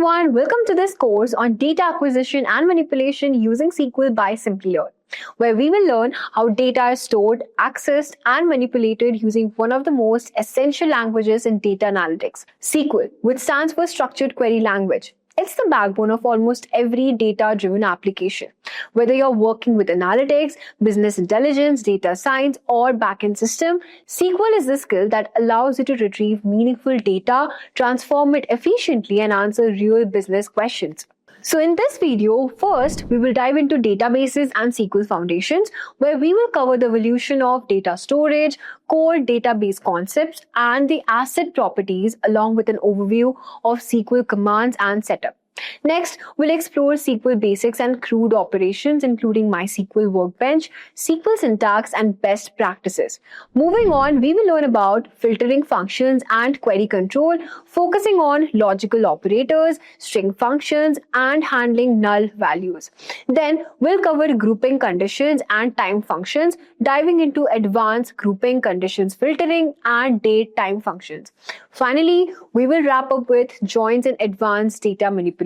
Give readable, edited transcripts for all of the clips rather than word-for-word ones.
everyone, welcome to this course on data acquisition and manipulation using SQL by Simplilearn, where we will learn how data is stored, accessed, and manipulated using one of the most essential languages in data analytics, SQL, which stands for Structured Query Language. It's the backbone of almost every data-driven application. Whether you're working with analytics, business intelligence, data science, or backend system, SQL is the skill that allows you to retrieve meaningful data, transform it efficiently, and answer real business questions. So in this video, first, we will dive into databases and SQL foundations, where we will cover the evolution of data storage, core database concepts, and the asset properties, along with an overview of SQL commands and setup. Next, we'll explore SQL basics and crude operations, including MySQL Workbench, SQL syntax, and best practices. Moving on, we will learn about filtering functions and query control, focusing on logical operators, string functions, and handling null values. Then, we'll cover grouping conditions and time functions, diving into advanced grouping conditions filtering and date time functions. Finally, we will wrap up with joins and advanced data manipulation,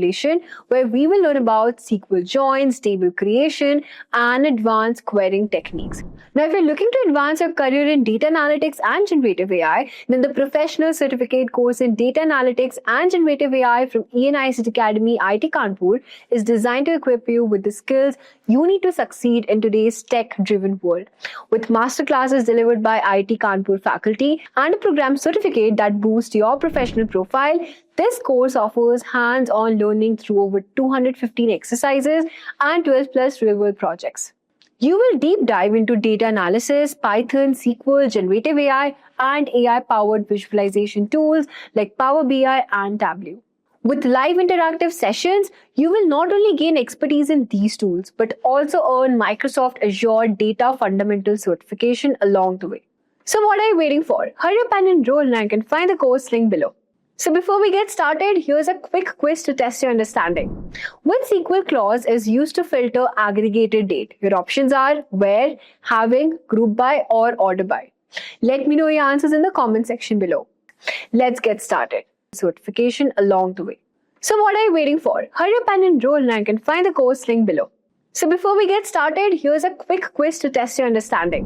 where we will learn about SQL joins, table creation, and advanced querying techniques. Now, if you're looking to advance your career in data analytics and generative AI, then the professional certificate course in data analytics and generative AI from ENICT Academy, IT Kanpur is designed to equip you with the skills you need to succeed in today's tech-driven world. With masterclasses delivered by IT Kanpur faculty and a program certificate that boosts your professional profile, this course offers hands-on learning through over 215 exercises and 12 plus real-world projects. You will deep dive into data analysis, Python, SQL, generative AI, and AI-powered visualization tools like Power BI and Tableau. With live interactive sessions, you will not only gain expertise in these tools, but also earn Microsoft Azure Data Fundamental certification along the way. So what are you waiting for? Hurry up and enroll, and I can find the course link below. So before we get started, here's a quick quiz to test your understanding. Which SQL clause is used to filter aggregated date? Your options are where, having, group by, or order by. Let me know your answers in the comment section below. Let's get started. Certification along the way. So what are you waiting for? Hurry up and enroll, and I can find the course link below. So before we get started, here's a quick quiz to test your understanding.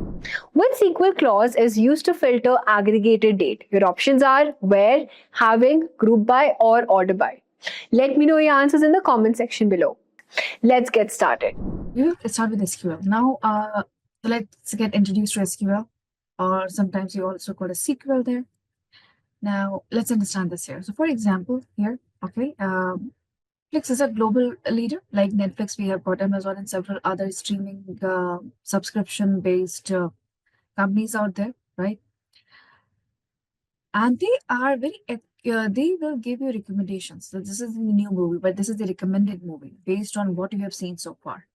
Which SQL clause is used to filter aggregated date? Your options are where, having, group by, or order by. Let me know your answers in the comment section below. Let's get started. Let's start with SQL. Now, let's get introduced to SQL, or sometimes you also call it SQL there. Now, let's understand this here. So, for example, here, okay, Netflix is a global leader. Like Netflix, we have got Amazon and several other streaming subscription-based companies out there, right? And they are very, they will give you recommendations. So this is the new movie, but this is the recommended movie based on what you have seen so far,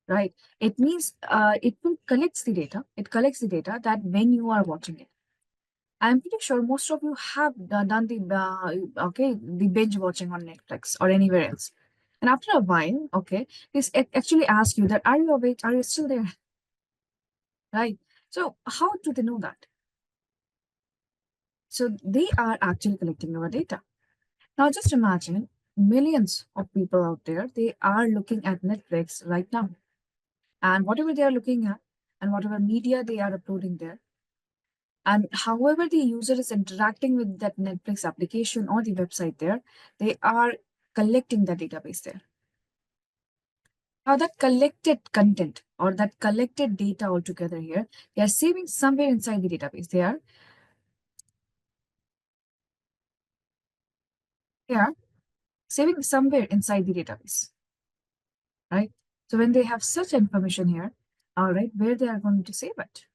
right? It means it will collects the data. It collects the data that when you are watching it. I'm pretty sure most of you have done the the binge watching on Netflix or anywhere else. And after a while, okay, this actually asks you that are you awake? Are you still there? Right. So how do they know that? So they are actually collecting our data. Now just imagine millions of people out there, they are looking at Netflix right now. And whatever they are looking at and whatever media they are uploading there, and however the user is interacting with that Netflix application or the website there, they are collecting the database there. Now that collected content or that collected data altogether here, they are saving somewhere inside the database. They are saving somewhere inside the database, right? So when they have such information here, all right, where they are going to save it?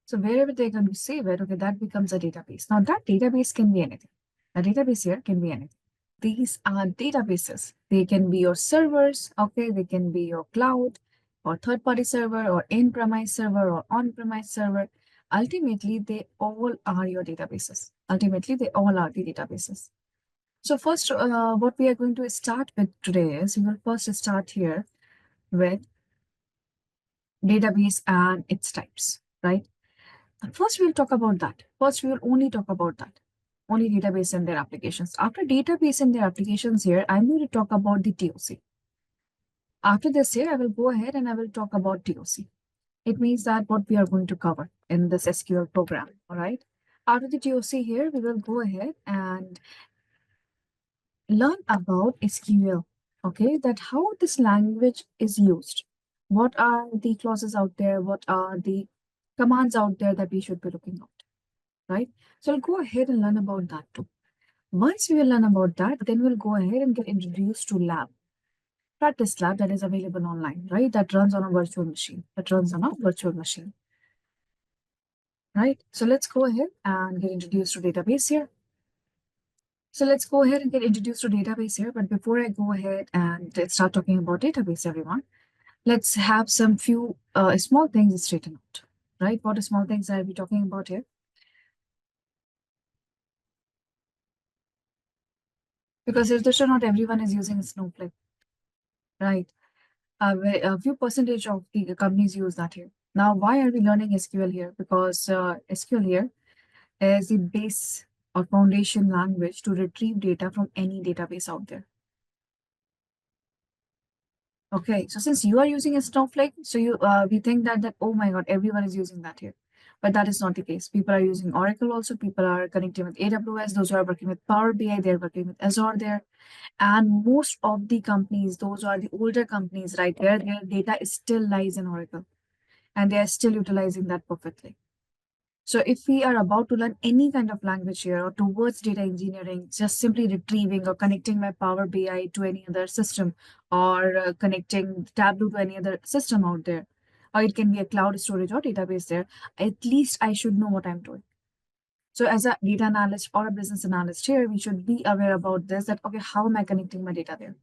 So wherever they're going to save it, okay, that becomes a database. Now that database can be anything. A database here can be anything. These are databases. They can be your servers, okay, they can be your cloud or third-party server or in-premise server or on-premise server. Ultimately, they all are your databases. Ultimately, they all are the databases. So first, what we are going to start with today is we will first start here with database and its types, right? First, we'll talk about that. First, we will only talk about that. only database in their applications. After database in their applications here, I'm going to talk about the TOC. After this here, I will go ahead and I will talk about TOC. It means that what we are going to cover in this SQL program, all right? After the TOC here, we will go ahead and learn about SQL, okay? That how this language is used. What are the clauses out there? What are the commands out there that we should be looking at, right? So I'll go ahead and learn about that too. Once we will learn about that, then we'll go ahead and get introduced to lab, practice lab that is available online, right? That runs on a virtual machine, right? So let's go ahead and get introduced to database here. But before I go ahead and start talking about database, everyone, let's have some few small things straightened out, right? What are small things are we talking about here? Because it's just not everyone is using Snowflake, right? A few percentage of the companies use that here. Now, why are we learning SQL here? Because SQL here is the base or foundation language to retrieve data from any database out there. Okay, so since you are using a Snowflake, so we think that oh my God, everyone is using that here. But that is not the case. People are using Oracle also. People are connecting with AWS. Those who are working with Power BI, they're working with Azure there. And most of the companies, those are the older companies right there, their data is still lies in Oracle. And they are still utilizing that perfectly. So if we are about to learn any kind of language here or towards data engineering, just simply retrieving or connecting my Power BI to any other system or connecting Tableau to any other system out there, or it can be a cloud storage or database there, at least I should know what I'm doing. So as a data analyst or a business analyst here, we should be aware about this, that, okay, how am I connecting my data there?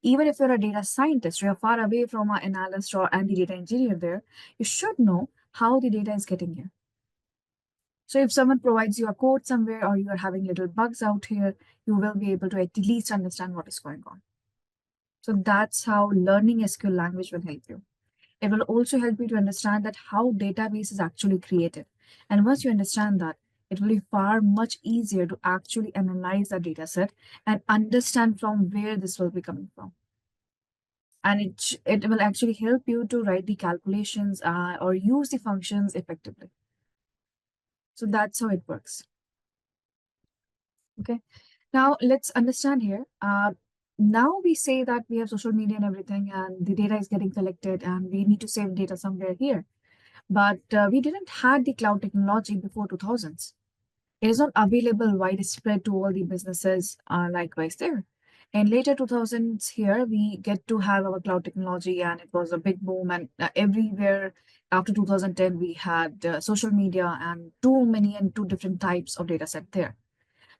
Even if you're a data scientist, you're far away from an analyst or and the data engineer there, you should know how the data is getting here. So if someone provides you a code somewhere or you are having little bugs out here, you will be able to at least understand what is going on. So that's how learning SQL language will help you. It will also help you to understand that how database is actually created. And once you understand that, it will be far much easier to actually analyze the data set and understand from where this will be coming from. And it will actually help you to write the calculations or use the functions effectively. So that's how it works. Okay. Now let's understand here. Now we say that we have social media and everything, and the data is getting collected, and we need to save data somewhere here. But we didn't had the cloud technology before 2000s. It is not available widespread to all the businesses likewise there. And later 2000s here, we get to have our cloud technology, and it was a big boom. And everywhere after 2010, we had social media and too many and two different types of data set there.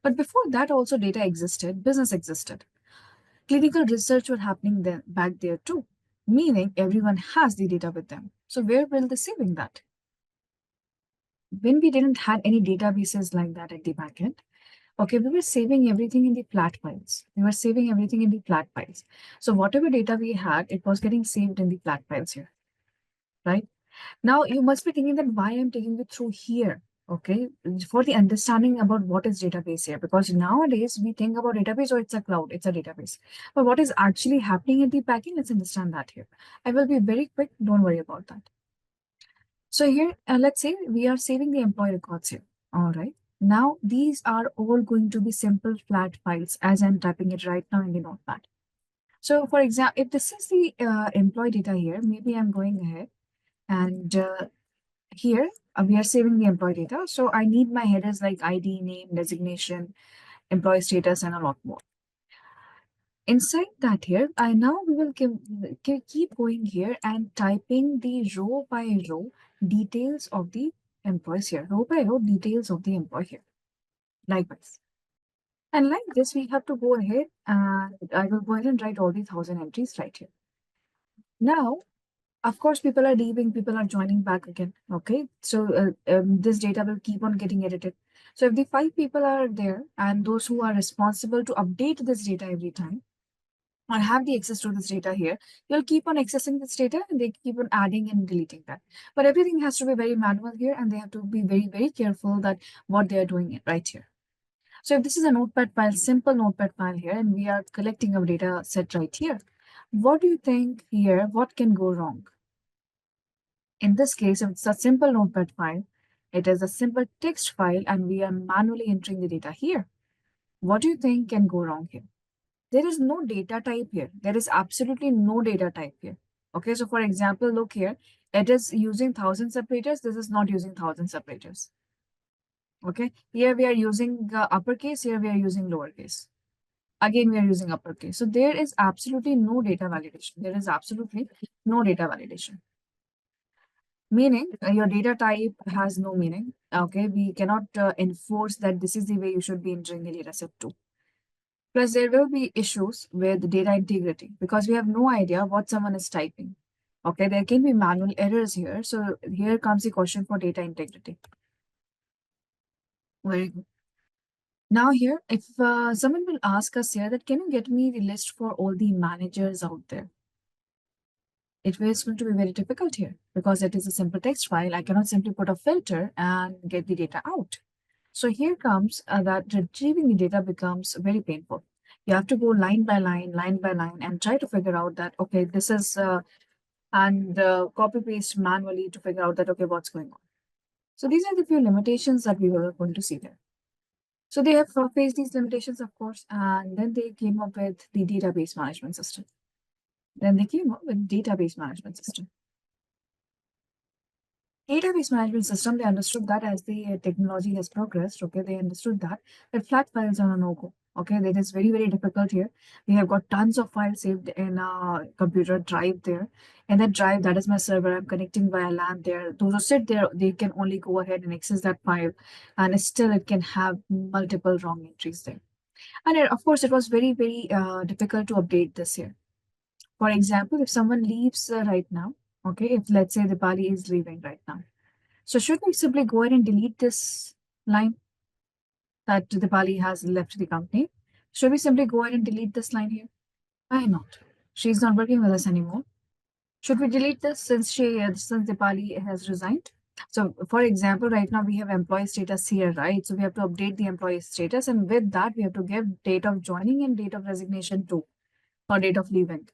But before that, also data existed, business existed. Clinical research were happening there, back there too, meaning everyone has the data with them. So where will they saving that? When we didn't had any databases like that at the back end, okay, we were saving everything in the flat files. So whatever data we had, it was getting saved in the flat files here, right? Now you must be thinking that why I'm taking you through here, okay, for the understanding about what is database here, because nowadays we think about database, or it's a cloud, it's a database. But what is actually happening at the backend, let's understand that here. I will be very quick, don't worry about that. So here, let's say we are saving the employee records here. All right. Now these are all going to be simple flat files as I'm typing it right now in the notepad. So for example, if this is the employee data here, maybe I'm going ahead and here we are saving the employee data. So I need my headers like ID, name, designation, employee status, and a lot more. Inside that here, we will keep going here and typing the row by row details of the employees here, row by row details of the employee here, likewise. And like this, we have to go ahead and I will go ahead and write all the 1,000 entries right here. Now, of course, people are leaving, people are joining back again. Okay, so this data will keep on getting edited. So if the 5 people are there and those who are responsible to update this data every time, or have the access to this data here, you'll keep on accessing this data and they keep on adding and deleting that. But everything has to be very manual here, and they have to be very, very careful that what they are doing right here. So if this is a notepad file, simple notepad file here, and we are collecting our data set right here, what do you think here, what can go wrong? In this case, if it's a simple notepad file, it is a simple text file and we are manually entering the data here. What do you think can go wrong here? There is no data type here. There is absolutely no data type here. Okay, so for example, look here, it is using 1,000 separators. This is not using 1,000 separators. Okay, here we are using uppercase, here we are using lowercase. Again, we are using uppercase. So there is absolutely no data validation. There is absolutely no data validation. Meaning your data type has no meaning. Okay, we cannot enforce that this is the way you should be entering the data set too. Plus, there will be issues with data integrity because we have no idea what someone is typing. Okay, there can be manual errors here. So here comes the question for data integrity. Very good. Now here, if someone will ask us here that can you get me the list for all the managers out there? It is going to be very difficult here because it is a simple text file. I cannot simply put a filter and get the data out. So here comes that retrieving the data becomes very painful. You have to go line by line, and try to figure out that, okay, this is, and copy paste manually to figure out that, okay, what's going on. So these are the few limitations that we were going to see there. So they have faced these limitations, of course, and then they came up with the database management system. Database management system, they understood that as the technology has progressed, okay, they understood that flat files are a no-go. Okay, that is very, very difficult here. We have got tons of files saved in a computer drive there. And that drive, that is my server. I'm connecting via LAN there. Those who sit there, they can only go ahead and access that file. And still it can have multiple wrong entries there. And of course, it was very, very difficult to update this here. For example, if someone leaves right now, okay, if let's say Dipali is leaving right now, so should we simply go ahead and delete this line that Dipali has left the company? Should we simply go ahead and delete this line here? Why not? She's not working with us anymore. Should we delete this since Dipali has resigned? So, for example, right now we have employee status here, right? So we have to update the employee status, and with that we have to give date of joining and date of resignation too, or date of leaving.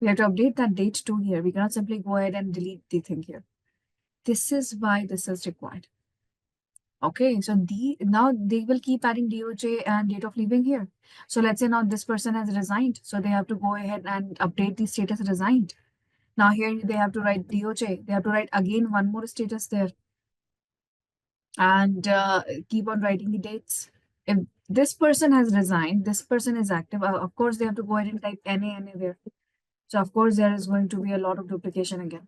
We have to update that date too here. We cannot simply go ahead and delete the thing here. This is why this is required. Okay, so now they will keep adding DOJ and date of leaving here. So let's say now this person has resigned. So they have to go ahead and update the status resigned. Now here they have to write DOJ. They have to write again one more status there and keep on writing the dates. If this person has resigned, this person is active. Of course, they have to go ahead and type NA there. So of course, there is going to be a lot of duplication again.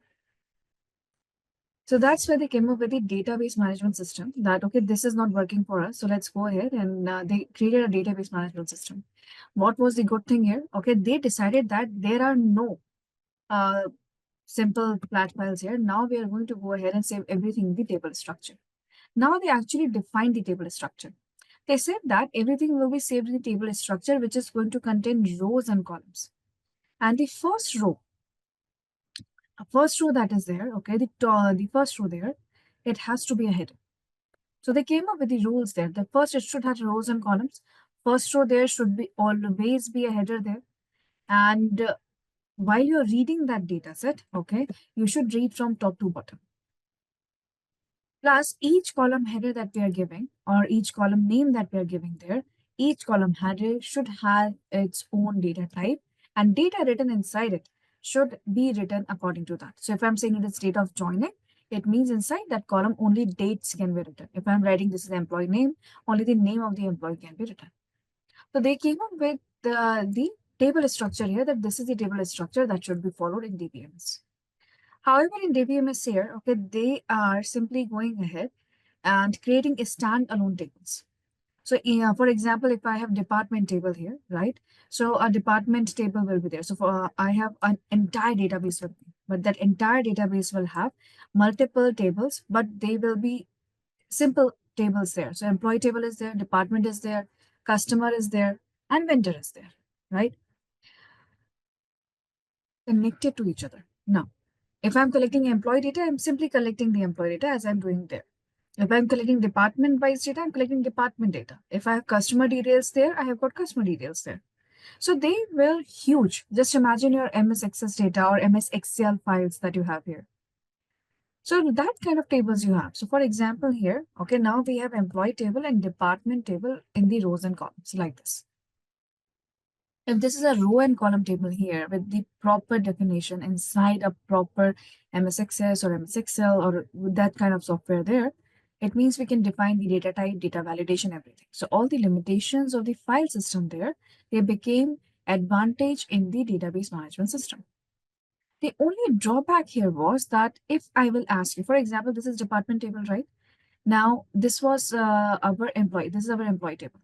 So that's where they came up with the database management system that, okay, this is not working for us. So let's go ahead and they created a database management system. What was the good thing here? Okay, they decided that there are no simple flat files here. Now we are going to go ahead and save everything in the table structure. Now they actually define the table structure. They said that everything will be saved in the table structure, which is going to contain rows and columns. And the first row that is there, okay, the first row there, it has to be a header. So they came up with the rules there. The first, it should have rows and columns. First row there should be always be a header there. And while you're reading that data set, okay, you should read from top to bottom. Plus, each column header that we are giving, or each column name that we are giving there, each column header should have its own data type, and data written inside it should be written according to that. So if I'm saying it is date of joining, it means inside that column only dates can be written. If I'm writing this is the employee name, only the name of the employee can be written. So they came up with the table structure here, that this is the table structure that should be followed in DBMS. However, in DBMS here, okay, they are simply going ahead and creating a standalone tables. So for example, if I have department table here, right? So a department table will be there. So for I have an entire database with me, but that entire database will have multiple tables, but they will be simple tables there. So employee table is there, department is there, customer is there, and vendor is there, right? Connected to each other. Now, if I'm collecting employee data, I'm simply collecting the employee data as I'm doing there. If I'm collecting department-wise data, I'm collecting department data. If I have customer details there, I have got customer details there. So they were huge. Just imagine your MS Access data or MS Excel files that you have here. So that kind of tables you have. So for example here, okay, now we have employee table and department table in the rows and columns like this. If this is a row and column table here with the proper definition inside a proper MS Access or MS Excel or that kind of software there, it means we can define the data type, data validation, everything. So all the limitations of the file system there, they became advantage in the database management system. The only drawback here was that if I will ask you, for example, this is department table, right? Now, this was our employee. This is our employee table.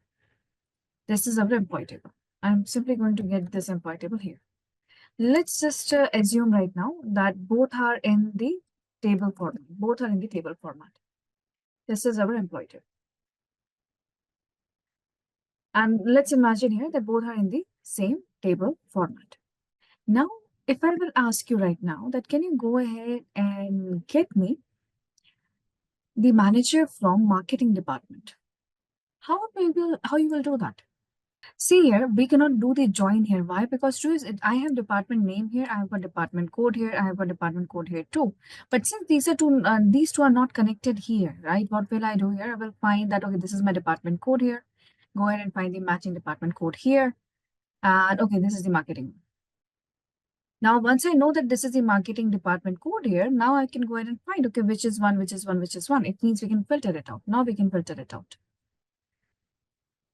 This is our employee table. I'm simply going to get this employee table here. Let's just assume right now that both are in the table format. Both are in the table format. This is our employee table. And let's imagine here that both are in the same table format. Now, if I will ask you right now that can you go ahead and get me the manager from marketing department? How you will do that? See here, we cannot do the join here. Why? Because I have department name here, I have got department code here, I have got department code here too. But since these two are not connected here, right? What will I do here? I will find that okay, this is my department code here. Go ahead and find the matching department code here, and okay, this is the marketing. Now, once I know that this is the marketing department code here, now I can go ahead and find okay, which is one, which is one, which is one. It means we can filter it out. Now we can filter it out.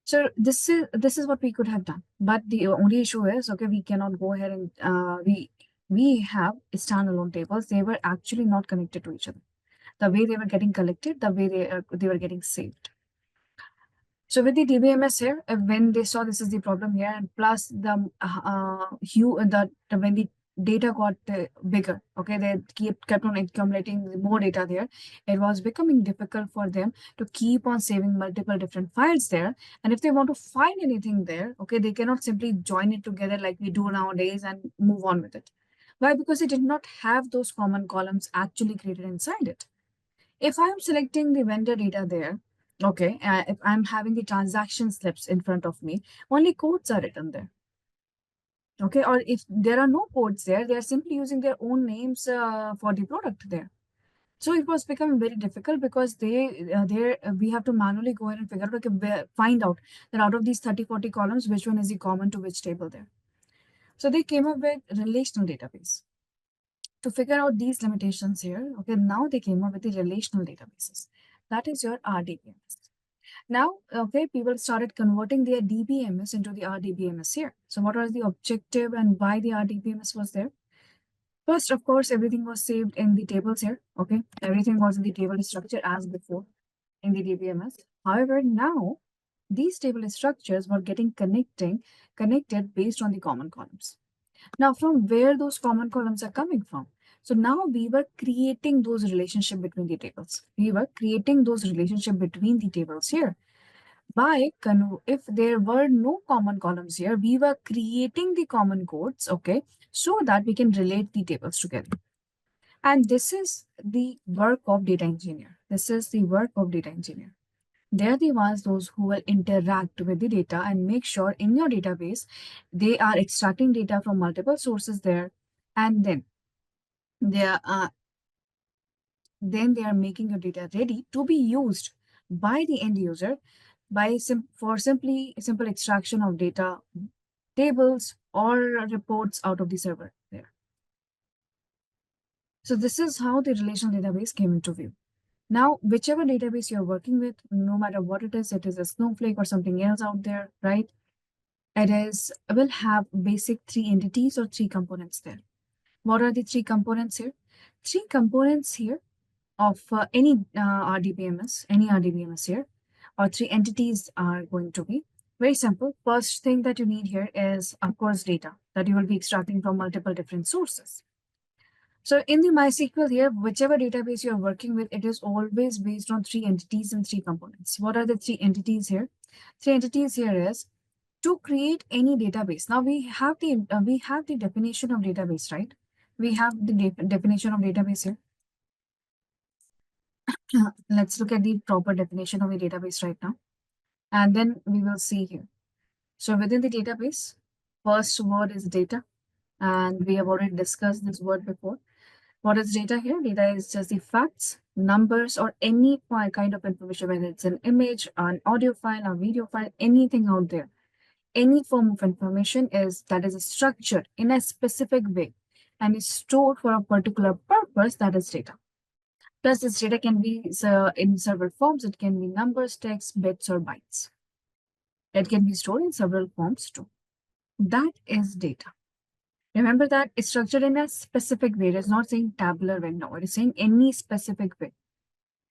So this is what we could have done, but the only issue is okay, we cannot go ahead and we have standalone tables. They were actually not connected to each other. The way they were getting collected, the way they were getting saved. So with the DBMS here, when they saw this is the problem here, and plus the when the data got bigger, okay, they kept on accumulating more data there. It was becoming difficult for them to keep on saving multiple different files there. And if they want to find anything there, okay, they cannot simply join it together like we do nowadays and move on with it. Why? Because they did not have those common columns actually created inside it. If I'm selecting the vendor data there, okay, if I'm having the transaction slips in front of me, only codes are written there. Okay, or if there are no codes there, they are simply using their own names for the product there. So it was becoming very difficult because we have to manually go ahead and figure out, okay, find out that out of these 30, 40 columns, which one is the common to which table there. So they came up with relational database. To figure out these limitations here, okay, now they came up with the relational databases. That is your RDBMS. Now, okay, people started converting their DBMS into the RDBMS here. So what was the objective and why the RDBMS was there? First, of course, everything was saved in the tables here. Okay, everything was in the table structure as before in the DBMS. However, now these table structures were getting connected based on the common columns. Now, from where those common columns are coming from? So now we were creating those relationship between the tables. We were creating those relationship between the tables here. If there were no common columns here, we were creating the common codes, okay, so that we can relate the tables together. And this is the work of data engineer. This is the work of data engineer. They're the ones those who will interact with the data and make sure in your database they are extracting data from multiple sources there, and they are then they are making your data ready to be used by the end user for simple extraction of data, tables or reports out of the server there. So this is how the relational database came into view. Now, whichever database you're working with, no matter what it is a Snowflake or something else out there, right? Will have basic three entities or three components there. What are the three components here? Three components here of any RDBMS here, or three entities are going to be very simple. First thing that you need here is, of course, data that you will be extracting from multiple different sources. So in the MySQL here, whichever database you're working with, it is always based on three entities and three components. What are the three entities here? Three entities here is to create any database. Now we have the definition of database, right? We have the definition of database here. Let's look at the proper definition of a database right now, and then we will see here. So within the database, first word is data, and we have already discussed this word before. What is data here? Data is just the facts, numbers, or any kind of information, whether it's an image, an audio file, a video file, anything out there. Any form of information is that is structured in a specific way and is stored for a particular purpose, that is data. Plus, this data can be in several forms. It can be numbers, text, bits, or bytes. It can be stored in several forms too. That is data. Remember that it's structured in a specific way. It is not saying tabular way. No, it is saying any specific way.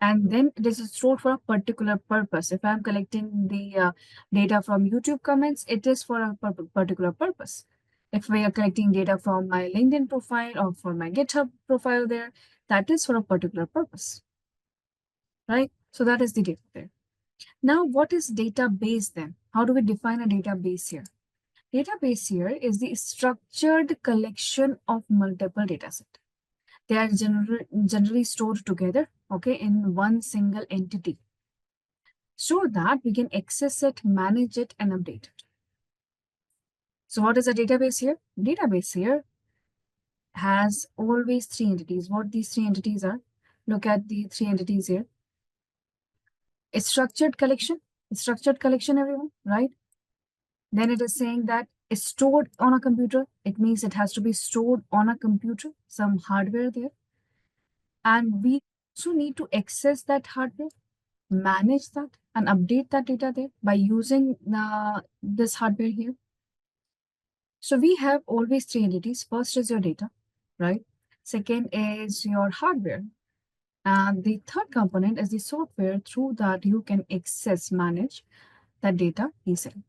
And then it is stored for a particular purpose. If I'm collecting the data from YouTube comments, it is for a particular purpose. If we are collecting data from my LinkedIn profile or for my GitHub profile there, that is for a particular purpose, right? So that is the data there. Now, what is database then? How do we define a database here? Database here is the structured collection of multiple datasets. They are generally stored together, okay, in one single entity so that we can access it, manage it, and update it. So what is a database here? Database here has always three entities. What these three entities are? Look at the three entities here. A structured collection, everyone, right? Then it is saying that it's stored on a computer. It means it has to be stored on a computer, some hardware there. And we also need to access that hardware, manage that, and update that data there by using this hardware here. So we have always three entities. First is your data, right? Second is your hardware. And the third component is the software through that you can access, manage that data easily.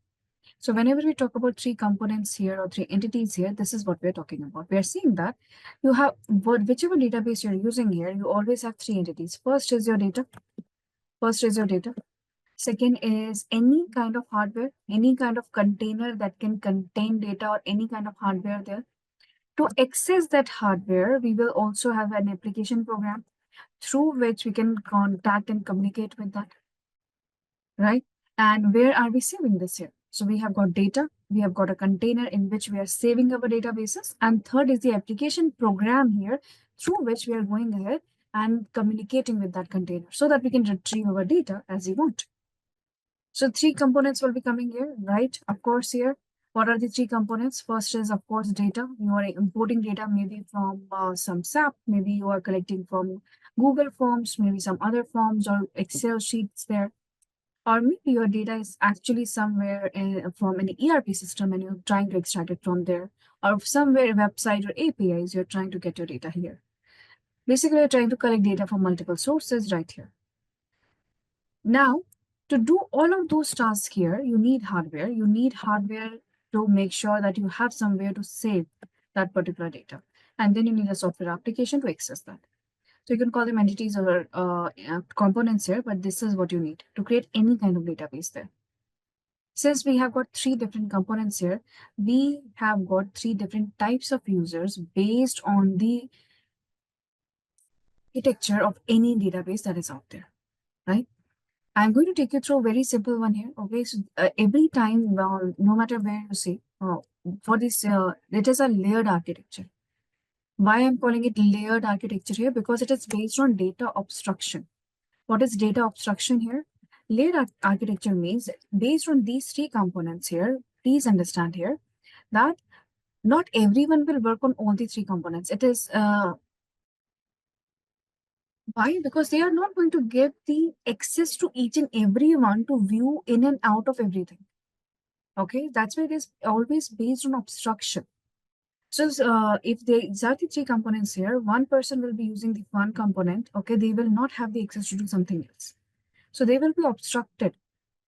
So whenever we talk about three components here or three entities here, this is what we're talking about. We're seeing that you have whichever database you're using here, you always have three entities. First is your data. Second is any kind of hardware, any kind of container that can contain data or any kind of hardware there. To access that hardware, we will also have an application program through which we can contact and communicate with that, right? And where are we saving this here? So we have got data, we have got a container in which we are saving our databases. And third is the application program here through which we are going ahead and communicating with that container so that we can retrieve our data as we want. So three components will be coming here, right? Of course, here, what are the three components? First is, of course, data. You are importing data maybe from some SAP, maybe you are collecting from Google Forms, maybe some other forms or Excel sheets there. Or maybe your data is actually somewhere from an ERP system and you're trying to extract it from there. Or somewhere a website or APIs, you're trying to get your data here. Basically, you're trying to collect data from multiple sources right here. Now, to do all of those tasks here, you need hardware. You need hardware to make sure that you have somewhere to save that particular data. And then you need a software application to access that. So you can call them entities or components here, but this is what you need to create any kind of database there. Since we have got three different components here, we have got three different types of users based on the architecture of any database that is out there, right? I'm going to take you through a very simple one here. Okay, so every time, no matter where you see, for this, it is a layered architecture. Why I'm calling it layered architecture here? Because it is based on data abstraction. What is data abstraction here? Layered architecture means based on these three components here, please understand here that not everyone will work on all the three components. It is why? Because they are not going to give the access to each and every one to view in and out of everything. Okay, that's why it is always based on abstraction. So if there exactly three components here, one person will be using the one component. Okay, they will not have the access to do something else. So they will be obstructed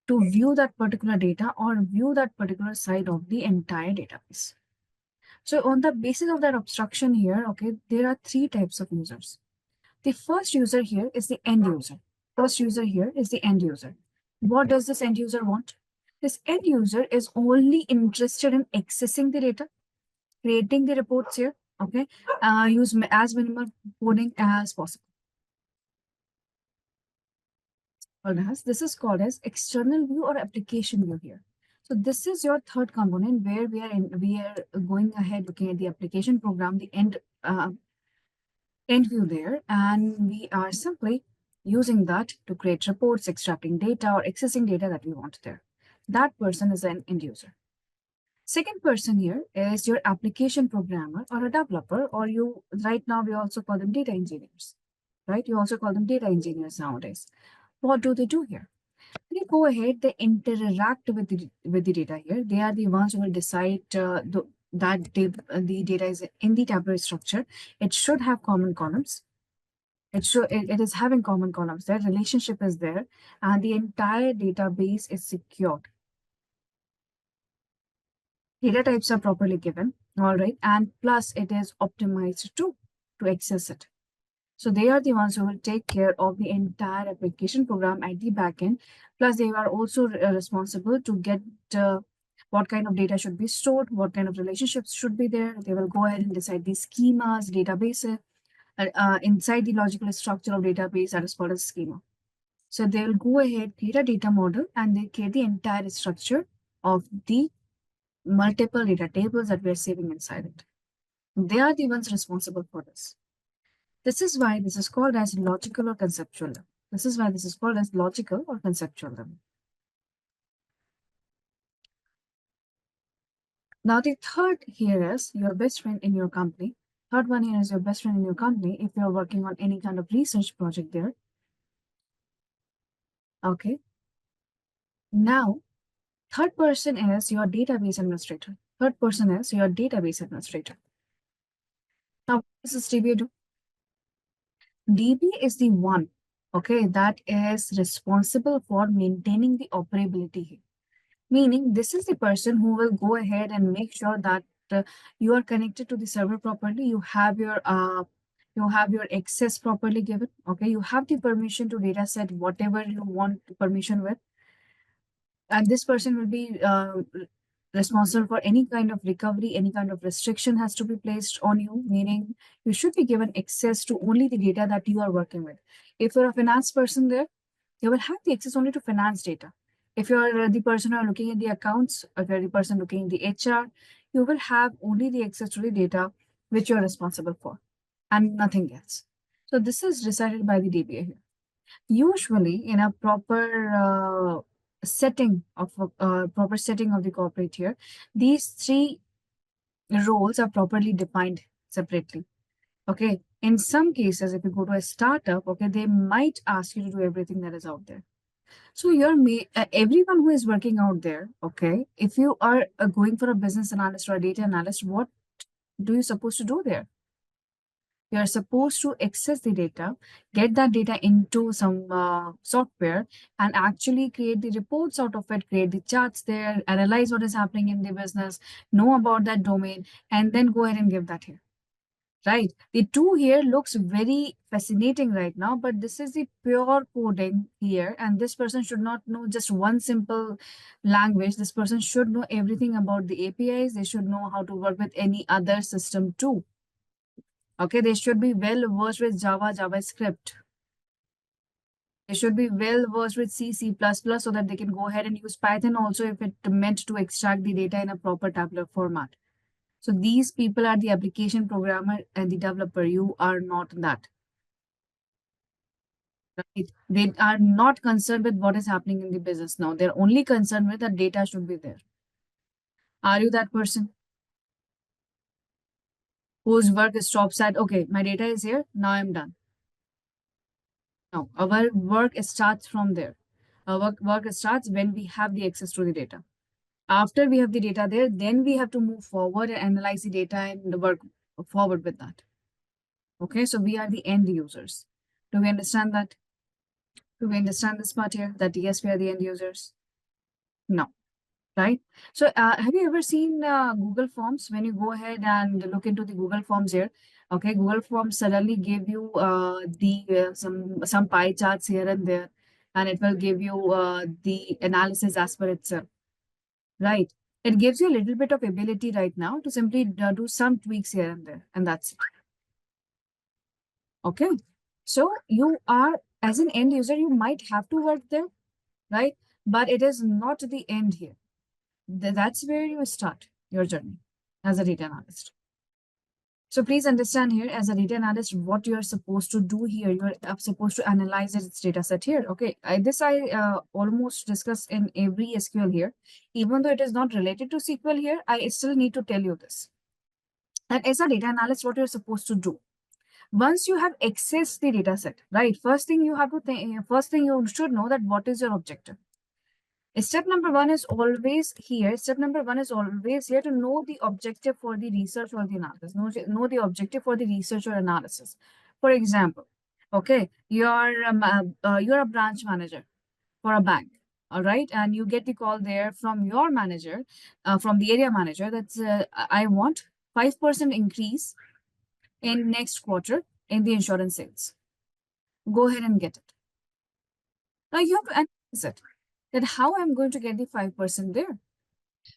to view that particular data or view that particular side of the entire database. So on the basis of that obstruction here, okay, there are three types of users. The first user here is the end user. First user here is the end user. What does this end user want? This end user is only interested in accessing the data, creating the reports here, okay, use as minimal coding as possible. This is called as external view or application view here. So this is your third component where we are going ahead looking at the application program, the end view there, and we are simply using that to create reports, extracting data or accessing data that we want there. That person is an end user. Second person here is your application programmer or a developer, or you right now we also call them data engineers, right? You also call them data engineers nowadays. What do they do here? They go ahead, they interact with the data here. They are the ones who will decide the data is in the tabular structure. It should have common columns. It is having common columns. Their relationship is there, and the entire database is secured. Data types are properly given, all right, and plus it is optimized to access it. So they are the ones who will take care of the entire application program at the backend. Plus, they are also responsible to get what kind of data should be stored, what kind of relationships should be there. They will go ahead and decide the schemas, databases, inside the logical structure of database that is called a schema. So they will go ahead, create a data model, and they create the entire structure of the multiple data tables that we are saving inside it. They are the ones responsible for this. This is why this is called as logical or conceptual level. This is why this is called as logical or conceptual level. Now, the third here is your best friend in your company. Third one here is your best friend in your company if you're working on any kind of research project there. Okay. Now, third person is your database administrator. Third person is your database administrator. Now, what does this DBA do? DB is the one, okay, that is responsible for maintaining the operability here. Meaning, this is the person who will go ahead and make sure that you are connected to the server properly. You have your access properly given. Okay, you have the permission to data set whatever you want permission with, and this person will be responsible for any kind of recovery, any kind of restriction has to be placed on you, meaning you should be given access to only the data that you are working with. If you're a finance person there, you will have the access only to finance data. If you're the person who are looking at the accounts, if you're the person looking at the HR, you will have only the access to the data which you're responsible for and nothing else. So this is decided by the DBA here. Usually in a proper setting of the corporate here, these three roles are properly defined separately. Okay. In some cases, if you go to a startup, okay, they might ask you to do everything that is out there. So everyone who is working out there, okay, if you are going for a business analyst or a data analyst, what do you supposed to do there? You are supposed to access the data, get that data into some software, and actually create the reports out of it, create the charts there, analyze what is happening in the business, know about that domain, and then go ahead and give that here. Right. The two here looks very fascinating right now, but this is the pure coding here. And this person should not know just one simple language. This person should know everything about the APIs. They should know how to work with any other system too. Okay, they should be well versed with Java, JavaScript. They should be well versed with C, C++ so that they can go ahead and use Python also if it meant to extract the data in a proper tabular format. So these people are the application programmer and the developer. You are not that. Right? They are not concerned with what is happening in the business now. They're only concerned with the data should be there. Are you that person whose work stops at, okay, my data is here, now I'm done? No, our work starts from there. Our work starts when we have the access to the data. After we have the data there, then we have to move forward and analyze the data and work forward with that. Okay, so we are the end users. Do we understand that? Do we understand this part here? That yes, we are the end users? No, right? So have you ever seen Google Forms? When you go ahead and look into the Google Forms here, okay, Google Forms suddenly give you some pie charts here and there, and it will give you the analysis as per itself, right? It gives you a little bit of ability right now to simply do some tweaks here and there, and that's it. Okay, so you are as an end user, you might have to work there, right? But it is not the end here. That's where you start your journey as a data analyst. So please understand here, as a data analyst, what you are supposed to do here. You are supposed to analyze its data set here. Okay, I almost discuss in every SQL here. Even though it is not related to SQL here, I still need to tell you this. And as a data analyst, what you're supposed to do. Once you have accessed the data set, right? First thing you should know that what is your objective. Step number one is always here. Step number one is always here to know the objective for the research or the analysis. Know the objective for the research or analysis. For example, okay, you're a branch manager for a bank, all right, and you get the call there from your manager, from the area manager. I want 5% increase in next quarter in the insurance sales. Go ahead and get it. Now you have to analyze it. That how I'm going to get the 5% there.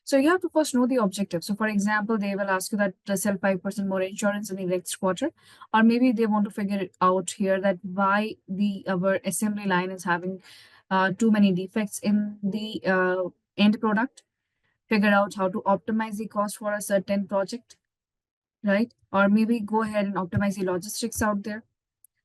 So you have to first know the objective. So for example, they will ask you that to sell 5% more insurance in the next quarter, or maybe they want to figure it out here that why our assembly line is having too many defects in the end product. Figure out how to optimize the cost for a certain project, right? Or maybe go ahead and optimize the logistics out there.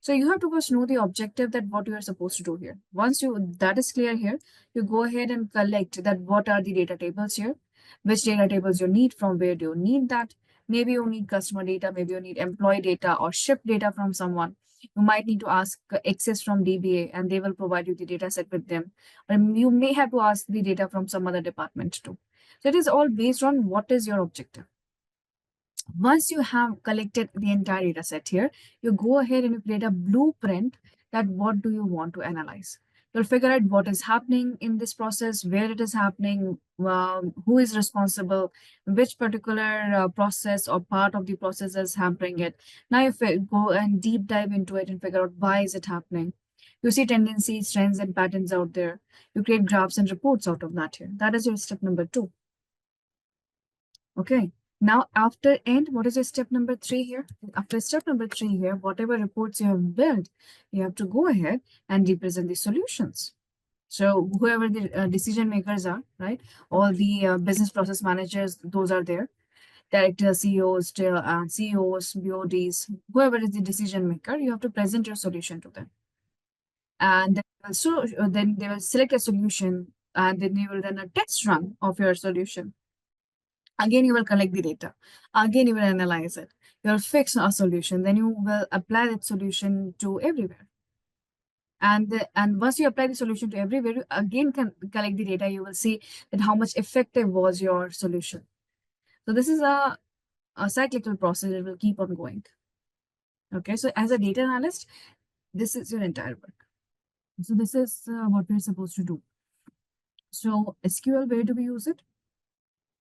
So you have to first know the objective that what you are supposed to do here. Once that is clear here, you go ahead and collect that what are the data tables here, which data tables you need, from where do you need that. Maybe you need customer data, maybe you need employee data or ship data from someone. You might need to ask access from DBA and they will provide you the data set with them. Or you may have to ask the data from some other department too. So it is all based on what is your objective. Once you have collected the entire data set here, you go ahead and you create a blueprint that what do you want to analyze. You'll figure out what is happening in this process, where it is happening, who is responsible, which particular process or part of the process is hampering it. Now you go and deep dive into it and figure out why is it happening. You see tendencies, trends, and patterns out there. You create graphs and reports out of that here. That is your step number 2. Okay. Now, after end, what is your step number 3 here? After step number 3 here, whatever reports you have built, you have to go ahead and represent the solutions. So whoever the decision makers are, right? All the business process managers, those are there. Directors, CEOs, BODs, whoever is the decision maker, you have to present your solution to them. And then they will select a solution and then you will run a test run of your solution. Again, you will collect the data. Again, you will analyze it. You will fix a solution. Then you will apply that solution to everywhere. And once you apply the solution to everywhere, you again can collect the data. You will see that how much effective was your solution. So this is a cyclical process. It will keep on going. Okay, so as a data analyst, this is your entire work. So this is what we're supposed to do. So SQL, where do we use it?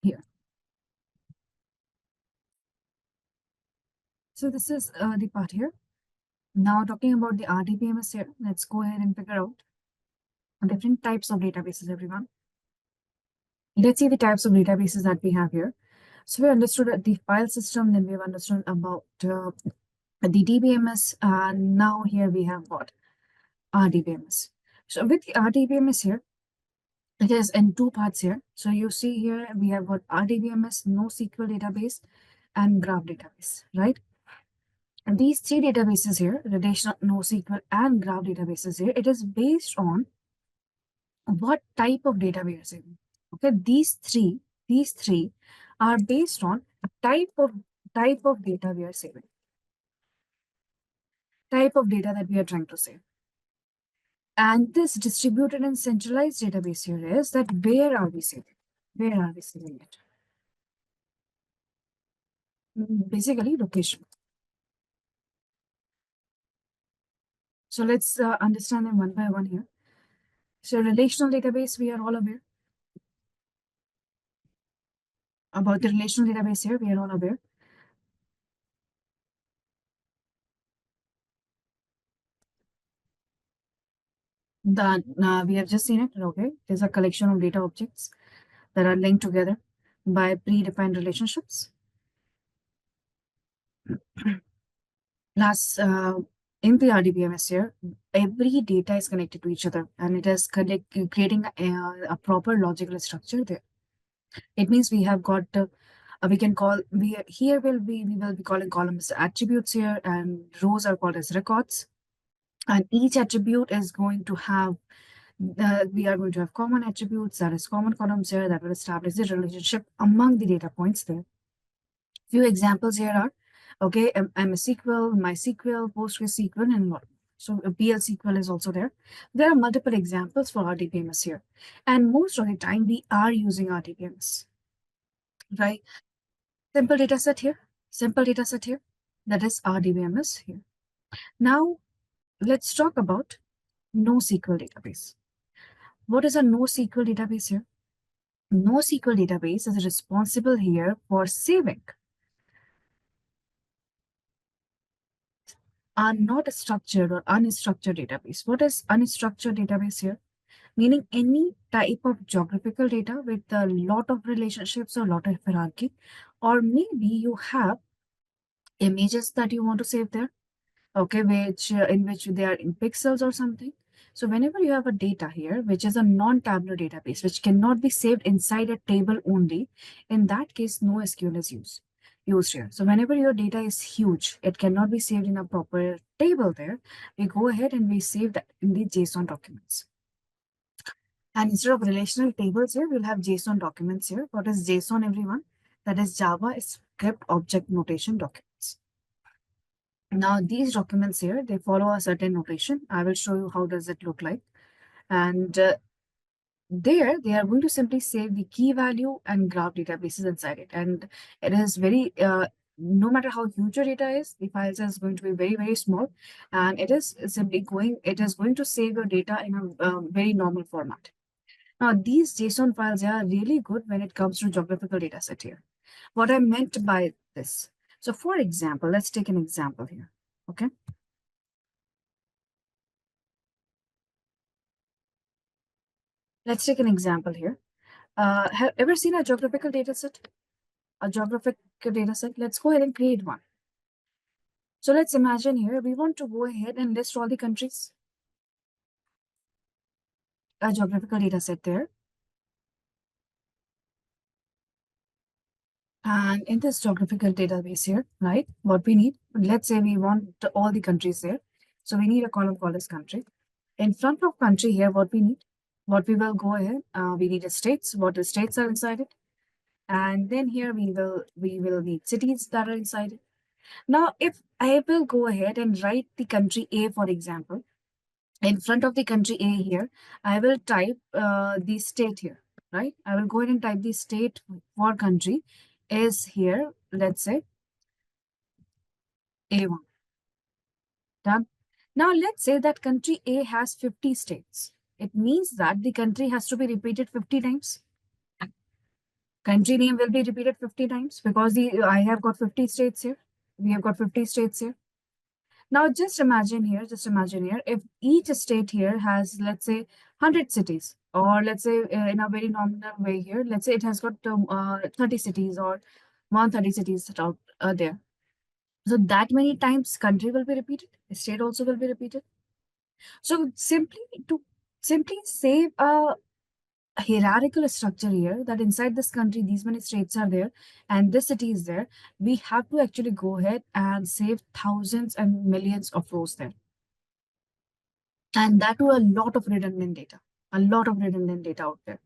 Here. So this is the part here. Now talking about the RDBMS here, let's go ahead and figure out different types of databases, everyone. Let's see the types of databases that we have here. So we understood the file system, then we've understood about the DBMS, and now here we have what? RDBMS. So with the RDBMS here, it is in 2 parts here. So you see here we have got RDBMS, NoSQL database, and graph database, right? And these 3 databases here, relational, NoSQL, and graph databases here, it is based on what type of data we are saving. Okay, these three are based on type of data we are saving, type of data that we are trying to save. And this distributed and centralized database here is that where are we saving? Where are we saving it? Basically, location. So let's understand them one by one here. So relational database, we are all aware. About the relational database here, we are all aware. That we have just seen it. Okay, there's a collection of data objects that are linked together by predefined relationships. Last In the RDBMS here, every data is connected to each other, and it is creating a proper logical structure there. It means we have got we can call we will be calling columns attributes here, and rows are called as records. And each attribute is going to have we are going to have common attributes, that is common columns here, that will establish the relationship among the data points there. Few examples here are, okay, MS SQL, MySQL, PostgreSQL, and more. So PL SQL is also there. There are multiple examples for RDBMS here. And most of the time we are using RDBMS, right? Simple data set here, simple data set here, that is RDBMS here. Now, let's talk about NoSQL database. What is a NoSQL database here? NoSQL database is responsible here for saving are not a structured or unstructured database. What is unstructured database here? Meaning any type of geographical data with a lot of relationships or a lot of hierarchy, or maybe you have images that you want to save there, okay, which in which they are in pixels or something. So whenever you have a data here, which is a non-tabular database, which cannot be saved inside a table only, in that case, no SQL is used here. So whenever your data is huge, it cannot be saved in a proper table there, we go ahead and we save that in the JSON documents. And instead of relational tables here, we'll have JSON documents here. What is JSON, everyone? That is Java Script Object Notation documents. Now, these documents here, they follow a certain notation. I will show you how does it look like. And there, they are going to simply save the key value and graph databases inside it. And it is very, no matter how huge your data is, the file size is going to be very, very small. And it is going to save your data in a very normal format. Now, these JSON files are really good when it comes to geographical data set here. What I meant by this. So for example, let's take an example here, okay? Let's take an example here. Have ever seen a geographical data set? A geographical data set? Let's go ahead and create one. So let's imagine here, we want to go ahead and list all the countries. A geographical data set there. And in this geographical database here, right, what we need, let's say we want all the countries there. So we need a column called as country. In front of country here, what we need, what we will go ahead, we need a states, what the states are inside it. And then here we will need cities that are inside it. Now, if I will go ahead and write the country A, for example, in front of the country A here, I will type the state here, right? I will go ahead and type the state for country is here, let's say A1. Done. Now let's say that country A has 50 states. It means that the country has to be repeated 50 times. Country name will be repeated 50 times because I have got 50 states here. We have got 50 states here. Now just imagine here, if each state here has, let's say, 100 cities, or let's say in a very nominal way here, let's say it has got 30 cities or 130 cities out there. So that many times country will be repeated, state also will be repeated. So simply save a hierarchical structure here, that inside this country, these many states are there and this city is there, we have to actually go ahead and save thousands and millions of rows there. And that too a lot of redundant data out there.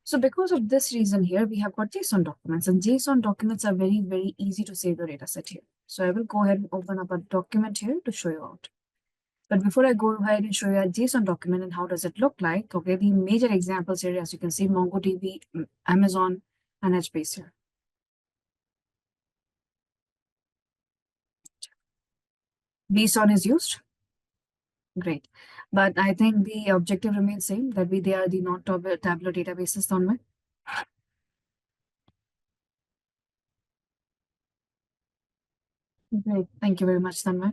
So because of this reason here, we have got JSON documents, and JSON documents are very, very easy to save your data set here. So I will go ahead and open up a document here to show you out. But before I go ahead and show you a JSON document and how does it look like, okay, the major examples here, as you can see, MongoDB, Amazon, and HBase here. JSON is used. Great. But I think the objective remains same, that they are the non-tabular databases on my. Great. Thank you very much, Tanmay.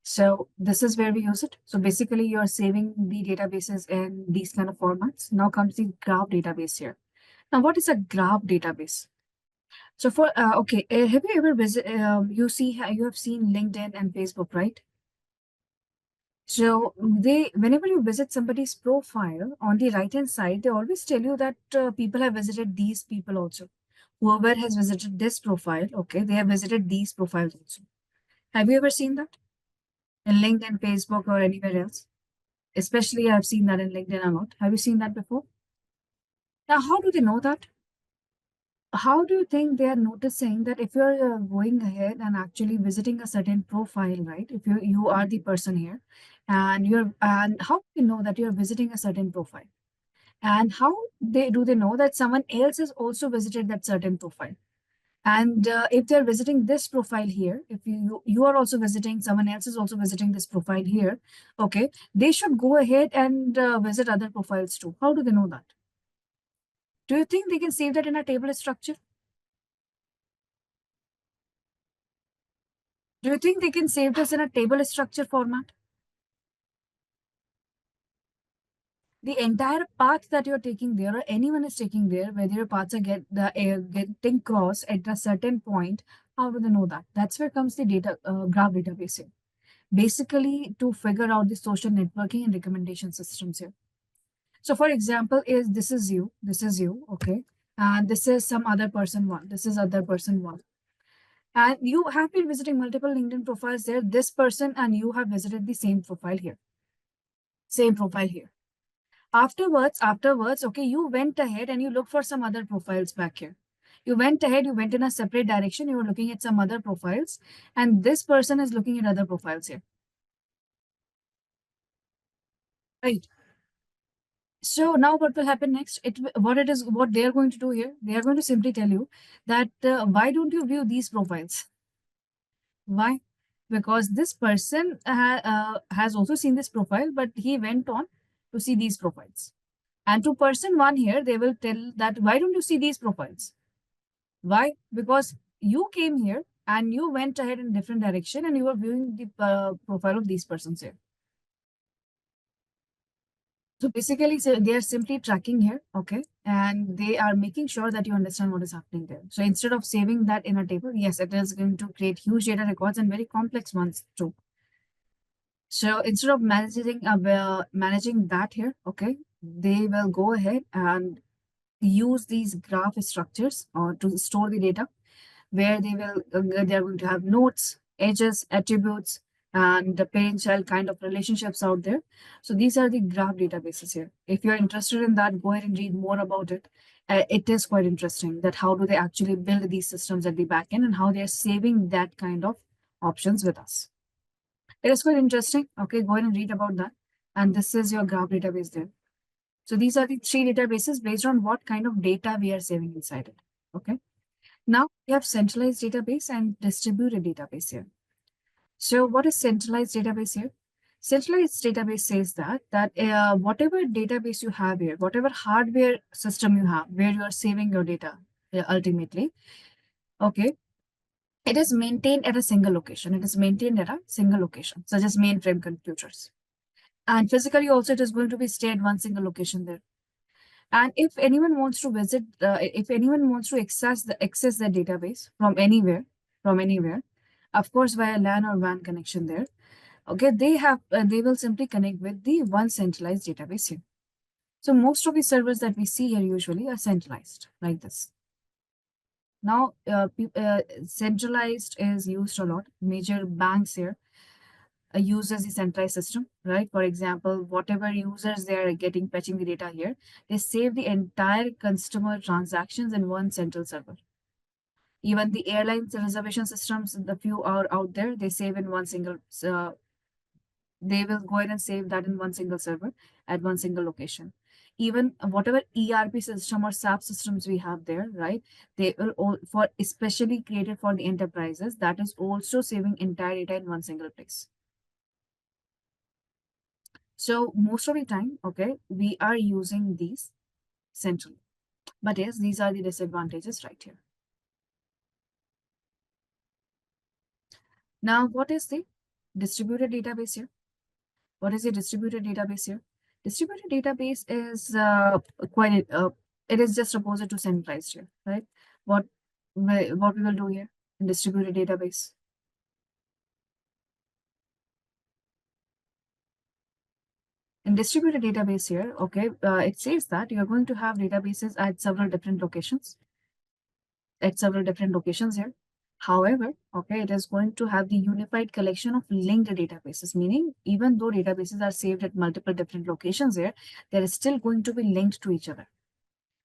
So this is where we use it. So basically you're saving the databases in these kind of formats. Now comes the graph database here. Now what is a graph database? So for, okay, have you ever you have seen LinkedIn and Facebook, right? So whenever you visit somebody's profile on the right hand side, they always tell you that people have visited these people also. Whoever has visited this profile, okay, they have visited these profiles also. Have you ever seen that in LinkedIn, Facebook, or anywhere else? Especially, I've seen that in LinkedIn a lot. Have you seen that before? Now, how do they know that? How do you think they are noticing that if you're going ahead and actually visiting a certain profile, right? If you are the person here, and how do you know that you're visiting a certain profile? And how they know that someone else has also visited that certain profile? And if they're visiting this profile here, if you are also visiting, someone else is also visiting this profile here, okay, they should go ahead and visit other profiles too. How do they know that? Do you think they can save that in a table structure? Do you think they can save this in a table structure format? The entire path that you're taking there, or anyone is taking there, whether your paths are getting crossed at a certain point, how do they know that? That's where comes the data graph database here. Basically, to figure out the social networking and recommendation systems here. So, for example, this is you, okay, and this is some other person one, this is other person one, and you have been visiting multiple LinkedIn profiles there. This person and you have visited the same profile here, same profile here. Afterwards, okay, you went ahead and you looked for some other profiles back here. You went ahead, you went in a separate direction, you were looking at some other profiles, and this person is looking at other profiles here. Right. So now what will happen next? What they are going to do here, they are going to simply tell you that why don't you view these profiles? Why? Because this person has also seen this profile, but he went on to see these profiles. And to person one here, they will tell that why don't you see these profiles? Why? Because you came here and you went ahead in different direction and you were viewing the profile of these persons here. So basically, so they are simply tracking here, okay, and they are making sure that you understand what is happening there. So instead of saving that in a table, yes, it is going to create huge data records and very complex ones too. So instead of managing that here, okay, they will go ahead and use these graph structures or to store the data, where they are going to have notes, edges, attributes, and the parent-child kind of relationships out there. So these are the graph databases here. If you're interested in that, go ahead and read more about it. It is quite interesting that how do they actually build these systems at the back end and how they are saving that kind of options with us. It is quite interesting. Okay, go ahead and read about that. And this is your graph database there. So these are the three databases based on what kind of data we are saving inside it. Okay. Now we have centralized database and distributed database here. So what is centralized database here? Centralized database says that whatever database you have here, whatever hardware system you have, where you are saving your data ultimately, okay, it is maintained at a single location. It is maintained at a single location, such as mainframe computers. And physically also, it is going to be stay at one single location there. And if anyone wants to if anyone wants to access the database from anywhere, of course via LAN or WAN connection there, okay, they will simply connect with the one centralized database here. So most of the servers that we see here usually are centralized like this. Now, centralized is used a lot. Major banks here uses the centralized system, right? For example, whatever users they are getting fetching the data here, they save the entire customer transactions in one central server. Even the airlines reservation systems, the few are out there, they save in one single. They will go ahead and save that in one single server at one single location. Even whatever ERP system or SAP systems we have there, right? They will all for especially created for the enterprises. That is also saving entire data in one single place. So most of the time, okay, we are using these centrally. But yes, these are the disadvantages right here. Now, what is the distributed database here? What is the distributed database here? Distributed database is it is just opposite to centralized here, right? What what we will do here in distributed database? In distributed database here, okay, it says that you're going to have databases at several different locations, here. However, okay, it is going to have the unified collection of linked databases, meaning even though databases are saved at multiple different locations here, they're still going to be linked to each other.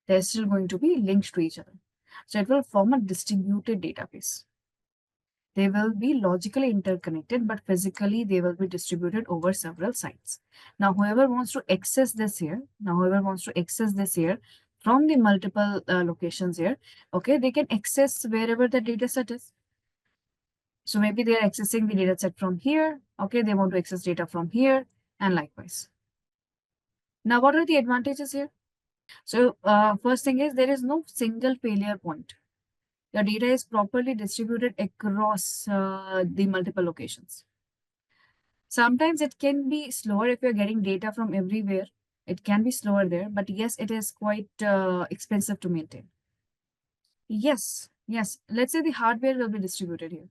They're still going to be linked to each other. So it will form a distributed database. They will be logically interconnected, but physically they will be distributed over several sites. Now, whoever wants to access this here, from the multiple locations here, okay, they can access wherever the data set is. So maybe they are accessing the data set from here. Okay, they want to access data from here and likewise. Now, what are the advantages here? So first thing is there is no single failure point. Your data is properly distributed across the multiple locations. Sometimes it can be slower if you're getting data from everywhere. It can be slower there, but yes, it is quite expensive to maintain. Yes, yes. Let's say the hardware will be distributed here.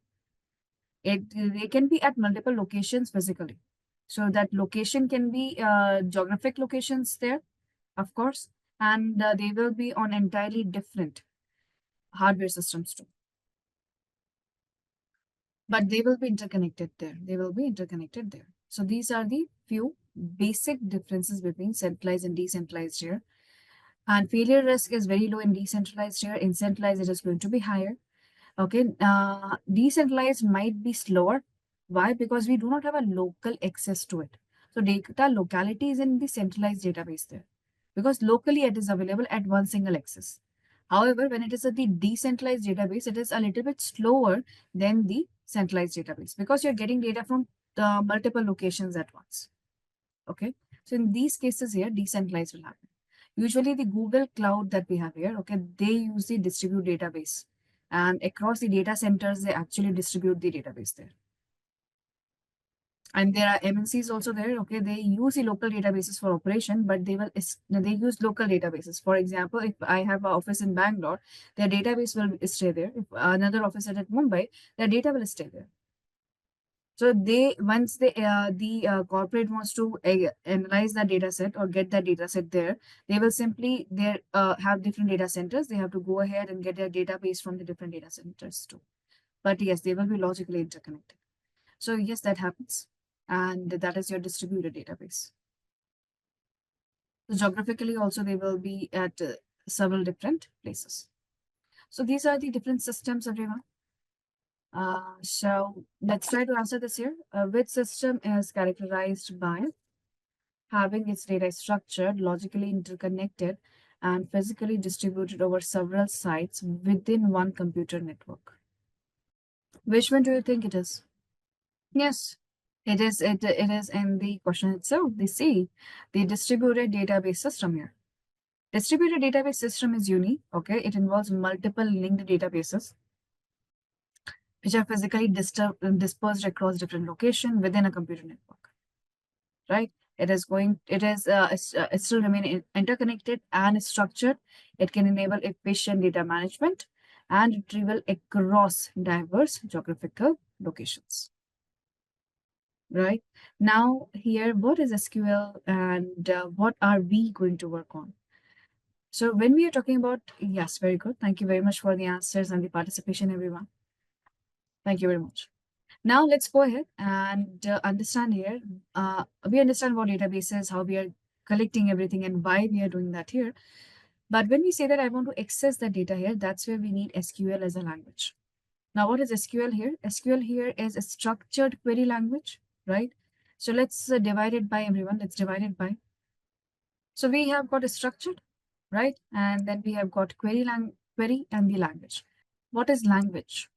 They can be at multiple locations physically. So that location can be geographic locations there, of course, and they will be on entirely different hardware systems too. But they will be interconnected there. So these are the few basic differences between centralized and decentralized here. And failure risk is very low in decentralized here. In centralized, it is going to be higher. Okay, decentralized might be slower. Why? Because we do not have a local access to it. So data locality is in the centralized database there, because locally it is available at one single access. However, when it is at the decentralized database, it is a little bit slower than the centralized database because you're getting data from the multiple locations at once. Okay, so in these cases here, decentralized will happen. Usually the Google Cloud that we have here, okay, they use the distribute database, and across the data centers, they actually distribute the database there. And there are MNCs also there, okay, they use the local databases for operation, but they use local databases. For example, if I have an office in Bangalore, their database will stay there. If another office is at Mumbai, their data will stay there. So once the corporate wants to analyze that data set or get that data set there, they will simply have different data centers. They have to go ahead and get their database from the different data centers too. But yes, they will be logically interconnected. So yes, that happens. And that is your distributed database. So geographically also they will be at several different places. So these are the different systems, everyone. So let's try to answer this here. Which system is characterized by having its data structured, logically interconnected, and physically distributed over several sites within one computer network? Which one do you think it is? Yes, it is. It is in the question itself. They say the distributed database system here. Distributed database system is unique. Okay, it involves multiple linked databases which are physically dispersed across different locations within a computer network. Right? It still remain interconnected and structured. It can enable efficient data management and retrieval across diverse geographical locations. Right? Now here, what is SQL and what are we going to work on? So when we are talking about, yes, very good. Thank you very much for the answers and the participation, everyone. Thank you very much. Now let's go ahead and understand here. We understand what databases, how we are collecting everything and why we are doing that here. But when we say that I want to access the data here, that's where we need SQL as a language. Now, what is SQL here? SQL here is a structured query language, right? So let's divide it by everyone. Let's divide it by. So we have got a structured, right? And then we have got query and the language. What is language?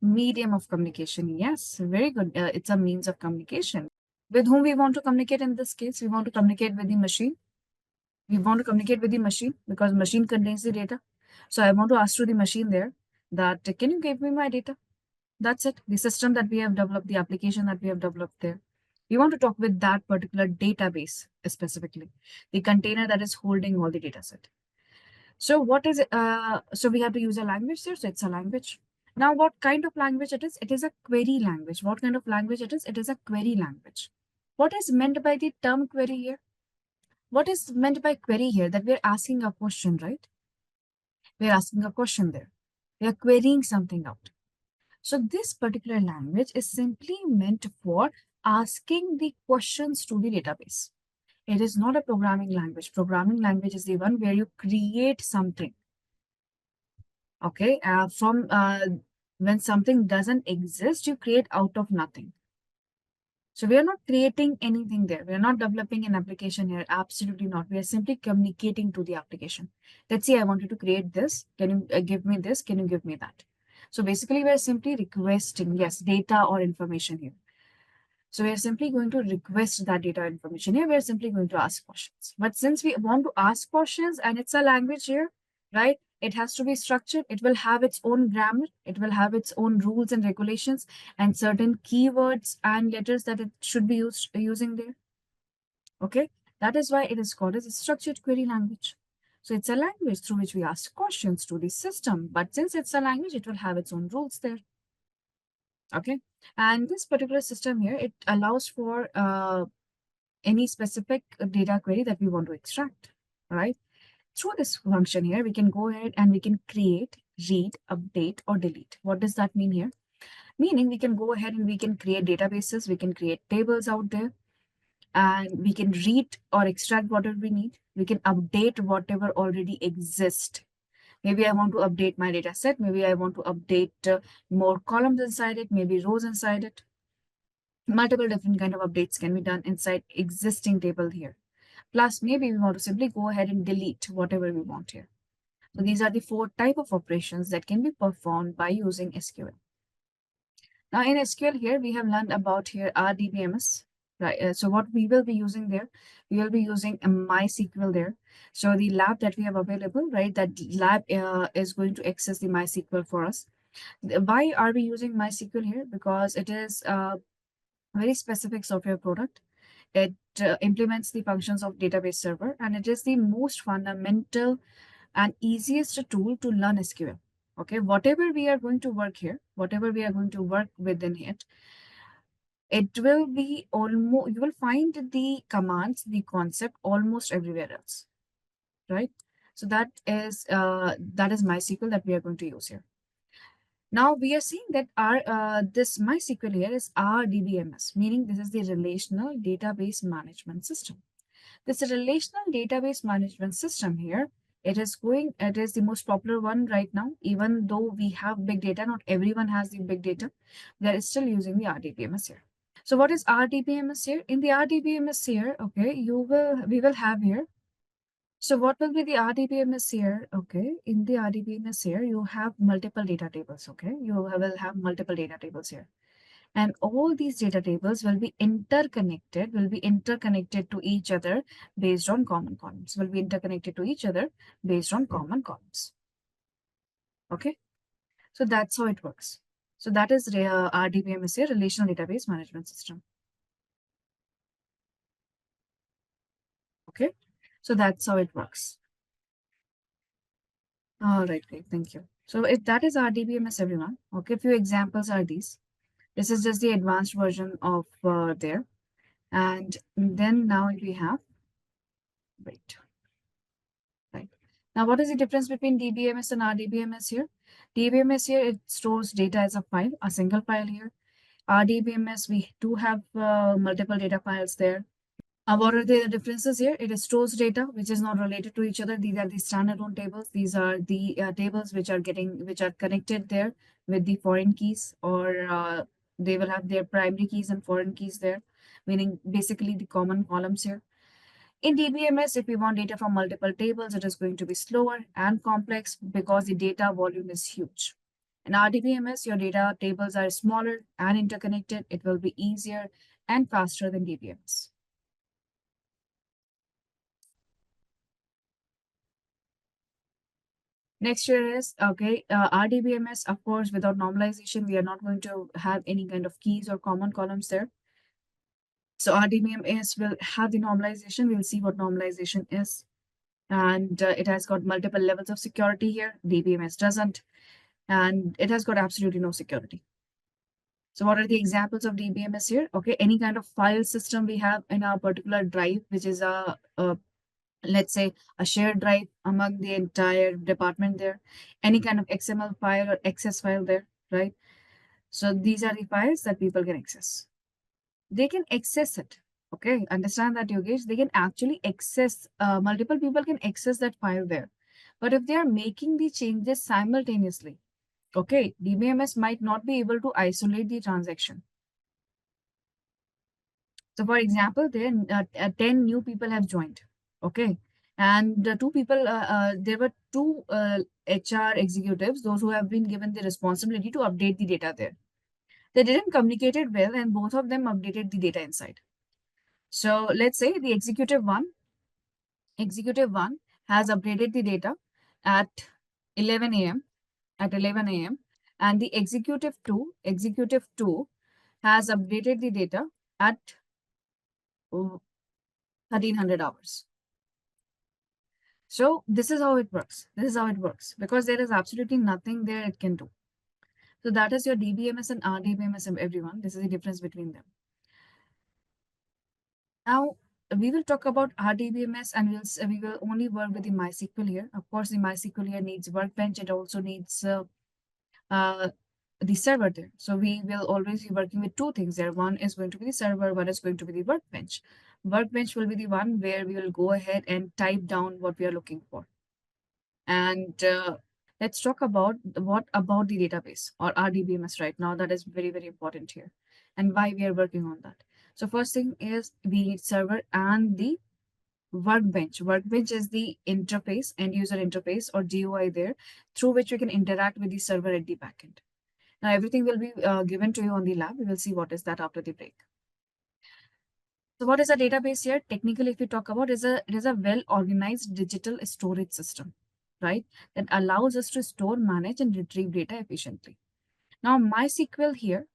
Medium of communication. Yes, very good. It's a means of communication. With whom we want to communicate in this case? We want to communicate with the machine. We want to communicate with the machine because machine contains the data. So I want to ask to the machine there that can you give me my data? That's it. The system that we have developed, the application that we have developed there. We want to talk with that particular database specifically, the container that is holding all the data set. So what is it? So we have to use a language there. So it's a language. Now, what kind of language it is? It is a query language. What kind of language it is? It is a query language. What is meant by the term query here? What is meant by query here? That we're asking a question, right? We're asking a question there. We are querying something out. So this particular language is simply meant for asking the questions to the database. It is not a programming language. Programming language is the one where you create something. Okay, from when something doesn't exist, you create out of nothing. So we are not creating anything there. We are not developing an application here. Absolutely not. We are simply communicating to the application. Let's say I wanted to create this. Can you give me this? Can you give me that? So basically, we are simply requesting, yes, data or information here. So we are simply going to request that data information here. We are simply going to ask questions. But since we want to ask questions and it's a language here, right? It has to be structured. It will have its own grammar. It will have its own rules and regulations and certain keywords and letters that it should be using there. Okay. That is why it is called as a structured query language. So it's a language through which we ask questions to the system. But since it's a language, it will have its own rules there. Okay. And this particular system here, it allows for any specific data query that we want to extract, right? Through this function here, we can go ahead and we can create, read, update, or delete. What does that mean here? Meaning we can go ahead and we can create databases, we can create tables out there, and we can read or extract whatever we need. We can update whatever already exists. Maybe I want to update my data set. Maybe I want to update more columns inside it, maybe rows inside it. Multiple different kind of updates can be done inside existing table here. Plus, maybe we want to simply go ahead and delete whatever we want here. So these are the 4 type of operations that can be performed by using SQL. Now in SQL here, we have learned about here RDBMS, right? So what we will be using there, we will be using a MySQL there. So the lab that we have available, right? That lab is going to access the MySQL for us. Why are we using MySQL here? Because it is a very specific software product. It implements the functions of database server, and it is the most fundamental and easiest tool to learn SQL. Okay, whatever we are going to work here, whatever we are going to work within it, it will be almost, you will find the commands, the concept almost everywhere else, right? So that is MySQL that we are going to use here. Now we are seeing that our this MySQL here is RDBMS, meaning this is the Relational Database Management System. This relational database management system here, it is the most popular one right now. Even though we have big data, not everyone has the big data. They are still using the RDBMS here. So what is RDBMS here? In the RDBMS here, okay, we will have here. So what will be the RDBMS here? Okay, in the RDBMS here, you have multiple data tables. Okay, you will have multiple data tables here. And all these data tables will be interconnected, to each other based on common columns, Okay, so that's how it works. So that is RDBMS here, Relational Database Management System. Okay, so that's how it works. All right, great, thank you. So if that is RDBMS, everyone. Okay, few examples are these. This is just the advanced version of there. And then now we have, wait. Right. Now, what is the difference between DBMS and RDBMS here? DBMS here, it stores data as a file, a single file here. RDBMS, we do have multiple data files there. What are the differences here? It stores data which is not related to each other. These are the standalone tables. These are the tables which are connected there with the foreign keys, or they will have their primary keys and foreign keys there, meaning basically the common columns here. In DBMS, if we want data from multiple tables, it is going to be slower and complex because the data volume is huge. In RDBMS, your data tables are smaller and interconnected. It will be easier and faster than DBMS. Next here is, okay, RDBMS, of course, without normalization, we are not going to have any kind of keys or common columns there. So RDBMS will have the normalization. We'll see what normalization is. And it has got multiple levels of security here. DBMS doesn't. And it has got absolutely no security. So what are the examples of DBMS here? Okay, any kind of file system we have in our particular drive, which is a let's say a shared drive among the entire department there, any kind of XML file or XS file there, right? So these are the files that people can access. They can access it. Okay, understand that, Yogesh? They can actually access, multiple people can access that file there. But if they are making the changes simultaneously, okay, DBMS might not be able to isolate the transaction. So, for example, there 10 new people have joined. Okay. And the two people, there were two HR executives, those who have been given the responsibility to update the data there. They didn't communicate it well, and both of them updated the data inside. So, let's say the executive one has updated the data at 11 a.m. at 11 a.m. and the executive two has updated the data at 1300 hours. So this is how it works. This is how it works because there is absolutely nothing there it can do. So that is your DBMS and RDBMS and everyone. This is the difference between them. Now we will talk about RDBMS and we will only work with the MySQL here. Of course, the MySQL here needs Workbench. It also needs uh, the server there. So we will always be working with two things there. One is going to be the server, one is going to be the Workbench. Workbench will be the one where we will go ahead and type down what we are looking for. And let's talk about what about the database or RDBMS right now. That is very, very important here and why we are working on that. So first thing is we need server and the Workbench. Workbench is the interface, end user interface or GUI there through which we can interact with the server at the backend. Now everything will be given to you on the lab. We will see what is that after the break. So what is a database here? Technically, if we talk about, it is a well-organized digital storage system, right? That allows us to store, manage, and retrieve data efficiently. Now, MySQL here,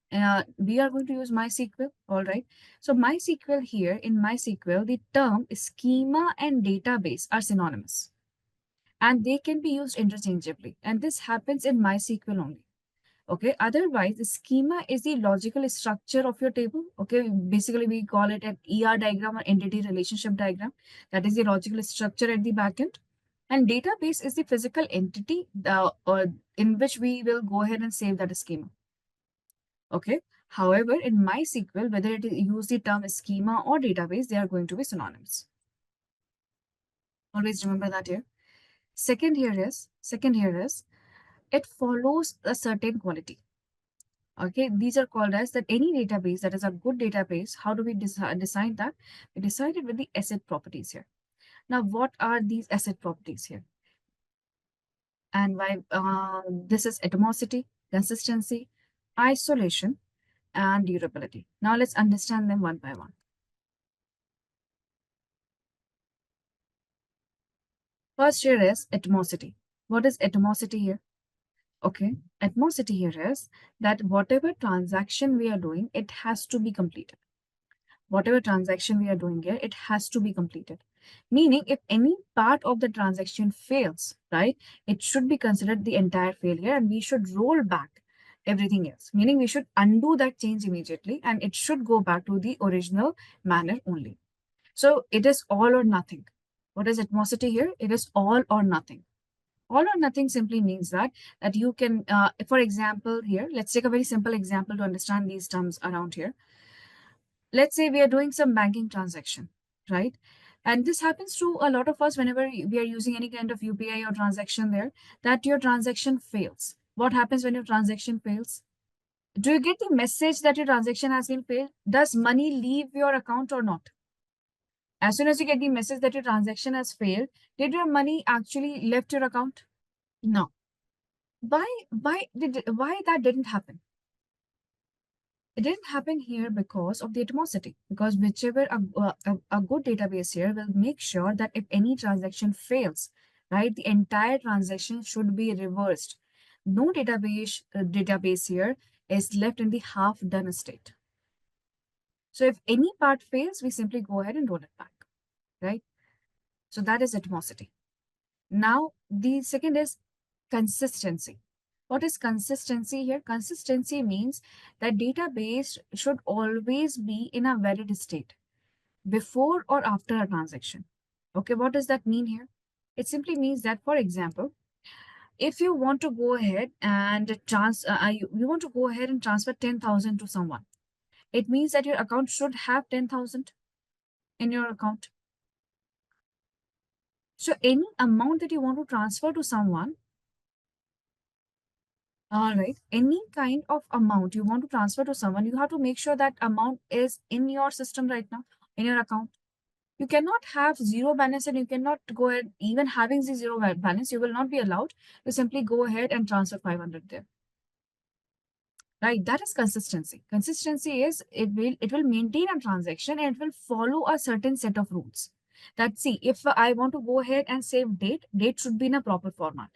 we are going to use MySQL, all right? So MySQL here, in MySQL, the term schema and database are synonymous. And they can be used interchangeably. And this happens in MySQL only. Okay, otherwise the schema is the logical structure of your table. Okay, basically we call it an ER diagram or entity relationship diagram. That is the logical structure at the backend. And database is the physical entity or in which we will go ahead and save that schema. Okay, however, in MySQL, whether it use the term schema or database, they are going to be synonyms. Always remember that here. Second here is it follows a certain quality. Okay, these are called as that any database that is a good database. How do we decide that? We decide it with the asset properties here. Now, what are these asset properties here? And why this is atomicity, consistency, isolation, and durability. Now, let's understand them one by one. First here is atomicity. What is atomicity here? Okay, atomicity here is that whatever transaction we are doing, it has to be completed. Whatever transaction we are doing here, it has to be completed. Meaning, if any part of the transaction fails, right, it should be considered the entire failure and we should roll back everything else. Meaning, we should undo that change immediately and it should go back to the original manner only. So, it is all or nothing. What is atomicity here? It is all or nothing. All or nothing simply means that you can, for example, here, let's take a very simple example to understand these terms around here. Let's say we are doing some banking transaction, right? And this happens to a lot of us whenever we are using any kind of UPI or transaction there, that your transaction fails. What happens when your transaction fails? Do you get the message that your transaction has been failed? Does money leave your account or not? As soon as you get the message that your transaction has failed, did your money actually left your account? No. Why that didn't happen? It didn't happen here because of the atomicity. Because whichever a good database here will make sure that if any transaction fails, right, the entire transaction should be reversed. No database here is left in the half done state. So if any part fails, we simply go ahead and roll it back, right? So that is atomicity. Now the second is consistency. What is consistency here? Consistency means that database should always be in a valid state before or after a transaction. Okay, what does that mean here? It simply means that, for example, if you want to go ahead and you want to go ahead and transfer 10,000 to someone, it means that your account should have 10,000 in your account. So any amount that you want to transfer to someone, all right, any kind of amount you want to transfer to someone, you have to make sure that amount is in your system right now, in your account. You cannot have zero balance, and you cannot go ahead, even having the zero balance, you will not be allowed to simply go ahead and transfer 500 there. Right, that is consistency. Consistency is it will maintain a transaction and it will follow a certain set of rules. That, see, if I want to go ahead and save date should be in a proper format.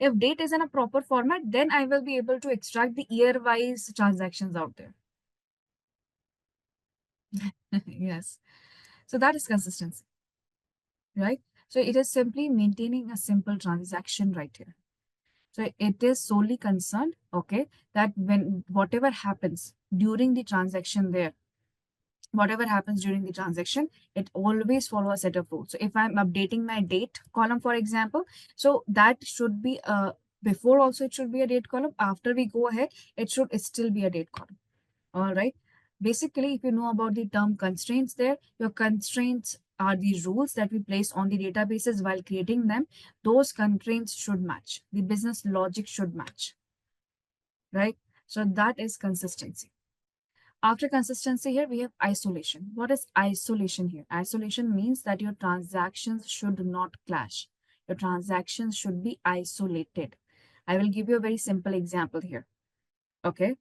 If date is in a proper format, then I will be able to extract the year wise transactions out there. Yes, so that is consistency, right? So it is simply maintaining a simple transaction right here. So it is solely concerned, okay, that when whatever happens during the transaction there, whatever happens during the transaction, it always follow a set of rules. So if I'm updating my date column, for example, so that should be before also it should be a date column. After we go ahead, it should still be a date column. All right. Basically, if you know about the term constraints there, your constraints are the rules that we place on the databases while creating them. Those constraints should match. The business logic should match, right? So that is consistency. After consistency here, we have isolation. What is isolation here? Isolation means that your transactions should not clash. Your transactions should be isolated. I will give you a very simple example here. Okay.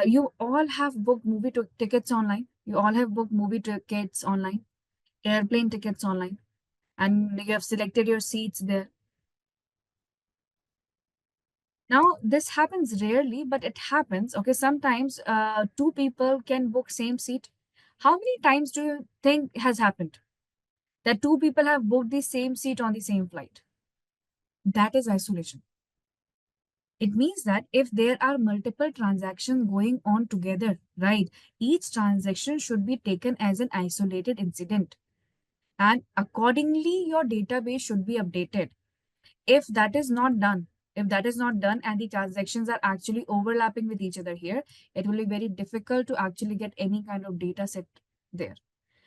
You all have booked movie tickets online. You all have booked movie tickets online, airplane tickets online, and you have selected your seats there. Now, this happens rarely, but it happens. Okay, sometimes two people can book same seat. How many times do you think has happened that two people have booked the same seat on the same flight? That is isolation. It means that if there are multiple transactions going on together, right, each transaction should be taken as an isolated incident. And accordingly, your database should be updated. If that is not done, and the transactions are actually overlapping with each other here, it will be very difficult to actually get any kind of data set there.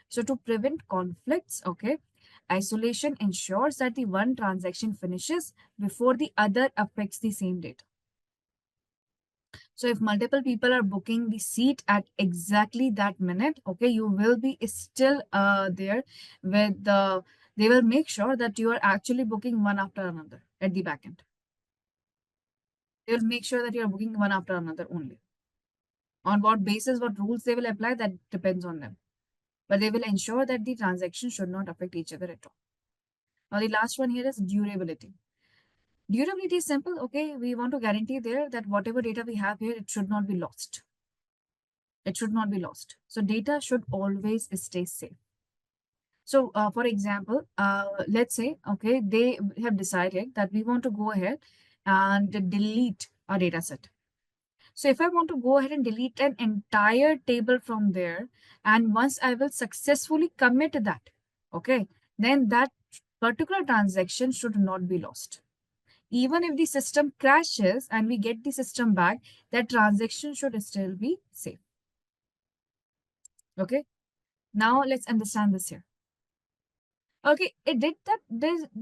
So to prevent conflicts, okay, isolation ensures that the one transaction finishes before the other affects the same data. So if multiple people are booking the seat at exactly that minute, okay, you will be still there with they will make sure that you are actually booking one after another at the back end. They will make sure that you are booking one after another only. On what basis, what rules they will apply, that depends on them. But they will ensure that the transaction should not affect each other at all. Now, the last one here is durability. Durability is simple. Okay, we want to guarantee there that whatever data we have here, it should not be lost. It should not be lost. So data should always stay safe. So for example, let's say, okay, they have decided that we want to go ahead and delete a data set. So if I want to go ahead and delete an entire table from there, and once I will successfully commit that, okay, then that particular transaction should not be lost. Even if the system crashes and we get the system back, that transaction should still be safe. Okay. Now let's understand this here. Okay, it did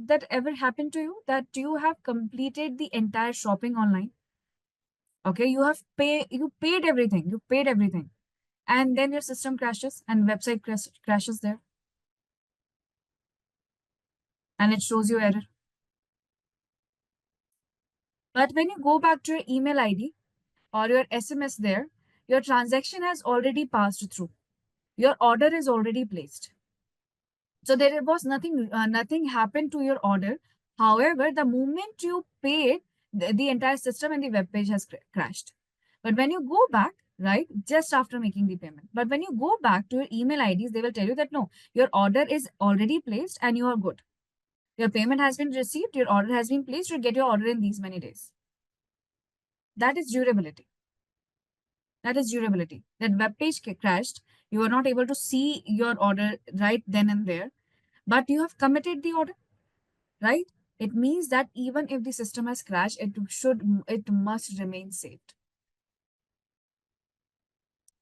that ever happen to you that you have completed the entire shopping online? Okay, you paid everything, and then your system crashes and website crashes there, and it shows you error. But when you go back to your email ID or your SMS there, your transaction has already passed through. Your order is already placed. So there was nothing happened to your order. However, the moment you paid, the entire system and the web page has crashed. But when you go back, right, just after making the payment, but when you go back to your email IDs, they will tell you that no, your order is already placed and you are good. Your payment has been received, your order has been placed, you'll get your order in these many days. That is durability. That is durability. That web page crashed. You are not able to see your order right then and there, but you have committed the order, right? It means that even if the system has crashed, it must remain saved.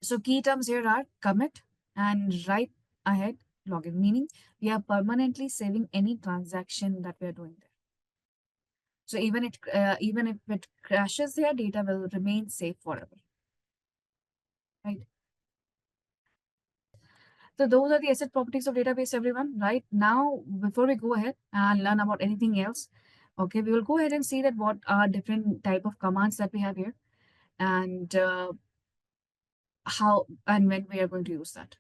So key terms here are commit and right ahead login, meaning we are permanently saving any transaction that we are doing there. So even if it crashes, their data will remain safe forever, right? So those are the asset properties of database, everyone. Right now, before we go ahead and learn about anything else, okay, we will go ahead and see that what are different type of commands that we have here, and how and when we are going to use that.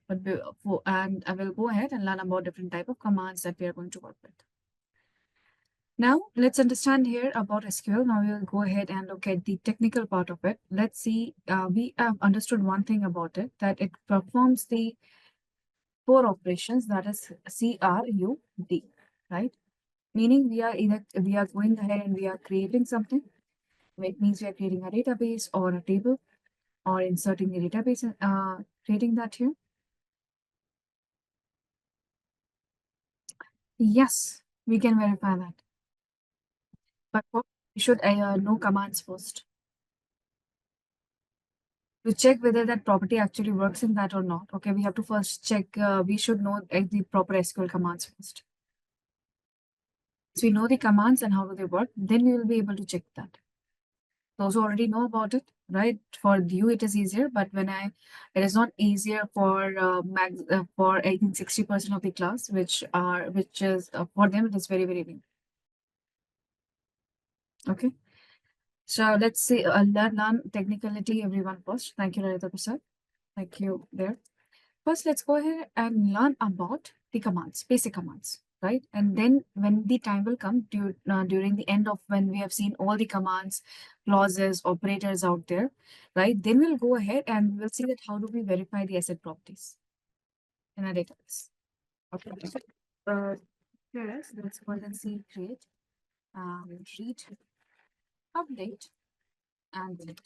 And I will go ahead and learn about different type of commands that we are going to work with. Now, let's understand here about SQL. Now we'll go ahead and look at the technical part of it. Let's see, we have understood one thing about it, that it performs the four operations, that is CRUD, right? Meaning we are going ahead and we are creating something. It means we are creating a database or a table or inserting the database and creating that here. Yes, we can verify that. But what we should know commands first to check whether that property actually works in that or not. Okay, we have to first check. We should know the proper SQL commands first. So we know the commands and how do they work, then we will be able to check that. Those who already know about it, right? For you, it is easier, but it is not easier for for I think 60% of the class, which is for them it is very very new. Okay, so let's see. Learn technicality, everyone first. Thank you, Radha Prasad. Thank you there. First, let's go ahead and learn about the commands, basic commands, right? And then when the time will come during the end of when we have seen all the commands, clauses, operators out there, right? Then we'll go ahead and we'll see that how do we verify the asset properties in our database. Okay. Yes, let's go ahead and see create, read, update, and delete.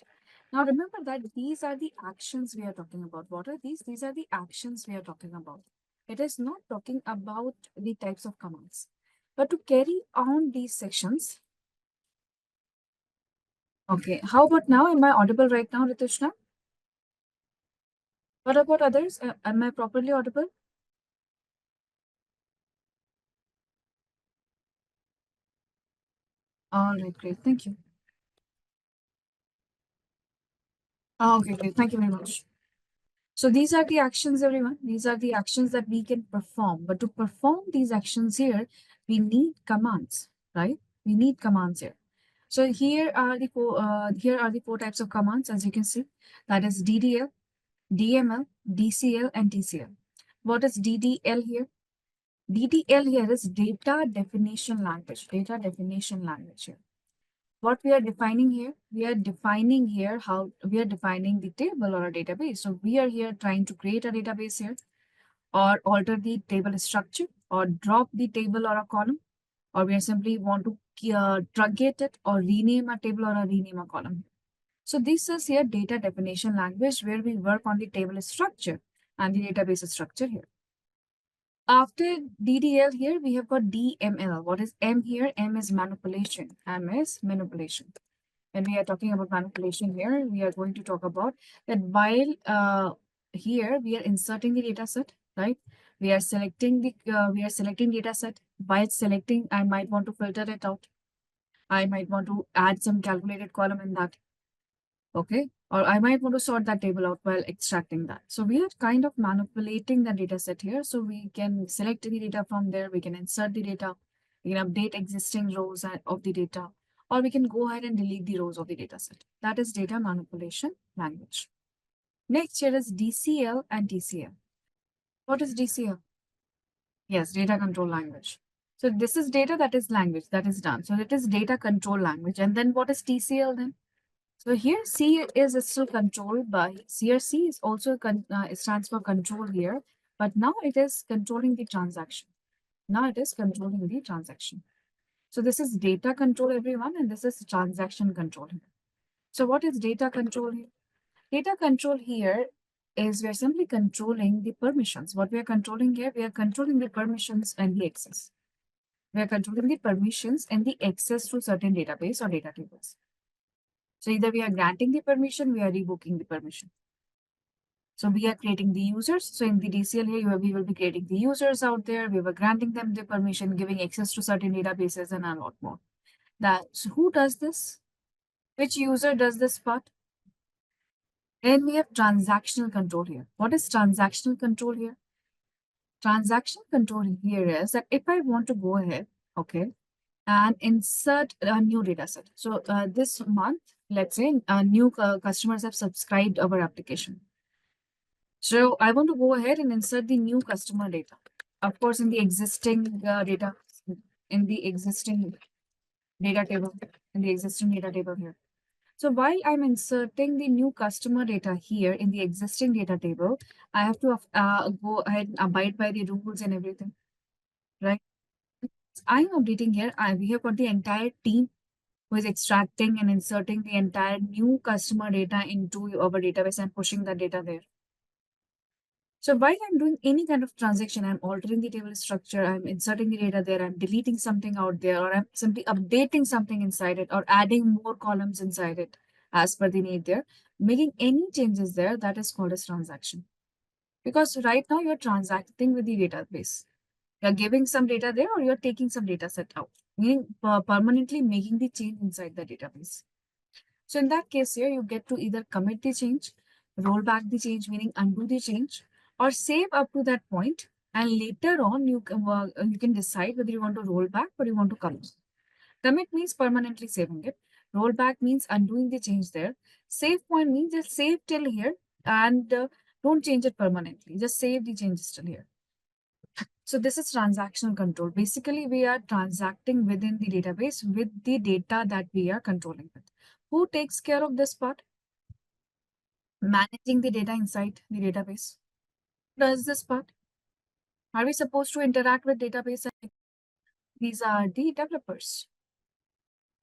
Now remember that these are the actions we are talking about. What are these? These are the actions we are talking about. It is not talking about the types of commands. But to carry on these sections, okay, how about now? Am I audible right now, Ritushna? What about others? Am I properly audible? All right, great. Thank you. Okay, great. Thank you very much. So these are the actions, everyone. These are the actions that we can perform. But to perform these actions here, we need commands, right? We need commands here. So here are the four types of commands, as you can see. That is DDL, DML, DCL, and TCL. What is DDL here? DDL here is data definition language. Data definition language here. What we are defining here, we are defining here how we are defining the table or a database. So we are here trying to create a database here, or alter the table structure, or drop the table or a column, or we simply want to truncate it or rename a table or a rename a column. So this is here data definition language where we work on the table structure and the database structure here. After DDL here, we have got DML. What is M here? M is manipulation. M is manipulation. When we are talking about manipulation here, we are going to talk about that while here we are inserting the data set, right? We are selecting data set. While selecting, I might want to filter it out. I might want to add some calculated column in that. Okay. Or I might want to sort that table out while extracting that. So we are kind of manipulating the data set here. So we can select the data from there. We can insert the data. We can update existing rows of the data, or we can go ahead and delete the rows of the data set. That is data manipulation language. Next here is DCL and TCL. What is DCL? Yes, data control language. So this is data, that is language, that is done. So it is data control language. And then what is TCL then? So here C is still controlled by CRC is also it stands for control here, but now it is controlling the transaction. Now it is controlling the transaction. So this is data control, everyone, and this is transaction control. So what is data control here? Data control here is we are simply controlling the permissions. What we are controlling here, we are controlling the permissions and the access. We are controlling the permissions and the access to certain database or data tables. So either we are granting the permission, we are revoking the permission. So we are creating the users. So in the DCL here, we will be creating the users out there. We were granting them the permission, giving access to certain databases and a lot more. So who does this? Which user does this part? And we have transactional control here. What is transactional control here? Transactional control here is that if I want to go ahead, okay, and insert a new data set. So this month, let's say new customers have subscribed our application. So I want to go ahead and insert the new customer data. Of course, in the existing data, in the existing data table, in the existing data table here. So while I'm inserting the new customer data here in the existing data table, I have to go ahead and abide by the rules and everything, right? I'm updating here. We have got the entire team who is extracting and inserting the entire new customer data into our database and pushing that data there. So while I'm doing any kind of transaction, I'm altering the table structure, I'm inserting the data there, I'm deleting something out there, or I'm simply updating something inside it, or adding more columns inside it as per the need there, making any changes there, that is called as transaction. Because right now you're transacting with the database. You're giving some data there or you're taking some data set out, meaning permanently making the change inside the database. So in that case here, you get to either commit the change, roll back the change, meaning undo the change, or save up to that point, and later on you can decide whether you want to roll back or you want to commit. Commit means permanently saving it. Roll back means undoing the change there. Save point means just save till here and don't change it permanently. Just save the changes till here. So this is transactional control. Basically, we are transacting within the database with the data that we are controlling with. Who takes care of this part? Managing the data inside the database. Does this part? Are we supposed to interact with database? These are the developers.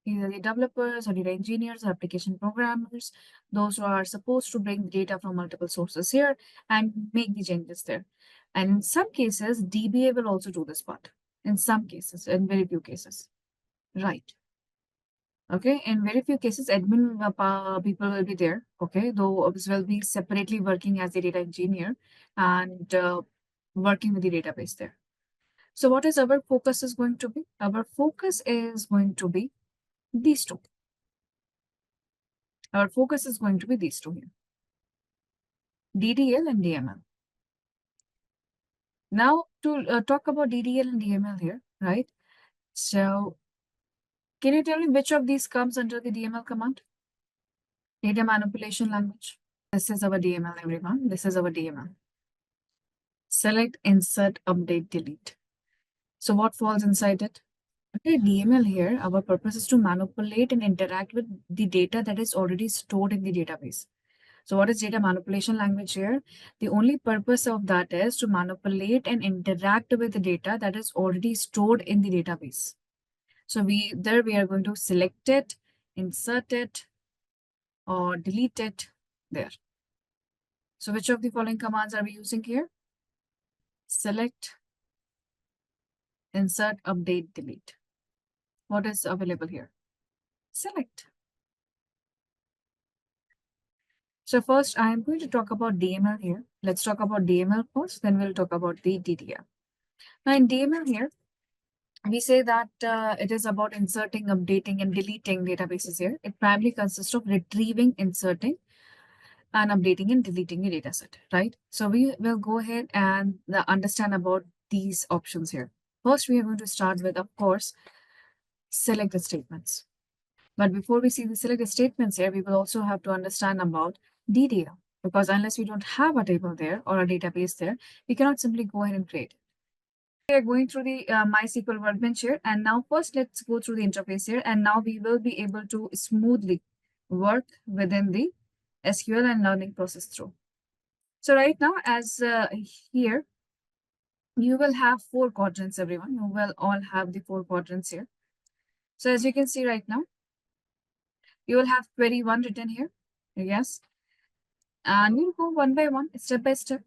Either the developers or data engineers or application programmers, those who are supposed to bring data from multiple sources here and make the changes there. And in some cases, DBA will also do this part. In some cases, in very few cases. Right. Okay. In very few cases, admin people will be there. Okay. Though this will be separately working as a data engineer and working with the database there. So what is our focus is going to be? Our focus is going to be these two. Our focus is going to be these two here. DDL and DML. Now to talk about DDL and DML here, right? So can you tell me which of these comes under the DML command? Data manipulation language. This is our DML, everyone. This is our DML. Select, insert, update, delete. So what falls inside it? Okay, DML here, our purpose is to manipulate and interact with the data that is already stored in the database. So what is data manipulation language here? The only purpose of that is to manipulate and interact with the data that is already stored in the database. So we are going to select it, insert it, or delete it there. So which of the following commands are we using here? Select, insert, update, delete. What is available here? Select. So first, I am going to talk about DML here. Let's talk about DML first, then we'll talk about the DDL. Now in DML here, we say that it is about inserting, updating, and deleting databases here. It primarily consists of retrieving, inserting, and updating and deleting the dataset, right? So we will go ahead and understand about these options here. First, we are going to start with, of course, select the statements. But before we see the select statements here, we will also have to understand about DDL, because unless we don't have a table there or a database there, we cannot simply go ahead and create it. We are going through the MySQL workbench here, and now first let's go through the interface here, and now we will be able to smoothly work within the SQL and learning process through. So right now, as here, you will have 4 quadrants, everyone. You will all have the 4 quadrants here. So as you can see right now, You will have query 1 written here. Yes. And we'll go one by one, step by step.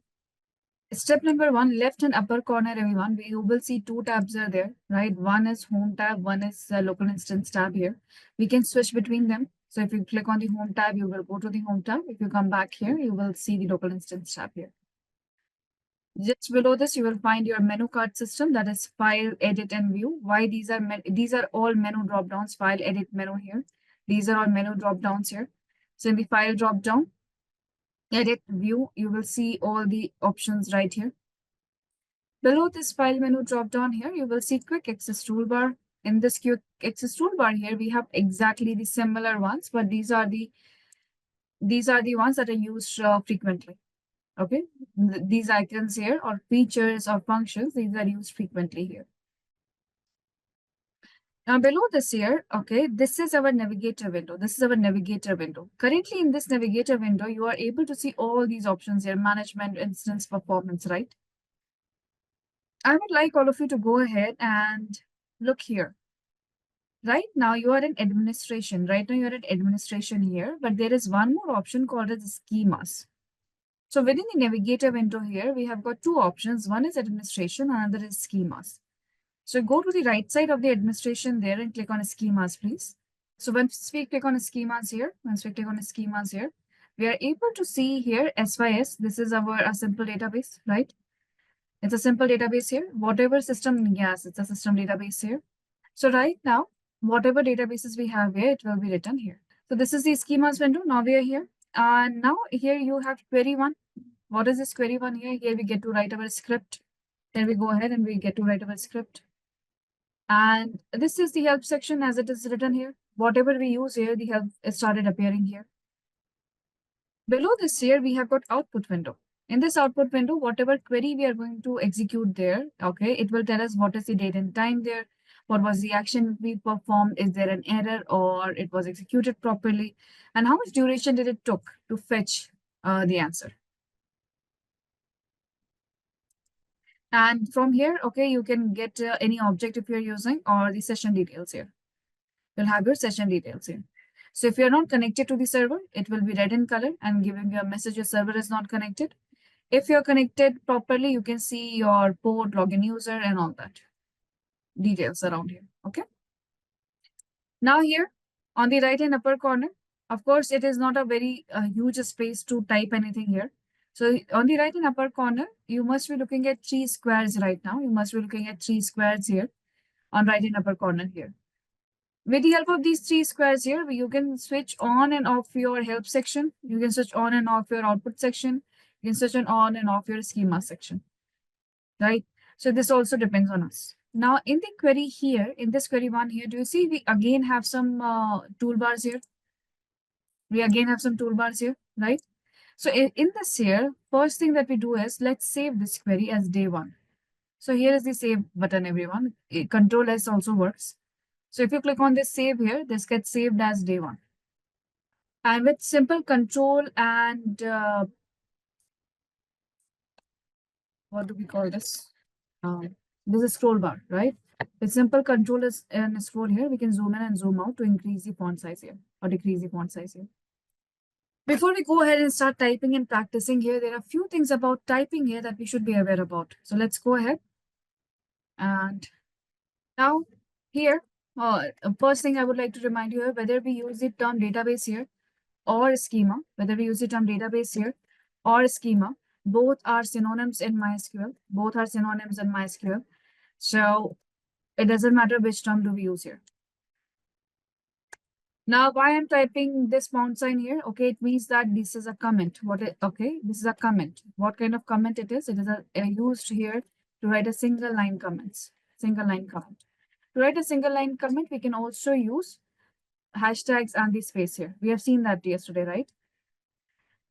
Step number 1, left and upper corner, everyone. You will see 2 tabs are there, right? One is home tab, one is local instance tab here. We can switch between them. So if you click on the home tab, you will go to the home tab. If you come back here, you will see the local instance tab here. Just below this, you will find your menu card system, that is file, edit, and view. Why these are all menu drop downs, file, edit, menu here. These are all menu drop downs here. So in the file drop down, edit, view, you will see all the options right here. Below this file menu drop down here, you will see quick access toolbar. In this quick access toolbar here, we have exactly the similar ones, but these are the ones that are used frequently. Okay, these icons here or features or functions, these are used frequently here. Now below this here, okay, this is our navigator window. This is our navigator window. Currently in this navigator window, you are able to see all these options here, management, instance, performance, right? I would like all of you to go ahead and look here. Right now you are in administration. Right now you're in administration here, but there is one more option called as schemas. So within the navigator window here, we have got 2 options. One is administration, another is schemas. So go to the right side of the administration there and click on schemas, please. So once we click on schemas here, we are able to see here SYS. This is our simple database, right? It's a simple database here. Whatever system, yes, it's a system database here. So right now, whatever databases we have here, it will be written here. So this is the schemas window. Now we are here. And now here you have query 1. What is this query 1 here? Here we get to write our script. Then we go ahead and we get to write our script. And this is the help section as it is written here. Whatever we use here, the help started appearing here. Below this here, we have got output window. In this output window, whatever query we are going to execute there, okay, it will tell us what is the date and time there, what was the action we performed, is there an error or it was executed properly, and how much duration did it took to fetch the answer. And from here, okay, you can get any object if you're using or the session details here. You'll have your session details here. So if you're not connected to the server, it will be red in color and giving you a message your server is not connected. If you're connected properly, you can see your port, login user, and all that details around here. Okay. Now here on the right hand upper corner, of course, it is not a very huge space to type anything here. So on the right hand upper corner, you must be looking at 3 squares right now. You must be looking at 3 squares here on right hand upper corner here. With the help of these 3 squares here, you can switch on and off your help section. You can switch on and off your output section. You can switch on and off your schema section, right? So this also depends on us. Now in the query here, in this query 1 here, do you see we again have some toolbars here? We again have some toolbars here, right? So in this here, first thing that we do is let's save this query as day 1. So here is the save button, everyone. Control S also works. So if you click on this save here, this gets saved as day 1. And with simple control and what do we call this? This is scroll bar, right? With simple control is and scroll here, we can zoom in and zoom out to increase the font size here or decrease the font size here. Before we go ahead and start typing and practicing here, there are a few things about typing here that we should be aware about. So let's go ahead. And now here, first thing I would like to remind you here, whether we use the term database here or schema, whether we use the term database here or schema, both are synonyms in MySQL. Both are synonyms in MySQL. So it doesn't matter which term do we use here. Now, why I'm typing this pound sign here? Okay, it means that this is a comment. Okay, this is a comment. What kind of comment it is? It is used here to write a single line comments. Single line comment. To write a single line comment, we can also use hashtags and the space here. We have seen that yesterday, right?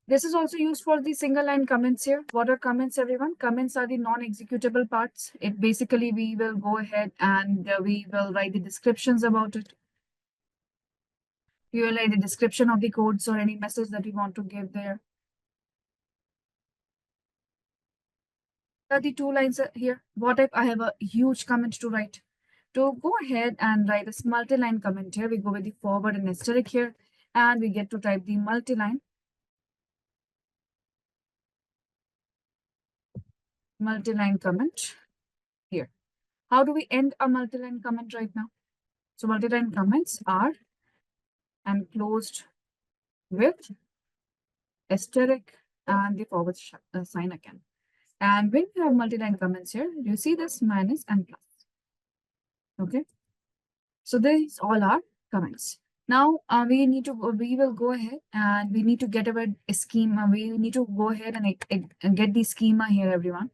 This is also used for the single line comments here. What are comments, everyone? Comments are the non-executable parts. It basically, we will go ahead and we will write the descriptions about it. We will write the description of the codes or any message that we want to give there. The 2 lines here. What if I have a huge comment to write? To go ahead and write a multi-line comment here, we go with the forward and asterisk here. and we get to type the multi-line comment here. How do we end a multi-line comment right now? So multi-line comments are enclosed with asterisk and the forward sign again. And when you have multi-line comments here, you see this minus and plus. Okay. So these all are comments. Now we will go ahead and we need to get our schema. We need to go ahead and get the schema here, everyone.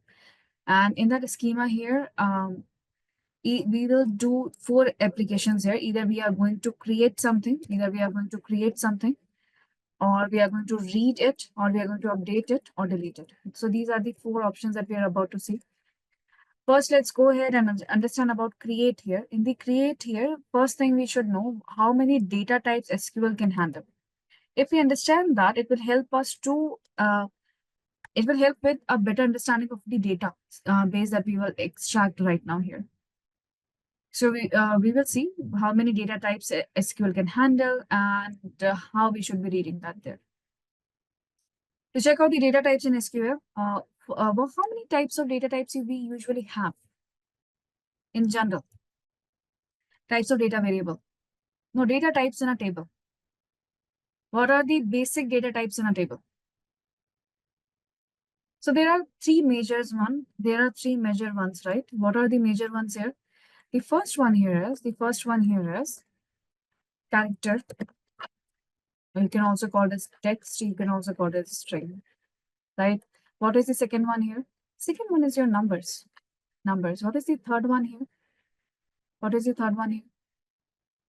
And in that schema here, we will do 4 applications here. Either we are going to create something, or we are going to read it, or we are going to update it or delete it. So these are the 4 options that we are about to see. First, let's go ahead and understand about create here. In the create here, first thing we should know how many data types SQL can handle. If we understand that, it will help us to, it will help with a better understanding of the data base that we will extract right now here. So we will see how many data types SQL can handle and how we should be reading that there. To check out the data types in SQL, well, how many types of data types we usually have in general? Types of data variable. No, data types in a table. What are the basic data types in a table? So there are 3 majors one. There are 3 major ones, right? What are the major ones here? The first one here is character. You can also call this text. You can also call it string, right? What is the second one here? Second one is your numbers. Numbers. What is the third one here? What is the third one here?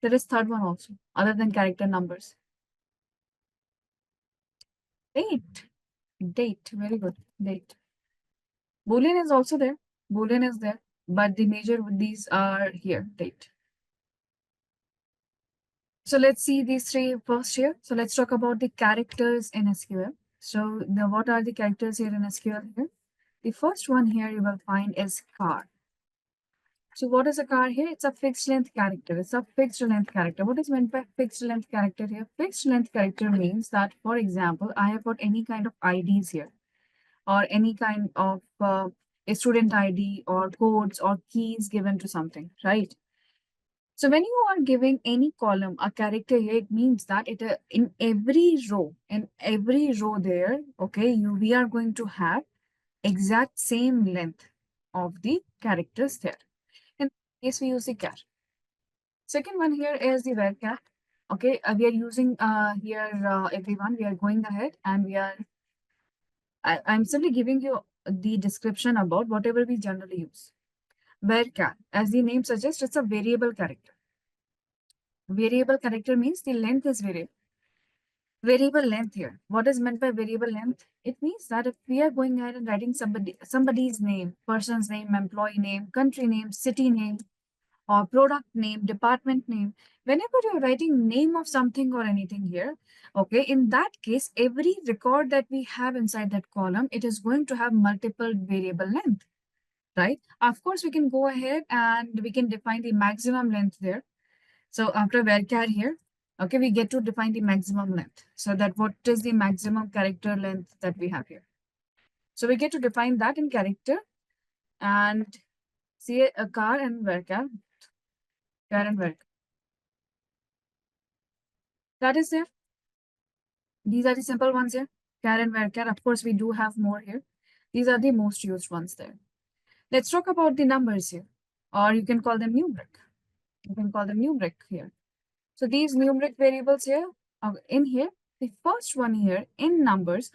There is third one also, other than character numbers. Date. Date. Very good. Date. Boolean is also there. Boolean is there. But the major these are here. Date. So let's see these 3 first here. So let's talk about the characters in SQL. So what are the characters here in SQL here? The first one here you will find is car. So what is a car here? It's a fixed length character. It's a fixed length character. What is meant by fixed length character here? Fixed length character means that, for example, I have got any kind of IDs here, or any kind of a student ID or codes or keys given to something, right? So when you are giving any column a character here, it means that in every row there, okay, we are going to have exact same length of the characters there. In this case, we use the char. Second one here is the varchar. Okay, we are using here everyone. We are going ahead and I'm simply giving you the description about whatever we generally use. Varchar, as the name suggests, it's a variable character. Variable character means the length is variable. Variable length here. What is meant by variable length? It means that if we are going ahead and writing somebody's name, person's name, employee name, country name, city name, or product name, department name, whenever you're writing name of something or anything here, okay, in that case, every record that we have inside that column, it is going to have multiple variable length, right? Of course, we can go ahead and we can define the maximum length there. So after varchar here, okay, we get to define the maximum length. So that what is the maximum character length that we have here? So we get to define that in character and see a car and varchar. Car and varchar. That is there. These are the simple ones here. Char and varchar. Of course, we do have more here. These are the most used ones there. Let's talk about the numbers here. Or you can call them numeric. You can call them numeric here. So these numeric variables here, in here, the first one here in numbers,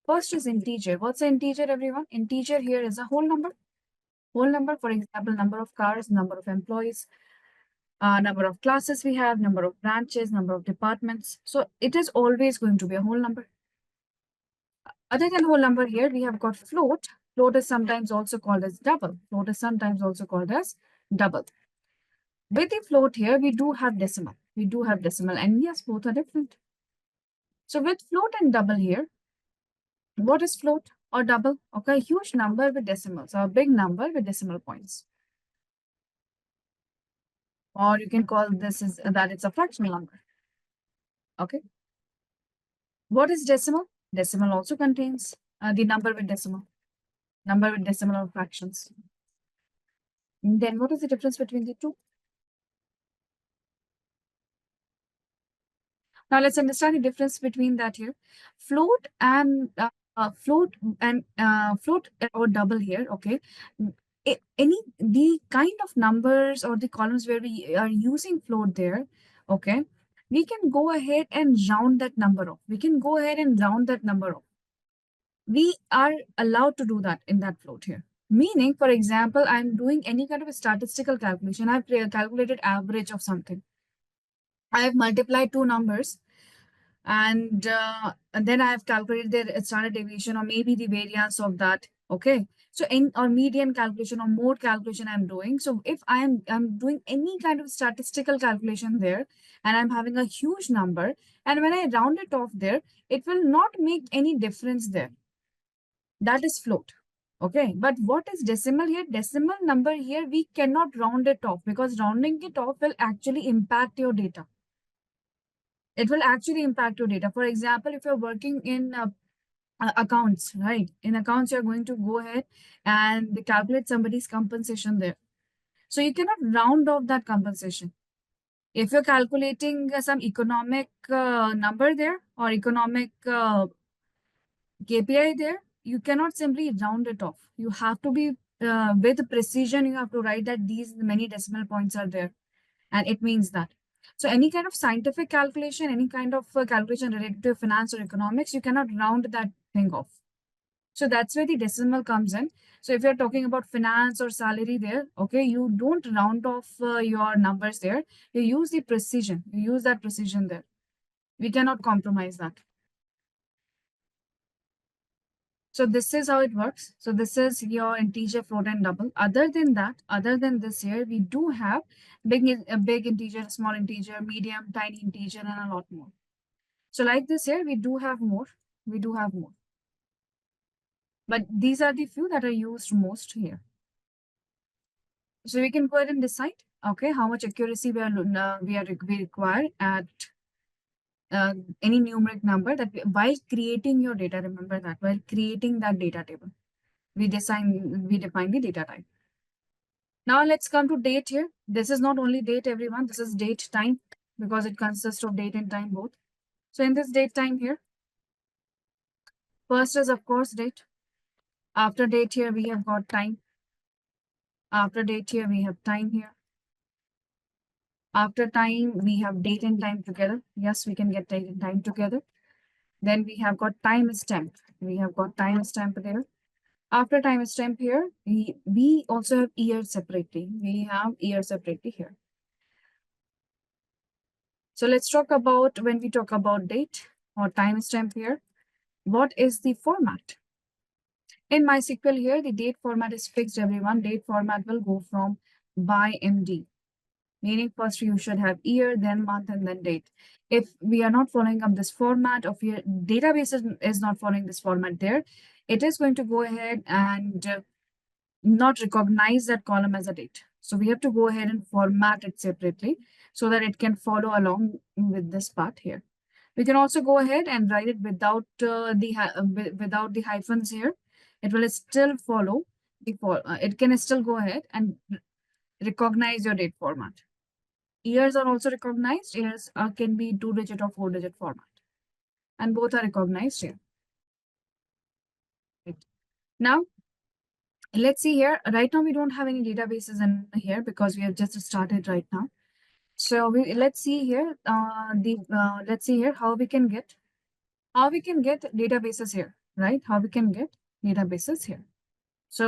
first is integer. What's an integer, everyone? Integer here is a whole number. Whole number, for example, number of cars, number of employees, number of classes we have, number of branches, number of departments. So it is always going to be a whole number. Other than whole number here, we have got float. Float is sometimes also called as double. Float is sometimes also called as double. With the float here, we do have decimal. We do have decimal, and yes, both are different. So with float and double here, what is float or double? Okay, a huge number with decimals, or a big number with decimal points. Or you can call this as that it's a fractional number. Okay. What is decimal? Decimal also contains the number with decimal or fractions. And then what is the difference between the two? Now let's understand the difference between that here. Float and float or double here. Okay. Any the kind of numbers or the columns where we are using float there. Okay. We can go ahead and round that number off. We can go ahead and round that number off. We are allowed to do that in that float here. Meaning, for example, I'm doing any kind of a statistical calculation. I've calculated average of something. I've multiplied two numbers and then I have calculated the standard deviation or maybe the variance of that. Okay. So in or median calculation or mode calculation I'm doing. So if I'm doing any kind of statistical calculation there and I'm having a huge number, and when I round it off there, it will not make any difference there. That is float. Okay. But what is decimal here? Decimal number here, we cannot round it off because rounding it off will actually impact your data. It will actually impact your data. For example, if you're working in accounts, right? In accounts, you're going to go ahead and calculate somebody's compensation there. So you cannot round off that compensation. If you're calculating some economic number there or economic KPI there, you cannot simply round it off. You have to be with precision. You have to write that these many decimal points are there, and it means that. So any kind of scientific calculation, any kind of calculation related to finance or economics, you cannot round that thing off. So that's where the decimal comes in. So if you're talking about finance or salary there, okay, you don't round off your numbers there. You use the precision. You use that precision there. We cannot compromise that. So this is how it works. So this is your integer, float, and double. Other than that, other than this here, we do have big integer, small integer, medium, tiny integer, and a lot more. So like this here, we do have more. We do have more. But these are the few that are used most here. So we can go ahead and decide, okay, how much accuracy we require at any numeric number that while creating your data. Remember that while creating that data table, we define the data type. Now let's come to date here. This is not only date, everyone. This is date time because it consists of date and time both. So in this date time here, first is of course date. After date here, we have got time. After date here, we have time here. After time, we have date and time together. Yes, we can get date and time together. Then we have got time stamp. We have got time stamp there. After time stamp here, we also have year separately. We have year separately here. So let's talk about when we talk about date or timestamp here, what is the format? In MySQL here, the date format is fixed, everyone. Date format will go from by MD, meaning first you should have year, then month, and then date. If we are not following up this format of your database is not following this format there, it is going to go ahead and not recognize that column as a date. So we have to go ahead and format it separately so that it can follow along with this part here. We can also go ahead and write it without without the hyphens here. It will still follow it can still go ahead and recognize your date format. Years are also recognized. Years can be 2-digit or 4-digit format, and both are recognized here. Right. Now, let's see here. Right now, we don't have any databases in here because we have just started right now. So let's see here. Let's see here how we can get databases here, right? How we can get databases here. So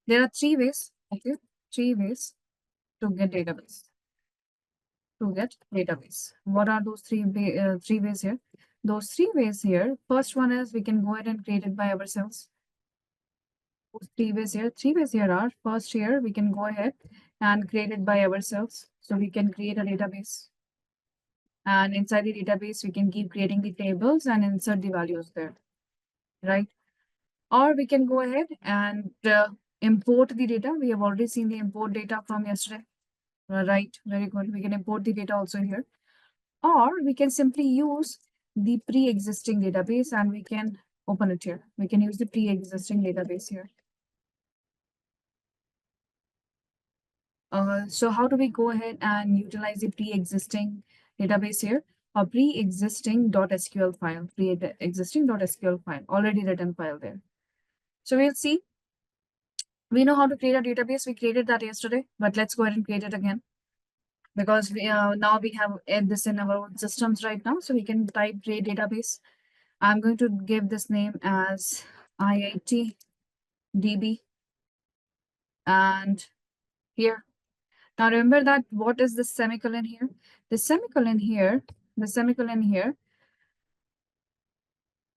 there are three ways. Okay, three ways to get database. What are those three ways here? Those three ways here. First one is we can go ahead and create it by ourselves. Three ways here are first here we can go ahead and create it by ourselves. So we can create a database, and inside the database we can keep creating the tables and insert the values there, right? Or we can go ahead and import the data. We have already seen the import data from yesterday, right? Very good. We can import the data also here. Or we can simply use the pre-existing database and we can open it here. We can use the pre-existing database here. So how do we go ahead and utilize the pre-existing database here? A pre-existing.sql file, pre-existing.sql file, already written file there. So we'll see. We know how to create a database. We created that yesterday, but let's go ahead and create it again because we now we have this in our own systems right now. So we can type create database. I'm going to give this name as IIT DB and here. Now remember that what is the semicolon here? The semicolon here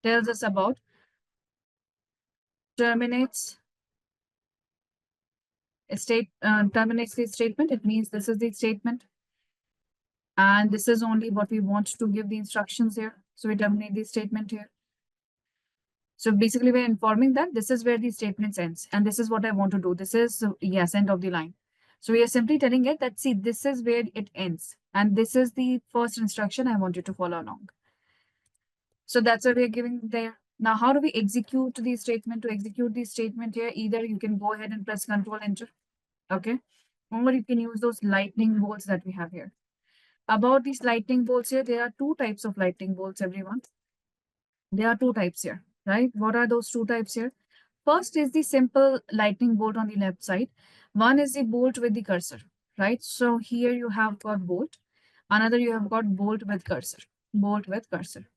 tells us about terminates terminates the statement. It means this is the statement. And this is only what we want to give the instructions here. So we terminate the statement here. So basically we're informing that this is where the statement ends. And this is what I want to do. This is, yes, end of the line. So we are simply telling it that, see, this is where it ends. And this is the first instruction I want you to follow along. So that's what we're giving there. Now, how do we execute the statement? To execute the statement here, either you can go ahead and press Control Enter. Okay. Or you can use those lightning bolts that we have here. About these lightning bolts here, there are two types of lightning bolts, everyone. There are two types here, right? What are those two types here? First is the simple lightning bolt on the left side. One is the bolt with the cursor, right? So here you have got bolt. Another you have got bolt with cursor, bolt with cursor.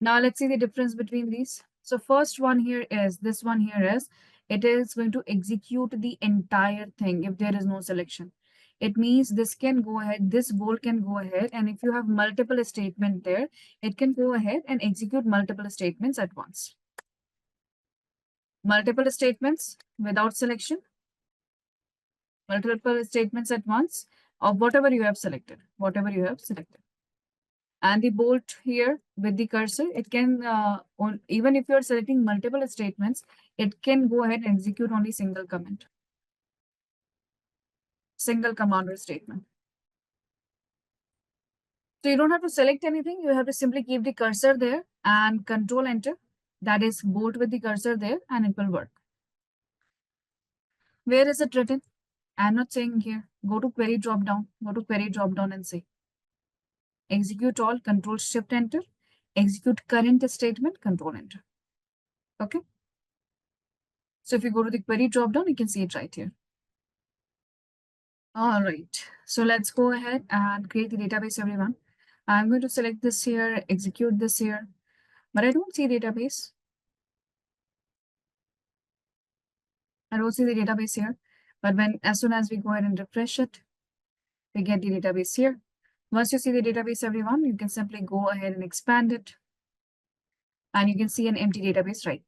Now let's see the difference between these. So first one here is, this one here is, it is going to execute the entire thing if there is no selection. It means this can go ahead, this bolt can go ahead, and if you have multiple statements there, it can go ahead and execute multiple statements at once. Multiple statements without selection, multiple statements at once, or whatever you have selected, And the bolt here with the cursor, it can, even if you're selecting multiple statements, it can go ahead and execute only single command, single command or statement. So you don't have to select anything. You have to simply keep the cursor there and Control Enter. That is bolt with the cursor there and it will work. Where is it written? I'm not saying here. Go to query drop down. Go to query drop down and see. Execute all, Control Shift Enter. Execute current statement, Control Enter. Okay. So if you go to the query drop down, you can see it right here. All right. So let's go ahead and create the database, everyone. I'm going to select this here, execute this here, but I don't see database. I don't see the database here, but as soon as we go ahead and refresh it, we get the database here. Once you see the database, everyone, you can simply go ahead and expand it. And you can see an empty database right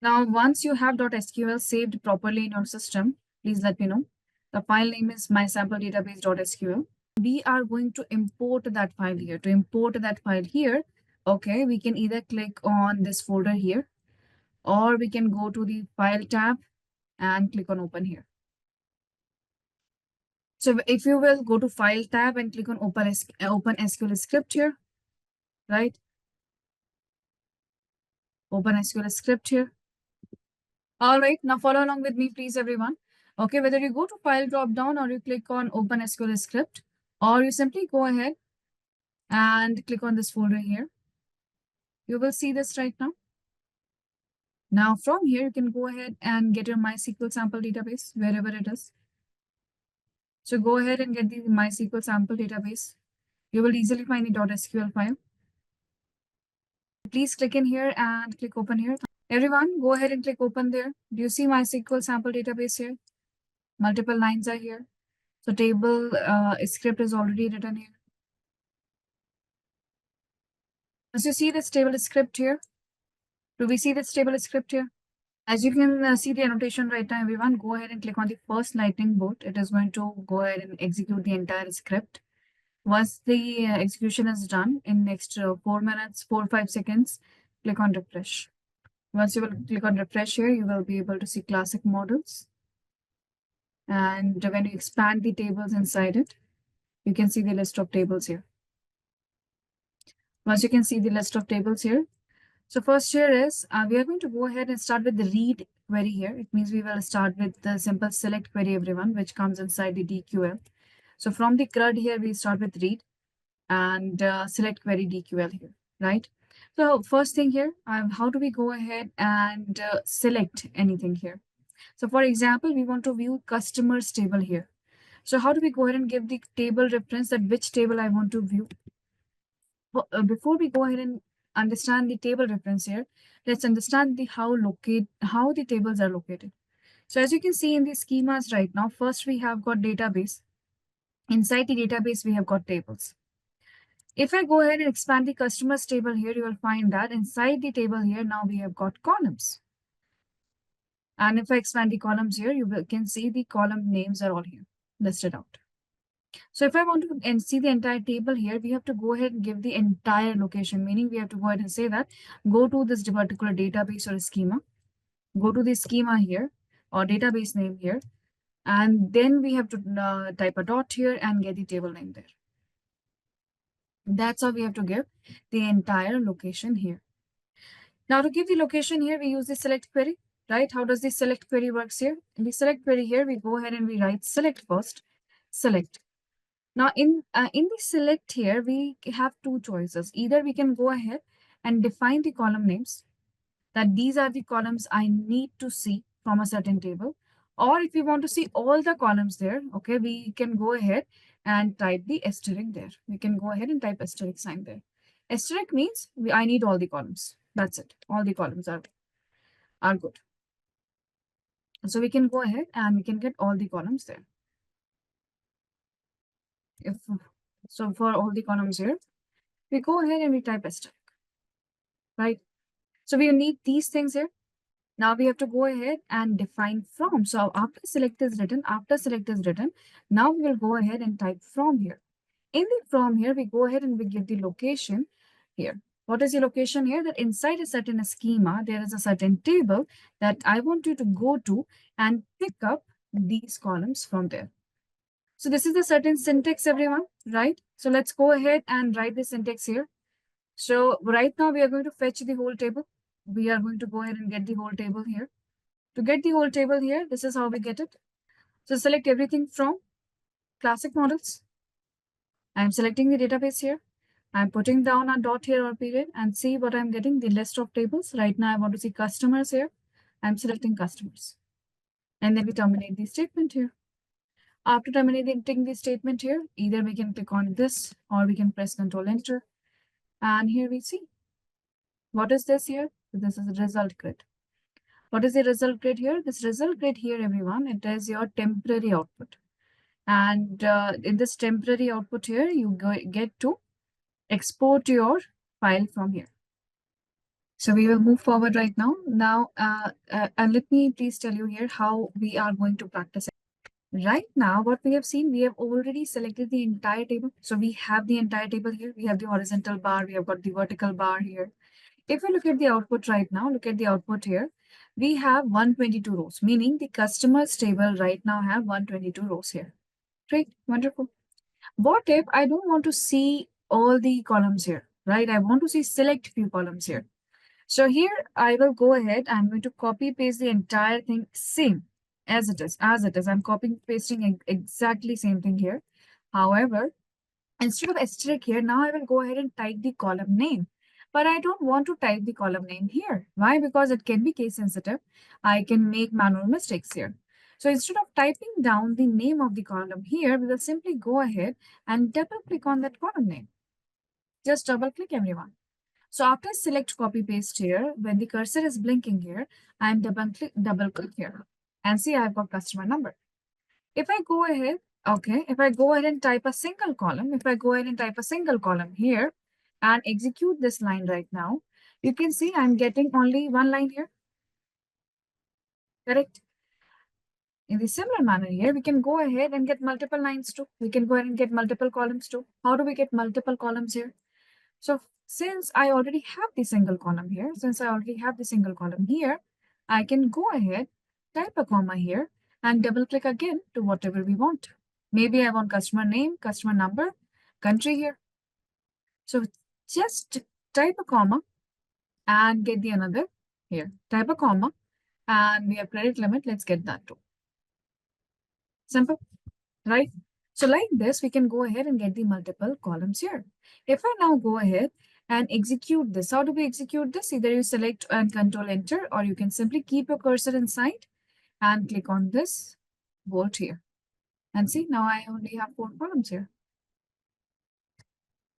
now. Now, once you have .sql saved properly in your system, please let me know. The file name is mysampledatabase.sql. We are going to import that file here. To import that file here, okay, we can either click on this folder here, or we can go to the File tab and click on Open here. So if you will go to File tab and click on Open SQL script here, right? Open SQL script here. All right, now follow along with me, please, everyone. Okay, whether you go to File drop down or you click on Open SQL script, or you simply go ahead and click on this folder here. You will see this right now. Now from here, you can go ahead and get your MySQL sample database, wherever it is. So go ahead and get the MySQL sample database. You will easily find the .sql file. Please click in here and click open here. Everyone, go ahead and click open there. Do you see MySQL sample database here? Multiple lines are here. So table script is already written here. As you see this table script here, do we see this table script here? As you can see the annotation right now, everyone, go ahead and click on the first lightning bolt. It is going to go ahead and execute the entire script. Once the execution is done in next 4 minutes, 4 or 5 seconds, click on refresh. Once you will click on refresh here, you will be able to see classic models. And when you expand the tables inside it, You can see the list of tables here. Once you can see the list of tables here. So first here is, we are going to go ahead and start with the read query here. It means we will start with the simple select query, everyone, which comes inside the DQL. So from the CRUD here, we start with read and select query DQL here, right? So first thing here, how do we go ahead and select anything here? So for example, we want to view customers table here. So how do we go ahead and give the table reference that which table I want to view? Before we go ahead and understand the table reference here, let's understand the how the tables are located. So as you can see in the schemas right now, first we have got database. Inside the database, we have got tables. If I go ahead and expand the customers table here, you will find that inside the table here, now we have got columns. And if I expand the columns here, can see the column names are all here listed out. So if I want to see the entire table here, we have to go ahead and give the entire location, meaning we have to go ahead and say that, go to this particular database or schema, go to the schema here or database name here, and then we have to type a dot here and get the table name there. That's how we have to give the entire location here. Now to give the location here, we use the select query, right? How does the select query works here? In the select query here, we go ahead and we write select first, select. Now in the select here, we have two choices. Either we can go ahead and define the column names, that these are the columns I need to see from a certain table. Or if we want to see all the columns there, okay, we can go ahead and type the asterisk there. We can go ahead and type asterisk sign there. Asterisk means I need all the columns. That's it. All the columns are good. So we can go ahead and we can get all the columns there. So for all the columns here, we go ahead and we type asterisk, right? So we need these things here. Now we have to go ahead and define from. So after select is written, now we will go ahead and type from here. In the from here, we go ahead and we give the location here. What is the location here? That inside a certain schema, there is a certain table that I want you to go to and pick up these columns from there. So this is the certain syntax, everyone, right? So let's go ahead and write the syntax here. So right now we are going to fetch the whole table. We are going to go ahead and get the whole table here. To get the whole table here, this is how we get it. So select everything from classic models. I'm selecting the database here. I'm putting down a dot here or period and see what I'm getting, the list of tables. Right now I want to see customers here. I'm selecting customers. And then we terminate the statement here. After terminating the statement here, either we can click on this or we can press Control Enter. And here we see. What is this here? This is the result grid. What is the result grid here? This result grid here, everyone, it is your temporary output. And in this temporary output here, you get to export your file from here. So we will move forward right now. Now, and let me please tell you here how we are going to practice it. Right now, what we have seen, we have already selected the entire table. So we have the entire table here. We have the horizontal bar. We have got the vertical bar here. If we look at the output right now, look at the output here. We have 122 rows, meaning the customers table right now have 122 rows here. Great, wonderful. What if I don't want to see all the columns here, right? I want to see select few columns here. So here I will go ahead. I'm going to copy paste the entire thing same as it is. I'm copying pasting exactly same thing here. However, instead of asterisk here, now I will go ahead and type the column name. But I don't want to type the column name here. Why? Because it can be case sensitive. I can make manual mistakes here. So instead of typing down the name of the column here, we will simply go ahead and double click on that column name. Just double click, everyone. So after select copy paste here, when the cursor is blinking here, I'm double click here and see I've got customer number. If I go ahead, okay, if I go ahead and type a single column, here and execute this line right now, you can see I'm getting only one line here. Correct? In the similar manner here, we can go ahead and get multiple lines too. We can go ahead and get multiple columns too. How do we get multiple columns here? So since I already have the single column here, I can go ahead, type a comma here, and double click again to whatever we want. Maybe I want customer name, customer number, country here. So just type a comma and get the another here. Type a comma and we have credit limit. Let's get that too. Simple, right? So like this, we can go ahead and get the multiple columns here. If I now go ahead and execute this, how do we execute this? Either you select and control enter, or you can simply keep your cursor inside and click on this bolt here. And see, now I only have 4 columns here.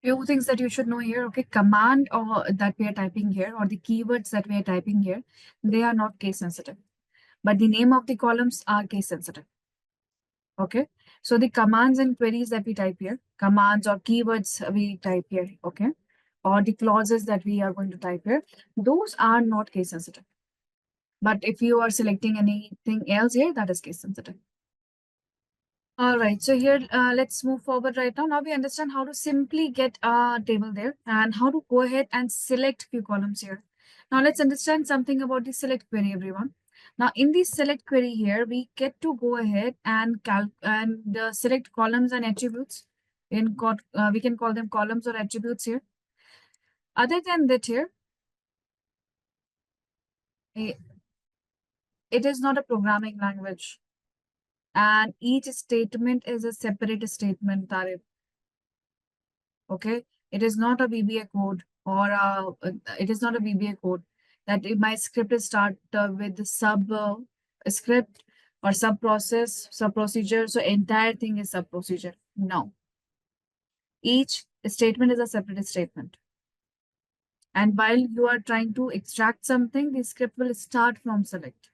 Few things that you should know here, okay, command or that we are typing here, or the keywords that we are typing here, they are not case sensitive, but the name of the columns are case sensitive. Okay, so the commands and queries that we type here, commands or keywords we type here, okay, or the clauses that we are going to type here, those are not case sensitive. But if you are selecting anything else here, that is case sensitive. All right, so here let's move forward right now. Now we understand how to simply get a table there and how to go ahead and select few columns here. Now let's understand something about the select query, everyone. Now in the select query here, we get to go ahead and select columns and attributes. We can call them columns or attributes here. Other than that here, eh, it is not a programming language, and each statement is a separate statement, Tarif. Okay, it is not a VBA code or it is not a VBA code that if my script is start with the sub script or sub process, sub procedure. So entire thing is sub procedure. No, each statement is a separate statement. And while you are trying to extract something, the script will start from select.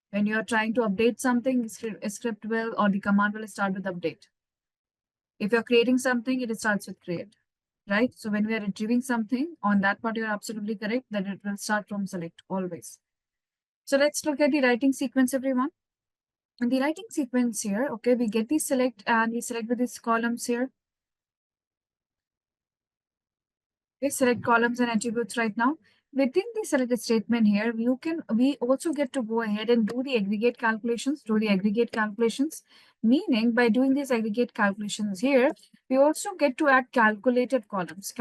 When you are trying to update something, script will or the command will start with update. If you're creating something, it starts with create. Right? So when we are retrieving something, on that part, you're absolutely correct that it will start from select always. So let's look at the writing sequence, everyone. In the writing sequence here, okay, we get the select and we select with these columns here. Okay, select columns and attributes right now. Within the select statement here, we also get to go ahead and do the aggregate calculations, meaning by doing these aggregate calculations here, we also get to add calculated columns.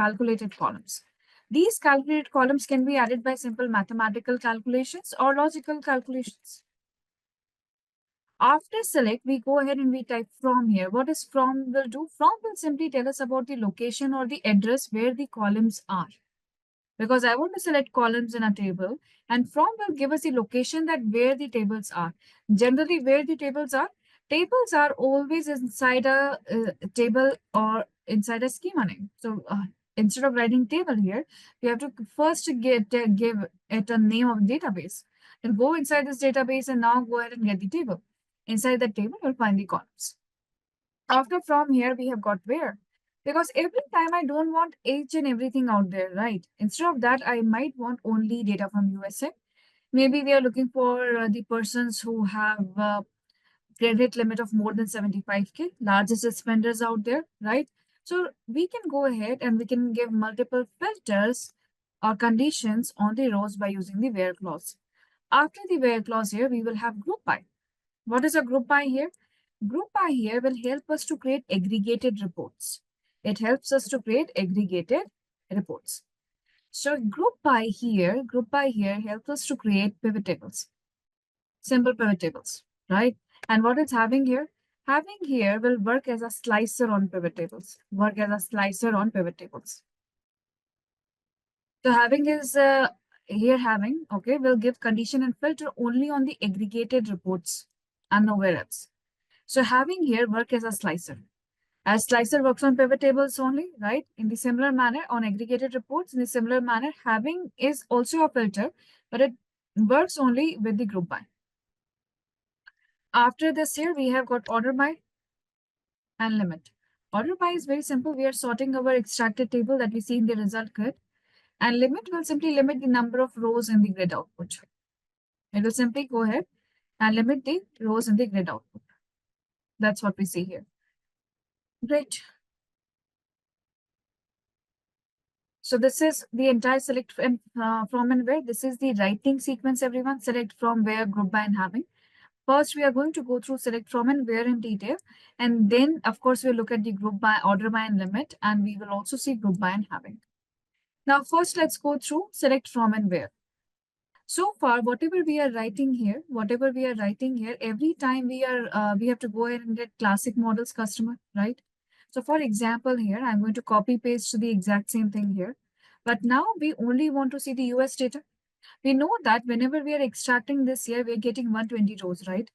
These calculated columns can be added by simple mathematical calculations or logical calculations. After select, we go ahead and we type from here. What is from will do? From will simply tell us about the location or the address where the columns are. Because I want to select columns in a table, and from will give us the location that where the tables are. Generally, where the tables are always inside a table or inside a schema name. So instead of writing table here, we have to first give it a name of database. Then go inside this database and now go ahead and get the table. Inside that table, you'll find the columns. After from here, we have got where. Because every time I don't want each and everything out there, right? Instead of that, I might want only data from USA. Maybe we are looking for the persons who have credit limit of more than 75K, largest spenders out there, right? So we can go ahead and we can give multiple filters or conditions on the rows by using the where clause. After the where clause here, we will have group by. What is a group by here? Group by here will help us to create aggregated reports. It helps us to create aggregated reports. So group by here helps us to create pivot tables, simple pivot tables, right? And what it's having here? Having here will work as a slicer on pivot tables, So having is okay, will give condition and filter only on the aggregated reports and nowhere else. So having here work as a slicer. As slicer works on pivot tables only, right? In the similar manner on aggregated reports, in the similar manner, having is also a filter, but it works only with the group by. After this here, we have got order by and limit. Order by is very simple. We are sorting our extracted table that we see in the result grid. And limit will simply limit the number of rows in the grid output. It will simply go ahead and limit the rows in the grid output. That's what we see here. Great. So this is the entire select from and where. This is the writing sequence, everyone. Select from where, group by and having. First, we are going to go through select from and where in detail. And then, of course, we'll look at the group by, order by, and limit. And we will also see group by and having. Now, first, let's go through select from and where. So far, whatever we are writing here, every time we have to go ahead and get classic models customer, right? So for example, here, I'm going to copy paste the exact same thing here. But now we only want to see the US data. We know that whenever we are extracting this here, we're getting 120 rows, right?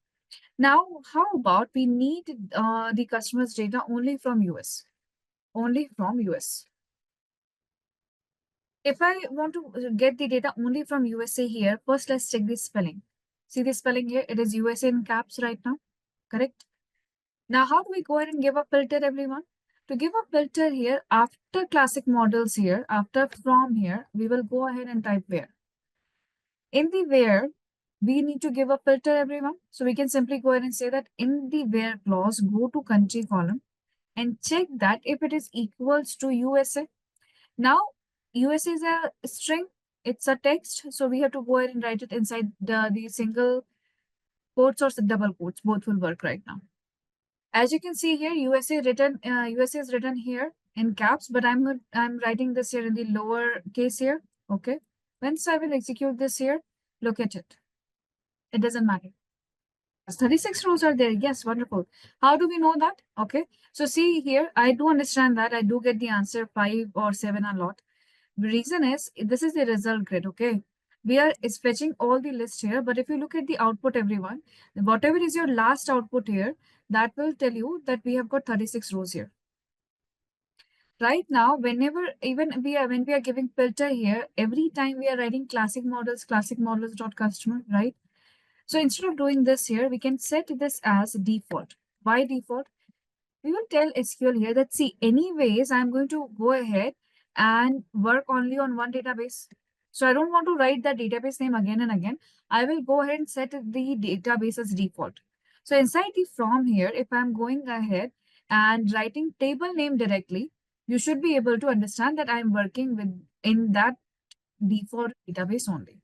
Now, how about we need the customer's data only from US? Only from US. If I want to get the data only from USA here, first let's check the spelling. See the spelling here? It is USA in caps right now, correct? Now, how do we go ahead and give a filter, everyone? To give a filter here, after classic models here, after from here, we will go ahead and type where. In the where, we need to give a filter, everyone. So we can simply go ahead and say that in the where clause, go to country column and check that if it is equals to USA. Now, USA is a string, it's a text, so we have to go ahead and write it inside the single quotes or double quotes. Both will work right now. As you can see here, USA is written here in caps, but I'm writing this here in the lower case here. Okay. Once I will execute this here, look at it. It doesn't matter. 36 rows are there. Yes, wonderful. How do we know that? Okay. So see here, I do understand that. I do get the answer 5 or 7 a lot. The reason is this is the result grid, okay? We are fetching all the list here, but if you look at the output, everyone, whatever is your last output here, that will tell you that we have got 36 rows here. Right now, whenever even when we are giving filter here, every time we are writing classic models dot customer, right? So instead of doing this here, we can set this as default. Why default? We will tell SQL here that, see, anyways, I'm going to go ahead and work only on one database. So I don't want to write the database name again and again. I will go ahead and set the database as default. So inside the from here, if I'm going ahead and writing table name directly, you should be able to understand that I'm working with in that default database only.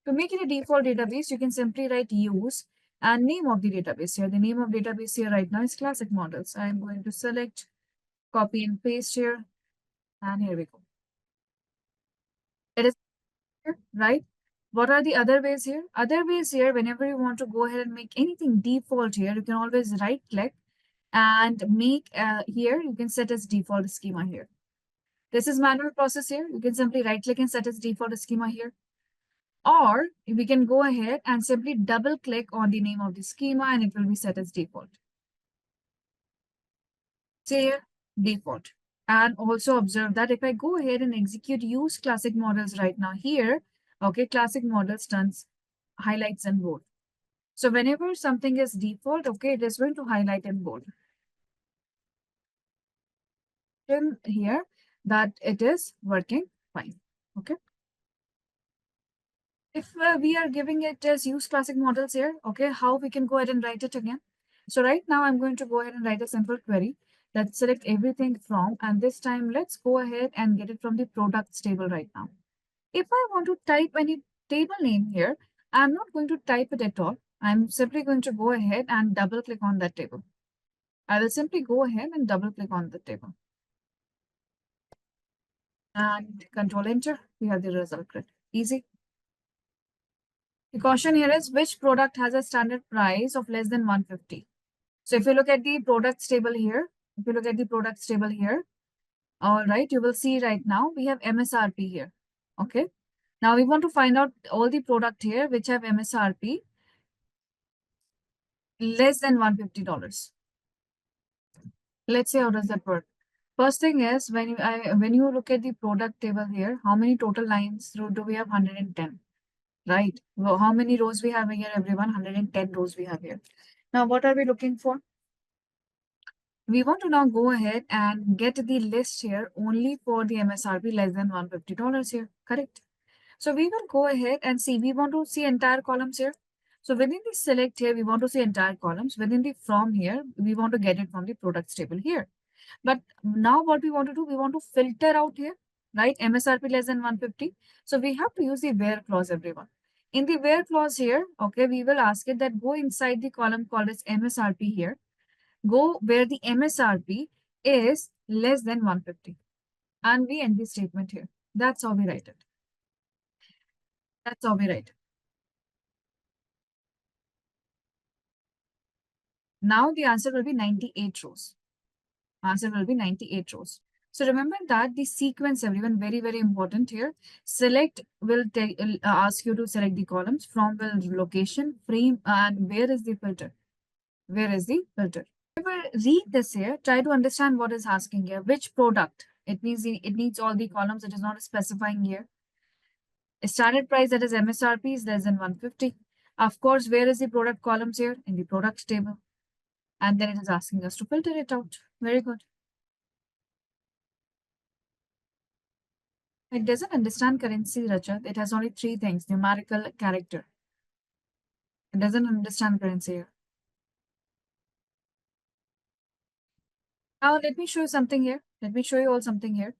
To make it a default database, you can simply write use and name of the database here. The name of database here right now is classic models. I'm going to select, copy and paste here, and here we go. It is here, right? What are the other ways here? Other ways here, whenever you want to go ahead and make anything default here, you can always right click and make here, you can set as default schema here. This is manual process here. You can simply right click and set as default schema here. Or we can go ahead and simply double click on the name of the schema and it will be set as default. Say here, default. And also observe that if I go ahead and execute use classic models right now here, okay, classic models turns highlights in bold. So whenever something is default, okay, it is going to highlight in bold. Then here that it is working fine. Okay. If we are giving it as use classic models here, okay, how we can go ahead and write it again? So right now I'm going to go ahead and write a simple query. Let's select everything from, and this time let's go ahead and get it from the products table right now. If I want to type any table name here, I'm not going to type it at all. I'm simply going to go ahead and double click on that table. I will simply go ahead and double click on the table. And control enter, we have the result grid. Easy. The question here is which product has a standard price of less than 150? So if you look at the products table here, all right, you will see right now we have MSRP here. Okay. Now we want to find out all the product here which have MSRP less than $150. Let's see how does that work. First thing is when you look at the product table here, how many total lines do we have? 110. Right. Well, how many rows we have here, everyone? 110 rows we have here. Now, what are we looking for? We want to now go ahead and get the list here only for the MSRP less than $150 here. Correct. So we will go ahead and see. We want to see entire columns here. So within the select here, we want to see entire columns. Within the from here, we want to get it from the products table here. But now what we want to do, we want to filter out here, right? MSRP less than 150. So we have to use the where clause, everyone. In the where clause here, okay, we will ask it that go inside the column called as MSRP here. Go where the MSRP is less than 150. And we end the statement here. That's how we write it. That's how we write it. Now the answer will be 98 rows. Answer will be 98 rows. So remember that the sequence, everyone, very, very important here. Select will ask you to select the columns from the location, frame, and where is the filter? Where is the filter? Read this here, try to understand what is asking here. Which product? It means it needs all the columns. It is not specifying here. Standard price, that is MSRP, is less than 150. Of course, where is the product columns here? In the product table. And then it is asking us to filter it out. Very good. It doesn't understand currency, Rajat. It has only three things: numerical, character. It doesn't understand currency here. Now, let me show you something here. Let me show you all something here.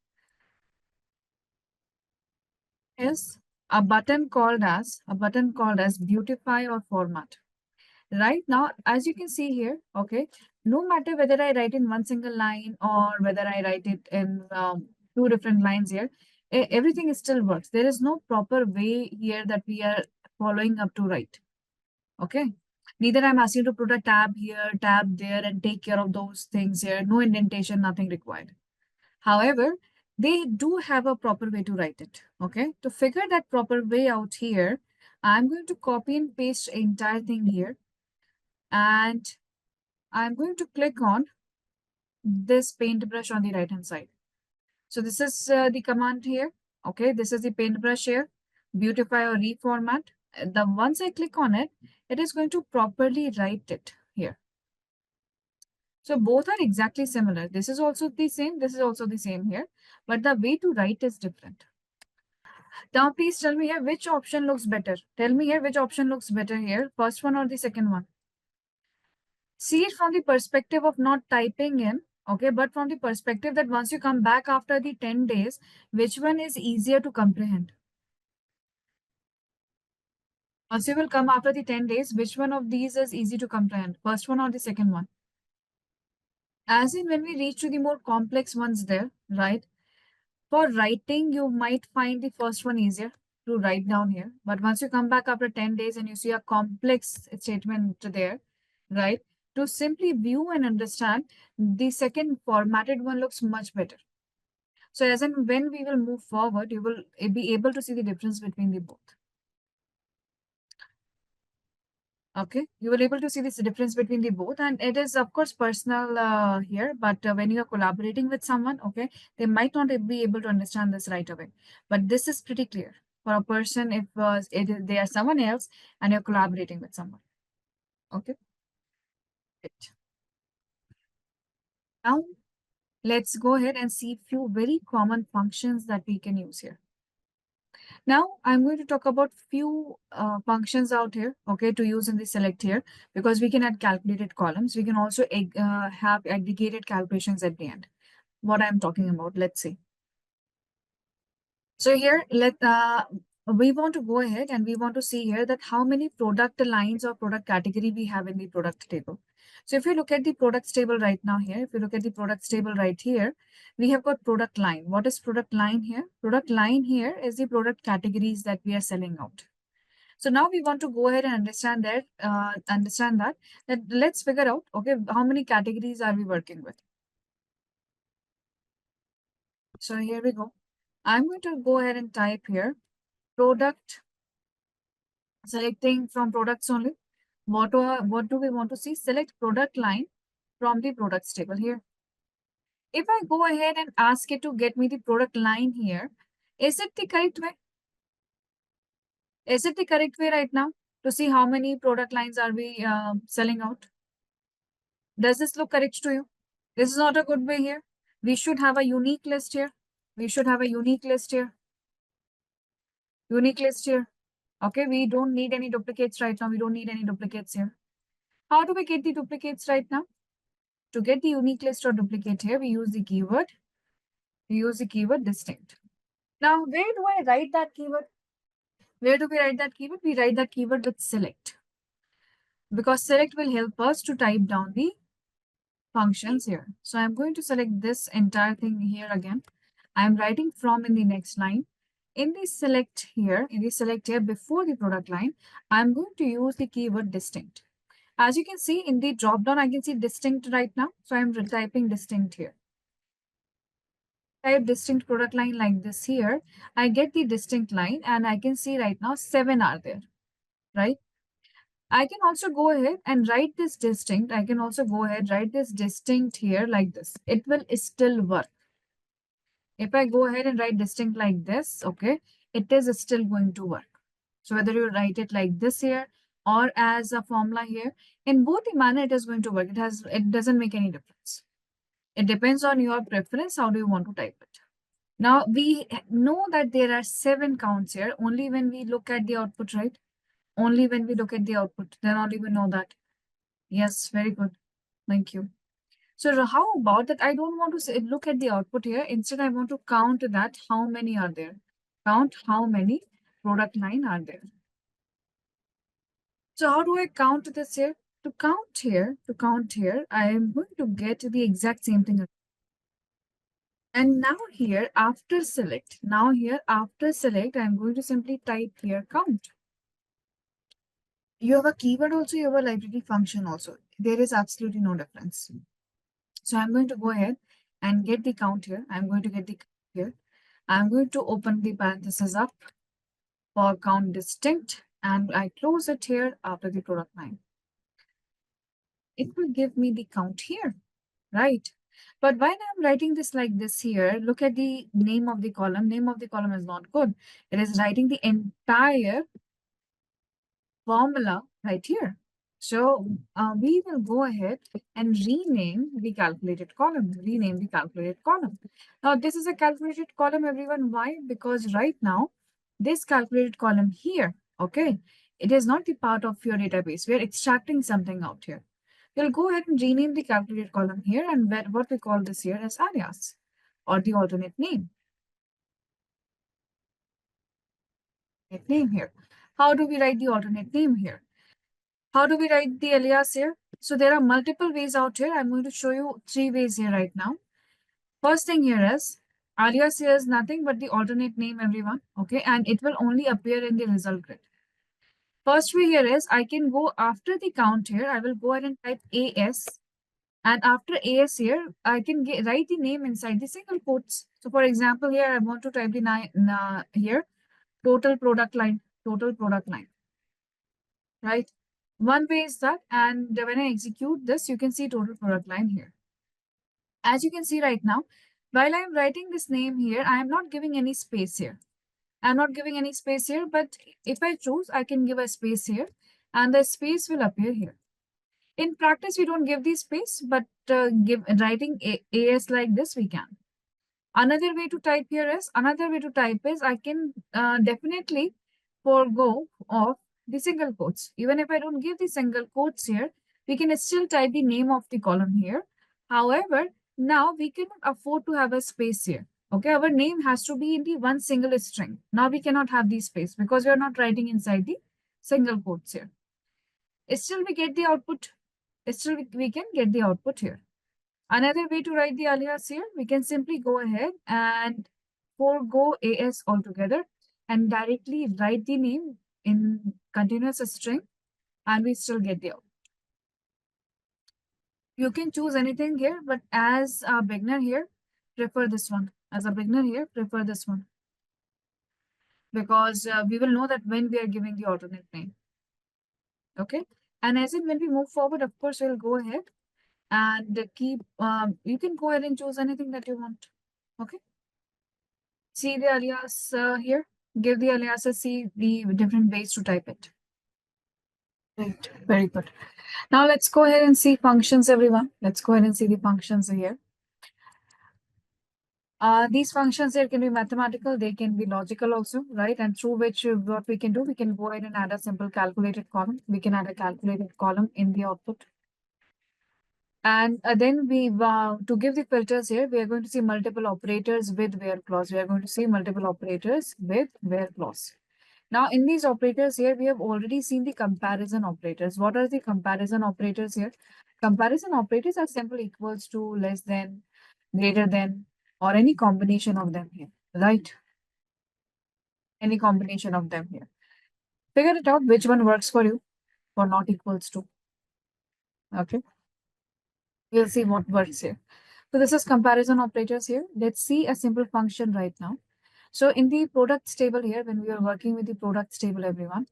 Is a button called as beautify or format. Right now, as you can see here, okay, no matter whether I write in one single line or whether I write it in two different lines here, everything still works. There is no proper way here that we are following up to write. Okay. Neither I'm asking to put a tab here, tab there, and take care of those things here. No indentation, nothing required. However, they do have a proper way to write it. Okay. To figure that proper way out here, I'm going to copy and paste entire thing here. And I'm going to click on this paintbrush on the right hand side. So this is the command here. Okay. This is the paintbrush here. Beautify or reformat. Once I click on it, it is going to properly write it here. So both are exactly similar. This is also the same. This is also the same here. But the way to write is different. Now, please tell me here which option looks better. Tell me here which option looks better here. First one or the second one. See it from the perspective of not typing in. Okay. But from the perspective that once you come back after the 10 days, which one is easier to comprehend? Once you will come after the 10 days, which one of these is easy to comprehend? First one or the second one? As in when we reach to the more complex ones there, right? For writing, you might find the first one easier to write down here. But once you come back after 10 days and you see a complex statement there, right? To simply view and understand, the second formatted one looks much better. So as in when we will move forward, you will be able to see the difference between the both. Okay, you will able to see this difference between the both, and it is of course personal here. But when you are collaborating with someone, okay, they might not be able to understand this right away. But this is pretty clear for a person if they are someone else and you're collaborating with someone. Okay. Great. Now let's go ahead and see few very common functions that we can use here. Now I'm going to talk about few functions out here, okay, to use in the select here, because we can add calculated columns. We can also have aggregated calculations at the end. What I'm talking about, let's see. So here, we want to go ahead and we want to see here that how many product lines or product category we have in the product table. So if you look at the products table right now here, if you look at the products table right here, we have got product line. What is product line here? Product line here is the product categories that we are selling out. So now we want to go ahead and understand that let's figure out, okay, how many categories are we working with? So here we go. I'm going to go ahead and type here product, selecting from products only. What do we want to see? Select product line from the products table here. If I go ahead and ask it to get me the product line here, is it the correct way? Is it the correct way right now to see how many product lines are we selling out? Does this look correct to you? This is not a good way here. We should have a unique list here. We should have a unique list here. Unique list here. Okay, we don't need any duplicates right now. We don't need any duplicates here. How do we get the duplicates right now? To get the unique list or duplicate here, we use the keyword. We use the keyword distinct. Now, where do I write that keyword? Where do we write that keyword? We write that keyword with select, because select will help us to type down the functions here. So I'm going to select this entire thing here again. I'm writing from in the next line. In the select here, before the product line, I'm going to use the keyword distinct. As you can see in the drop down, I can see distinct right now. So I'm typing distinct here. Type distinct product line like this here. I get the distinct line and I can see right now 7 are there, right? I can also go ahead and write this distinct. I can also go ahead, write this distinct here like this. It will still work. If I go ahead and write distinct like this, okay, it is still going to work. So whether you write it like this here or as a formula here, in both the manner it is going to work. It doesn't make any difference. It depends on your preference. How do you want to type it? Now we know that there are 7 counts here only when we look at the output, right? Only when we look at the output, then only we know that. Yes, very good. Thank you. So how about that? I don't want to say, look at the output here. Instead, I want to count that how many are there. Count how many product line are there. So how do I count this here? To count here, I am going to get the exact same thing. And now here after select, I'm going to simply type here count. You have a keyword also, you have a library function also. There is absolutely no difference. So I'm going to go ahead and get the count here. I'm going to get the count here. I'm going to open the parenthesis up for count distinct and I close it here after the product line. It will give me the count here, right? But when I'm writing this like this here, look at the name of the column. Name of the column is not good. It is writing the entire formula right here. So we will go ahead and rename the calculated column. Now this is a calculated column, everyone. Why? Because right now, this calculated column here, okay, it is not the part of your database. We are extracting something out here. We'll go ahead and rename the calculated column here, and what we call this here as alias or the alternate name. Name here. How do we write the alternate name here? How do we write the alias here? So there are multiple ways out here. I'm going to show you 3 ways here right now. First thing here is alias here is nothing but the alternate name, everyone. Okay, and it will only appear in the result grid. First way here is I can go after the count here. I will go ahead and type AS. And after AS here, I can write the name inside the single quotes. So for example, here I want to type the here total product line, right? One way is that, and when I execute this, you can see total product line here. As you can see right now, while I'm writing this name here, I am not giving any space here. I'm not giving any space here, but if I choose, I can give a space here, and the space will appear here. In practice, we don't give the space, but writing AS like this, we can. Another way to type is I can definitely forego of the single quotes. Even if I don't give the single quotes here, we can still type the name of the column here. However, now we cannot afford to have a space here. Okay, our name has to be in the one single string. Now we cannot have the space because we are not writing inside the single quotes here. Still we get the output. Still we can get the output here. Another way to write the alias here, we can simply go ahead and forego AS altogether and directly write the name in continuous string and we still get the output. You can choose anything here, but as a beginner here, prefer this one. As a beginner here, prefer this one. Because we will know that when we are giving the alternate name. Okay. And as in when we move forward, of course, we'll go ahead and keep, you can go ahead and choose anything that you want. Okay. See the alias here. Give the aliases, see the different ways to type it. Right. Very good. Now let's go ahead and see functions, everyone. Let's go ahead and see the functions here. These functions here can be mathematical, they can be logical also, right? And through which what we can do, we can go ahead and add a simple calculated column. We can add a calculated column in the output. And then to give the filters here, we are going to see multiple operators with where clause. We are going to see multiple operators with where clause. Now, in these operators here, we have already seen the comparison operators. What are the comparison operators here? Comparison operators are simple equals to, less than, greater than, or any combination of them here, right? Any combination of them here. Figure it out which one works for you for not equals to. Okay. We'll see what works here. So this is comparison operators here. Let's see a simple function right now. So in the products table here, when we are working with the products table, everyone,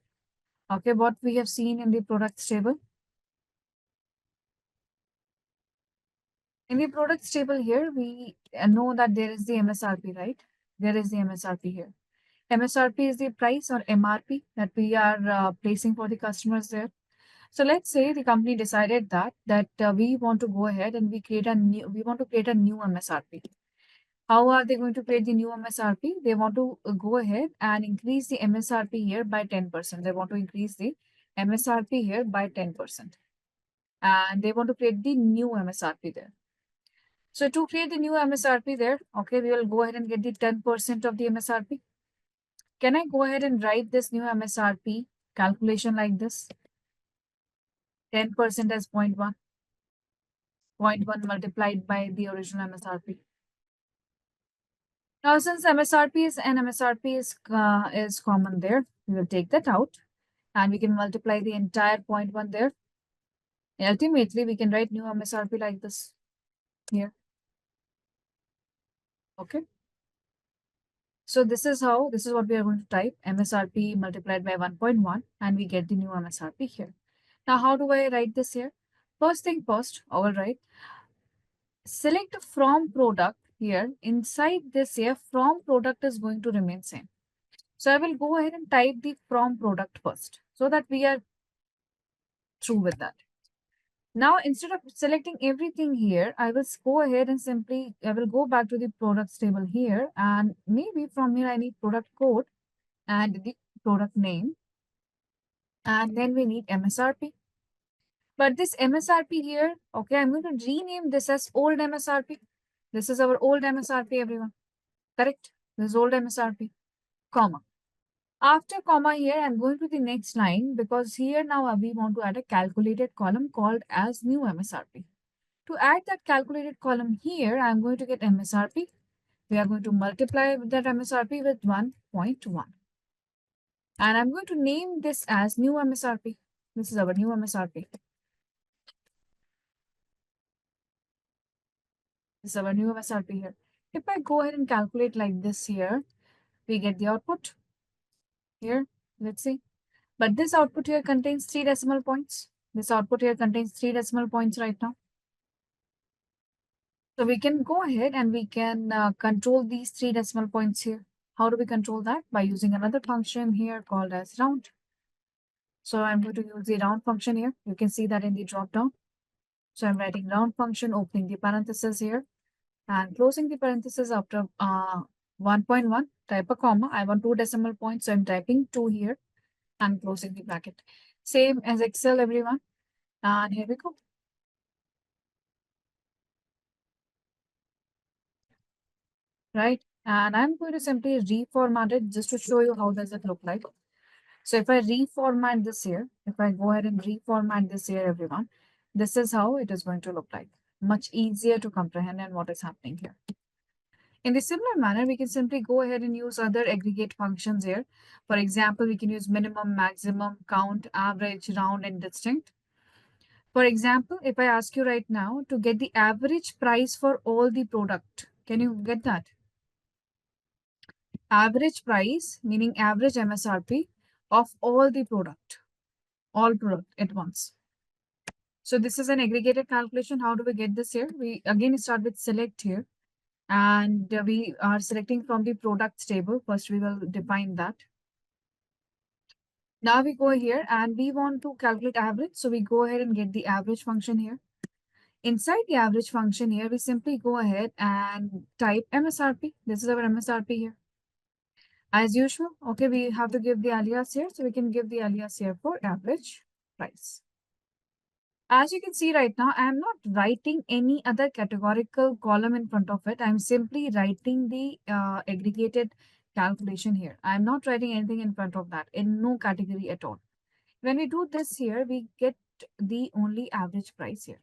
okay, what we have seen in the products table. In the products table here, we know that there is the MSRP, right? There is the MSRP here. MSRP is the price or MRP that we are placing for the customers there. So let's say the company decided that we want to go ahead and we want to create a new MSRP. How are they going to create the new MSRP? They want to go ahead and increase the MSRP here by 10%. They want to increase the MSRP here by 10%. And they want to create the new MSRP there. So to create the new MSRP there, okay, we will go ahead and get the 10% of the MSRP. Can I go ahead and write this new MSRP calculation like this? 10% as 0.1. 0.1 multiplied by the original MSRP. Now, since MSRP is and MSRP is common there, we will take that out and we can multiply the entire 0.1 there. And ultimately, we can write new MSRP like this here. Okay. So this is what we are going to type, MSRP multiplied by 1.1, and we get the new MSRP here. Now, how do I write this here? First thing first, all right. Select from product here. Inside this here, from product is going to remain same. So I will go ahead and type the from product first so that we are through with that. Now, instead of selecting everything here, I will go ahead and I will go back to the products table here. And maybe from here, I need product code and the product name. And then we need MSRP. But this MSRP here, okay, I'm going to rename this as old MSRP. This is our old MSRP, everyone. Correct? This is old MSRP, comma. After comma here, I'm going to the next line because here now we want to add a calculated column called as new MSRP. To add that calculated column here, I'm going to get MSRP. We are going to multiply that MSRP with 1.1. And I'm going to name this as new MSRP. This is our new MSRP. This is our new MSRP here. If I go ahead and calculate like this here, we get the output here. Let's see. But this output here contains 3 decimal points. This output here contains 3 decimal points right now. So we can go ahead and we can control these 3 decimal points here. How do we control that? By using another function here called as round. So I'm going to use the round function here. You can see that in the drop down. So I'm writing round function, opening the parenthesis here and closing the parenthesis after 1.1, type a comma. I want 2 decimal points. So I'm typing 2 here and closing the bracket. Same as Excel, everyone. And here we go. Right. And I'm going to simply reformat it just to show you how does it look like. So if I reformat this here, if I go ahead and reformat this here, everyone, this is how it is going to look like. Much easier to comprehend and what is happening here. In the similar manner, we can simply go ahead and use other aggregate functions here. For example, we can use minimum, maximum, count, average, round, and distinct. For example, if I ask you right now to get the average price for all the product, can you get that? Average price, meaning average MSRP of all the product, all product at once. So this is an aggregated calculation. How do we get this here? We again start with select here. And we are selecting from the products table. First, we will define that. Now we go here and we want to calculate average. So we go ahead and get the average function here. Inside the average function here, we simply go ahead and type MSRP. This is our MSRP here. As usual, okay, we have to give the alias here. So we can give the alias here for average price. As you can see right now, I am not writing any other categorical column in front of it. I'm simply writing the aggregated calculation here. I'm not writing anything in front of that, in no category at all. When we do this here, we get the only average price here.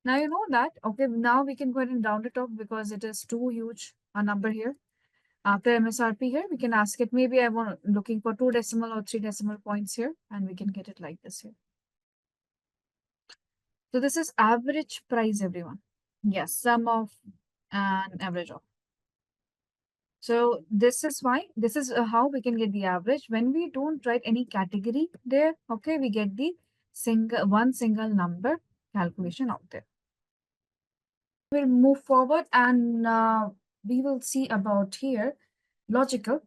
Now you know that, okay, now we can go ahead and round it off because it is too huge a number here. After MSRP here, we can ask it, maybe I want looking for 2 decimal or 3 decimal points here, and we can get it like this here. So this is average price, everyone. Yes, sum of and average of. So this is why, this is how we can get the average. When we don't write any category there, okay, we get the one single number calculation out there. We'll move forward and we will see about here logical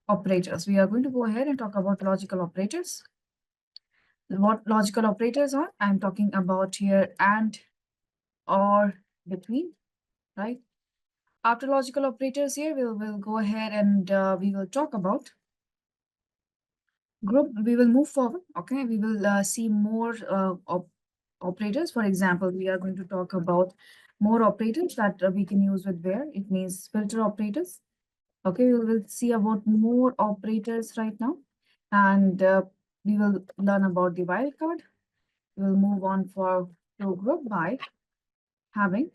operators. We are going to go ahead and talk about logical operators. What logical operators are? I'm talking about here and, or, between, right? After logical operators here, we'll go ahead and we will talk about group. We will move forward, okay? We will see more operators. For example, we are going to talk about more operators that we can use with where. It means filter operators. Okay, we will see about more operators right now. And we will learn about the wildcard. We will move on to group by, having,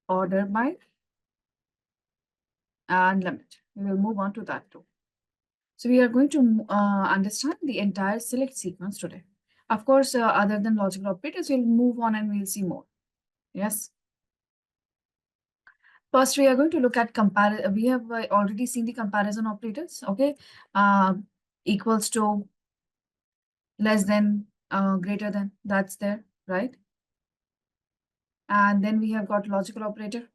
order by, and limit. We will move on to that too. So we are going to understand the entire select sequence today. Of course, other than logical operators, we'll move on and we'll see more. Yes. First, we are going to look at comparison. We have already seen the comparison operators. Okay, equals to, less than, greater than. That's there, right? And then we have got logical operator.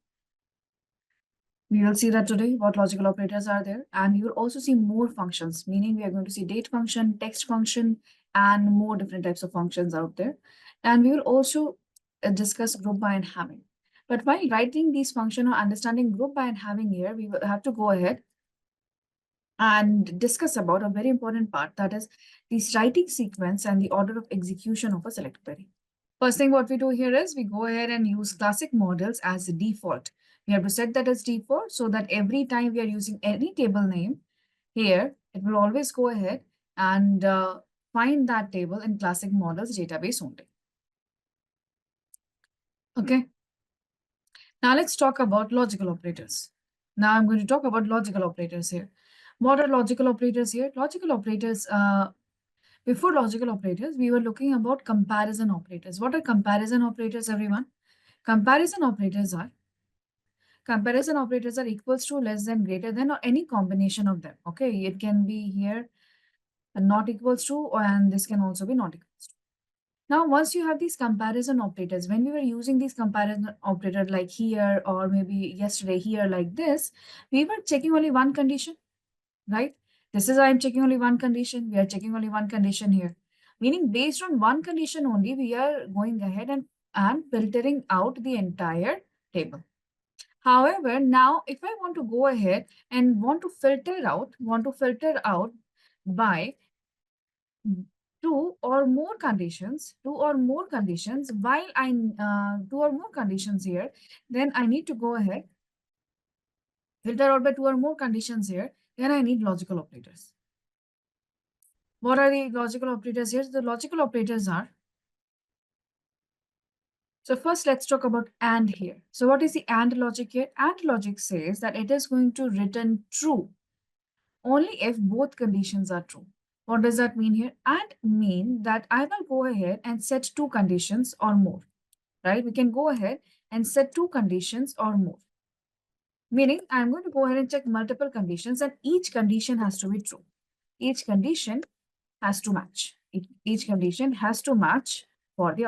We will see that today, what logical operators are there. And you will also see more functions, meaning we are going to see date function, text function, and more different types of functions out there. And we will also discuss group by and having. But while writing these functions or understanding group by and having here, we will have to go ahead and discuss about a very important part, that is the writing sequence and the order of execution of a select query. First thing what we do here is we go ahead and use classic models as a default. We have to set that as default so that every time we are using any table name here, it will always go ahead and find that table in classic models database only. Okay. Now let's talk about logical operators. Now I'm going to talk about logical operators here. What are logical operators here? Logical operators, before logical operators, we were looking about comparison operators. What are comparison operators, everyone? Comparison operators are equals to, less than, greater than, or any combination of them. Okay, it can be here not equals to, and this can also be not equals to. Now, once you have these comparison operators, when we were using these comparison operator like here, or maybe yesterday here like this, we were checking only one condition, right? This is I'm checking only one condition. We are checking only one condition here. Meaning based on one condition only, we are going ahead and filtering out the entire table. However, now if I want to go ahead and want to filter out by two or more conditions while I two or more conditions here, then I need to go ahead, filter out by two or more conditions here, then I need logical operators. What are the logical operators here? The logical operators are, so first let's talk about and here. So what is the and logic here? And logic says that it is going to return true only if both conditions are true. What does that mean here? And mean that I will go ahead and set two conditions or more, right? We can go ahead and set two conditions or more. Meaning I'm going to go ahead and check multiple conditions and each condition has to be true. Each condition has to match. Each condition has to match for the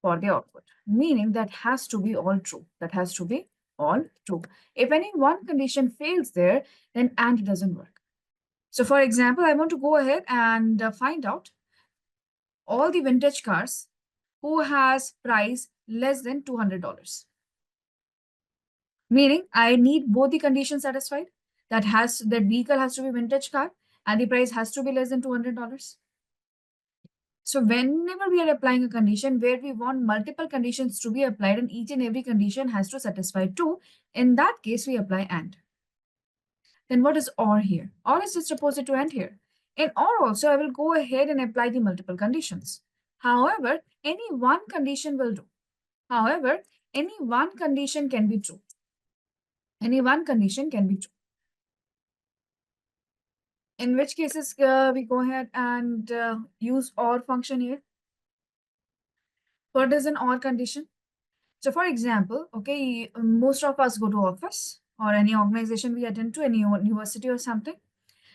output. Meaning that has to be all true. That has to be all true. If any one condition fails there, then and doesn't work. So for example, I want to go ahead and find out all the vintage cars who has price less than $200. Meaning I need both the conditions satisfied. That vehicle has to be vintage car and the price has to be less than $200. So whenever we are applying a condition where we want multiple conditions to be applied and each and every condition has to satisfy two, In that case, we apply AND. Then what is OR here? OR is just opposite to AND here. In OR also, I will go ahead and apply the multiple conditions. However, any one condition will do. However, any one condition can be true. Any one condition can be true. In which cases we go ahead and use OR function here. What is an OR condition? So for example, okay, most of us go to office or any organization we attend to, any university or something.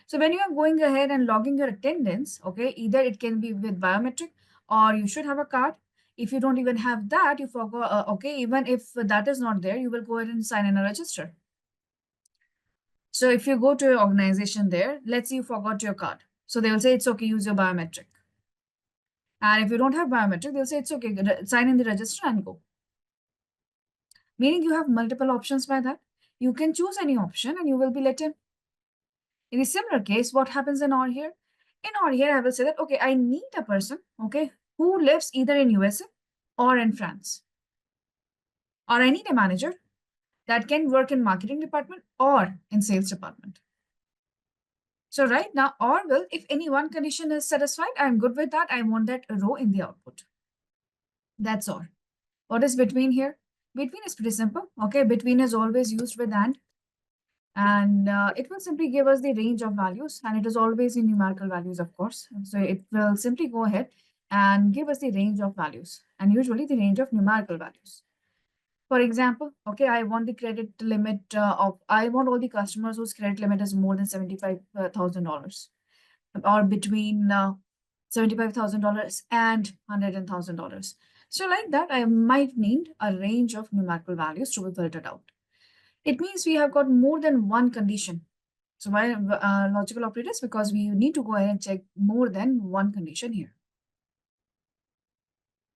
So when you are going ahead and logging your attendance, okay, either it can be with biometric or you should have a card. If you don't even have that, you forgot, okay, even if that is not there, you will go ahead and sign in a register. So if you go to your organization there, let's say you forgot your card. So they will say, it's okay, use your biometric. And if you don't have biometric, they'll say, it's okay, sign in the register and go. Meaning you have multiple options by that. You can choose any option and you will be let in. In a similar case, what happens in OR here? In OR here, I will say that, okay, I need a person, okay, who lives either in USA or in France. Or I need a manager that can work in marketing department or in sales department. So right now, OR will, if any one condition is satisfied, I'm good with that. I want that row in the output. That's all. What is between here? Between is pretty simple. Okay, between is always used with AND. And it will simply give us the range of values, and it is always in numerical values, of course. So it will simply go ahead and give us the range of values, and usually the range of numerical values. For example, okay, I want the credit limit I want all the customers whose credit limit is more than $75,000 or between $75,000 and $100,000. So like that, I might need a range of numerical values to be filtered out. It means we have got more than one condition. So why logical operators? Because we need to go ahead and check more than one condition here.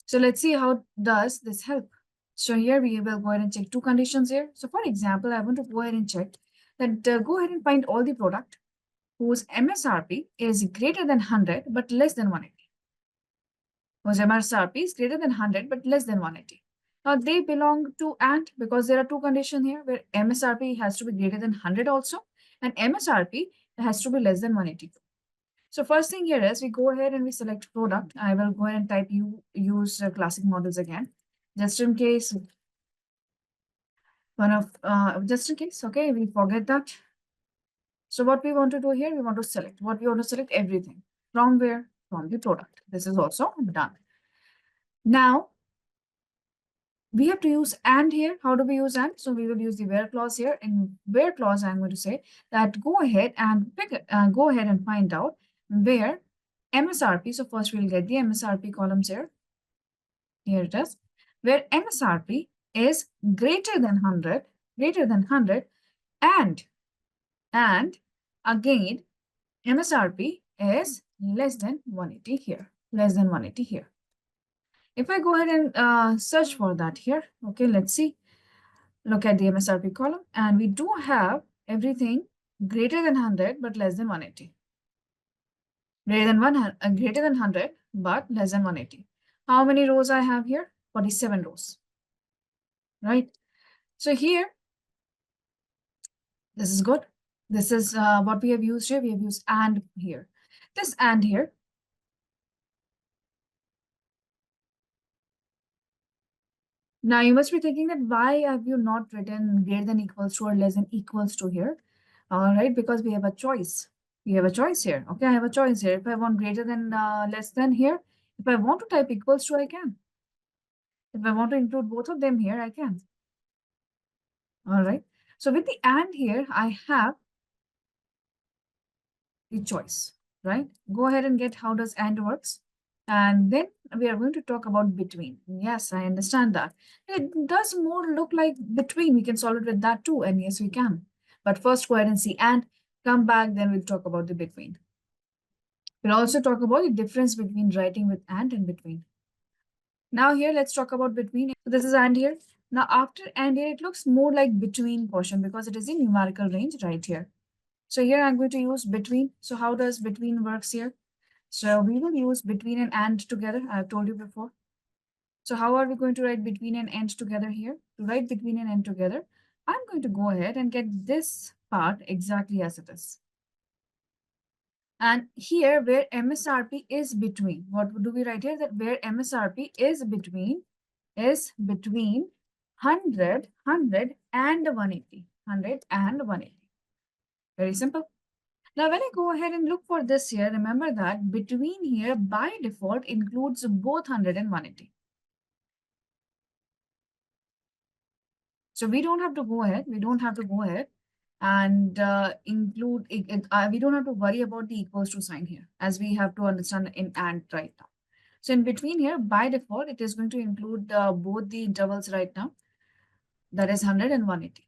So let's see how does this help. So here we will go ahead and check two conditions here. So for example, I want to go ahead and check that go ahead and find all the product whose MSRP is greater than 100 but less than 180. Whose MSRP is greater than 100 but less than 180. Now they belong to AND because there are two conditions here where MSRP has to be greater than 100 also and MSRP has to be less than 182. So first thing here is we go ahead and we select product. I will go ahead and type use classic models again, just in case just in case, okay, we forget that. So what we want to do here, we want to select everything from where? From the product. This is also done. Now, we have to use AND here. How do we use AND? So we will use the where clause here. In where clause, I'm going to say that go ahead and go ahead and find out where MSRP. So first we'll get the MSRP columns here. Here it is. Where MSRP is greater than 100, and again MSRP is less than 180 here. Less than 180 here. If I go ahead and search for that here, okay, let's see. Look at the MSRP column, and we do have everything greater than 100 but less than 180. Greater than 100 but less than 180. How many rows I have here? 47 rows. Right? So here, this is good. This is what we have used here. We have used AND here. This AND here. Now you must be thinking that why have you not written greater than equals to or less than equals to here? All right, because we have a choice. We have a choice here. Okay, I have a choice here. If I want greater than less than here, if I want to type equals to, I can. If I want to include both of them here, I can. All right. So with the AND here, I have the choice, right? Go ahead and get how does AND works. And then we are going to talk about between. Yes, I understand that. It does more look like between. We can solve it with that too. And yes, we can. But first go ahead and see AND, come back, then we'll talk about the between. We'll also talk about the difference between writing with and between. Now here, let's talk about between. So this is and here. Now after and here, it looks more like between portion because it is in numerical range right here. So here I'm going to use between. So how does between works here? So we will use between and together. I've told you before. So how are we going to write between and together here? To write between and together, I'm going to go ahead and get this part exactly as it is. And here where MSRP is between, what do we write here? That where MSRP is between 100, 100 and 180. 100 and 180. Very simple. Now, when I go ahead and look for this here, remember that between here by default includes both 100 and 180. So we don't have to go ahead. We don't have to go ahead and include it. We don't have to worry about the equals to sign here, as we have to understand in and right now. So in between here, by default, it is going to include both the intervals right now. That is 100 and 180.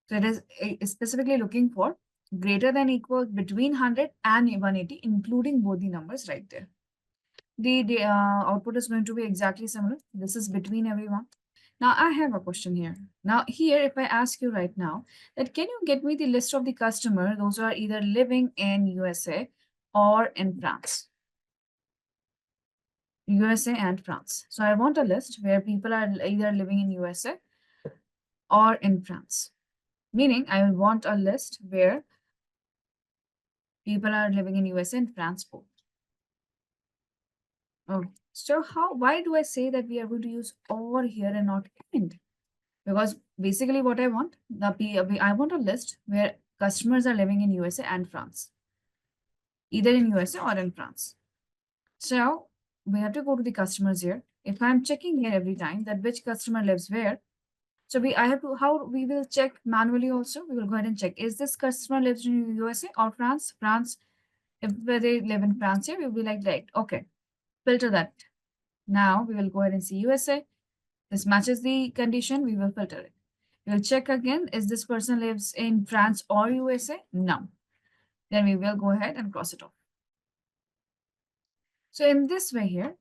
So it is specifically looking for greater than equal between 100 and 180, including both the numbers right there. The output is going to be exactly similar. This is between everyone. Now I have a question here. Now here, if I ask you right now that can you get me the list of the customer, those who are either living in USA or in France? USA and France. So I want a list where people are either living in USA or in France. Meaning I want a list where people are living in USA and France both. Oh, so why do I say that we are going to use or here and not and? Because basically what I want, I want a list where customers are living in USA and France, either in USA or in France. So we have to go to the customers here. If I'm checking here every time that which customer lives where, so I have to, how we will check manually also, we will go ahead and check, is this customer lives in USA or France? France, if they live in France here, we'll be like, right, okay, filter that. Now we will go ahead and see USA. This matches the condition, we will filter it. We'll check again, is this person lives in France or USA? No. Then we will go ahead and cross it off. So in this way here,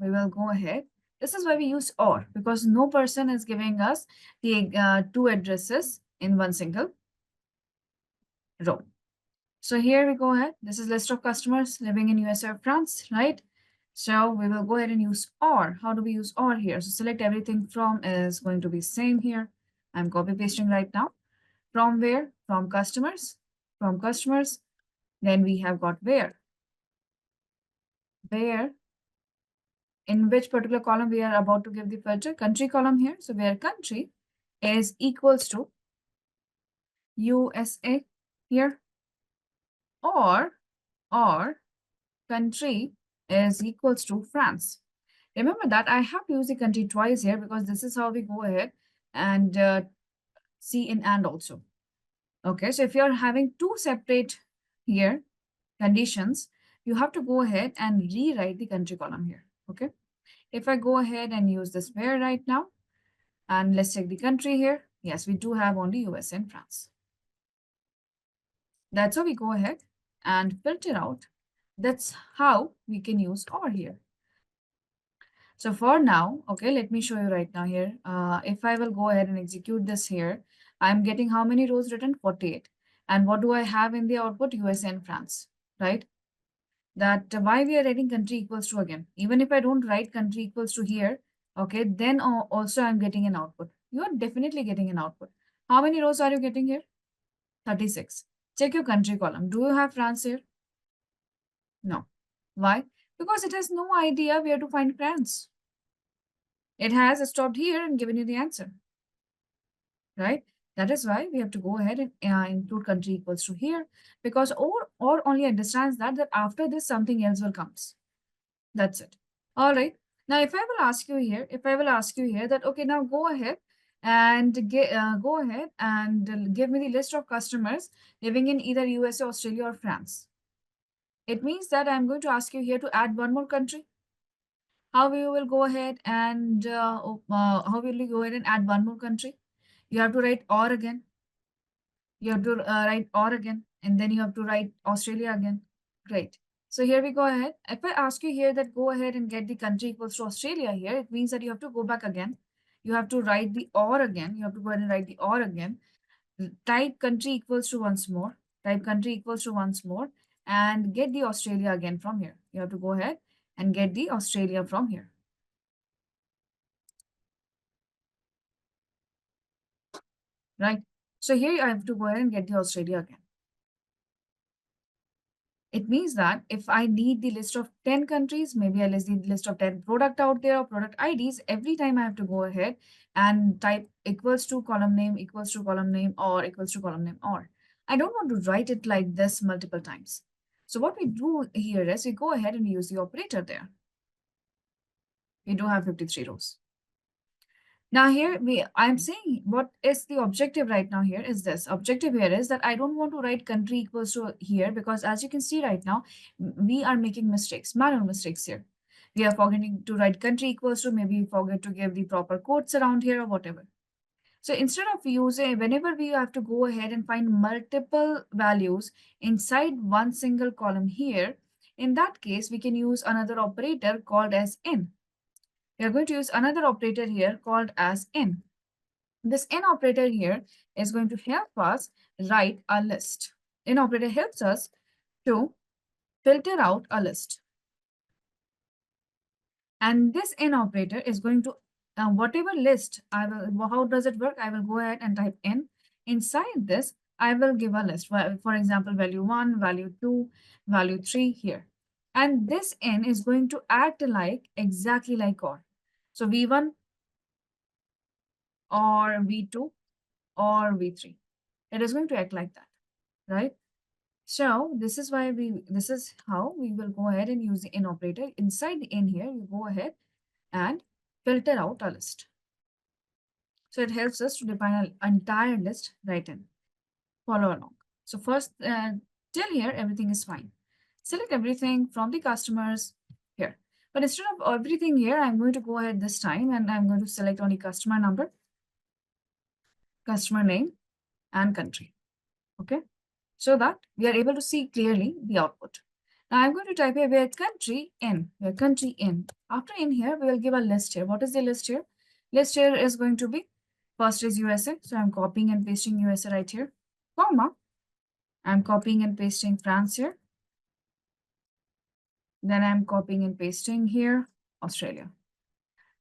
we will go ahead. This is why we use or, because no person is giving us the two addresses in one single row. So here we go ahead. This is list of customers living in USA or France, right? So we will go ahead and use or. How do we use or here? So select everything from is going to be same here. I'm copy pasting right now. From where? From customers. From customers. Then we have got where. Where, in which particular column we are about to give the filter? Country column here. So where country is equals to USA here. Or country is equals to France. Remember that I have to use the country twice here because this is how we go ahead and see in and also. Okay, so if you're having two separate here conditions, you have to go ahead and rewrite the country column here. Okay, if I go ahead and use this where right now, and let's check the country here. Yes, we do have only US and France. That's how we go ahead and filter out. That's how we can use or here. So for now, okay, let me show you right now here. If I will go ahead and execute this here, I'm getting how many rows written? 48. And what do I have in the output? USA and France, right? That why we are writing country equals to again. Even if I don't write country equals to here, okay, then also I'm getting an output. You are definitely getting an output. How many rows are you getting here? 36. Check your country column. Do you have France here? No. Why? Because it has no idea where to find France. It has stopped here and given you the answer, right? That is why we have to go ahead and include country equals to here, because or only understands that after this something else will comes. That's it. All right. Now, if I will ask you here, that okay, now go ahead and go ahead and give me the list of customers living in either USA, Australia, or France. It means that I'm going to ask you here to add one more country. How you will go ahead and how will you go ahead and add one more country? You have to write or again. You have to write or again, and then you have to write Australia again. Great. So here we go ahead. If I ask you here that go ahead and get the country equals to Australia here, it means that you have to go back again. You have to write the or again. You have to go ahead and write the or again. Type country equals to once more. Type country equals to once more and get the Australia again from here. You have to go ahead and get the Australia from here. right? So here I have to go ahead and get the Australia again. It means that if I need the list of 10 countries, maybe I list the list of 10 product out there or product IDs, every time I have to go ahead and type equals to column name, equals to column name, or equals to column name, or. I don't want to write it like this multiple times. So what we do here is we go ahead and use the operator there. We do have 53 rows. Now here I'm saying what is the objective right now here is this. Objective here is that I don't want to write country equals to here because as you can see right now, we are making mistakes, manual mistakes here. We are forgetting to write country equals to, maybe we forget to give the proper quotes around here or whatever. So instead of using, whenever we have to go ahead and find multiple values inside one single column here, in that case, we can use another operator called as in. We are going to use another operator here called as in. This in operator here is going to help us write a list. In operator helps us to filter out a list. And this in operator is going to, whatever list I will, how does it work? I will go ahead and type in. Inside this, I will give a list. For example, value 1, value 2, value 3 here. And this in is going to act like exactly like or. So V1 or V2 or V3. It is going to act like that, right? So this is how we will go ahead and use the in operator. Inside the in here, you go ahead and filter out a list. So it helps us to define an entire list right in. Follow along. So first, till here, everything is fine. Select everything from the customers here. But instead of everything here, I'm going to go ahead this time and I'm going to select only customer number, customer name, and country. Okay, so that we are able to see clearly the output. Now I'm going to type here where country in, where country in. After in here, we will give a list here. What is the list here? List here is going to be, first is USA. So I'm copying and pasting USA right here, comma. I'm copying and pasting France here. Then I'm copying and pasting here, Australia.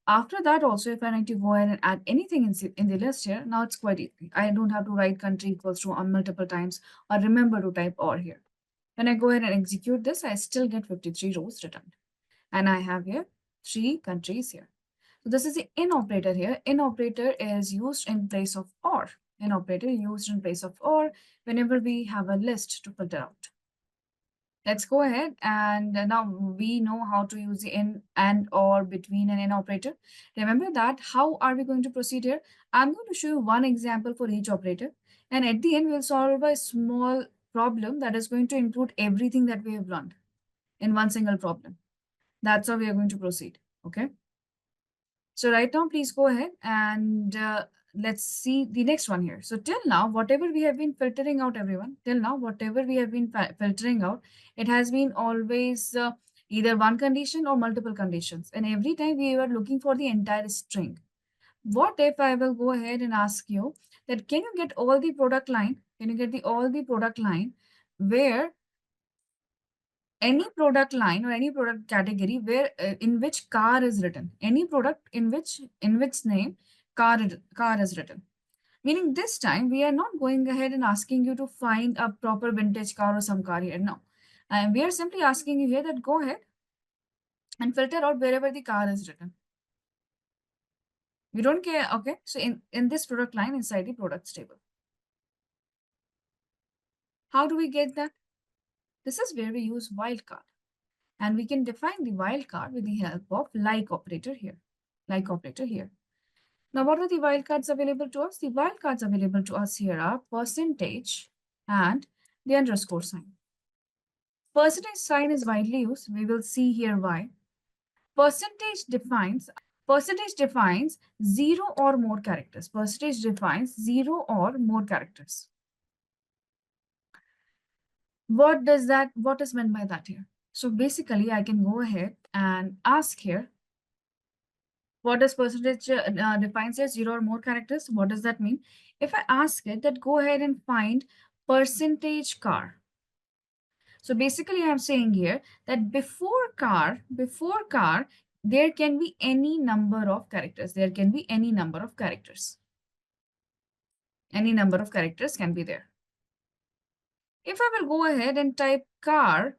After that also, if I need to go ahead and add anything in the list here, now it's quite easy. I don't have to write country equals to on multiple times or remember to type or here. When I go ahead and execute this, I still get 53 rows returned. And I have here 3 countries here. So this is the in operator here. In operator is used in place of or. In operator used in place of or whenever we have a list to filter out. Let's go ahead and now we know how to use the in and or between and in operator. Remember that. How are we going to proceed here? I'm going to show you one example for each operator. And at the end, we'll solve a small problem that is going to include everything that we have learned in one single problem. That's how we are going to proceed. Okay. So right now, please go ahead and let's see the next one here. So till now, whatever we have been filtering out, everyone, till now, whatever we have been filtering out, it has been always either one condition or multiple conditions. And every time we were looking for the entire string. What if I will go ahead and ask you that, can you get all the product line? Can you get all the product line where any product line or any product category where in which car is written, any product in which name car is written, meaning this time we are not going ahead and asking you to find a proper vintage car or some car here. No, and we are simply asking you here that go ahead and filter out wherever the car is written. We don't care. Okay, so in this product line inside the products table, how do we get that? This is where we use wildcard. And we can define the wildcard with the help of like operator here. Like operator here. Now, what are the wildcards available to us? The wildcards available to us here are percentage and the underscore sign. Percentage sign is widely used. We will see here why. Percentage defines 0 or more characters. Percentage defines 0 or more characters. What is meant by that here? So basically, I can go ahead and ask here, what does percentage defines as 0 or more characters? What does that mean? If I ask it that go ahead and find percentage car. So basically, I'm saying here that before car, there can be any number of characters. There can be any number of characters. Any number of characters can be there. If I will go ahead and type car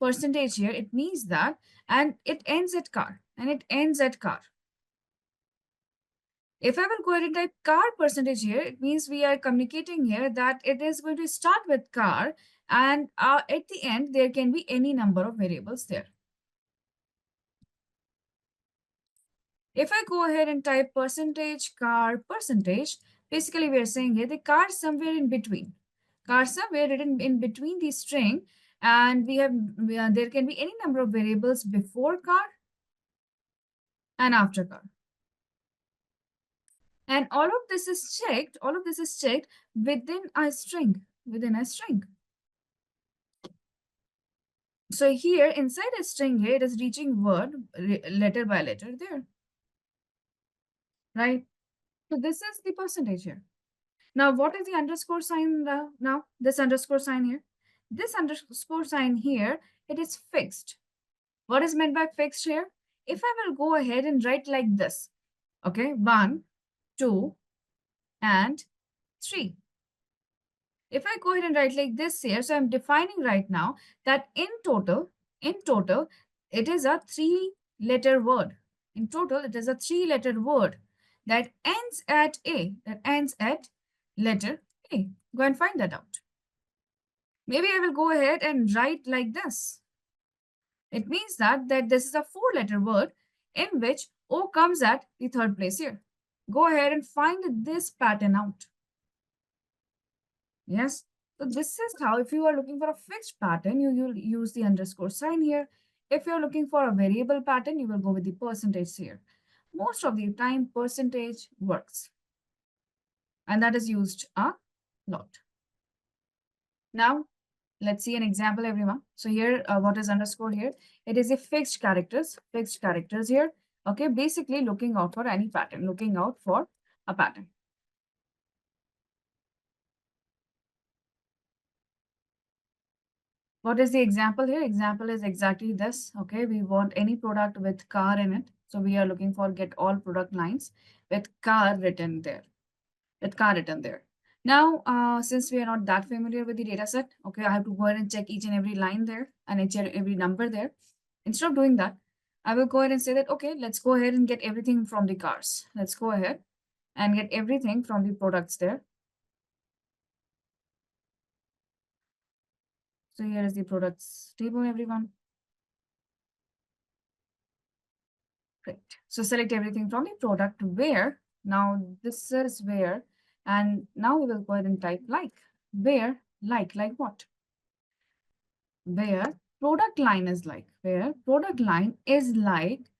percentage here, it means that, and it ends at car, and it ends at car. If I will go ahead and type car percentage here, it means we are communicating here that it is going to start with car, and at the end, there can be any number of variables there. If I go ahead and type percentage car percentage, basically we are saying here the car somewhere in between. Car somewhere written in between the string, and there can be any number of variables before car and after car. And all of this is checked, within a string, So here inside a string here, it is reaching word letter by letter there, right? So this is the percentage here. Now, what is the underscore sign now? This underscore sign here. This underscore sign here, it is fixed. What is meant by fixed here? If I will go ahead and write like this, okay, 1, 2, and 3. If I go ahead and write like this here, so I'm defining right now that in total, it is a 3-letter word. In total, it is a 3-letter word that ends at A, letter A. Go and find that out. Maybe I will go ahead and write like this. It means that this is a 4-letter word in which O comes at the 3rd place here. Go ahead and find this pattern out. Yes. So this is how, if you are looking for a fixed pattern, you'll use the underscore sign here. If you're looking for a variable pattern, you will go with the percentage here. Most of the time, percentage works. And that is used a lot. Now, let's see an example, everyone. So here, what is underscore here? It is a fixed characters here. Okay, basically looking out for any pattern, looking out for a pattern. What is the example here? Example is exactly this. Okay, we want any product with car in it. So we are looking for get all product lines with car written there. Now, since we are not that familiar with the data set, okay, I have to go ahead and check each and every line there and each and every number there. Instead of doing that, I will go ahead and say that, okay, let's go ahead and get everything from the cars. Let's go ahead and get everything from the products there. So here is the products table, everyone. Great. So select everything from the product where. Now this is where, and now we will go ahead and type like. Where, like what? Where product line is like. Where product line is like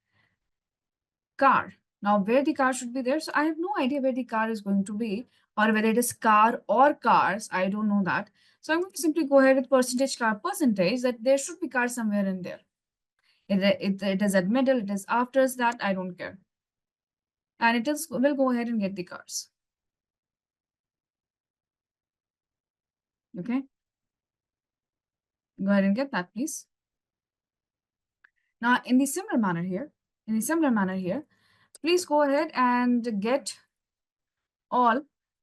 car. Now where the car should be there. So I have no idea where the car is going to be, or whether it is car or cars. I don't know that. So I'm going to simply go ahead with percentage car percentage, that there should be car somewhere in there. It is at middle, it is after that, I don't care. And it is, we'll go ahead and get the cars. Okay. Go ahead and get that, please. Now, in the similar manner here, please go ahead and get all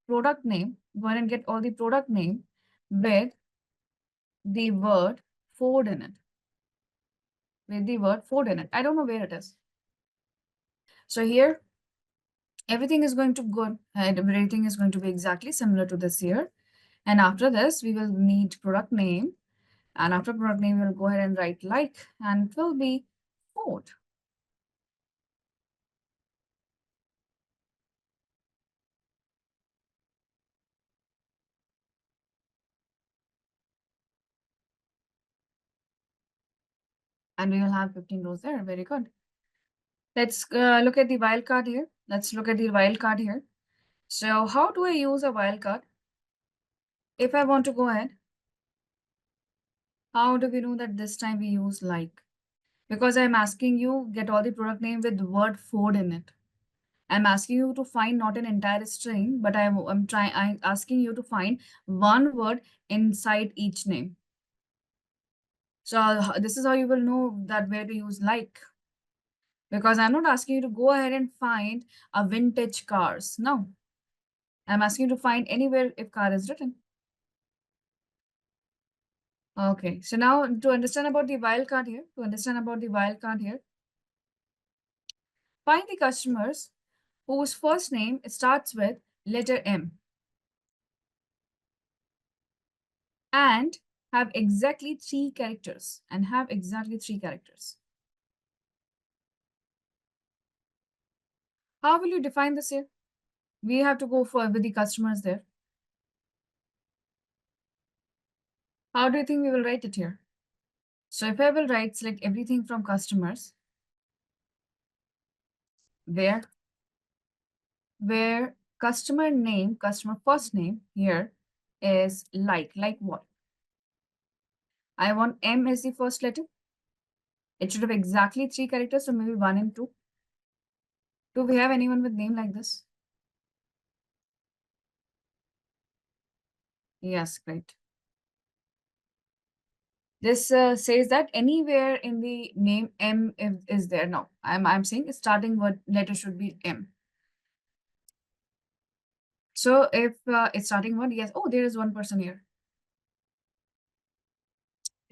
product name. Go ahead and get all the product name with the word Ford in it. I don't know where it is. So here, everything is going to go, and everything is going to be exactly similar to this here. And after this, we will need product name. And after product name, we'll go ahead and write like, and it will be Ford. And we will have 15 rows there. Very good. Let's look at the wildcard here. So how do I use a wildcard? If I want to go ahead, how do we know that this time we use like? Because I'm asking you get all the product name with the word Ford in it. I'm asking you to find not an entire string, but I'm asking you to find one word inside each name. So this is how you will know that where to use like. Because I'm not asking you to go ahead and find a vintage cars. No. I'm asking you to find anywhere if car is written. Okay, so now to understand about the wildcard here, find the customers whose first name starts with letter M and have exactly three characters. How will you define this here? We have to go for with the customers there. How do you think we will write it here? So if I will write, select everything from customers, where customer first name here is like what? I want M as the first letter. It should have exactly three characters, so maybe 1 and 2. Do we have anyone with name like this? Yes, great. This says that anywhere in the name M is there. No, I'm saying starting word letter should be M. So if it's starting word, yes. Oh, there is one person here.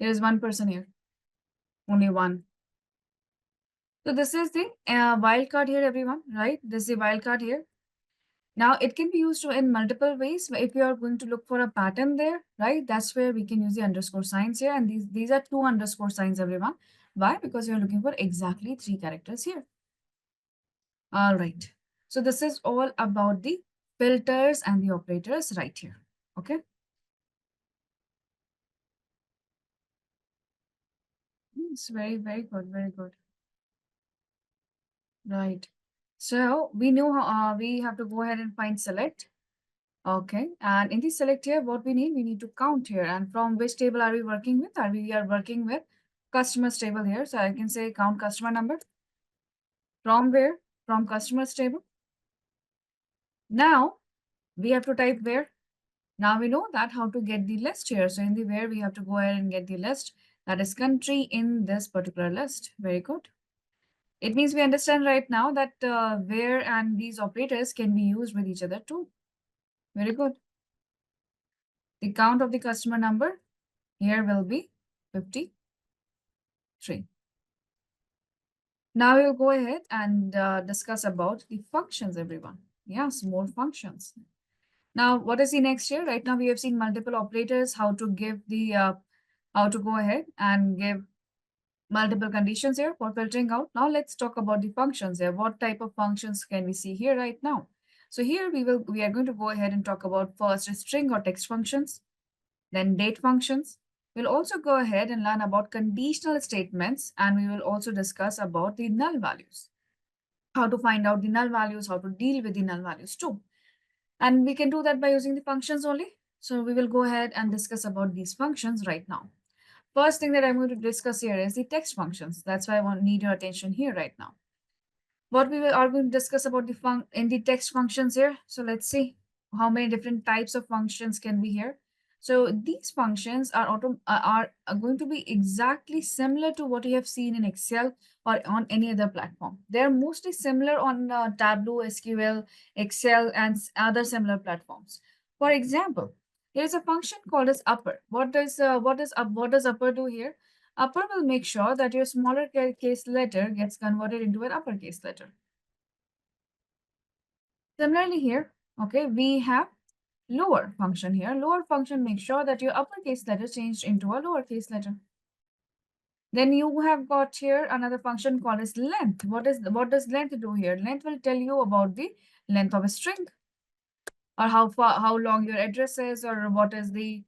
There is one person here. Only one. So this is the wildcard here, everyone, right? This is the wildcard here. Now it can be used in multiple ways. If you are going to look for a pattern there, right? That's where we can use the underscore signs here. And these are 2 underscore signs, everyone. Why? Because you're looking for exactly 3 characters here. All right. So this is all about the filters and the operators right here. Okay. It's very, very good. Very good. Right. So we know how we have to go ahead and find select. Okay. And in the select here, what we need to count here. And from which table are we working with? We are working with customers table here. So I can say count customer number. From where? From customers table. Now we have to type where. Now we know that how to get the list here. So in the where we have to go ahead and get the list. That is country in this particular list. Very good. It means we understand right now that where and these operators can be used with each other too. Very good. The count of the customer number here will be 53. Now we'll go ahead and discuss about the functions, everyone. Yes, more functions. Now, what is the next here? Right now, we have seen multiple operators, how to give the, how to go ahead and give multiple conditions here for filtering out. Now, let's talk about the functions here. What type of functions can we see here right now? So here we are going to go ahead and talk about first string or text functions, then date functions. We'll also go ahead and learn about conditional statements, and we will also discuss about the null values, how to find out the null values, how to deal with the null values too. And we can do that by using the functions only. So we will go ahead and discuss about these functions right now. First thing that I'm going to discuss here is the text functions. That's why I need your attention here right now. What are going to discuss about the text functions here. So let's see how many different types of functions can be here. So these functions are going to be exactly similar to what you have seen in Excel or on any other platform. They're mostly similar on Tableau, SQL, Excel, and other similar platforms. For example, there is a function called as upper. What does upper do here? Upper will make sure that your smaller case letter gets converted into an uppercase letter. Similarly here, okay, we have lower function here. Lower function makes sure that your uppercase letter changed into a lowercase letter. Then you have got here another function called as length. What does length do here? Length will tell you about the length of a string, or how long your address is, or what is the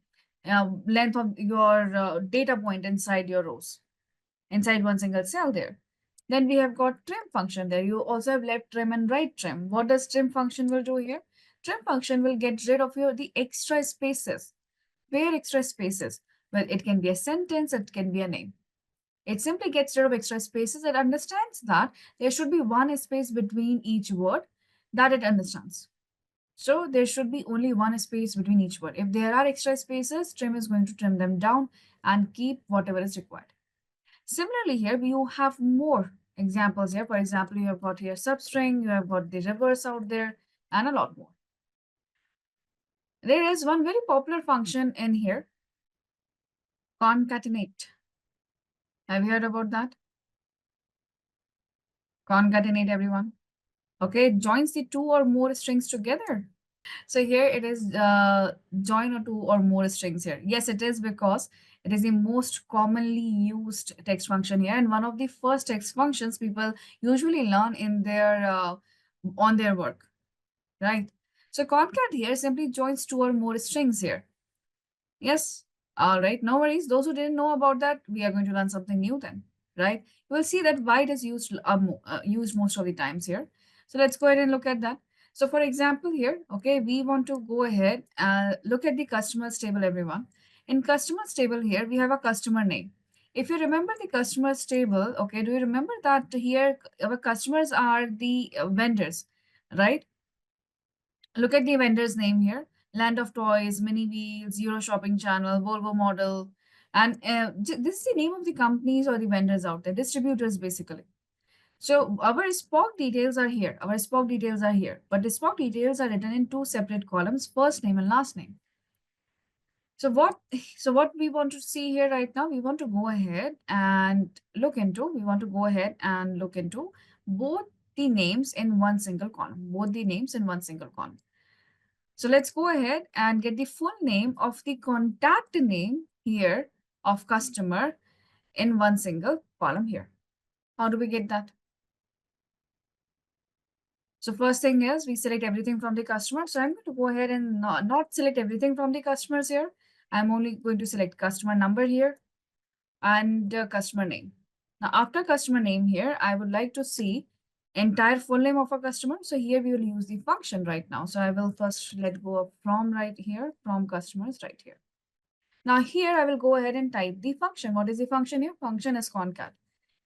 length of your data point inside your rows, inside one single cell there. Then we have got trim function there. You also have left trim and right trim. What does trim function will do here? Trim function will get rid of the extra spaces. Where extra spaces? Well, it can be a sentence, it can be a name. It simply gets rid of extra spaces. It understands that there should be one space between each word that it understands. So there should be only one space between each word. If there are extra spaces, trim is going to trim them down and keep whatever is required. Similarly here, you have more examples here. For example, you have got here substring, you have got the reverse out there, and a lot more. There is one very popular function in here, concatenate. Have you heard about that? Concatenate, everyone. Okay, it joins the two or more strings together. So here it is join or two or more strings here. Yes, it is because it is the most commonly used text function here, and one of the first text functions people usually learn in their on their work, right? So concat here simply joins two or more strings here. Yes. All right. No worries. Those who didn't know about that, we are going to learn something new then, right? You will see that why it is used most of the times here. So let's go ahead and look at that. So for example here, okay, we want to go ahead and look at the customers table, everyone. In customers table here, we have a customer name. If you remember the customers table, okay, do you remember that here our customers are the vendors, right? Look at the vendor's name here. Land of Toys, Mini Wheels, Euro Shopping Channel, Volvo Model. And this is the name of the companies or the vendors out there, distributors basically. So our Spock details are here. Our Spock details are here. But the Spock details are written in two separate columns, first name and last name. So what we want to see here right now, we want to go ahead and look into, both the names in one single column, both the names in one single column. So let's go ahead and get the full name of the contact name here of customer in one single column here. How do we get that? So first thing is we select everything from the customer. So I'm going to go ahead and not select everything from the customers here. I'm only going to select customer number here and customer name. Now after customer name here, I would like to see entire full name of a customer. So here we will use the function right now. So I will first let go of from right here, from customers right here. Now here I will go ahead and type the function. What is the function here? Function is concat.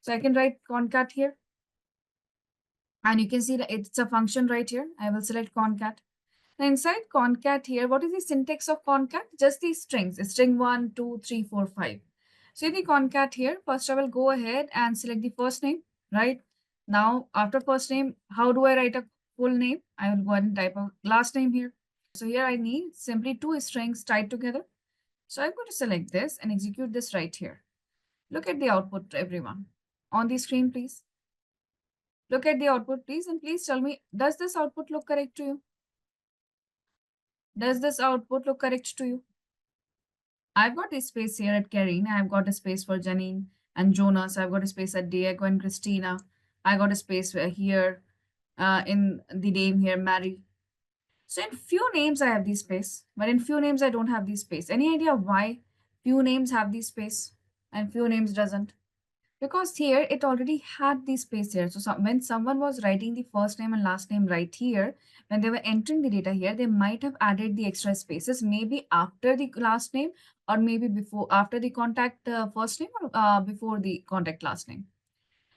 So I can write concat here. And you can see that it's a function right here. I will select concat. Now inside concat here, what is the syntax of concat? Just these strings, string 1, 2, 3, 4, 5. So the concat here, first I will go ahead and select the first name, right? Now after first name, how do I write a full name? I will go ahead and type a last name here. So here I need simply two strings tied together. So I'm going to select this and execute this right here. Look at the output, everyone. On the screen, please. Look at the output, please, and please tell me, does this output look correct to you? Does this output look correct to you? I've got a space here at Karine. I've got a space for Janine and Jonas. I've got a space at Diego and Christina. I got a space here in the name here, Mary. So in few names, I have this space, but in few names, I don't have this space. Any idea why few names have this space and few names doesn't? Because here it already had the space here. So when someone was writing the first name and last name right here, when they were entering the data here, they might have added the extra spaces, maybe after the last name or maybe before, after the contact first name or before the contact last name.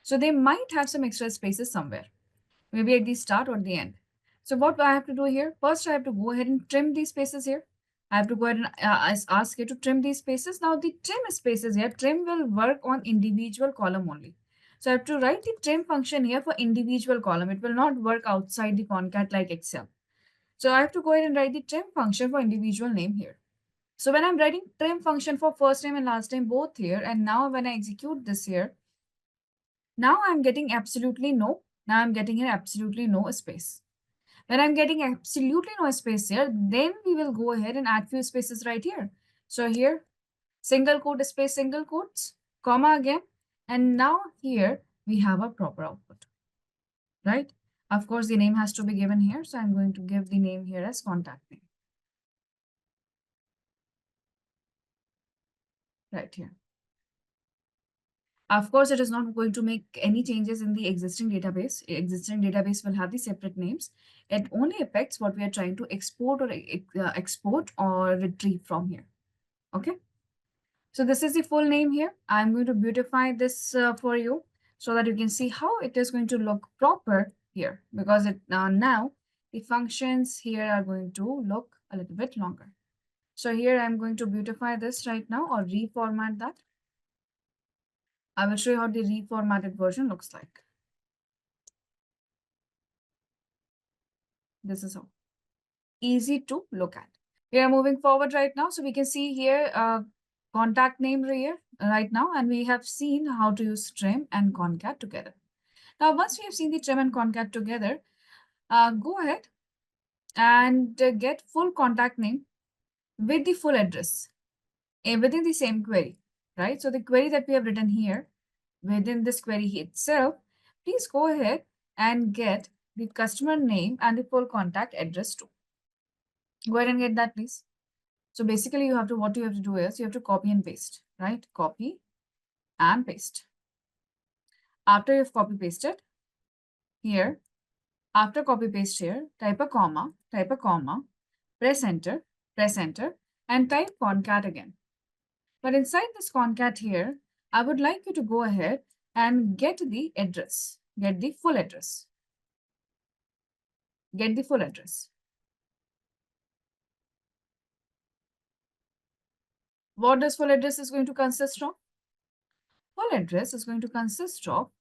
So they might have some extra spaces somewhere, maybe at the start or the end. So what I have to do here? First, I have to go ahead and trim these spaces here. I have to go ahead and ask you to trim these spaces. Now the trim spaces here, trim will work on individual column only. So I have to write the trim function here for individual column. It will not work outside the concat like Excel. So I have to go ahead and write the trim function for individual name here. So when I'm writing trim function for first name and last name both here, and now when I execute this here, now I'm getting absolutely no, now I'm getting here absolutely no space. When I'm getting absolutely no space here, then we will go ahead and add few spaces right here. So here, single quote space, single quotes, comma again. And now here we have a proper output, right? Of course, the name has to be given here. So I'm going to give the name here as contact name. Right here. Of course, it is not going to make any changes in the existing database. Existing database will have the separate names. It only affects what we are trying to export or retrieve from here. Okay. So this is the full name here. I'm going to beautify this for you so that you can see how it is going to look proper here, because now the functions here are going to look a little bit longer. So here I'm going to beautify this right now or reformat that. I will show you how the reformatted version looks like. This is how easy to look at. We are moving forward right now. So we can see here contact name here right now, and we have seen how to use trim and concat together. Now, once we have seen the trim and concat together, go ahead and get full contact name with the full address within the same query, right? So the query that we have written here, within this query itself, please go ahead and get the customer name and the full contact address too. Go ahead and get that, please. So basically what you have to do is you have to copy and paste, right? Copy and paste. After you've copy pasted here, after copy paste here, type a comma, press enter, and type concat again. But inside this concat here, I would like you to go ahead and get the address, get the full address. Get the full address. What does full address is going to consist of? Full address is going to consist of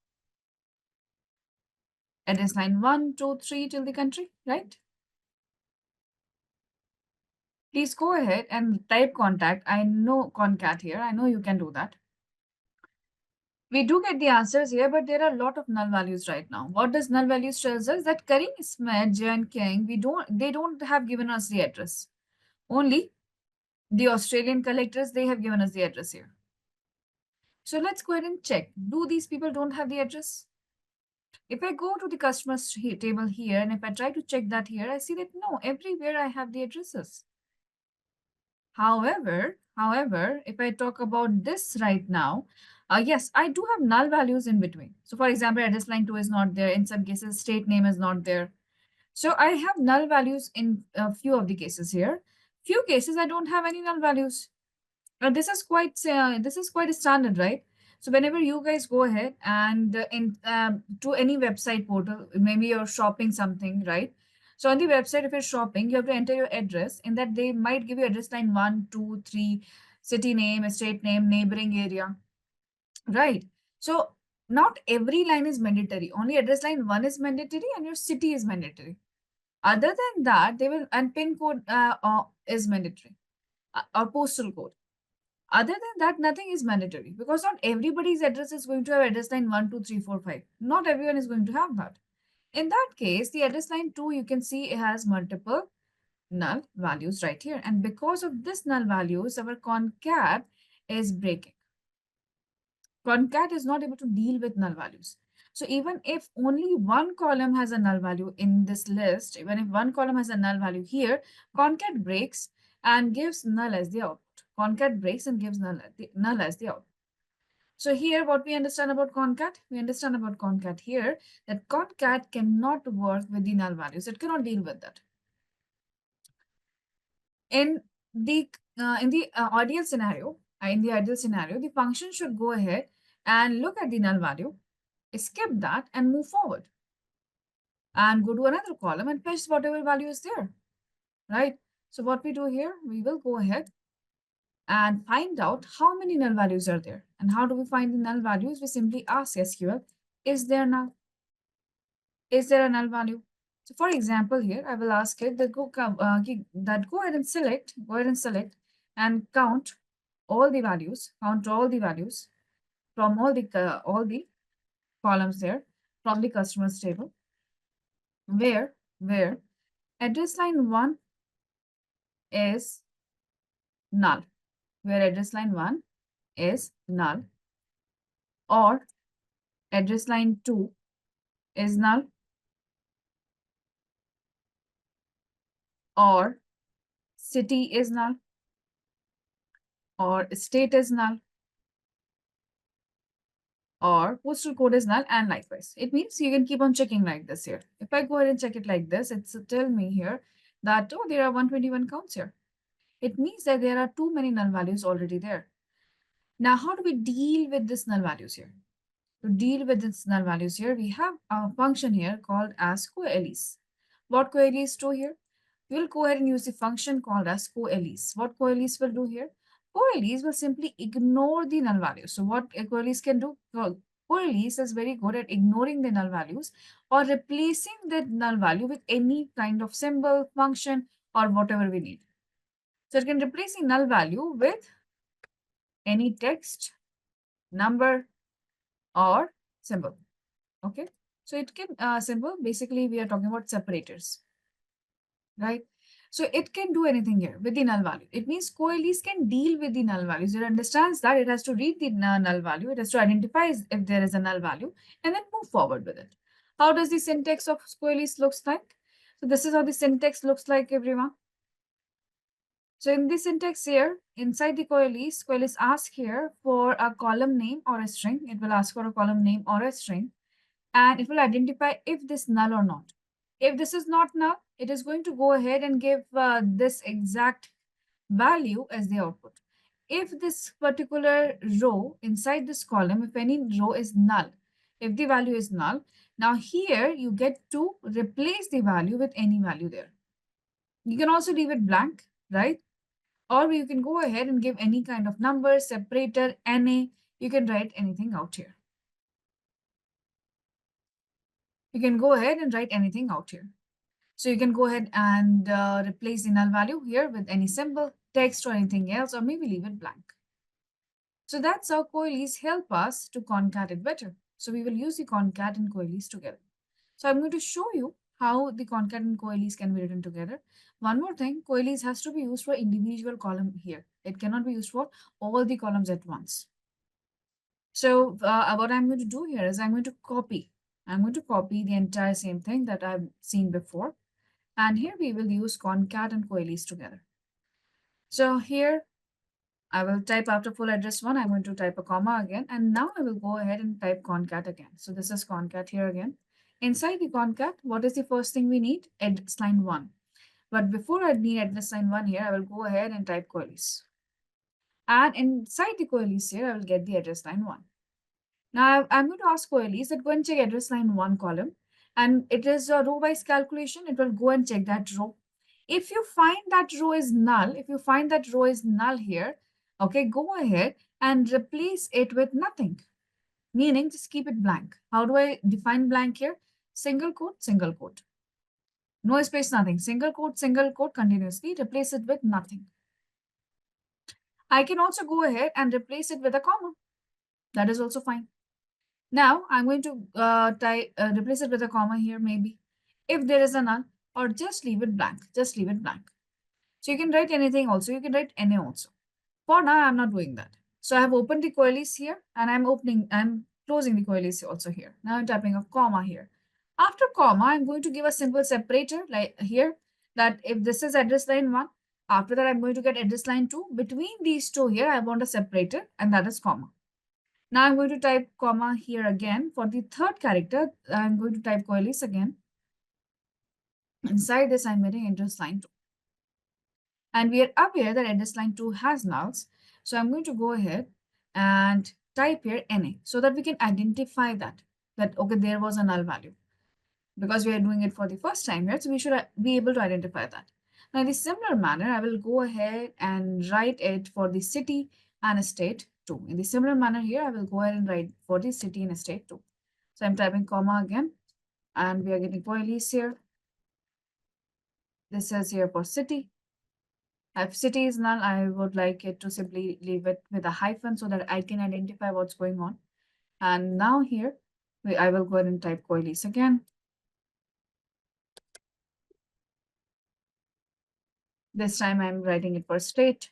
address line 1, 2, 3 till the country, right? Please go ahead and type contact. I know concat here. I know you can do that. We do get the answers here, but there are a lot of null values right now. What does null values tells us? That Karim, Ismail, Jay and King, they don't have given us the address. Only the Australian collectors, they have given us the address here. So let's go ahead and check. Do these people don't have the address? If I go to the customers table here, and if I try to check that here, I see that no, everywhere I have the addresses. However, if I talk about this right now, yes, I do have null values in between. So for example, address line 2 is not there. In some cases, state name is not there. So I have null values in a few of the cases here. Few cases, I don't have any null values. This is quite standard, right? So whenever you guys go ahead and to any website portal, maybe you're shopping something, right? So on the website, if you're shopping, you have to enter your address. In that, they might give you address line 1, 2, 3, city name, estate name, neighboring area, right? So not every line is mandatory. Only address line 1 is mandatory and your city is mandatory. Other than that, they will, and pin code is mandatory, or postal code. Other than that, nothing is mandatory because not everybody's address is going to have address line 1, 2, 3, 4, 5. Not everyone is going to have that. In that case, the address line 2, you can see it has multiple null values right here. And because of this null values, our concat is breaking. Concat is not able to deal with null values. So even if only one column has a null value in this list, even if one column has a null value here, concat breaks and gives null as the output. Concat breaks and gives null as the output. So here what we understand about concat? We understand about concat here that concat cannot work with the null values. It cannot deal with that. In the ideal scenario, the function should go ahead and look at the null value, skip that and move forward and go to another column and fetch whatever value is there, right? So what we do here, we will go ahead and find out how many null values are there. And how do we find the null values? We simply ask SQL, is there null? Is there a null value? So for example, here I will ask it that go ahead and select, and count all the values, from all the columns there from the customers table, where address line 1 is null, where address line 1 is null, or address line 2 is null, or city is null, or state is null, or postal code is null, and likewise. It means you can keep on checking like this here. If I go ahead and check it like this, it's tell me here that, oh, there are 121 counts here. It means that there are too many null values already there. Now, how do we deal with this null values here? To deal with this null values here, we have a function here called as coalesce. What coalesce do here? We'll go ahead and use the function called as coalesce. What coalesce will do here? Coalesce will simply ignore the null values. So what a coalesce can do? Coalesce is very good at ignoring the null values or replacing the null value with any kind of symbol, function, or whatever we need. So it can replace the null value with any text, number, or symbol. Okay. So it can symbol, basically we are talking about separators, right? So it can do anything here with the null value. It means coalesce can deal with the null values. It understands that it has to read the null value. It has to identify if there is a null value and then move forward with it. How does the syntax of coalesce looks like? So this is how the syntax looks like, everyone. So in this syntax here, inside the coalesce asks here for a column name or a string. It will ask for a column name or a string, and it will identify if this null or not. If this is not null, it is going to go ahead and give this exact value as the output. If this particular row inside this column, if any row is null, if the value is null, now here you get to replace the value with any value there. You can also leave it blank, right? Or you can go ahead and give any kind of number, separator, NA. You can write anything out here. You can go ahead and write anything out here. So you can go ahead and replace the null value here with any symbol, text, or anything else, or maybe leave it blank. So that's how coalesce help us to concat it better. So we will use the concat and coalesce together. So I'm going to show you how the concat and coalesce can be written together. One more thing, coalesce has to be used for individual column here. It cannot be used for all the columns at once. So what I'm going to do here is I'm going to copy. I'm going to copy the entire same thing that I've seen before. And here we will use concat and coalesce together. So here I will type after full address 1, I'm going to type a comma again. And now I will go ahead and type concat again. So this is concat here again. Inside the concat, what is the first thing we need? Address line 1. But before I need address line 1 here, I will go ahead and type coalesce. And inside the coalesce here, I will get the address line 1. Now I'm going to ask coalesce that go and check address line 1 column. And it is a row-wise calculation. It will go and check that row. If you find that row is null, here, okay, go ahead and replace it with nothing, meaning just keep it blank. How do I define blank here? Single quote, single quote. No space, nothing. Single quote continuously. Replace it with nothing. I can also go ahead and replace it with a comma. That is also fine. Now I'm going to replace it with a comma here maybe. If there is a null, or just leave it blank. Just leave it blank. So you can write anything also. You can write NA also. For now, I'm not doing that. So I have opened the coalesce here and I'm closing the coalesce also here. Now I'm typing a comma here. After comma, I'm going to give a simple separator like here that if this is address line 1, after that I'm going to get address line 2. Between these two here, I want a separator and that is comma. Now I'm going to type comma here again. For the third character, I'm going to type coalesce again. Inside this, I'm getting address line 2. And we are aware that address line 2 has nulls. So I'm going to go ahead and type here NA so that we can identify that okay, there was a null value. Because we are doing it for the first time here, so we should be able to identify that. Now, in a similar manner, I will go ahead and write it for the city and state too. In the similar manner here, I will go ahead and write for the city and state too. So I'm typing comma again, and we are getting coalesce here. This is here for city. If city is null, I would like it to simply leave it with a hyphen so that I can identify what's going on. And now here, I will go ahead and type coalesce again. This time I'm writing it for state.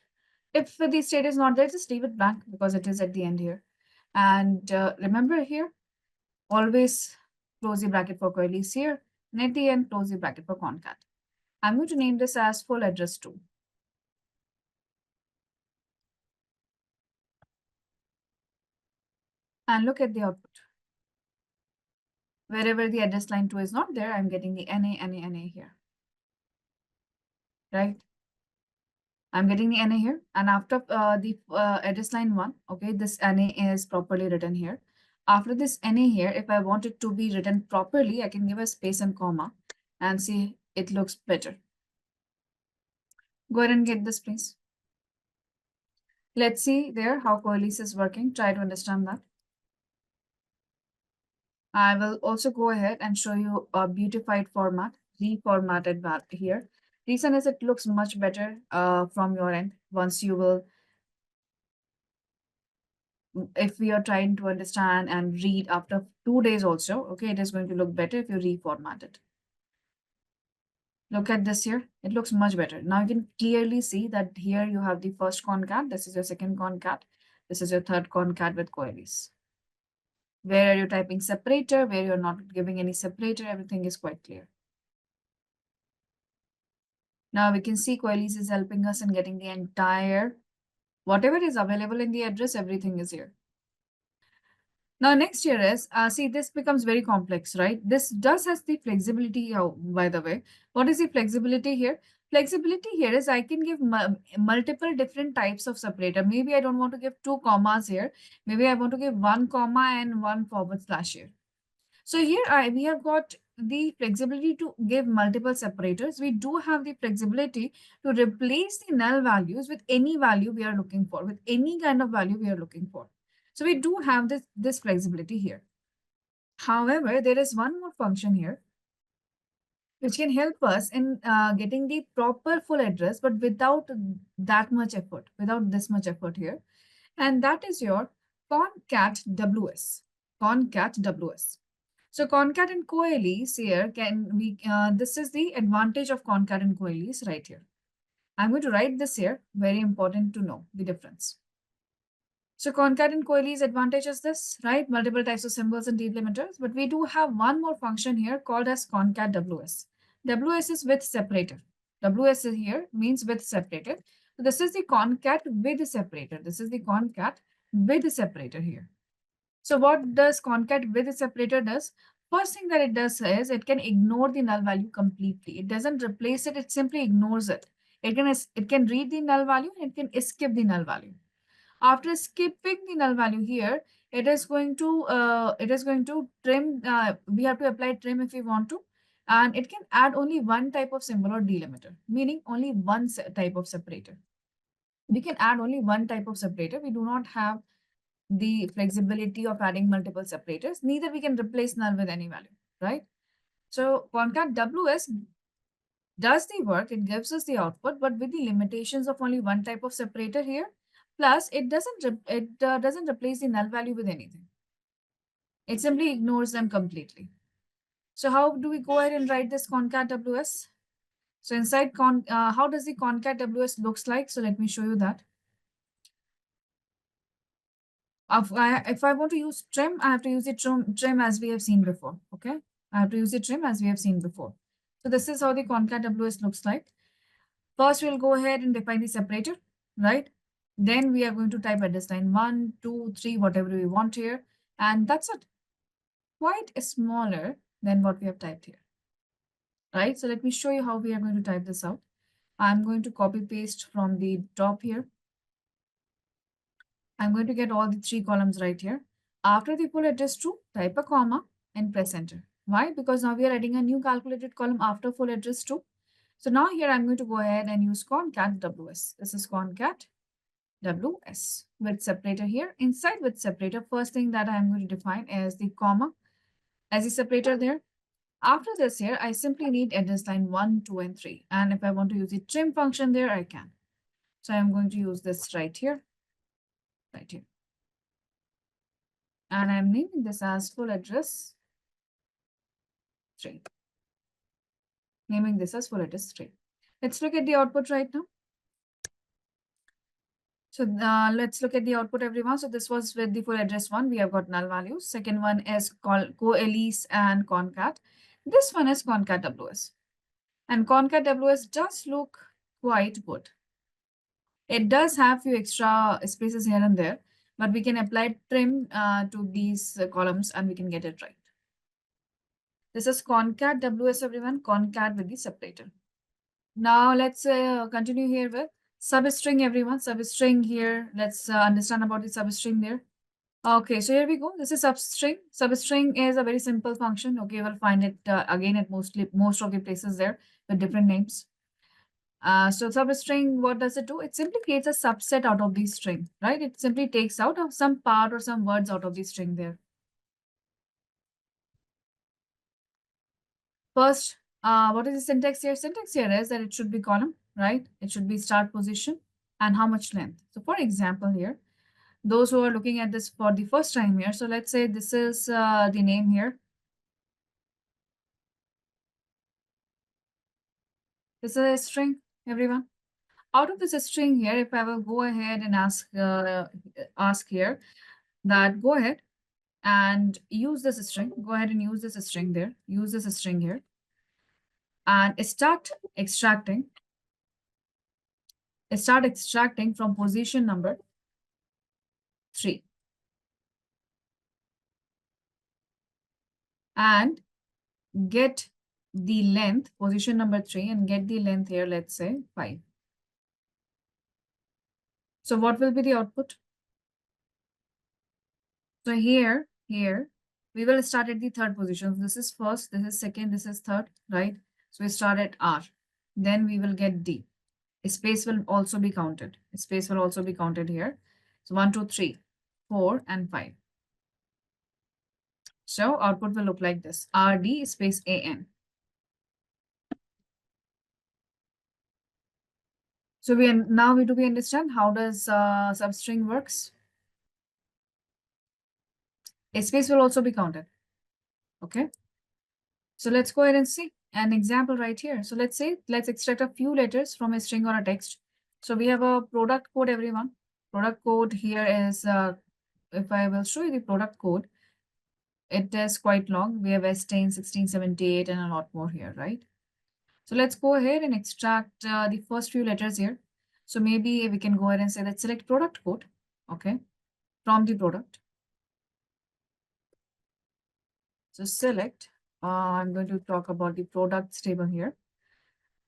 If the state is not there, just leave it blank because it is at the end here. And remember here, always close the bracket for coalesce here. And at the end, close the bracket for concat. I'm going to name this as full address 2. And look at the output. Wherever the address line 2 is not there, I'm getting the NA here. Right? I'm getting the NA here. And after the address line 1, okay, this NA is properly written here. After this NA here, if I want it to be written properly, I can give a space and comma and see it looks better. Go ahead and get this, please. Let's see there how coalesce is working. Try to understand that. I will also go ahead and show you a beautified format, reformatted here. Reason is it looks much better from your end once you will, if we are trying to understand and read after 2 days also, okay, it is going to look better if you reformat it. Look at this here. It looks much better. Now you can clearly see that here you have the first concat. This is your second concat. This is your third concat with queries. Where are you typing separator, where you're not giving any separator, everything is quite clear. Now we can see queries is helping us in getting the entire, whatever is available in the address, everything is here. Now next here is, see, this becomes very complex, right? This does has the flexibility, by the way. What is the flexibility here? Flexibility here is I can give multiple different types of separator. Maybe I don't want to give 2 commas here. Maybe I want to give 1 comma and 1 forward slash here. So here we have got the flexibility to give multiple separators. We do have the flexibility to replace the null values with any value we are looking for, with any kind of value we are looking for. So we do have this flexibility here. However, there is one more function here which can help us in getting the proper full address, but without that much effort, without this much effort here. And that is your concat ws. Concat ws. So concat and coalesce here this is the advantage of concat and coalesce right here. I'm going to write this here. Very important to know the difference. So concat and coalesce advantage is this, right? Multiple types of symbols and delimiters, but we do have one more function here called as concat ws. Ws is with separator. Ws is here means with separator. So this is the concat with separator. This is the concat with separator here. So what does concat with separator does? First thing that it does is it can ignore the null value completely. It doesn't replace it, it simply ignores it. It can read the null value and it can skip the null value. After skipping the null value here, it is going to trim. We have to apply trim if we want to, and it can add only one type of symbol or delimiter, meaning only one type of separator. We can add only one type of separator. We do not have the flexibility of adding multiple separators. Neither we can replace null with any value, right? So concat ws does the work, it gives us the output, but with the limitations of only one type of separator here. Plus, it doesn't replace the null value with anything. It simply ignores them completely. So how do we go ahead and write this concat ws? So inside how does the concat ws looks like? So let me show you that. If I want to use trim, I have to use the trim as we have seen before. Okay, I have to use the trim as we have seen before. So this is how the concat ws looks like. First, we'll go ahead and define the separator, right? Then we are going to type address line 1, 2, 3, whatever we want here. And that's it. Quite smaller than what we have typed here, right? So let me show you how we are going to type this out. I'm going to copy paste from the top here. I'm going to get all the 3 columns right here. After the full address true, type a comma and press enter. Why? Because now we are adding a new calculated column after full address true. So now here I'm going to go ahead and use concat ws. This is concat ws with separator here. Inside with separator, first thing that I'm going to define is the comma as a separator there. After this here, I simply need address line 1, 2, and 3. And if I want to use the trim function there, I can. So I'm going to use this right here, right here. And I'm naming this as full address 3. Naming this as full address 3. Let's look at the output right now. So let's look at the output, everyone. So this was with the full address 1. We have got null values. Second one is called coalesce and concat. This one is concat ws. And concat ws does look quite good. It does have few extra spaces here and there, but we can apply trim to these columns and we can get it right. This is concat ws, everyone. Concat with the separator. Now let's continue here with substring, everyone. Substring here. Let's understand about the substring there. Okay, so here we go. This is substring. Substring is a very simple function. Okay, we'll find it again at most of the places there with different names. So substring, what does it do? It simply creates a subset out of the string, right? It simply takes out of some part or some words out of the string there. First, What is the syntax here? Syntax here is that it should be column, right? It should be start position and how much length. So for example here, those who are looking at this for the first time here, so let's say this is the name here. This is a string, everyone. Out of this string here, if I will go ahead and ask here that go ahead and use this string, go ahead and use this string there, use this string here, and start extracting from position number 3. And get the length, position number 3, and get the length here, let's say 5. So what will be the output? So here, we will start at the third position. This is first, this is second, this is third, right? So we start at R. Then we will get D. A space will also be counted. A space will also be counted here. So 1, 2, 3, 4, and 5. So output will look like this. RD space AN. So now do we understand how does substring works? A space will also be counted. Okay. So let's go ahead and see an example right here. So let's extract a few letters from a string or a text. So we have a product code, everyone. Product code here is, if I will show you the product code, it is quite long. We have S10, 16, 78, and a lot more here, right? So let's go ahead and extract the first few letters here. So maybe we can go ahead and say that select product code, okay, from the product. So select, I'm going to talk about the products table here.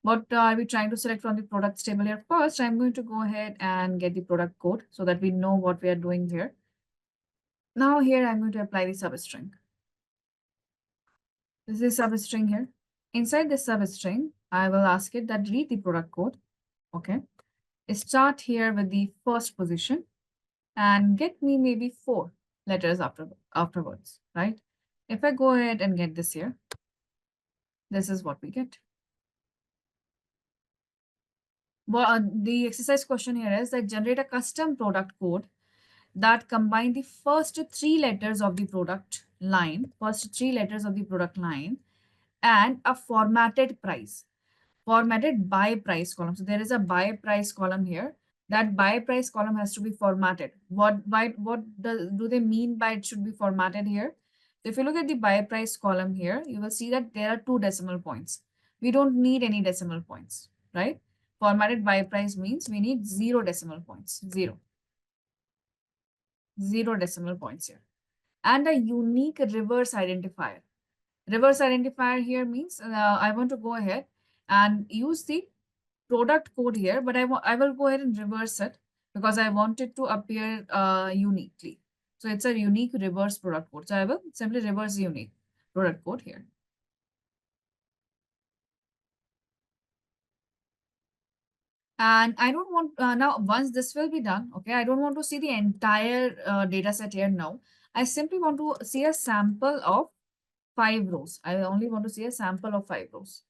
What are we trying to select from the products table here? First, I'm going to go ahead and get the product code so that we know what we are doing here. Now here, I'm going to apply the substring. This is substring here. Inside this substring, I will ask it that read the product code. Okay. Start here with the first position and get me maybe 4 letters afterwards, right? If I go ahead and get this here, this is what we get. Well, the exercise question here is that generate a custom product code that combine the first 3 letters of the product line, and a formatted price, formatted by price column. So there is a by price column here. That by price column has to be formatted. What do they mean by it should be formatted here? So if you look at the by price column here, you will see that there are 2 decimal points. We don't need any decimal points, right? Formatted by price means we need 0 decimal points, 0 decimal points here, and a unique reverse identifier. Reverse identifier here means I want to go ahead and use the product code here, but I will go ahead and reverse it because I want it to appear uniquely. So it's a unique reverse product code. So I will simply reverse the unique product code here. And I don't want, now once this will be done, okay, I don't want to see the entire data set here now. I simply want to see a sample of 5 rows. I only want to see a sample of 5 rows.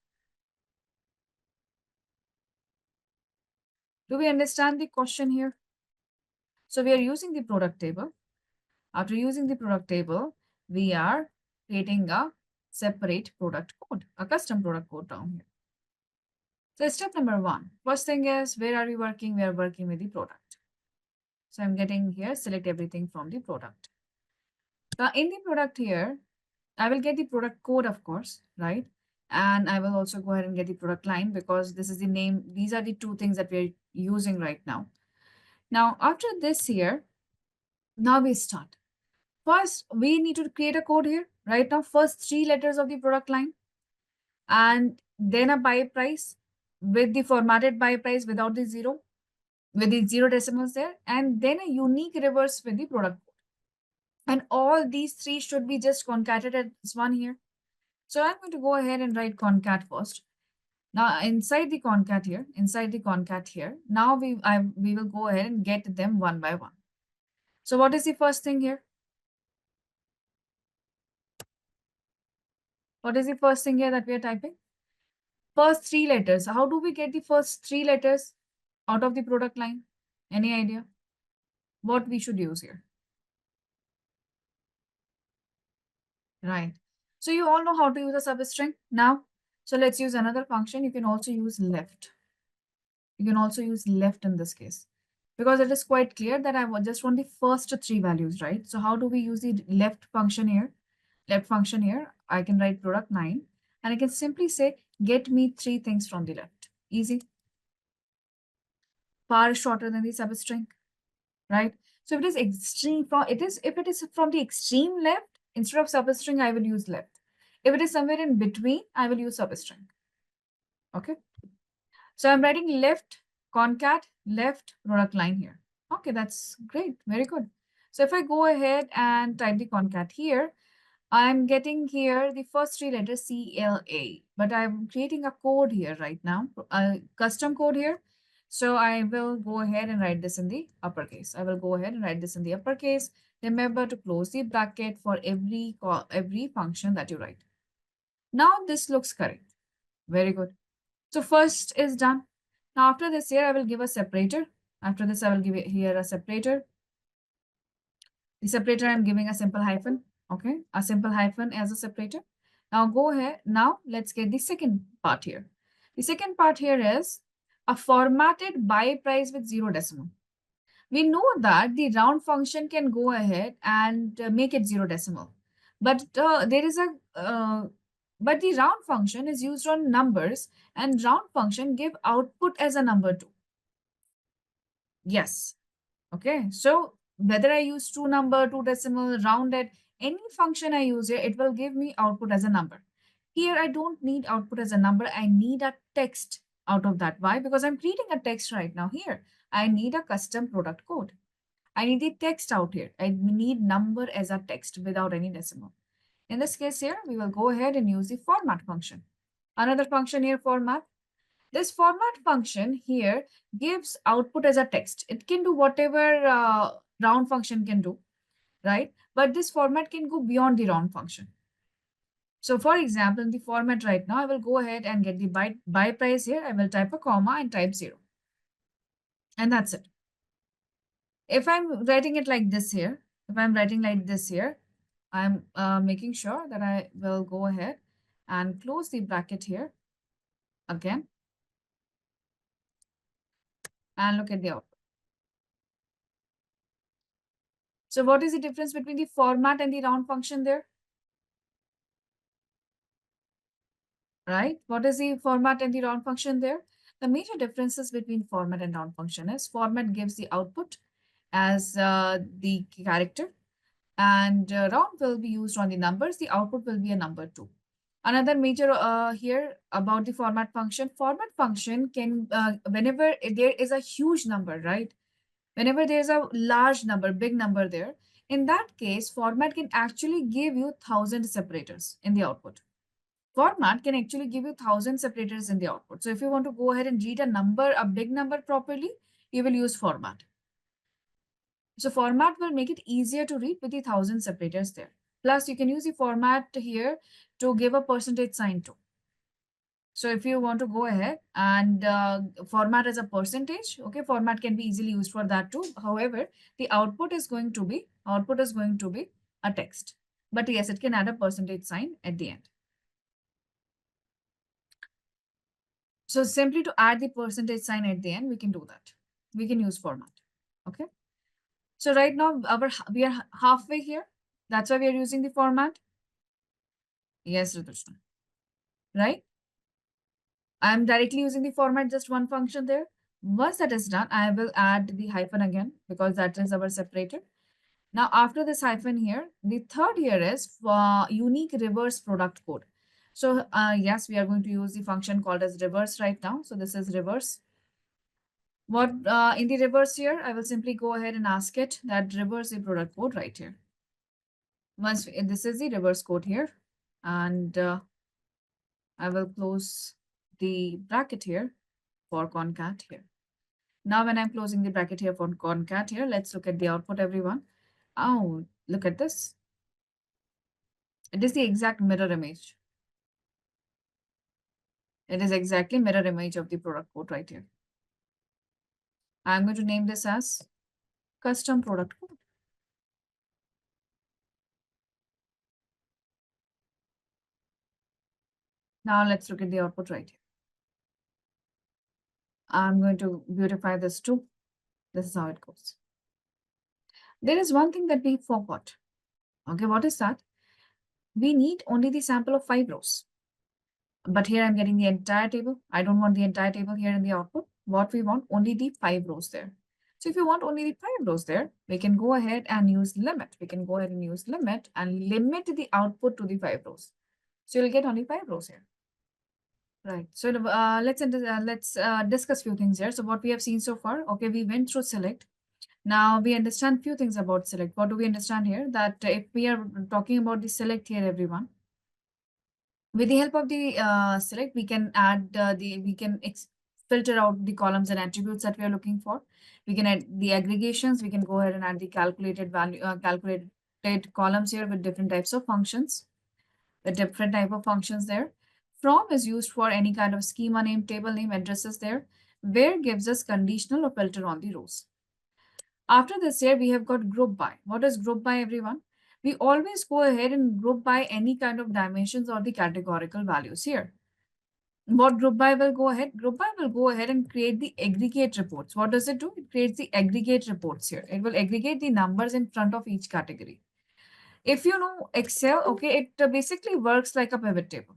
Do we understand the question here? So we are using the product table. After using the product table, we are creating a separate product code, a custom product code down here. So step number 1, first thing is, where are we working? We are working with the product. So I'm getting here, select everything from the product. Now in the product here, I will get the product code, of course, right? And I will also go ahead and get the product line because this is the name. These are the 2 things that we're using right now. Now, after this here, now we start. First, we need to create a code here, right? Now, first 3 letters of the product line, and then a buy price with the formatted buy price without the 0, with the 0 decimals there, and then a unique reverse with the product code. And all these 3 should be just concatenated as one here. So I'm going to go ahead and write concat first. Now inside the concat here, now we will go ahead and get them one by one. So what is the first thing here? What is the first thing here that we are typing? First three letters. How do we get the first three letters out of the product line? Any idea what we should use here? Right. So you all know how to use a substring now. So let's use another function. You can also use left. You can also use left in this case because it is quite clear that I just want the first three values, right? So how do we use the left function here? Left function here, I can write product 9 and I can simply say, get me three things from the left. Easy. Far shorter than the substring, right? So if it is extreme from if it is from the extreme left, instead of substring, I will use left. If it is somewhere in between, I will use substring. Okay. So I'm writing left concat left product line here. Okay, that's great. Very good. So if I go ahead and type the concat here, I'm getting here the first three letters CLA, but I'm creating a code here right now, a custom code here. So I will go ahead and write this in the uppercase. I will go ahead and write this in the uppercase. Remember to close the bracket for every function that you write. Now this looks correct. Very good. So first is done. Now after this here, I will give a separator. After this, I will give it here a separator. The separator, I'm giving a simple hyphen. Okay, a simple hyphen as a separator. Now go ahead. Now let's get the second part here. The second part here is a formatted by price with zero decimal. We know that the round function can go ahead and make it zero decimal, but but the round function is used on numbers, and round function give output as a number too. Yes. Okay. So whether I use two number, two decimal, rounded, any function I use here, it will give me output as a number. Here, I don't need output as a number. I need a text out of that. Why? Because I'm creating a text right now here. I need a custom product code. I need the text out here. I need number as a text without any decimal. In this case here, we will go ahead and use the format function. Another function here, format. This format function here gives output as a text. It can do whatever round function can do, right? But this format can go beyond the round function. So for example, in the format right now, I will go ahead and get the buy price here. I will type a comma and type 0. And that's it. If I'm writing it like this here, if I'm writing like this here, I'm making sure that I will go ahead and close the bracket here again and look at the output. So what is the difference between the format and the round function there? Right? What is the format and the round function there? The major differences between format and round function is format gives the output as the character, and round will be used on the numbers. The output will be a number too. Another major here about the format function can, whenever there is a huge number, right? Whenever there's a large number, big number there, in that case, format can actually give you 1,000 separators in the output. Format can actually give you 1,000 separators in the output. So if you want to go ahead and read a number, a big number properly, you will use format. So format will make it easier to read with the 1,000 separators there. Plus, you can use the format here to give a percentage sign too. So if you want to go ahead and format as a percentage, okay, format can be easily used for that too. However, the output is going to be a text. But yes, it can add a percentage sign at the end. So simply to add the percentage sign at the end, we can do that. We can use format. Okay. So right now we are halfway here. That's why we are using the format. Yes, Ritushna. Right? I'm directly using the format, just one function there. Once that is done, I will add the hyphen again because that is our separator. Now, after this hyphen here, the third here is unique reverse product code. So yes, we are going to use the function called as reverse right now. So this is reverse. What in the reverse here, I will simply go ahead and ask it that reverse the product code right here. Once this is the reverse code here, and I will close the bracket here for concat here. Now, when I'm closing the bracket here for concat here, let's look at the output, everyone. Oh, look at this. It is the exact mirror image. It is exactly mirror image of the product code right here. I'm going to name this as custom product code. Now let's look at the output right here. I'm going to beautify this too. This is how it goes. There is one thing that we forgot. Okay, what is that? We need only the sample of 5 rows. But here I'm getting the entire table. I don't want the entire table here in the output. What we want, only the 5 rows there. So if you want only the 5 rows there, we can go ahead and use limit. We can go ahead and use limit and limit the output to the 5 rows. So you'll get only 5 rows here. Right. So let's discuss few things here. So what we have seen so far, okay, we went through select. Now we understand few things about select. What do we understand here? That if we are talking about the select here, everyone, with the help of the select, we can add filter out the columns and attributes that we are looking for. We can add the aggregations. We can go ahead and add the calculated value, calculated columns here with different types of functions, with different type of functions there. From is used for any kind of schema name, table name, addresses there. Where gives us conditional or filter on the rows. After this here, we have got group by. What is group by, everyone? We always go ahead and group by any kind of dimensions or the categorical values here. What group by will go ahead? Group by will go ahead and create the aggregate reports. What does it do? It creates the aggregate reports here. It will aggregate the numbers in front of each category. If you know Excel, okay, it basically works like a pivot table.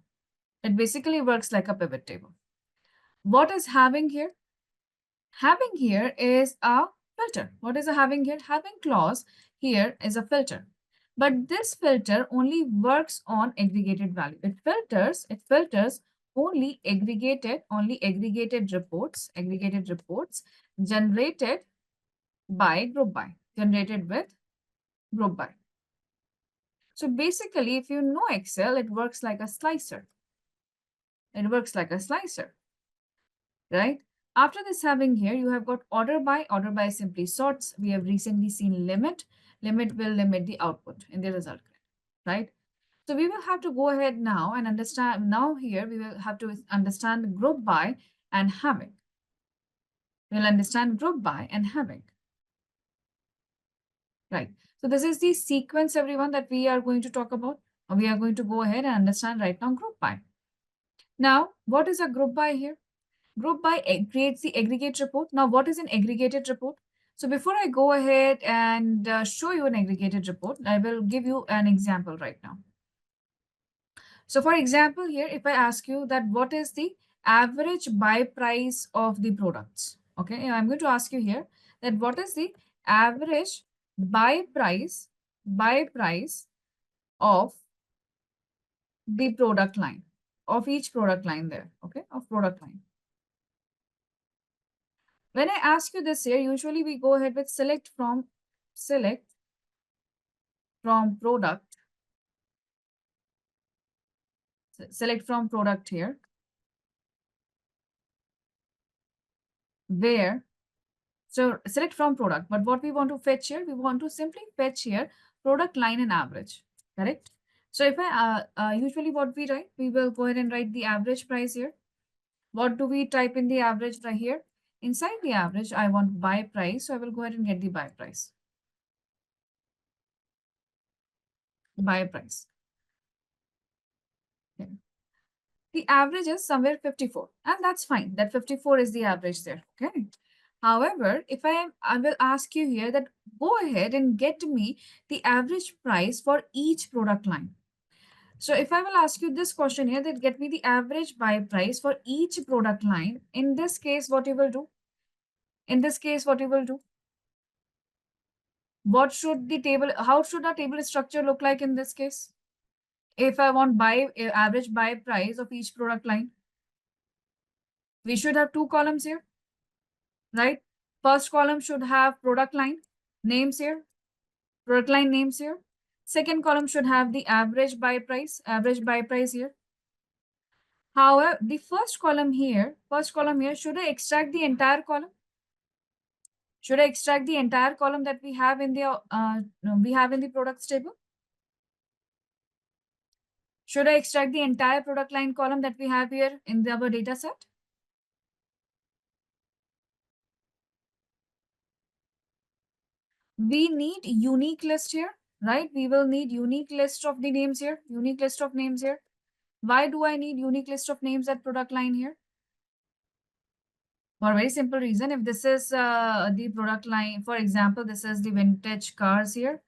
It basically works like a pivot table. What is having here? Having here is a filter. What is a having here? Having clause here is a filter. But this filter only works on aggregated value. It filters only aggregated reports generated by group by, generated with group by. So basically, if you know Excel, it works like a slicer. It works like a slicer, right? After this having here, you have got order by. Order by simply sorts. We have recently seen limit. Limit will limit the output in the result, right? So we will have to go ahead now and understand. Now here we will have to understand group by and having. We'll understand group by and having. Right. So this is the sequence, everyone, that we are going to talk about. We are going to go ahead and understand right now group by. Now, what is a group by here? Group by creates the aggregate report. Now, what is an aggregated report? So before I go ahead and show you an aggregated report, I will give you an example right now. So for example, here, if I ask you that what is the average buy price of the products? Okay, I'm going to ask you here that what is the average buy price of the product line, of each product line there, okay, of product line. When I ask you this here, usually we go ahead with select from product, select from product here, where, so select from product, but what we want to fetch here, we want to simply fetch here product line and average, correct? So if I, usually what we write, we will go ahead and write the average price here. What do we type in the average right here? Inside the average, I want buy price, so I will go ahead and get the buy price. Buy price. Okay. The average is somewhere 54, and that's fine. That 54 is the average there. Okay. However, if I will ask you here that go ahead and get me the average price for each product line. So if I will ask you this question here, that get me the average buy price for each product line. In this case, what you will do? In this case, what you will do? What should the table, how should our table structure look like in this case? If I want average buy price of each product line, we should have 2 columns here, right? First column should have product line names here, product line names here. Second column should have the average buy price here. However, the first column here, should I extract the entire column? Should I extract the entire column that we have in the products table? Should I extract the entire product line column that we have here in our data set? We need unique list here, right? We will need unique list of the names here, unique list of names here. Why do I need unique list of names at product line here? For a very simple reason. If this is the product line, for example, this is the vintage cars here.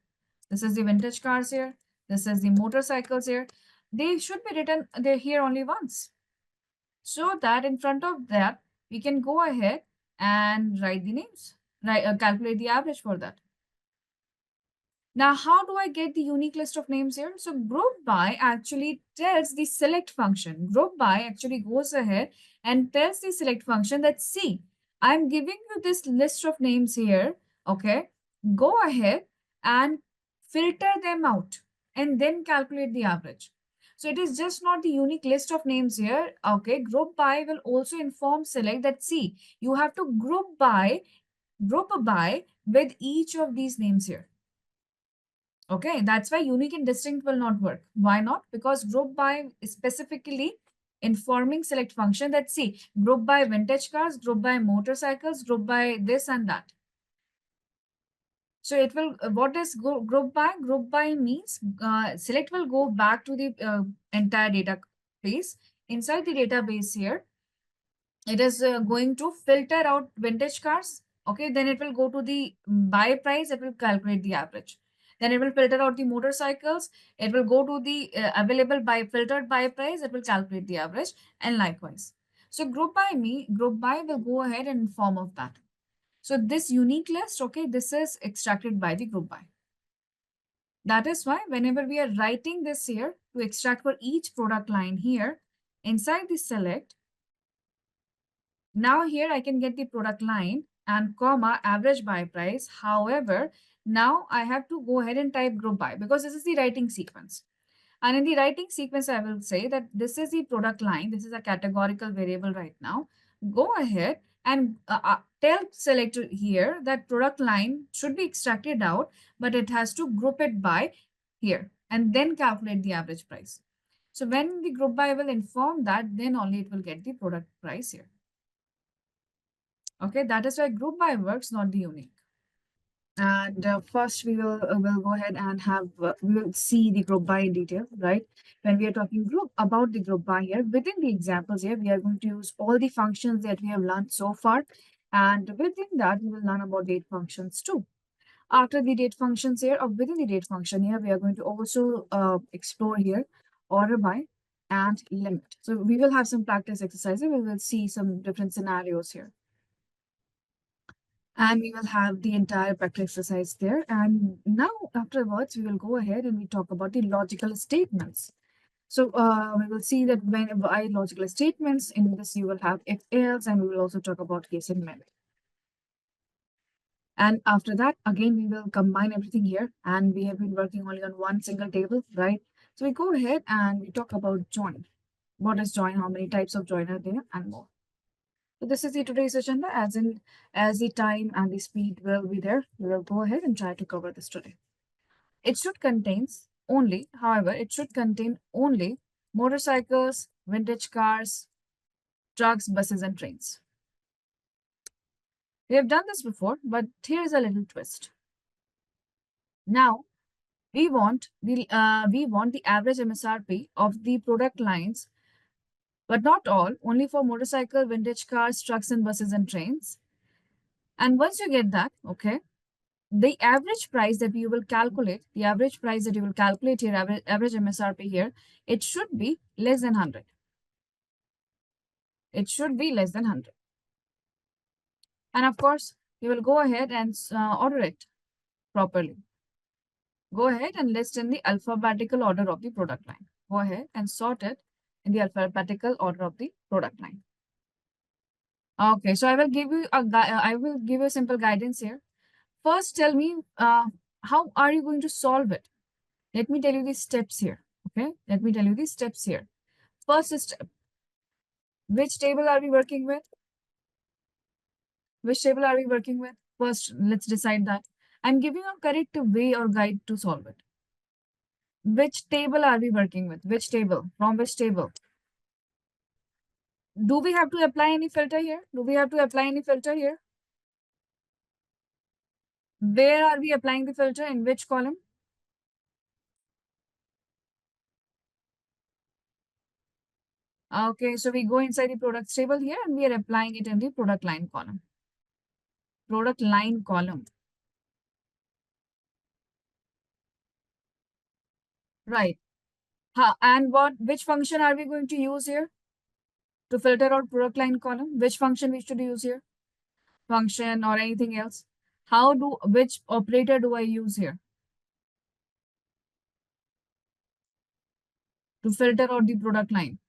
This is the vintage cars here. This is the motorcycles here. They should be written there here only once. So that in front of that, we can go ahead and write the names, right? Calculate the average for that. Now, how do I get the unique list of names here? So group by actually tells the select function. Group by actually goes ahead and tells the select function that, see, I'm giving you this list of names here. Okay. Go ahead and filter them out and then calculate the average. So it is just not the unique list of names here. Okay. Group by will also inform select that, see, you have to group by with each of these names here. Okay, that's why unique and distinct will not work. Why not? Because group by is specifically informing select function that, see, group by vintage cars, group by motorcycles, group by this and that. So it will, what is group by? Group by means select will go back to the entire database. Inside the database here, it is going to filter out vintage cars. Okay, then it will go to the buy price. It will calculate the average. Then it will filter out the motorcycles. It will go to the available by filtered by price. It will calculate the average, and likewise. So group by will go ahead and inform of that. So this unique list, okay, this is extracted by the group by. That is why whenever we are writing this here to extract for each product line here, inside the select, now here I can get the product line and comma average buy price. However, now I have to go ahead and type group by because this is the writing sequence. And in the writing sequence, I will say that this is the product line. This is a categorical variable right now. Go ahead and tell selector here that product line should be extracted out, but it has to group it by here and then calculate the average price. So when the group by will inform that, then only it will get the product price here. Okay, that is why group by works, not the unique. And first, we will go ahead and have we will see the group by in detail, right? When we are talking group about the group by here, within the examples here, we are going to use all the functions that we have learned so far, and within that, we will learn about date functions too. After the date functions here, or within the date function here, we are going to also explore here order by and limit. So we will have some practice exercises. We will see some different scenarios here. And we will have the entire practice exercise there. And now afterwards, we will go ahead and we talk about the logical statements. So we will see that when by logical statements, in this you will have if else, and we will also talk about case and method. And after that, again, we will combine everything here. And we have been working only on one single table, right? So we go ahead and we talk about join. What is join? How many types of join are there and more. So this is the today's agenda. As the time and the speed will be there, we will go ahead and try to cover this today. It should contain only, however, it should contain only motorcycles, vintage cars, trucks, buses, and trains. We have done this before, but here is a little twist. Now we want the average MSRP of the product lines, but not all, only for motorcycle, vintage cars, trucks, and buses and trains. And once you get that, okay, the average price that you will calculate, the average price that you will calculate here, average MSRP here, it should be less than 100. It should be less than 100. And of course, you will go ahead and order it properly. Go ahead and list in the alphabetical order of the product line. Go ahead and sort it in the alphabetical order of the product line. Okay, so I will give you a simple guidance here. First, tell me how are you going to solve it? Let me tell you the steps here. Okay, let me tell you the steps here. First step, which table are we working with? Which table are we working with? First, let's decide that. I'm giving a correct way or guide to solve it. which table are we working with? Which table? From which table? Do we have to apply any filter here? Do we have to apply any filter here? Where are we applying the filter? In which column? Okay, so we go inside the products table here and we are applying it in the product line column. Product line column. Right. And which function are we going to use here to filter out product line column? Which function we should use here? Function or anything else? Which operator do I use here to filter out the product line?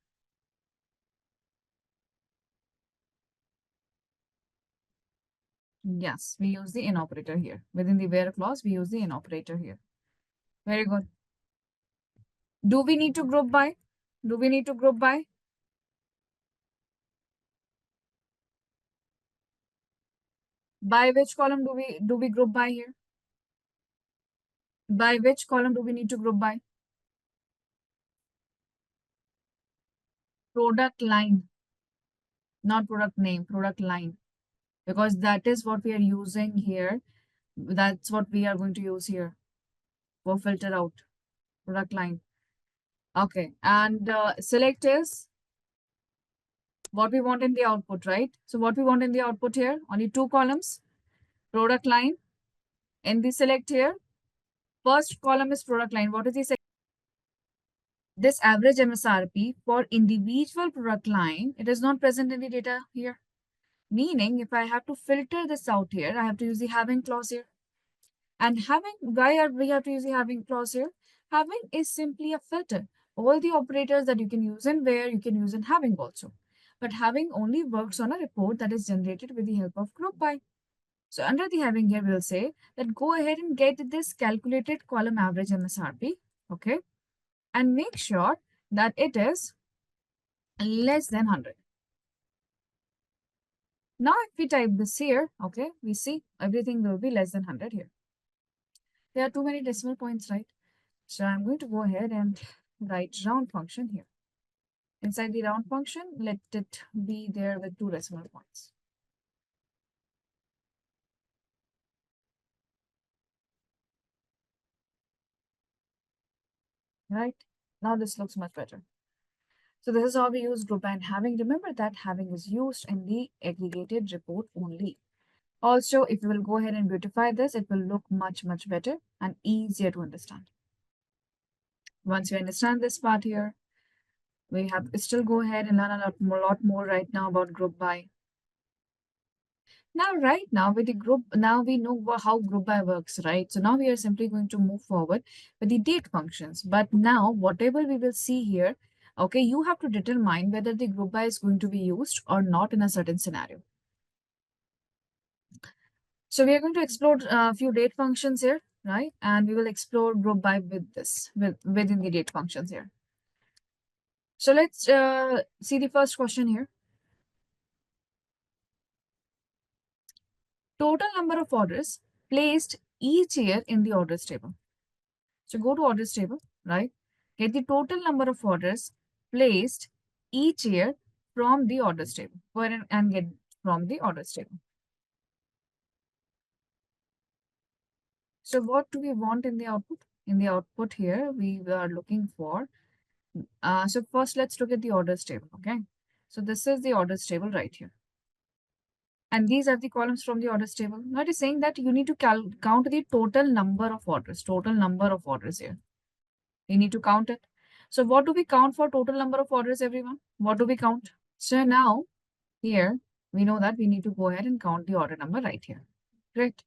Yes, we use the in operator here. Within the where clause, we use the in operator here. Very good. Do we need to group by? Do we need to group by? By which column do we group by here? By which column do we need to group by? Product line, not product name, product line. Because that is what we are using here. That's what we are going to use here for filter out product line. Okay, and select is what we want in the output, right? So what we want in the output here, only two columns, product line. In the select here, first column is product line. What is the second? This average MSRP for individual product line, it is not present in the data here. Meaning, if I have to filter this out here, I have to use the having clause here. And why are we have to use the having clause here? Having is simply a filter. All the operators that you can use in where, you can use in having also. But having only works on a report that is generated with the help of group by. So under the having here, we'll say that go ahead and get this calculated column average MSRP, okay? And make sure that it is less than 100. Now, if we type this here, okay, we see everything will be less than 100 here. There are too many decimal points, right? So I'm going to go ahead and write round function here. Inside the round function, let it be there with 2 decimal points. Right? Now this looks much better. So this is how we use group and having. Remember that having is used in the aggregated report only. Also, if you will go ahead and beautify this, it will look much, much better and easier to understand. Once you understand this part here, we have to still go ahead and learn a lot more right now about group by. Now, right now with the group, now we know how group by works, right? So now we are simply going to move forward with the date functions. But now whatever we will see here, okay, you have to determine whether the group by is going to be used or not in a certain scenario. So we are going to explore a few date functions here, right? And we will explore group by within the date functions here. So let's see the first question here. Total number of orders placed each year in the orders table. So go to orders table, right? Get the total number of orders placed each year from the orders table. Go ahead and get from the orders table. So what do we want in the output? In the output here, we are looking for, so first let's look at the orders table, okay? So this is the orders table right here. And these are the columns from the orders table. Now it is saying that you need to count the total number of orders here. You need to count it. So what do we count for total number of orders, everyone? What do we count? So now here, we know that we need to go ahead and count the order number right here. Great.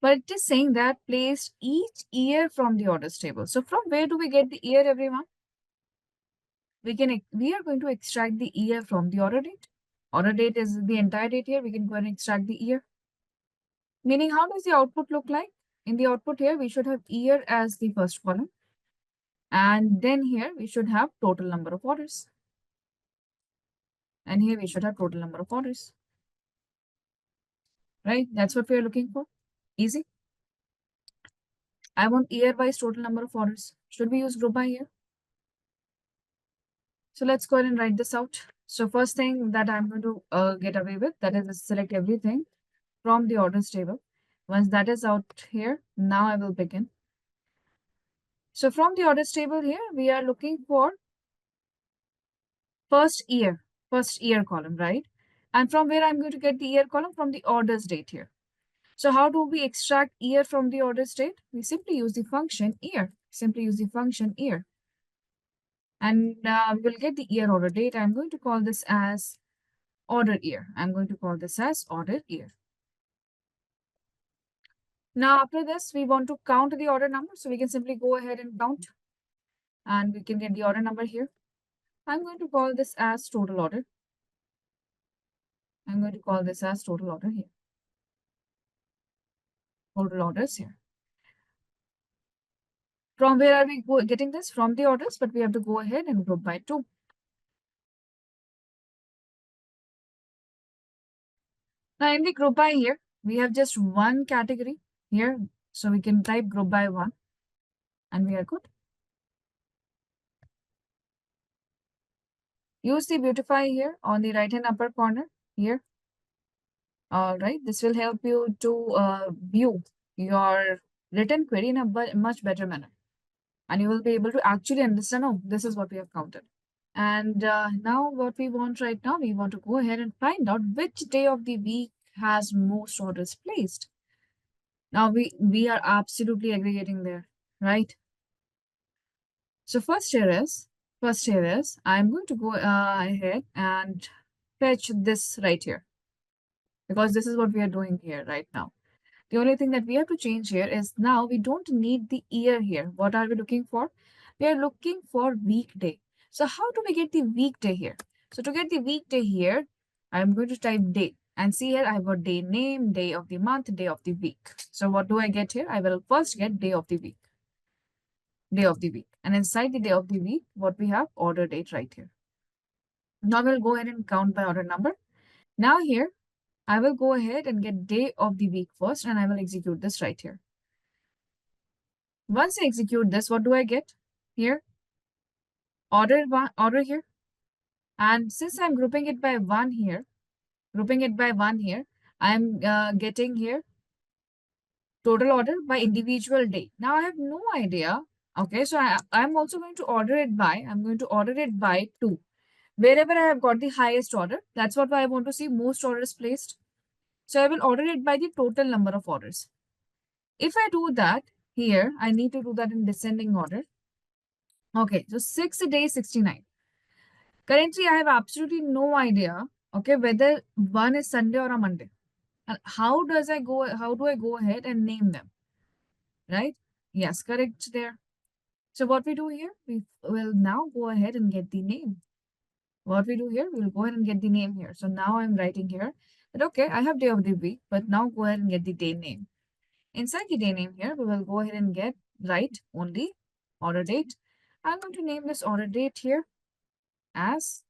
But it is saying that placed each year from the orders table. So from where do we get the year, everyone? We are going to extract the year from the order date. Order date is the entire date here. We can go ahead and extract the year. Meaning, how does the output look like? In the output here, we should have year as the first column. And then here, we should have total number of orders. And here, we should have total number of orders. Right? That's what we are looking for. Easy. I want year-wise total number of orders. Should we use group by here? So let's go ahead and write this out. So first thing that I'm going to get away with, that is select everything from the orders table. Once that is out here, now I will begin. So from the orders table here, we are looking for first year column, right? And from where I'm going to get the year column? From the orders date here. So how do we extract year from the orders date? We simply use the function year. Simply use the function year. And we'll get the year order date. I'm going to call this as order year. I'm going to call this as order year. Now, after this, we want to count the order number. So we can simply go ahead and count. And we can get the order number here. I'm going to call this as total order. I'm going to call this as total order here. Total orders here. From where are we getting this? From the orders, but we have to go ahead and group by 2. Now, in the group by here, we have just one category here. So we can type group by 1 and we are good. Use the beautify here on the right hand upper corner here. All right, this will help you to view your written query in a much better manner. And you will be able to actually understand, oh, this is what we have counted. And now what we want right now, we want to go ahead and find out which day of the week has most orders placed. Now we are absolutely aggregating there, right? So first here is, I'm going to go ahead and fetch this right here, because this is what we are doing here right now. The only thing that we have to change here is now we don't need the year here. What are we looking for? We are looking for weekday. So how do we get the weekday here? So to get the weekday here, I'm going to type day. And see here, I've got day name, day of the month, day of the week. So what do I get here? I will first get day of the week. Day of the week. And inside the day of the week, what we have? Order date right here. Now we'll go ahead and count by order number. Now here, I will go ahead and get day of the week first, and I will execute this right here. Once I execute this, what do I get? Here, order here. And since I'm grouping it by 1 here, I'm getting here total order by individual day. Now I have no idea. Okay, so I'm also going to order it by, 2. Wherever I have got the highest order, that's what I want to see, most orders placed. So I will order it by the total number of orders. If I do that here, I need to do that in descending order. Okay, so 6 day 69. Currently, I have absolutely no idea, okay, whether one is Sunday or a Monday. And how do I go ahead and name them? Right? Yes, correct there. So what we do here, we will now go ahead and get the name. What we do here, we'll go ahead and get the name here. So now I'm writing here that, okay, I have day of the week, but now go ahead and get the day name. Inside the day name here, we will go ahead and write only order date. I'm going to name this order date here as,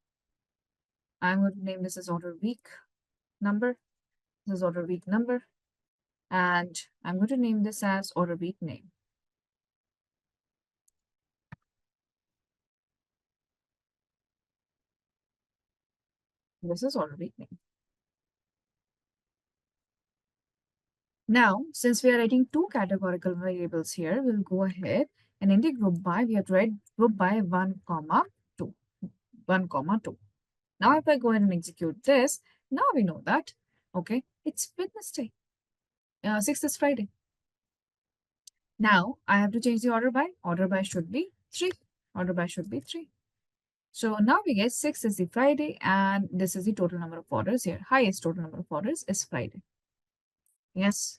order week number. This is order week number. And I'm going to name this as order week name. This is order week name. Now, since we are writing 2 categorical variables here, we'll go ahead and in the group by, we have to write group by 1, 2. 1, 2. Now, if I go ahead and execute this, now we know that, okay, it's Wednesday. 6th is Friday. Now, I have to change the order by. Order by should be 3. Order by should be 3. So now we get 6 is the Friday, and this is the total number of orders here. Highest total number of orders is Friday. Yes.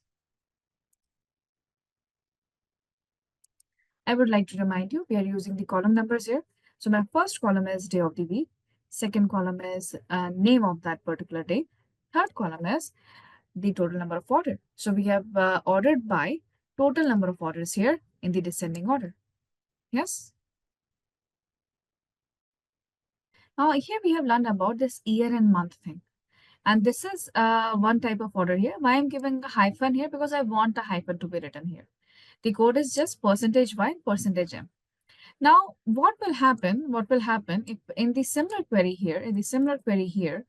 I would like to remind you, we are using the column numbers here. So my first column is day of the week. Second column is name of that particular day. Third column is the total number of orders. So we have ordered by total number of orders here in the descending order. Yes. Now here we have learned about this year and month thing. And this is one type of order here. Why I'm giving a hyphen here? Because I want a hyphen to be written here. The code is just %y, %m. Now, what will happen? What will happen if in the similar query here,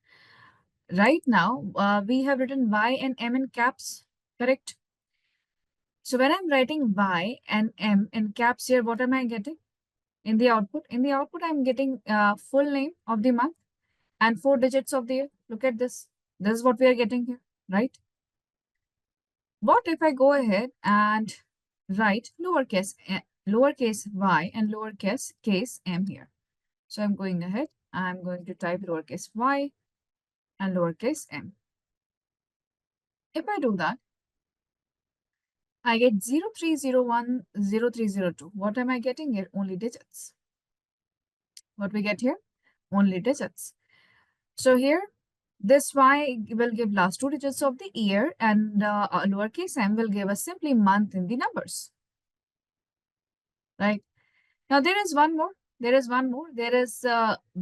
right now, we have written y and m in caps, correct? So when I'm writing y and m in caps here, what am I getting in the output? In the output, I'm getting full name of the month and 4 digits of the year. Look at this. This is what we are getting here, right? What if I go ahead and write lowercase y and lowercase case m here? So I'm going ahead. I'm going to type lowercase y and lowercase m. If I do that, I get 0301, 0302. What am I getting here? Only digits. What we get here? Only digits. So here, this y will give last 2 digits of the year, and lowercase m will give us simply month in the numbers. Right? Now there is one more. There is one more. There is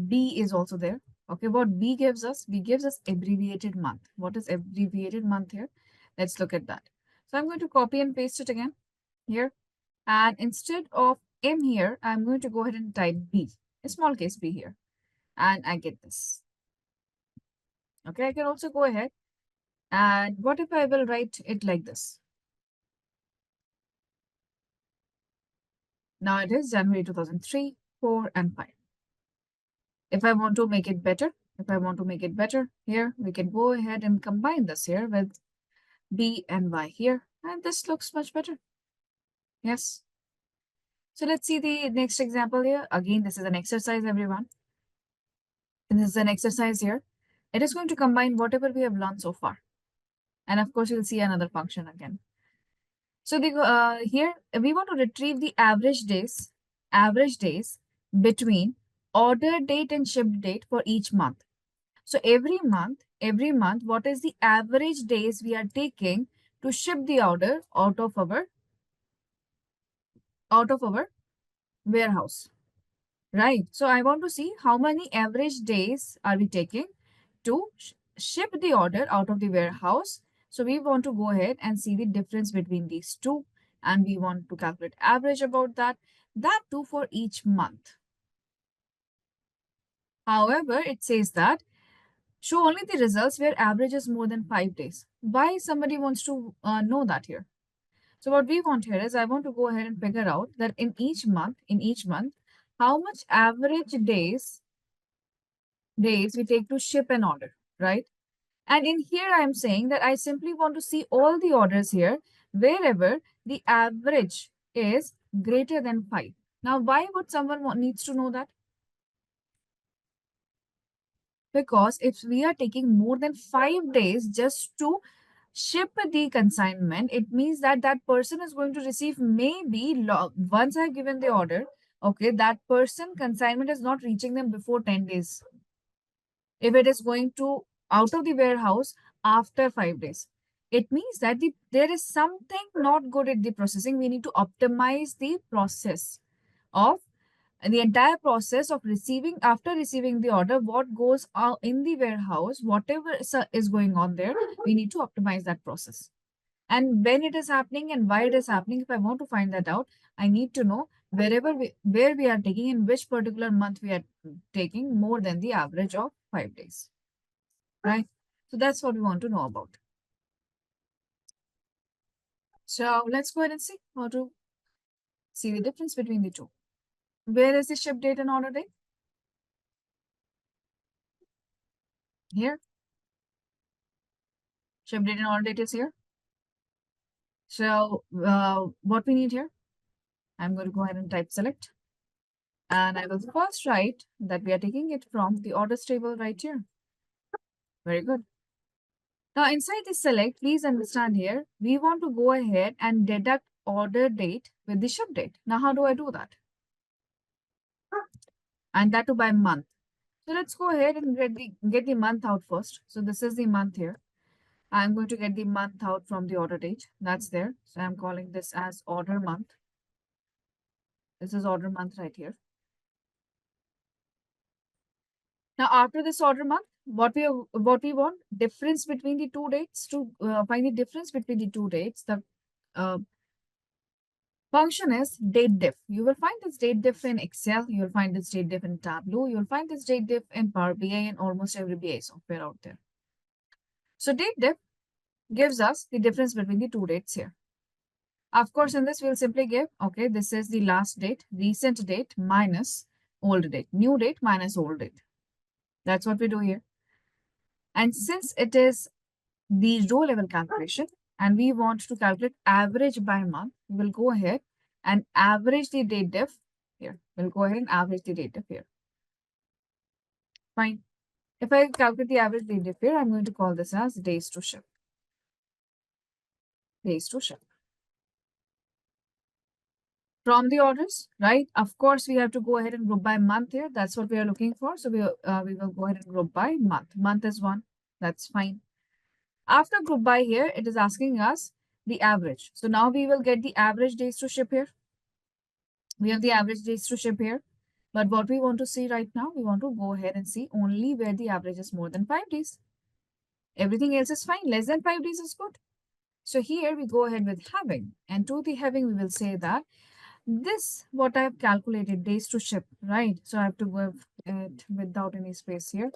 B is also there. Okay, what B gives us? B gives us abbreviated month. What is abbreviated month here? Let's look at that. So I'm going to copy and paste it again here. And instead of M here, I'm going to go ahead and type B, a small case B here. And I get this. Okay, I can also go ahead. And what if I will write it like this? Now it is January 2003, 4, and 5. If I want to make it better, here, we can go ahead and combine this here with B and Y here. And this looks much better. Yes. So let's see the next example here. Again, this is an exercise, everyone. And this is an exercise here. It is going to combine whatever we have learned so far. And of course, you'll see another function again. So here, we want to retrieve the average days between order date and ship date for each month. So every month, what is the average days we are taking to ship the order out of our warehouse, right? So I want to see how many average days are we taking to ship the order out of the warehouse. So we want to go ahead and see the difference between these two, and we want to calculate average about that too for each month. However, it says that show only the results where average is more than 5 days. Why somebody wants to know that here? So what we want here is I want to go ahead and figure out that in each month, how much average days we take to ship an order, right? And in here, I'm saying that I simply want to see all the orders here wherever the average is greater than 5. Now, why would someone needs to know that? Because if we are taking more than 5 days just to ship the consignment, it means that that person is going to receive maybe once I've given the order, okay, that person consignment is not reaching them before 10 days. If it is going to out of the warehouse after 5 days, it means that there is something not good at the processing. We need to optimize the process of the entire process of receiving, after receiving the order, what goes out in the warehouse, whatever is going on there, we need to optimize that process. And when it is happening and why it is happening, if I want to find that out, I need to know where we are taking, in which particular month we are taking more than the average of 5 days, right? So that's what we want to know about. So let's go ahead and see how to see the difference between the two. Where is the ship date and order date? Here. Ship date and order date is here. So what we need here, I'm going to go ahead and type select. And I will first write that we are taking it from the orders table right here. Very good. Now inside the select, please understand here, we want to go ahead and deduct order date with the ship date. Now how do I do that? And that too by month. So let's go ahead and get the month out first. So this is the month here. I'm going to get the month out from the order date. That's there. So I'm calling this as order month. This is order month right here. Now after this order month, what we want, difference between the two dates, to find the difference between the two dates. The function is date diff. You will find this date diff in Excel. You will find this date diff in Tableau. You will find this date diff in Power BI and almost every BI software out there. So date diff gives us the difference between the two dates here. Of course, in this, we'll simply give, okay, this is the last date, recent date minus old date, new date minus old date. That's what we do here. And since it is the row level calculation and we want to calculate average by month, we will go ahead and average the date diff here. We'll go ahead and average the date diff here. Fine. If I calculate the average date diff here, I'm going to call this as days to ship. Days to ship. From the orders, right? Of course, we have to go ahead and group by month here. That's what we are looking for. So we will go ahead and group by month. Month is 1. That's fine. After group by here, it is asking us the average. So now we will get the average days to ship here. We have the average days to ship here. But what we want to see right now, we want to go ahead and see only where the average is more than 5 days. Everything else is fine. Less than 5 days is good. So here we go ahead with having. And to the having, we will say that this, what I have calculated, days to ship, right? So I have to go it without any space here.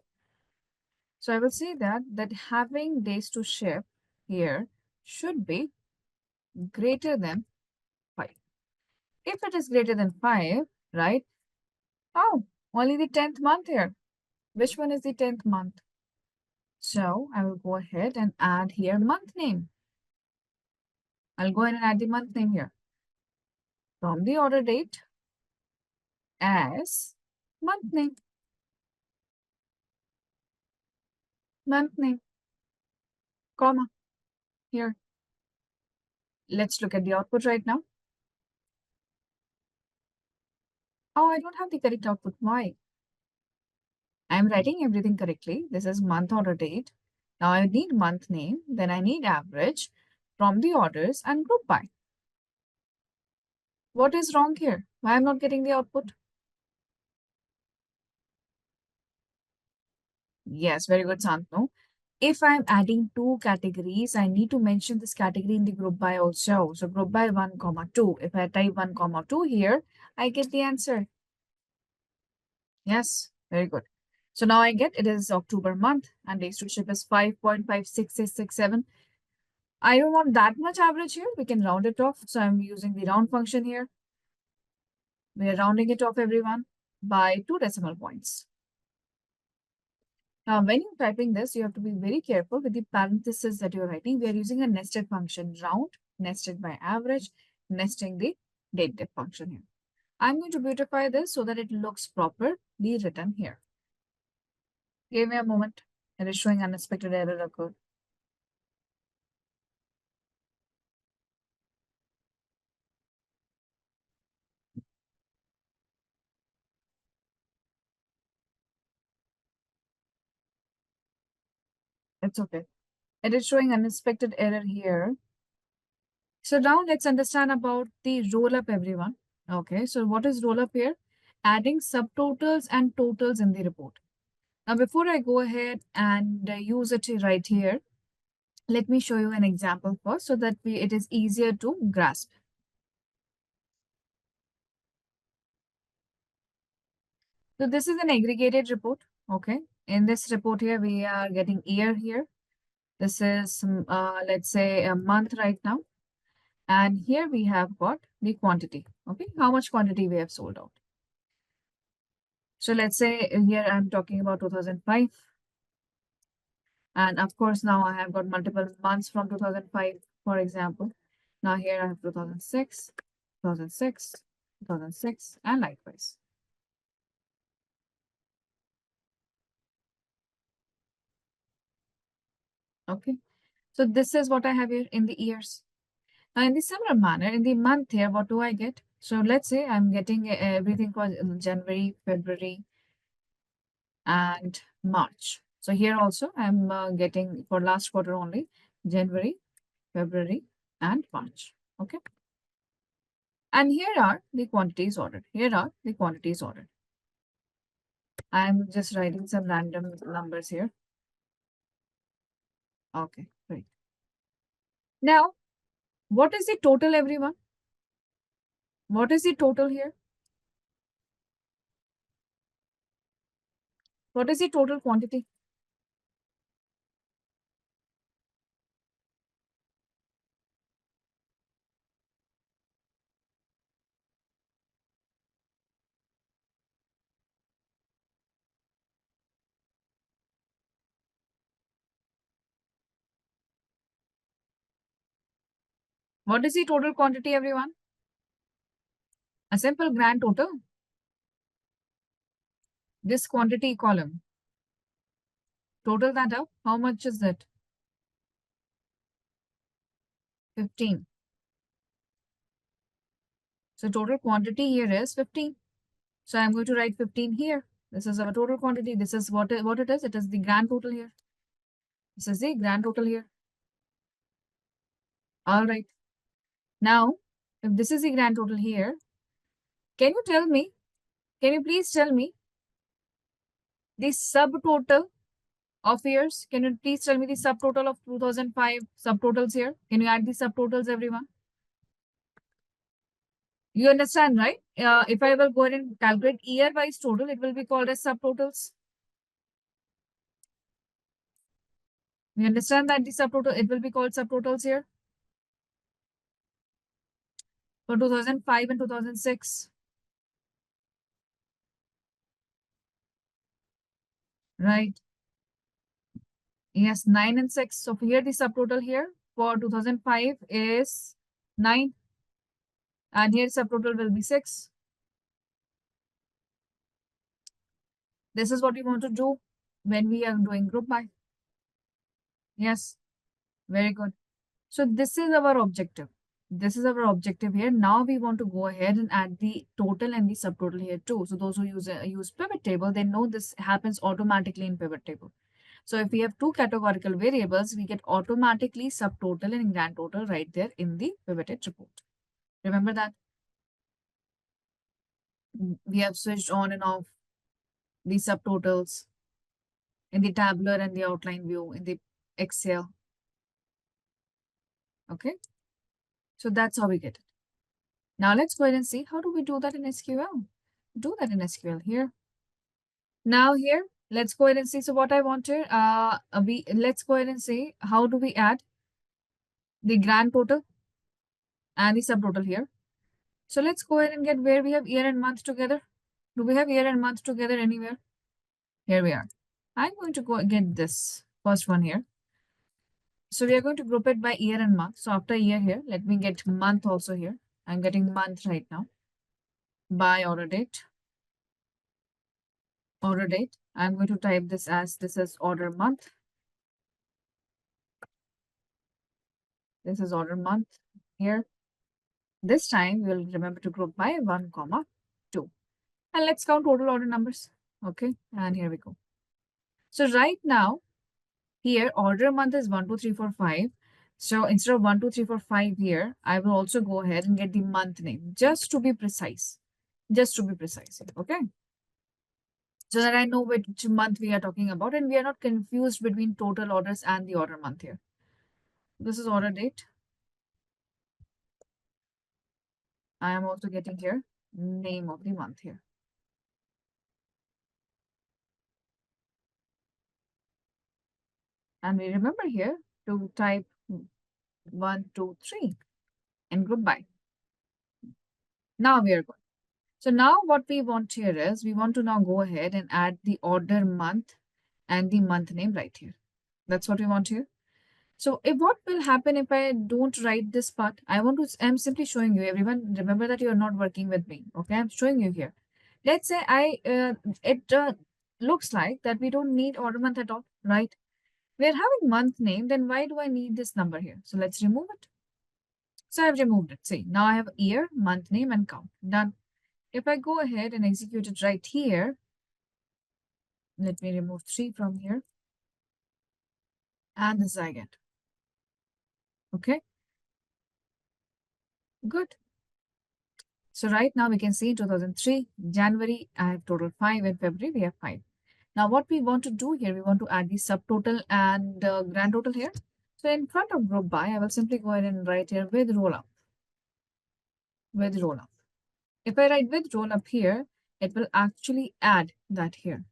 So I will say that having days to ship here should be greater than 5. If it is greater than 5, right? Oh, only the 10th month here. Which one is the 10th month? So I will go ahead and add here month name. I'll go ahead and add the month name here. From the order date as month name. Month name, comma, here. Let's look at the output right now. Oh, I don't have the correct output. Why? I'm writing everything correctly. This is month order date. Now I need month name. Then I need average from the orders and group by. What is wrong here? Why I'm not getting the output? Yes, very good, Santanu. If I'm adding 2 categories, I need to mention this category in the group by also. So group by 1, comma 2. If I type 1, comma 2 here, I get the answer. Yes, very good. So now I get it is October month and days to ship is 5.56667. I don't want that much average here. We can round it off. So I'm using the round function here. We are rounding it off, everyone, by 2 decimal points. Now, when you're typing this, you have to be very careful with the parentheses that you're writing. We are using a nested function, round, nested by average, nesting the date diff function here. I'm going to beautify this so that it looks properly written here. Give me a moment. It is showing unexpected error occurred. It's okay. It is showing unexpected error here. So now let's understand about the roll up, everyone. Okay, so what is roll up here? Adding subtotals and totals in the report. Now, before I go ahead and use it right here, let me show you an example first so that it is easier to grasp. So this is an aggregated report. Okay, in this report here, we are getting year here. This is, let's say, a month right now. And here we have got the quantity. Okay, how much quantity we have sold out. So let's say here I'm talking about 2005. And of course, now I have got multiple months from 2005, for example. Now here I have 2006, 2006, 2006, and likewise. Okay, so this is what I have here in the years. Now in the similar manner, in the month here, what do I get? So let's say I'm getting everything for January, February, and March. So here also I'm getting for last quarter only, January, February, and March. Okay. And here are the quantities ordered. Here are the quantities ordered. I'm just writing some random numbers here. Okay, great. Now, what is the total, everyone? What is the total here? What is the total quantity? What is the total quantity, everyone? A simple grand total. This quantity column. Total that up. How much is that? 15. So total quantity here is 15. So I'm going to write 15 here. This is our total quantity. This is what it is. It is the grand total here. This is the grand total here. All right. Now, if this is the grand total here, can you please tell me the subtotal of years? Can you please tell me the subtotal of 2005 subtotals here? Can you add the subtotals, everyone? You understand, right? If I will go ahead and calculate year-wise total, it will be called as subtotals. You understand that the subtotal, it will be called subtotals here for 2005 and 2006, right? Yes, 9 and 6. So here the subtotal here for 2005 is 9, and here subtotal will be 6. This is what we want to do when we are doing group by. Yes, very good. So this is our objective. This is our objective here. Now we want to go ahead and add the total and the subtotal here too. So those who use pivot table, they know this happens automatically in pivot table. So if we have two categorical variables, we get automatically subtotal and grand total right there in the pivoted report. Remember that? We have switched on and off the subtotals in the tabular and the outline view in the Excel. Okay. So that's how we get it. Now let's go ahead and see how do we do that in SQL. Do that in SQL here. Now here, let's go ahead and see. So what I want here, let's go ahead and see how do we add the grand total and the subtotal here. So let's go ahead and get where we have year and month together. Do we have year and month together anywhere? Here we are. I'm going to go get this first one here. So we are going to group it by year and month. So after year here, let me get month also here. I'm getting month right now by order date. Order date. I'm going to type this as this is order month. This is order month here. This time we'll remember to group by 1, 2. And let's count total order numbers. Okay, and here we go. So right now, here order month is 1, 2, 3, 4, 5. So instead of 1, 2, 3, 4, 5 here, I will also go ahead and get the month name just to be precise. Just to be precise. Okay. So that I know which month we are talking about and we are not confused between total orders and the order month here. This is order date. I am also getting here name of the month here. And we remember here to type 1, 2, 3 and group by. Now we are good. So now what we want here is we want to now go ahead and add the order month and the month name right here. That's what we want here. So if what will happen if I don't write this part, I'm simply showing you, everyone. Remember that you are not working with me. Okay, I'm showing you here. Let's say it looks like that we don't need order month at all, right? We're having month name, then why do I need this number here? So let's remove it. So I've removed it. See, now I have year, month name, and count. Done. If I go ahead and execute it right here, let me remove 3 from here. And this I get. Okay. Good. So right now we can see 2003, January, I have total 5, and February we have 5. Now what we want to do here, we want to add the subtotal and grand total here. So in front of group by, I will simply go ahead and write here with roll up. With roll up. If I write with roll up here, it will actually add that here.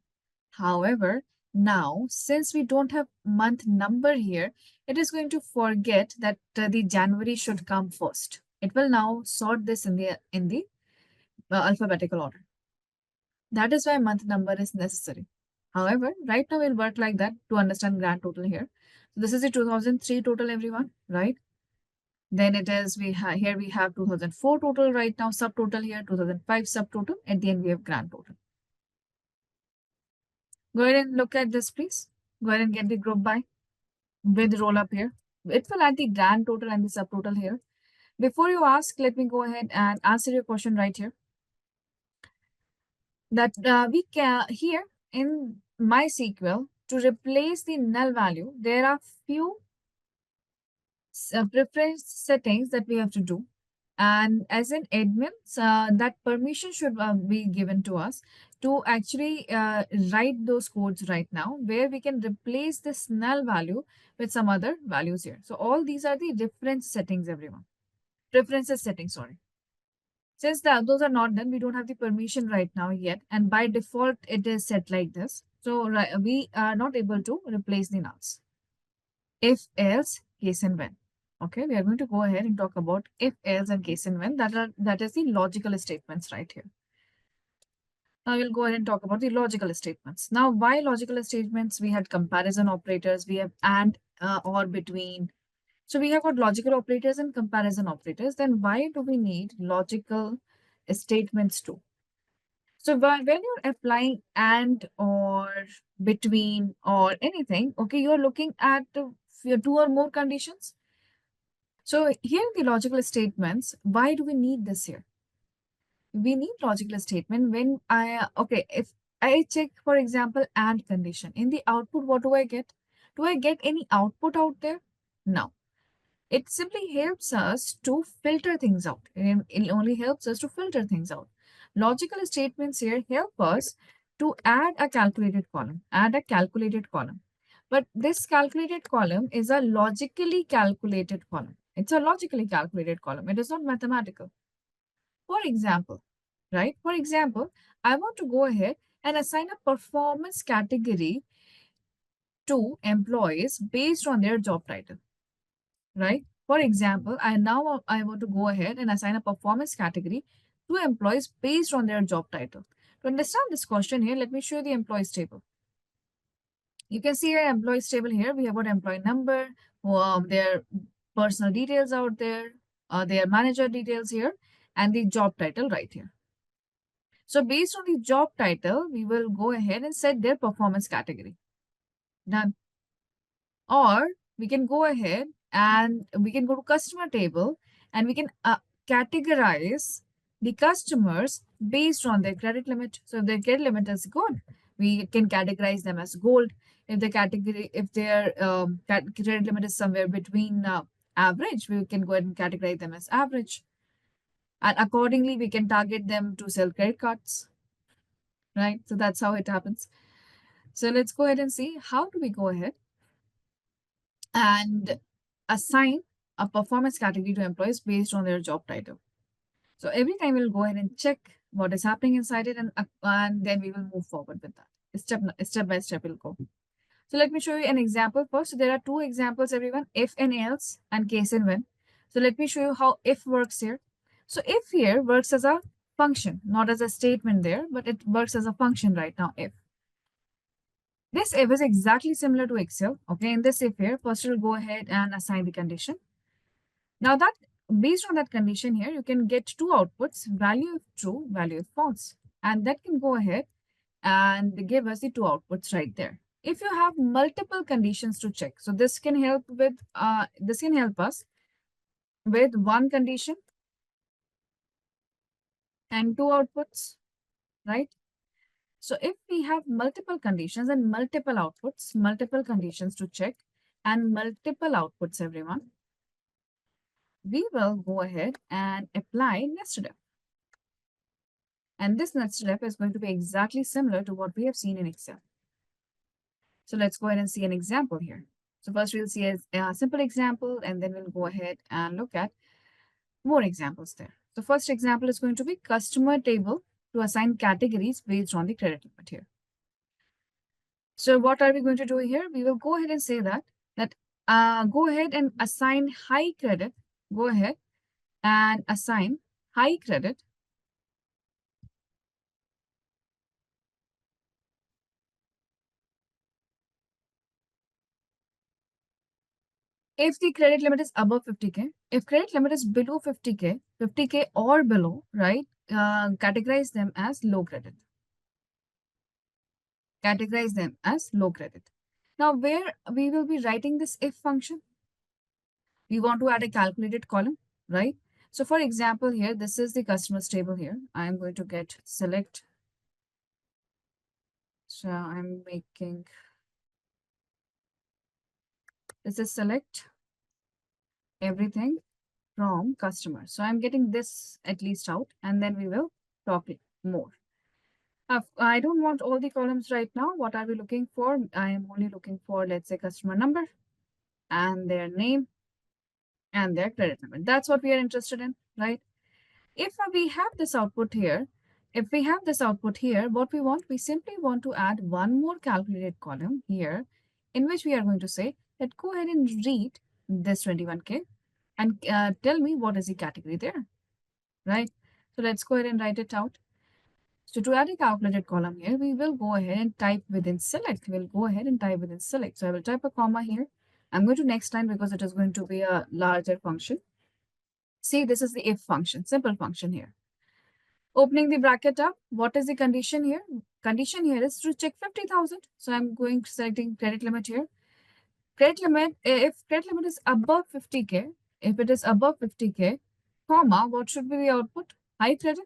However, now since we don't have month number here, it is going to forget that the January should come first. It will now sort this in the alphabetical order. That is why month number is necessary. However, right now we'll work like that to understand grand total here. So this is the 2003 total, everyone, right? Then it is, here we have 2004 total right now, subtotal here, 2005 subtotal. At the end, we have grand total. Go ahead and look at this, please. Go ahead and get the group by with roll up here. It will add the grand total and the subtotal here. Before you ask, let me go ahead and answer your question right here. That we can here in MySQL, to replace the null value, there are few preference settings that we have to do. And as an admin, that permission should be given to us to actually write those codes right now, where we can replace this null value with some other values here. So all these are the reference settings, everyone. Preferences settings, sorry. Since those are not done, we don't have the permission right now yet. And by default, it is set like this. So we are not able to replace the nulls. If, else, case, and when. Okay, we are going to go ahead and talk about if, else, and case, and when. That is the logical statements right here. Now we'll go ahead and talk about the logical statements. Now, why logical statements? We had comparison operators, we have and, or, between. So we have got logical operators and comparison operators. Then why do we need logical statements too? So when you're applying and, or, between, or anything, okay, you're looking at your two or more conditions. So here in the logical statements, why do we need this here? We need logical statement when okay, if I check, for example, and condition. In the output, what do I get? Do I get any output out there? No. It simply helps us to filter things out. It only helps us to filter things out. Logical statements here help us to add a calculated column, But this calculated column is a logically calculated column. It's a logically calculated column. It is not mathematical. For example, right? For example, I want to go ahead and assign a performance category to employees based on their job title, right? For example, I want to go ahead and assign a performance category to employees based on their job title. To understand this question here, let me show you the employees table. You can see our employees table here. We have got employee number, their personal details out there, their manager details here, and the job title right here. So based on the job title, we will go ahead and set their performance category. Done. Or we can go ahead and we can go to customer table and we can categorize the customers based on their credit limit. So if their credit limit is good, we can categorize them as gold. If their credit limit is somewhere between average, we can go ahead and categorize them as average. And accordingly, we can target them to sell credit cards, right? So that's how it happens. So let's go ahead and see how do we go ahead and assign a performance category to employees based on their job title. So every time we'll go ahead and check what is happening inside it, and then we will move forward with that. Step by step we'll go. So let me show you an example first. So there are two examples, everyone, if and else and case and when. So let me show you how if works here. So if here works as a function, not as a statement there, but it works as a function right now, if. This if is exactly similar to Excel. Okay, in this if here, first we'll go ahead and assign the condition. Now that based on that condition here, you can get two outputs, value if true, value if false. And that can go ahead and give us the two outputs right there. If you have multiple conditions to check, so this can help us with one condition and two outputs, right? So if we have multiple conditions and multiple outputs, multiple conditions to check and multiple outputs, everyone, we will go ahead and apply nested if. And this nested if is going to be exactly similar to what we have seen in Excel. So let's go ahead and see an example here. So first we'll see a simple example, and then we'll go ahead and look at more examples there. The first example is going to be customer table to assign categories based on the credit limit here. So what are we going to do here? We will go ahead and say that go ahead and assign high credit. Go ahead and assign high credit if the credit limit is above 50K. If credit limit is below 50K, 50K or below, right? Categorize them as low credit. Categorize them as low credit. Now, where we will be writing this if function, we want to add a calculated column, right? So for example, here, this is the customers table here. I'm going to get select. So I'm making, this is select everything from customer. So I'm getting this at least out, and then we will talk it more. I don't want all the columns right now. What are we looking for? I am only looking for, let's say, customer number and their name and their credit limit. That's what we are interested in, right? If we have this output here, what we simply want to add one more calculated column here in which we are going to say that go ahead and read this 21K and tell me what is the category there, right? So let's go ahead and write it out. So to add a calculated column here, we will go ahead and type within select. We'll go ahead and type within select. So I will type a comma here. I'm going to next line because it is going to be a larger function. See, this is the if function, simple function here. Opening the bracket up, what is the condition here? Condition here is to check 50,000. So I'm going to selecting credit limit here. Credit limit, if credit limit is above 50K, if it is above 50K, comma, what should be the output? High credit.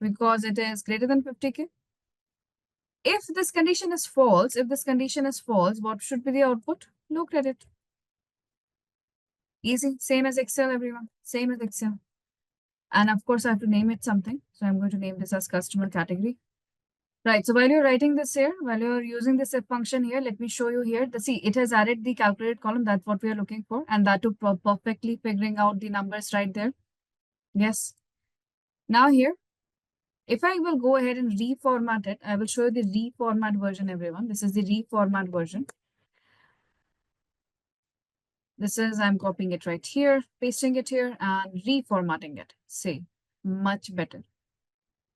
Because it is greater than 50K. If this condition is false, what should be the output? Low credit. Easy, same as Excel, everyone, same as Excel. And of course, I have to name it something. So I'm going to name this as customer category. Right, so while you're writing this here, while you're using this if function here, let me show you here. See, it has added the calculated column. That's what we are looking for. And that took perfectly figuring out the numbers right there. Yes. Now here, if I will go ahead and reformat it, I will show you the reformat version, everyone. This is the reformat version. This is, I'm copying it right here, pasting it here, and reformatting it. See, much better.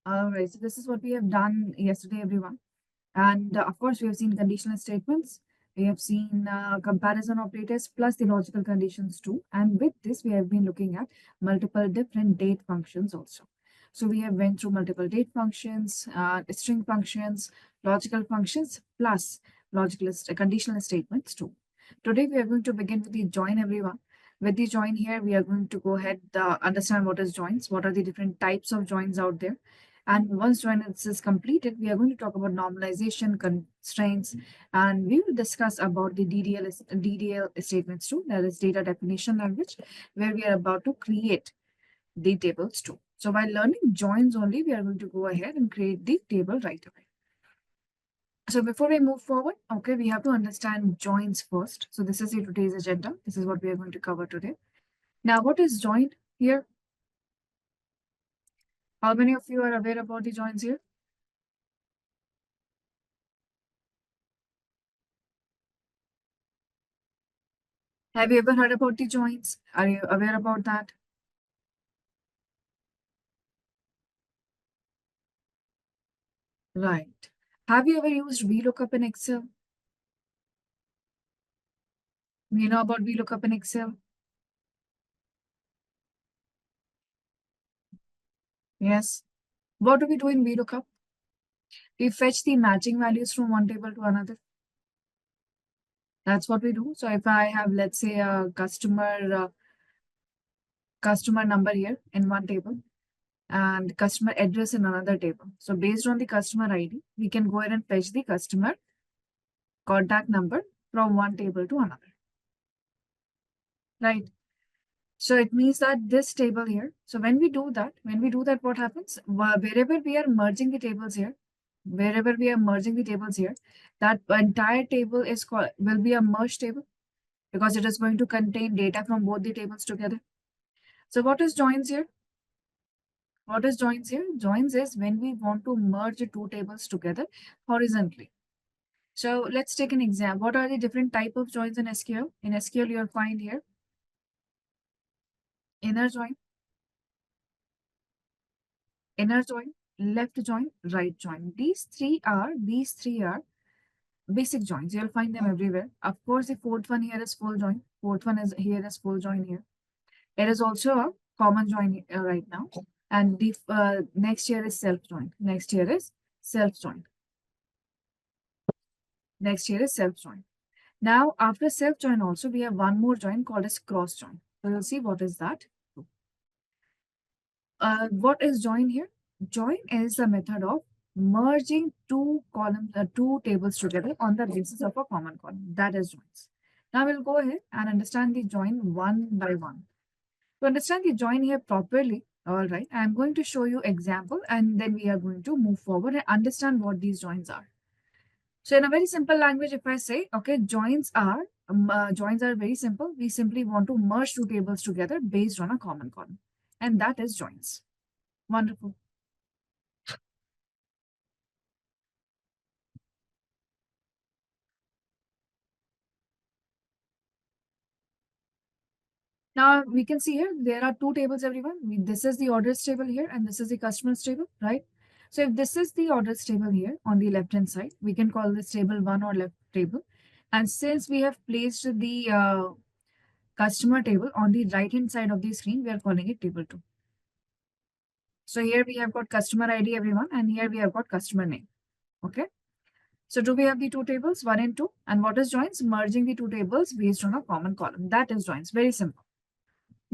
All right, so this is what we have done yesterday, everyone. And of course, we have seen conditional statements. We have seen comparison operators plus the logical conditions too. And with this, we have been looking at multiple different date functions also. So we have went through multiple date functions, string functions, logical functions, plus logical conditional statements too. Today, we are going to begin with the join, everyone. With the join here, we are going to go ahead understand what is joins, what are the different types of joins out there. And once join is completed, we are going to talk about normalization, constraints, and we will discuss about the DDL statements too, that is data definition language, where we are about to create the tables too. So by learning joins only, we are going to go ahead and create the table right away. So before we move forward, okay, we have to understand joins first. So this is today's agenda. This is what we are going to cover today. Now, what is join here? How many of you are aware about the joins here? Have you ever heard about the joins? Are you aware about that? Right. Have you ever used VLOOKUP in Excel? You know about VLOOKUP in Excel? Yes. What do we do in VLOOKUP? We fetch the matching values from one table to another. That's what we do. So if I have, let's say, a customer number here in one table and customer address in another table. So based on the customer ID, we can go ahead and fetch the customer contact number from one table to another. Right. So it means that this table here, so when we do that, what happens? Wherever we are merging the tables here, that entire table is will be a merge table because it is going to contain data from both the tables together. So what is joins here? What is joins here? Joins is when we want to merge two tables together horizontally. So let's take an example. What are the different type of joins in SQL? In SQL, you'll find here inner join, left join, right join. These three are basic joins. You'll find them everywhere. Of course, the fourth one here is full join. Fourth one is here is full join here. It is also a common join right now. And the next here is self join. Next here is self join. Next here is self join. Now, after self join also, we have one more join called as cross join. So you'll see what is that. What is join here? Join is a method of merging two tables together on the basis of a common column. That is joins. Now we'll go ahead and understand the join one by one. To understand the join here properly, all right, I'm going to show you example and then we are going to move forward and understand what these joins are. So in a very simple language, if I say, okay, joins are very simple. We simply want to merge two tables together based on a common column, and that is joins. Wonderful. Now we can see here, there are two tables, everyone. This is the orders table here, and this is the customers table, right? So if this is the orders table here on the left-hand side, we can call this table 1 or left table. And since we have placed the customer table on the right-hand side of the screen, we are calling it table 2. So here we have got customer ID, everyone, and here we have got customer name. Okay. So do we have the two tables, 1 and 2? And what is joins? Merging the two tables based on a common column. That is joins. Very simple.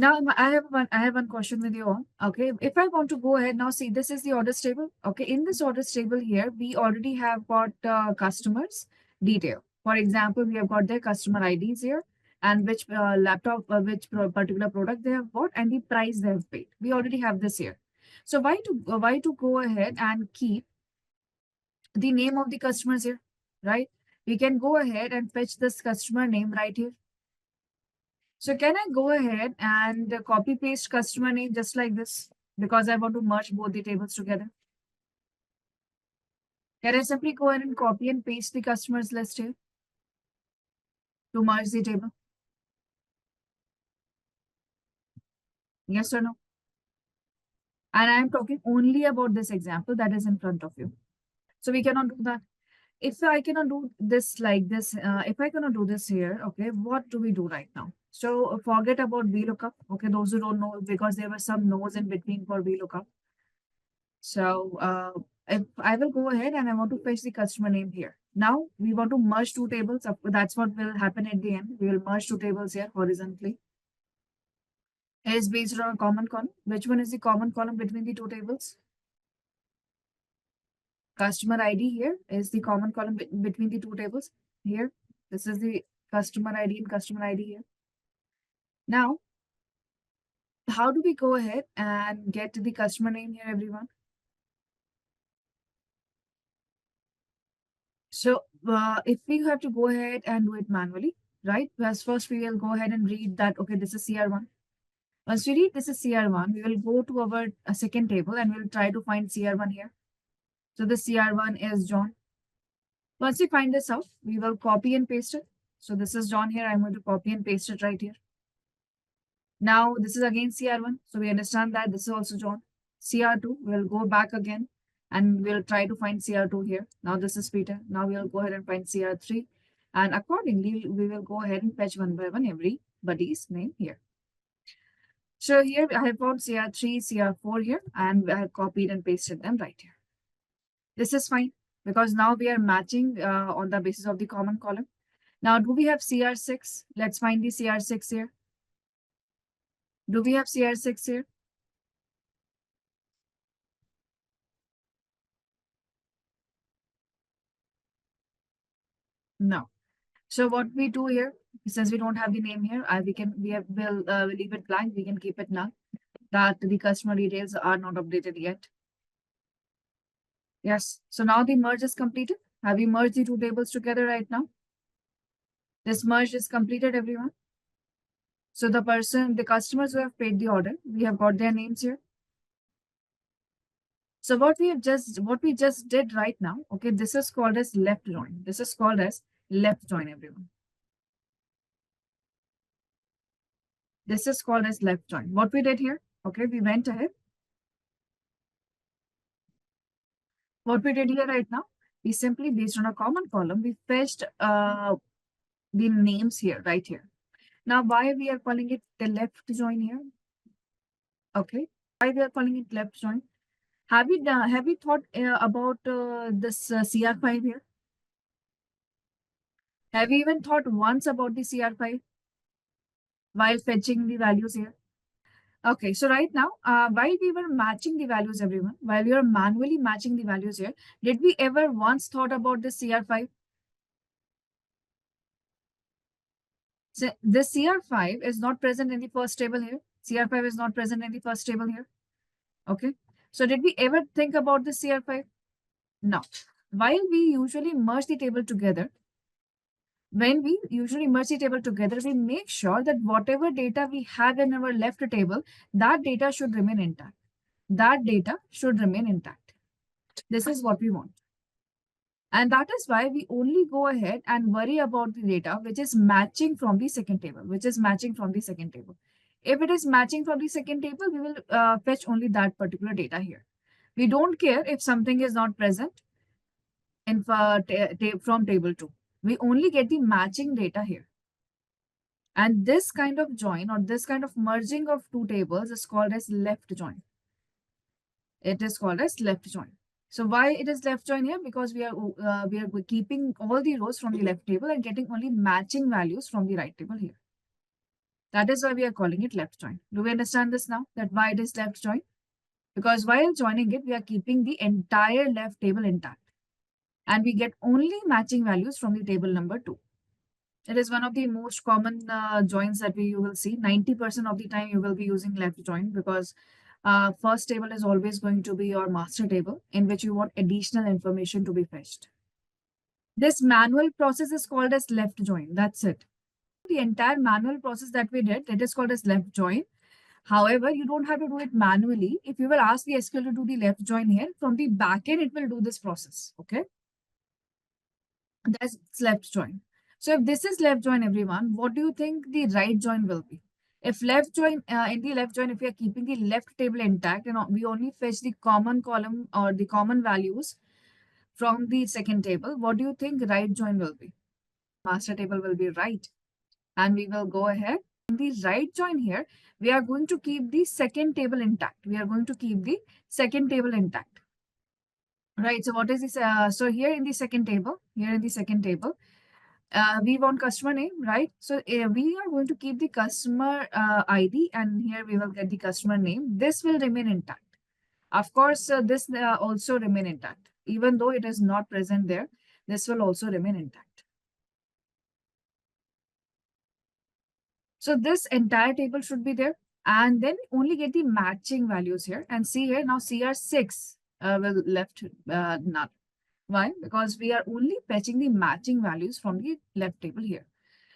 Now I have one question with you all. Okay, if I want to go ahead now, see this is the orders table. Okay, in this orders table here, we already have got customers detail. For example, we have got their customer IDs here and which particular product they have bought and the price they have paid. We already have this here. So why to go ahead and keep the name of the customers here, right? We can go ahead and fetch this customer name right here. So can I go ahead and copy paste customer name just like this because I want to merge both the tables together? Can I simply go ahead and copy and paste the customers list here to merge the table? Yes or no? And I'm talking only about this example that is in front of you. So we cannot do that. If I cannot do this like this, if I cannot do this here, okay, what do we do right now? So forget about VLOOKUP. Okay, those who don't know, because there were some no's in between for VLOOKUP. So if I will go ahead and I want to fetch the customer name here. Now we want to merge two tables. That's what will happen at the end. We will merge two tables here horizontally. It is based on a common column. Which one is the common column between the two tables? Customer ID here is the common column between the two tables. Here, this is the customer ID and customer ID here. Now, how do we go ahead and get the customer name here, everyone? So if we have to go ahead and do it manually, right? First we will go ahead and read that, okay, this is CR1. Once we read this is CR1, we will go to our second table and we'll try to find CR1 here. So the CR1 is John. Once we find this out, we will copy and paste it. So this is John here. I'm going to copy and paste it right here. Now this is again CR1. So we understand that this is also John. CR2, we'll go back again and we'll try to find CR2 here. Now this is Peter. Now we'll go ahead and find CR3. And accordingly, we will go ahead and fetch one by one everybody's name here. So here I have found CR3, CR4 here, and I have copied and pasted them right here. This is fine because now we are matching on the basis of the common column. Now, do we have CR6? Let's find the CR6 here. Do we have CR6 here? No. So what we do here, since we don't have the name here, we'll leave it blank. We can keep it null. That the customer details are not updated yet. Yes. So now the merge is completed. Have you merged the two tables together right now? This merge is completed, everyone. So the customers who have paid the order, we have got their names here. So what we just did right now, okay, this is called as left join. This is called as left join, everyone. This is called as left join. What we did here, okay, we went ahead. What we did here right now, we simply based on a common column, we fetched the names here, right here. Now, why we are calling it the left join here? Okay, why we are calling it left join? Have you thought about this CR5 here? Have you even thought once about the CR5 while fetching the values here? Okay, so right now, while we were matching the values, everyone, while we were manually matching the values here, did we ever once thought about the CR5? So this CR5 is not present in the first table here. CR5 is not present in the first table here. Okay, so did we ever think about the CR5? No. While we usually merge the table together, when we usually merge the table together, we make sure that whatever data we have in our left table, that data should remain intact. That data should remain intact. This is what we want. And that is why we only go ahead and worry about the data which is matching from the second table, which is matching from the second table. If it is matching from the second table, we will fetch only that particular data here. We don't care if something is not present in from table 2. We only get the matching data here. And this kind of join or this kind of merging of two tables is called as left join. It is called as left join. So why it is left join here? Because we are keeping all the rows from the left table and getting only matching values from the right table here. That is why we are calling it left join. Do we understand this now? That why it is left join? Because while joining it, we are keeping the entire left table intact. And we get only matching values from the table number 2. It is one of the most common joins that you will see. 90% of the time you will be using left join because first table is always going to be your master table in which you want additional information to be fetched. This manual process is called as left join. That's it. The entire manual process that we did, it is called as left join. However, you don't have to do it manually. If you will ask the SQL to do the left join here, from the backend, it will do this process. Okay. That's left join. So if this is left join, everyone, what do you think the right join will be? If left join, in the left join, if we are keeping the left table intact and we only fetch the common column or the common values from the second table, what do you think right join will be? Master table will be right. And we will go ahead. In the right join here, we are going to keep the second table intact. We are going to keep the second table intact. Right. So what is this? So here in the second table, we want customer name, right? So we are going to keep the customer ID and here we will get the customer name. This will remain intact. Of course, this also remain intact. Even though it is not present there, this will also remain intact. So this entire table should be there and then only get the matching values here and see here now CR6 will left null. Why? Because we are only fetching the matching values from the left table here.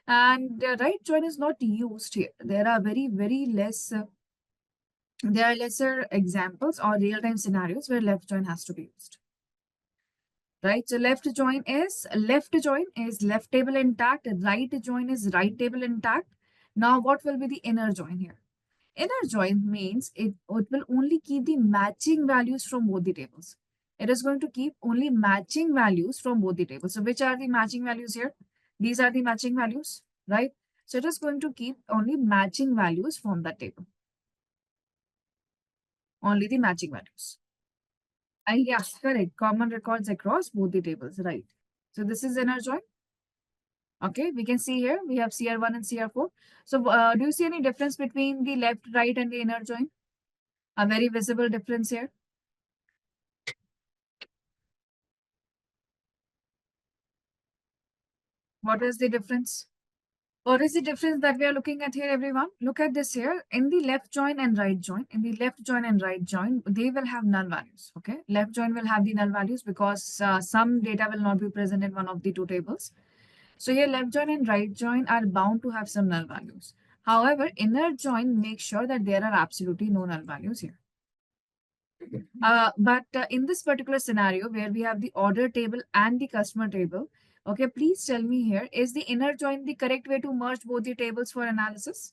And the right join is not used here. There are very less, there are lesser examples or real-time scenarios where left join has to be used. Right? So left join is left table intact, right join is right table intact. Now what will be the inner join here? Inner join means it will only keep the matching values from both the tables. It is going to keep only matching values from both the tables. So which are the matching values here? These are the matching values, right? So it is going to keep only matching values from that table. Only the matching values. And yes, correct. Common records across both the tables, right? So this is inner join. Okay, we can see here we have CR1 and CR4. So do you see any difference between the left, right, and the inner join? A very visible difference here. What is the difference? What is the difference that we are looking at here, everyone? Look at this here. In the left join and right join, they will have null values. Okay, left join will have the null values because some data will not be present in one of the two tables. So here left join and right join are bound to have some null values. However, inner join makes sure that there are absolutely no null values here. But in this particular scenario where we have the order table and the customer table, okay, please tell me here, is the inner join the correct way to merge both the tables for analysis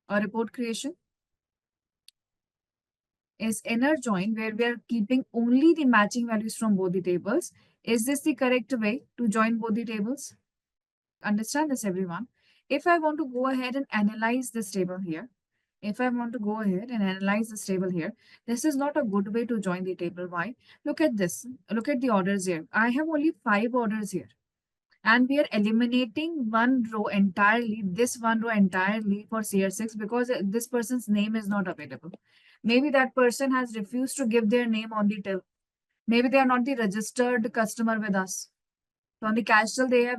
or report creation? Is inner join where we are keeping only the matching values from both the tables? Is this the correct way to join both the tables? Understand this, everyone. If I want to go ahead and analyze this table here, if I want to go ahead and analyze this table here, this is not a good way to join the table. Why? Look at this. Look at the orders here. I have only 5 orders here. And we are eliminating one row entirely, this one row entirely for CR6 because this person's name is not available. Maybe that person has refused to give their name on the till. Maybe they are not the registered customer with us. So on the cash till, they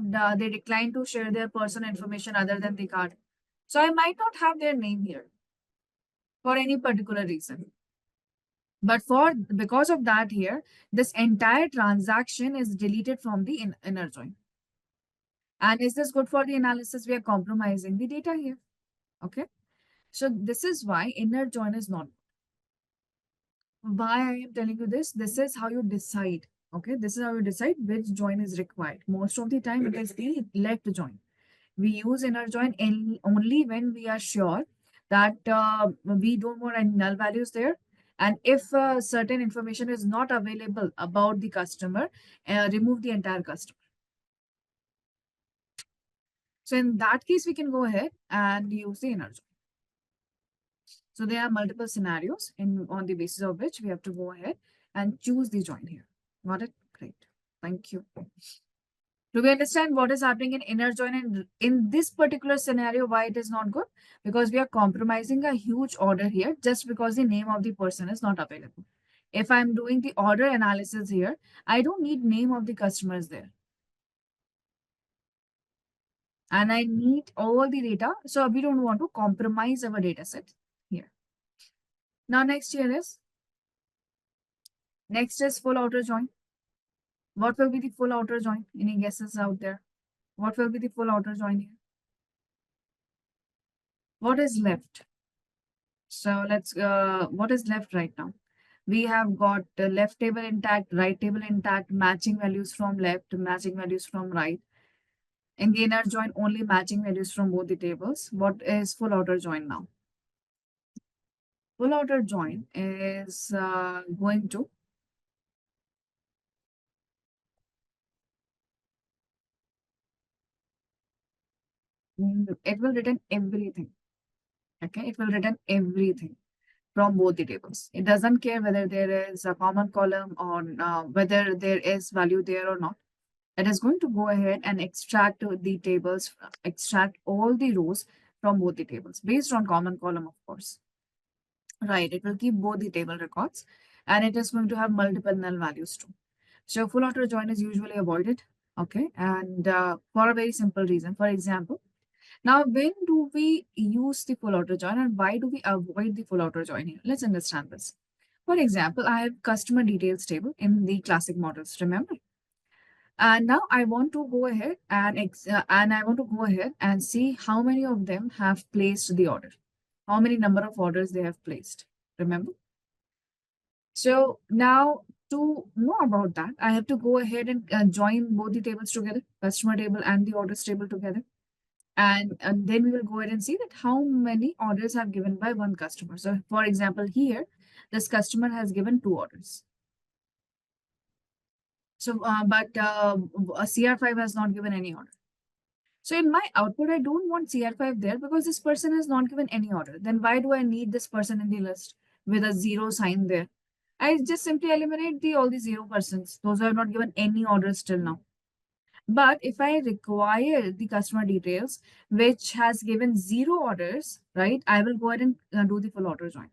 declined to share their personal information other than the card. So I might not have their name here for any particular reason. But because of that here, this entire transaction is deleted from the inner join. And is this good for the analysis? We are compromising the data here. Okay. So this is why inner join is not. Why I am telling you this? This is how you decide. Okay. This is how you decide which join is required. Most of the time it is the left join. We use inner join only when we are sure that we don't want any null values there. And if certain information is not available about the customer, remove the entire customer. So in that case, we can go ahead and use the inner join. So there are multiple scenarios on the basis of which we have to go ahead and choose the join here. Got it? Great. Thank you. Do we understand what is happening in inner join and in this particular scenario, why it is not good? Because we are compromising a huge order here just because the name of the person is not available. If I'm doing the order analysis here, I don't need name of the customers there. And I need all the data. So we don't want to compromise our data set here. Now next is full outer join. What will be the full outer join? Any guesses out there? What will be the full outer join here? What is left? So let's, what is left right now? We have got the left table intact, right table intact, matching values from left, matching values from right. In the inner join, only matching values from both the tables. What is full outer join now? Full outer join is going to it will return everything. Okay, it will return everything from both the tables. It doesn't care whether there is a common column or whether there is value there or not. It is going to go ahead and extract the tables, extract all the rows from both the tables based on common column, of course. Right, it will keep both the table records and it is going to have multiple null values too. So full auto join is usually avoided, okay, and for a very simple reason. For example, now when do we use the full auto join and why do we avoid the full auto join here? Let's understand this. For example, I have customer details table in the classic models, remember? And now I want to go ahead and see how many of them have placed the order, how many number of orders they have placed. Remember? So now to know about that, I have to go ahead and join both the tables together, customer table and the orders table together. And then we will go ahead and see that how many orders have given by one customer. So for example, here, this customer has given 2 orders. So, but a CR5 has not given any order. So in my output, I don't want CR5 there because this person has not given any order. Then why do I need this person in the list with a 0 sign there? I just simply eliminate all the 0 persons. Those who have not given any orders till now. But if I require the customer details, which has given 0 orders, right, I will go ahead and do the full order join.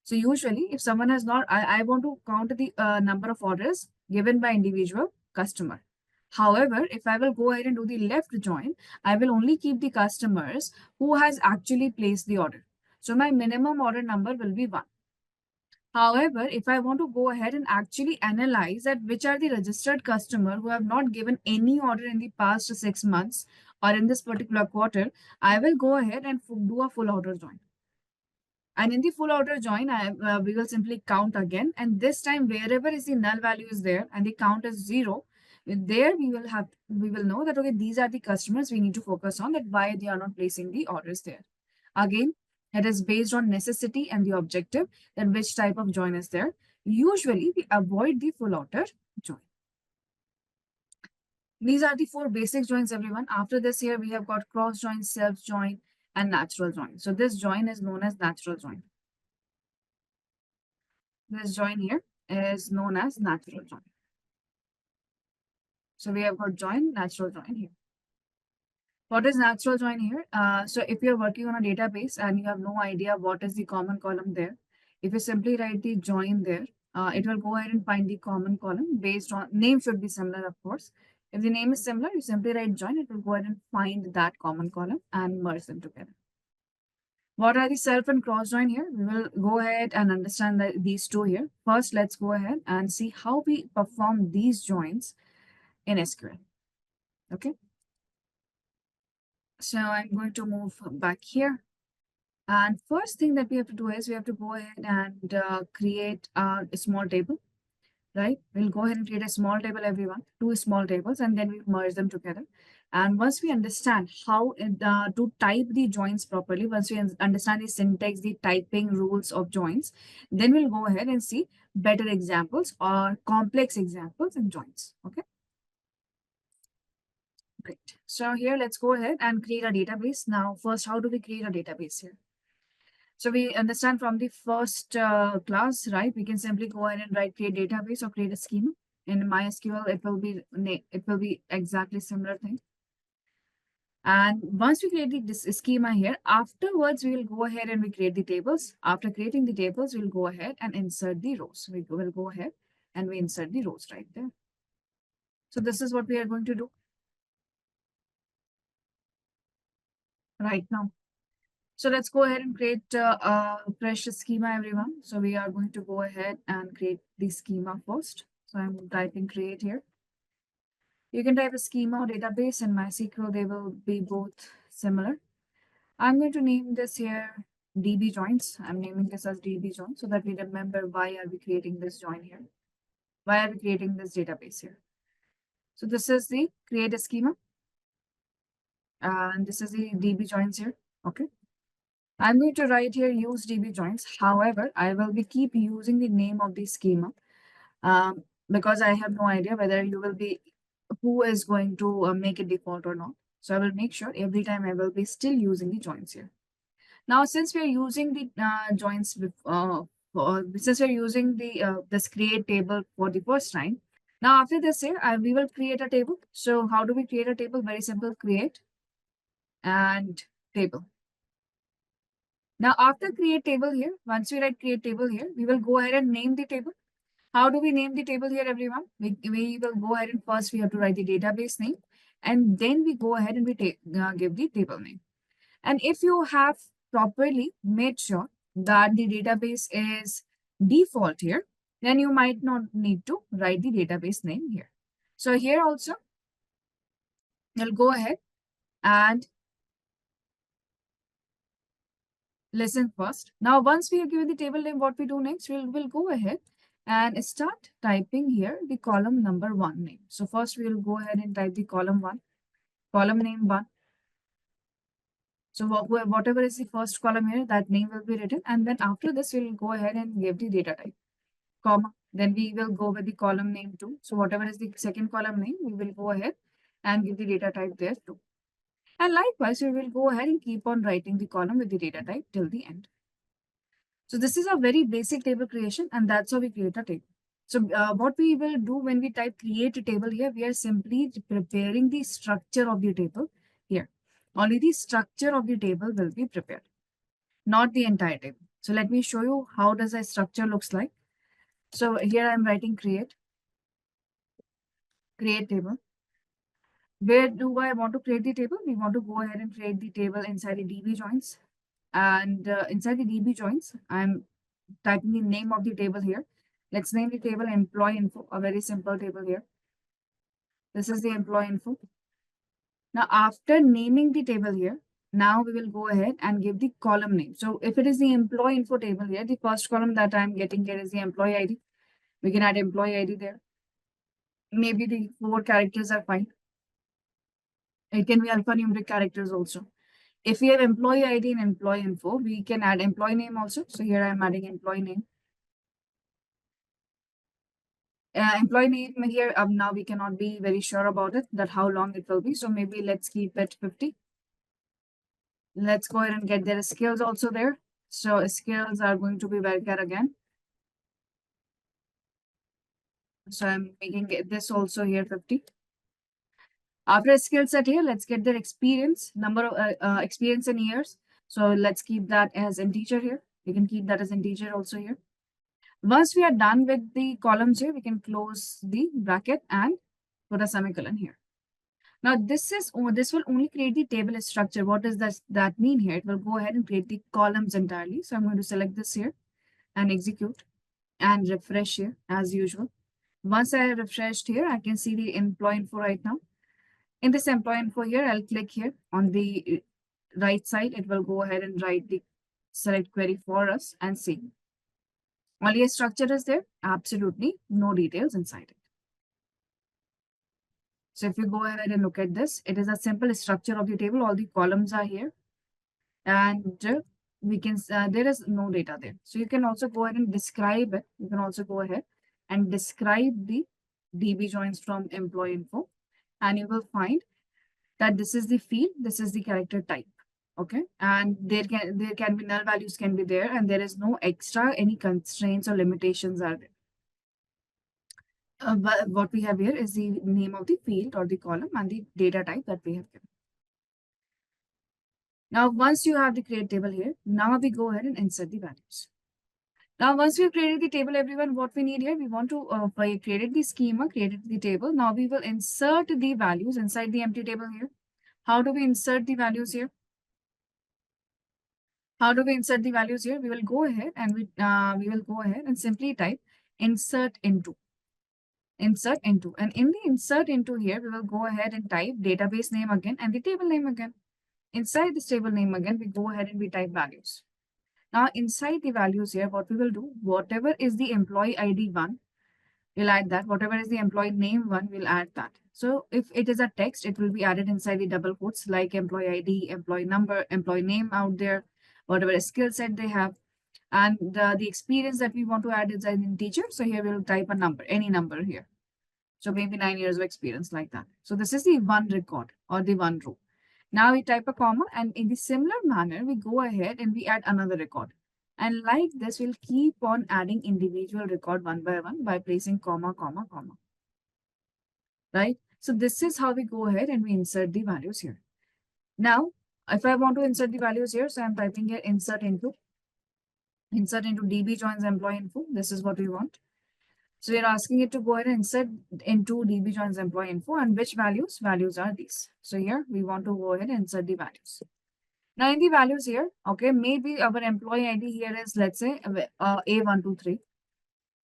So usually if someone has not, I want to count the number of orders given by individual customer. However, if I will go ahead and do the left join, I will only keep the customers who has actually placed the order. So my minimum order number will be 1. However, if I want to go ahead and actually analyze that which are the registered customer who have not given any order in the past 6 months or in this particular quarter, I will go ahead and do a full order join. And in the full order join, we will simply count again. And this time, wherever is the null value is there and the count is 0, there we will know that, okay, these are the customers we need to focus on, that why they are not placing the orders there. Again, it is based on necessity and the objective, that which type of join is there. Usually, we avoid the full order join. These are the 4 basic joins, everyone. After this here, we have got cross join, self join, and natural join. So this join is known as natural join. This join here is known as natural join. So we have got join, natural join here. What is natural join here? So if you're working on a database and you have no idea what is the common column there, if you simply write the join there, it will go ahead and find the common column based on name should be similar, of course. If the name is similar, you simply write join, it will go ahead and find that common column and merge them together. What are the self and cross join here? We will go ahead and understand these two here. First, let's go ahead and see how we perform these joins in SQL. Okay. So I'm going to move back here. And first thing that we have to do is we have to go ahead and create a small table, right? We'll go ahead and create a small table, everyone, 2 small tables, and then we merge them together. And once we understand how to type the joins properly, once we understand the syntax, the typing rules of joins, then we'll go ahead and see better examples or complex examples in joins. Okay. Great. So here, let's go ahead and create a database. Now, first, how do we create a database here? So we understand from the first class, right? We can simply go ahead and write create database or create a schema. In MySQL, it will be exactly similar thing. And once we create this schema here, afterwards we will go ahead and we create the tables. After creating the tables, we'll go ahead and insert the rows. We will go ahead and we insert the rows right there. So this is what we are going to do right now. So let's go ahead and create a fresh schema, everyone. So we are going to go ahead and create the schema first. So I'm typing create here. You can type a schema or database in MySQL. They will be both similar. I'm going to name this here DB joins. I'm naming this as DB join so that we remember why are we creating this join here. Why are we creating this database here? So this is the create a schema. And this is the DB joins here. Okay. I'm going to write here use DB joins. However, I will be keep using the name of the schema because I have no idea whether you will be who is going to make it default or not. So I will make sure every time I will be still using the joins here. Now, since we are using the joins, since we are using the this create table for the first time, now after this here, we will create a table. So how do we create a table? Very simple, create and table. Now, after create table here, once we write create table here, we will go ahead and name the table. How do we name the table here, everyone? We will go ahead and first we have to write the database name, and then we go ahead and we give the table name. And if you have properly made sure that the database is default here, then you might not need to write the database name here. So here also, you'll go ahead and listen first. Now, once we have given the table name, what we do next, we'll go ahead and start typing here the column number 1 name. So first we'll go ahead and type the column 1, column name 1. So whatever is the first column here, that name will be written. And then after this, we'll go ahead and give the data type, comma. Then we will go with the column name 2. So whatever is the second column name, we will go ahead and give the data type there too. And likewise, we will go ahead and keep on writing the column with the data type till the end. So this is a very basic table creation, and that's how we create a table. So what we will do when we type create a table here, we are simply preparing the structure of the table here. Only the structure of the table will be prepared, not the entire table. So let me show you how does a structure looks like. So here I'm writing create table. Where do I want to create the table? We want to go ahead and create the table inside the DB joins. And inside the DB joins, I'm typing the name of the table here. Let's name the table employee info, a very simple table here. This is the employee info. Now, after naming the table here, now we will go ahead and give the column name. So if it is the employee info table here, the first column that I'm getting here is the employee ID. We can add employee ID there. Maybe the 4 characters are fine. It can be alphanumeric characters also. If we have employee ID and employee info, we can add employee name also. So here I'm adding employee name. Employee name here, now we cannot be very sure about it, that how long it will be. So maybe let's keep it 50. Let's go ahead and get their skills also there. So skills are going to be wildcard again. So I'm making this also here 50. After skill set here, let's get their experience, number of experience in years. So let's keep that as integer here. We can keep that as integer also here. Once we are done with the columns here, we can close the bracket and put a semicolon here. Now this will only create the table structure. What does that mean here? It will go ahead and create the columns entirely. So I'm going to select this here and execute and refresh here as usual. Once I have refreshed here, I can see the employee info right now. In this employee info here, I'll click here on the right side. It will go ahead and write the select query for us and see. Only a structure is there, absolutely no details inside it. So if you go ahead and look at this, it is a simple structure of the table. All the columns are here and we can, there is no data there. So you can also go ahead and describe it. You can also go ahead and describe the DB joins from employee info and you will find that this is the field, this is the character type. Okay, and there can be null values can be there and there is no extra any constraints or limitations are there. But what we have here is the name of the field or the column and the data type that we have given. Now, once you have the create table here, now we go ahead and insert the values. Now, once we've created the table, everyone, what we need here, we want to created the schema, created the table. Now we will insert the values inside the empty table here. How do we insert the values here? How do we insert the values here? We will go ahead and we will go ahead and simply type insert into. Insert into. And in the insert into here, we will go ahead and type database name again and the table name again. Inside this table name again, we go ahead and we type values. Now inside the values here, what we will do, whatever is the employee ID one, we'll add that. Whatever is the employee name one, we'll add that. So if it is a text, it will be added inside the double quotes like employee ID, employee number, employee name out there, whatever skill set they have. And the experience that we want to add is an integer. So here we'll type a number, any number here. So maybe 9 years of experience like that. So this is the one record or the one row. Now we type a comma and in the similar manner, we go ahead and we add another record. And like this, we'll keep on adding individual record one by placing comma, comma, comma. Right? So this is how we go ahead and we insert the values here. Now, if I want to insert the values here, so I'm typing here insert into DB joins employee info. This is what we want. So we're asking it to go ahead and insert into DB joins employee info and which values? Values are these. So here we want to go ahead and insert the values. Now in the values here, okay, maybe our employee ID here is, let's say, A123.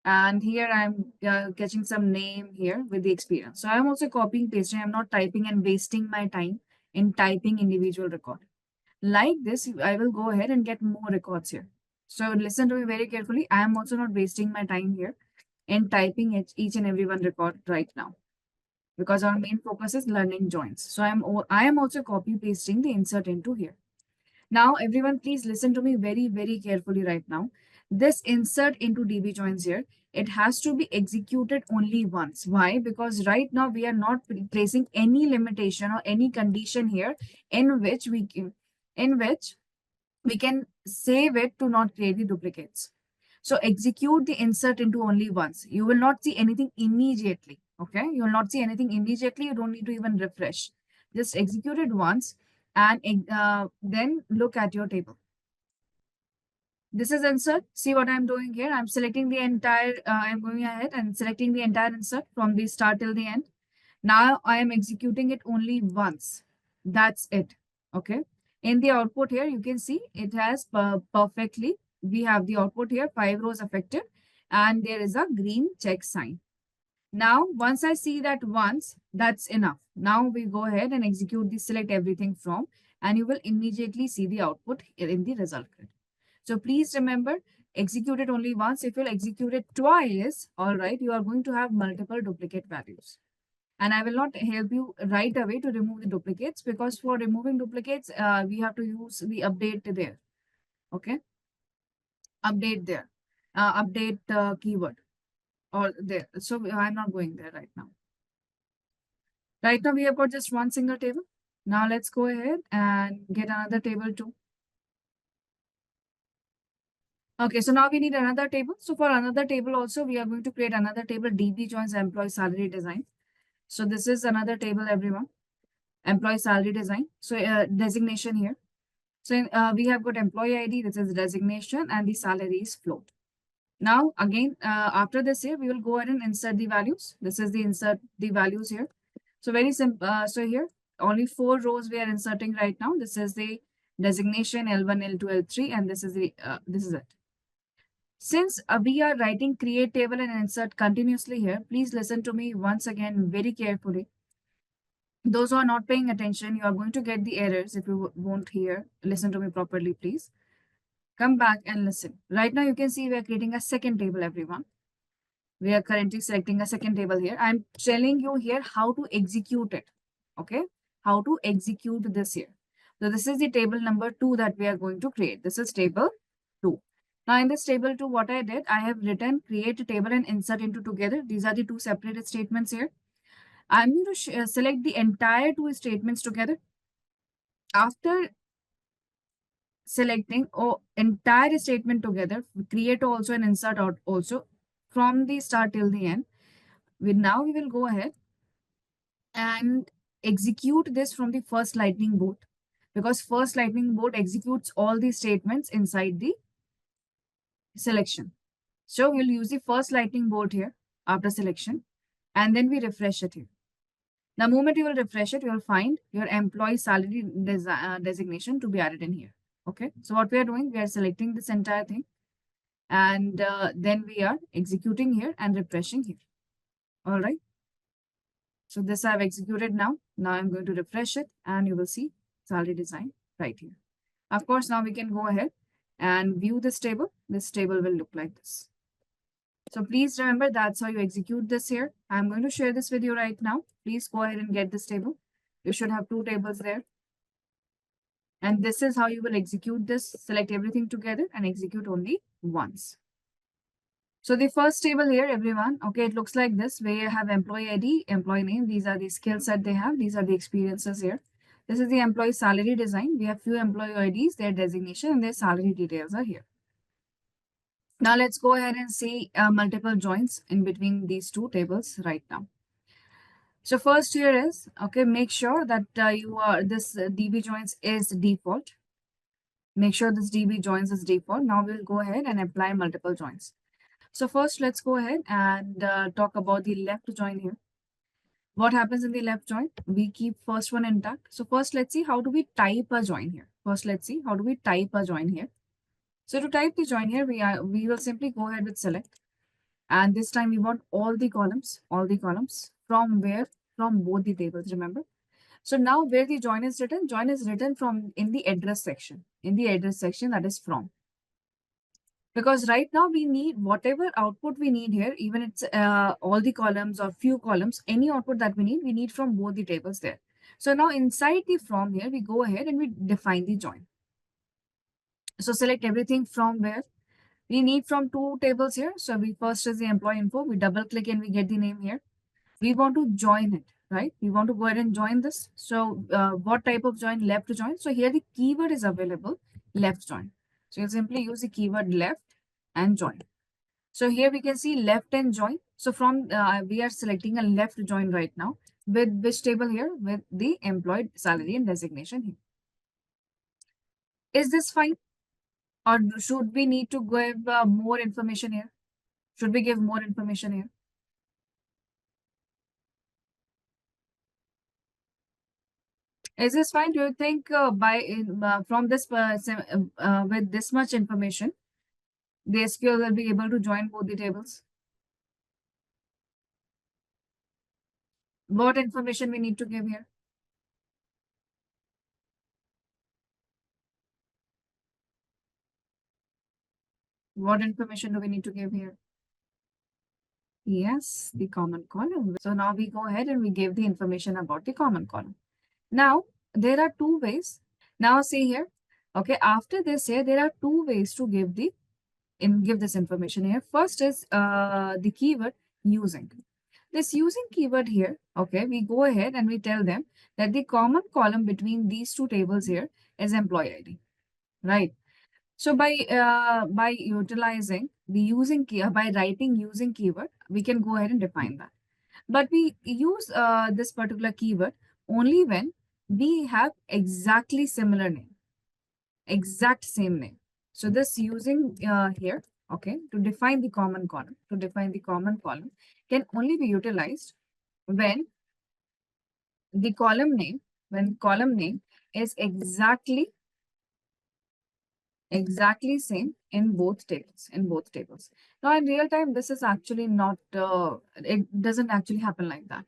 And here I'm catching some name here with the experience. So I'm also copying, pasting. I'm not typing and wasting my time in typing individual record. Like this, I will go ahead and get more records here. So listen to me very carefully. I am also not wasting my time here in typing each and every one record right now because our main focus is learning joins. So I am also copy pasting the insert into here. Now, everyone, please listen to me very, very carefully right now. This insert into DB joins here, it has to be executed only once. Why? Because right now we are not placing any limitation or any condition here in which we can save it to not create the duplicates. So execute the insert into only once. You will not see anything immediately. Okay, you will not see anything immediately. You don't need to even refresh. Just execute it once and then look at your table. This is insert. See what I'm doing here. I'm selecting the entire, I'm going ahead and selecting the entire insert from the start till the end. Now I am executing it only once. That's it. Okay. In the output here, you can see it has perfectly we have the output here, 5 rows affected, and there is a green check sign. Now, once I see that once, that's enough. Now we go ahead and execute the select everything from, and you will immediately see the output here in the result grid. So please remember, execute it only once. If you'll execute it twice, all right, you are going to have multiple duplicate values. And I will not help you right away to remove the duplicates, because for removing duplicates, we have to use the update there. Okay, update there, update keyword or there. So I'm not going there right now. Right now we have got just one single table. Now let's go ahead and get another table too. Okay, so now we need another table. So for another table also, we are going to create another table, DB joins employee salary design. So this is another table, everyone. Employee salary design. So designation here. So we have got employee ID, this is designation, and the salary is float. Now again, after this here, we will go ahead and insert the values. This is the insert the values here. So very simple. So here, only 4 rows we are inserting right now. This is the designation L1, L2, L3, and this is it. Since we are writing create table and insert continuously here, please listen to me once again very carefully. Those who are not paying attention, you are going to get the errors if you won't hear. Listen to me properly, please. Come back and listen. Right now, you can see we are creating a second table, everyone. We are currently selecting a second table here. I'm telling you here how to execute it. Okay, how to execute this here. So this is the table number 2 that we are going to create. This is table 2. Now in this table 2, what I did, I have written create a table and insert into together. These are the 2 separate statements here. I'm going to select the entire 2 statements together. After selecting entire statement together, create also and insert out also from the start till the end. Now we will go ahead and execute this from the first lightning bolt, because first lightning bolt executes all the statements inside the selection. So we'll use the first lightning bolt here after selection, and then we refresh it here. The moment you will refresh it, you will find your employee salary designation to be added in here. Okay, so what we are doing, we are selecting this entire thing, and then we are executing here and refreshing here. All right. So this I've executed now. Now I'm going to refresh it, and you will see salary design right here. Of course, now we can go ahead and view this table. This table will look like this. So please remember, that's how you execute this here. I'm going to share this with you right now. Please go ahead and get this table. You should have 2 tables there. And this is how you will execute this. Select everything together and execute only once. So the first table here, everyone, okay, it looks like this. We have employee ID, employee name. These are the skills that they have. These are the experiences here. This is the employee salary design. We have few employee IDs, their designation, and their salary details are here. Now let's go ahead and see multiple joins in between these 2 tables right now. So first here is, okay, make sure that this DB joins is default. Make sure this DB joins is default. Now we'll go ahead and apply multiple joins. So first, let's go ahead and talk about the left join here. What happens in the left join? We keep first one intact. So first, let's see how do we type a join here. First, let's see how do we type a join here. So to type the join here, we will simply go ahead with select. And this time we want all the columns from where? From both the tables, remember? So now where the join is written from in the address section. In the address section, that is from. Because right now we need whatever output we need here, even it's all the columns or few columns, any output that we need from both the tables there. So now inside the from here, we go ahead and we define the join. So select everything from where we need from 2 tables here. So we first is the employee info, we double click and we get the name here. We want to join it, right? We want to go ahead and join this. So what type of join? Left join. So here the keyword is available, left join. So you'll simply use the keyword left and join. So here we can see left and join. So from we are selecting a left join right now with which table here? With the employed salary and designation here. Is this fine? Or should we need to give more information here? Should we give more information here? Is this fine? Do you think from this with this much information, The SQL will be able to join both the tables. What information we need to give here? What information do we need to give here? Yes, the common column. So now we go ahead and we give the information about the common column. Now, there are two ways. Now see here. Okay, after this here, there are two ways to give this information here. First is the keyword using. This using keyword here, okay, we go ahead and we tell them that the common column between these two tables here is employee ID, right? So by utilizing the using key by writing using keyword, we can go ahead and define that. But we use this particular keyword only when we have exactly similar name, exact same name. So this using here, okay, to define the common column, can only be utilized when the column name, is exactly same in both tables. Now in real time, this is actually not, it doesn't actually happen like that.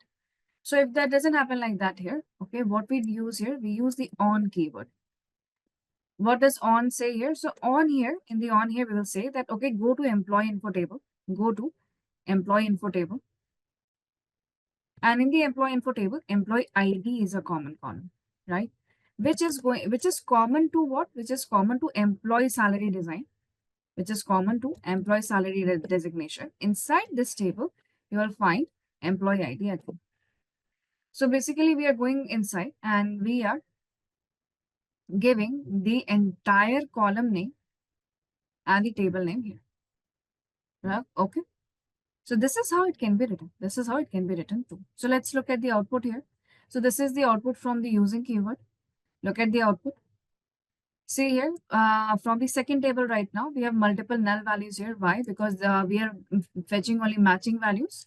So if that doesn't happen like that here, okay, what we use here, we use the on keyword. What does on say here? So on here, in the on here, we will say that, okay, go to employee info table, go to employee info table. And in the employee info table, employee ID is a common column, right? Which is common to what? Which is common to employee salary design, which is common to employee salary designation. Inside this table, you will find employee ID again. So basically, we are going inside and we are giving the entire column name and the table name here. Right? Okay. So this is how it can be written. This is how it can be written too. So let's look at the output here. So this is the output from the using keyword. Look at the output. See here, from the second table right now, we have multiple null values here. Why? Because we are fetching only matching values.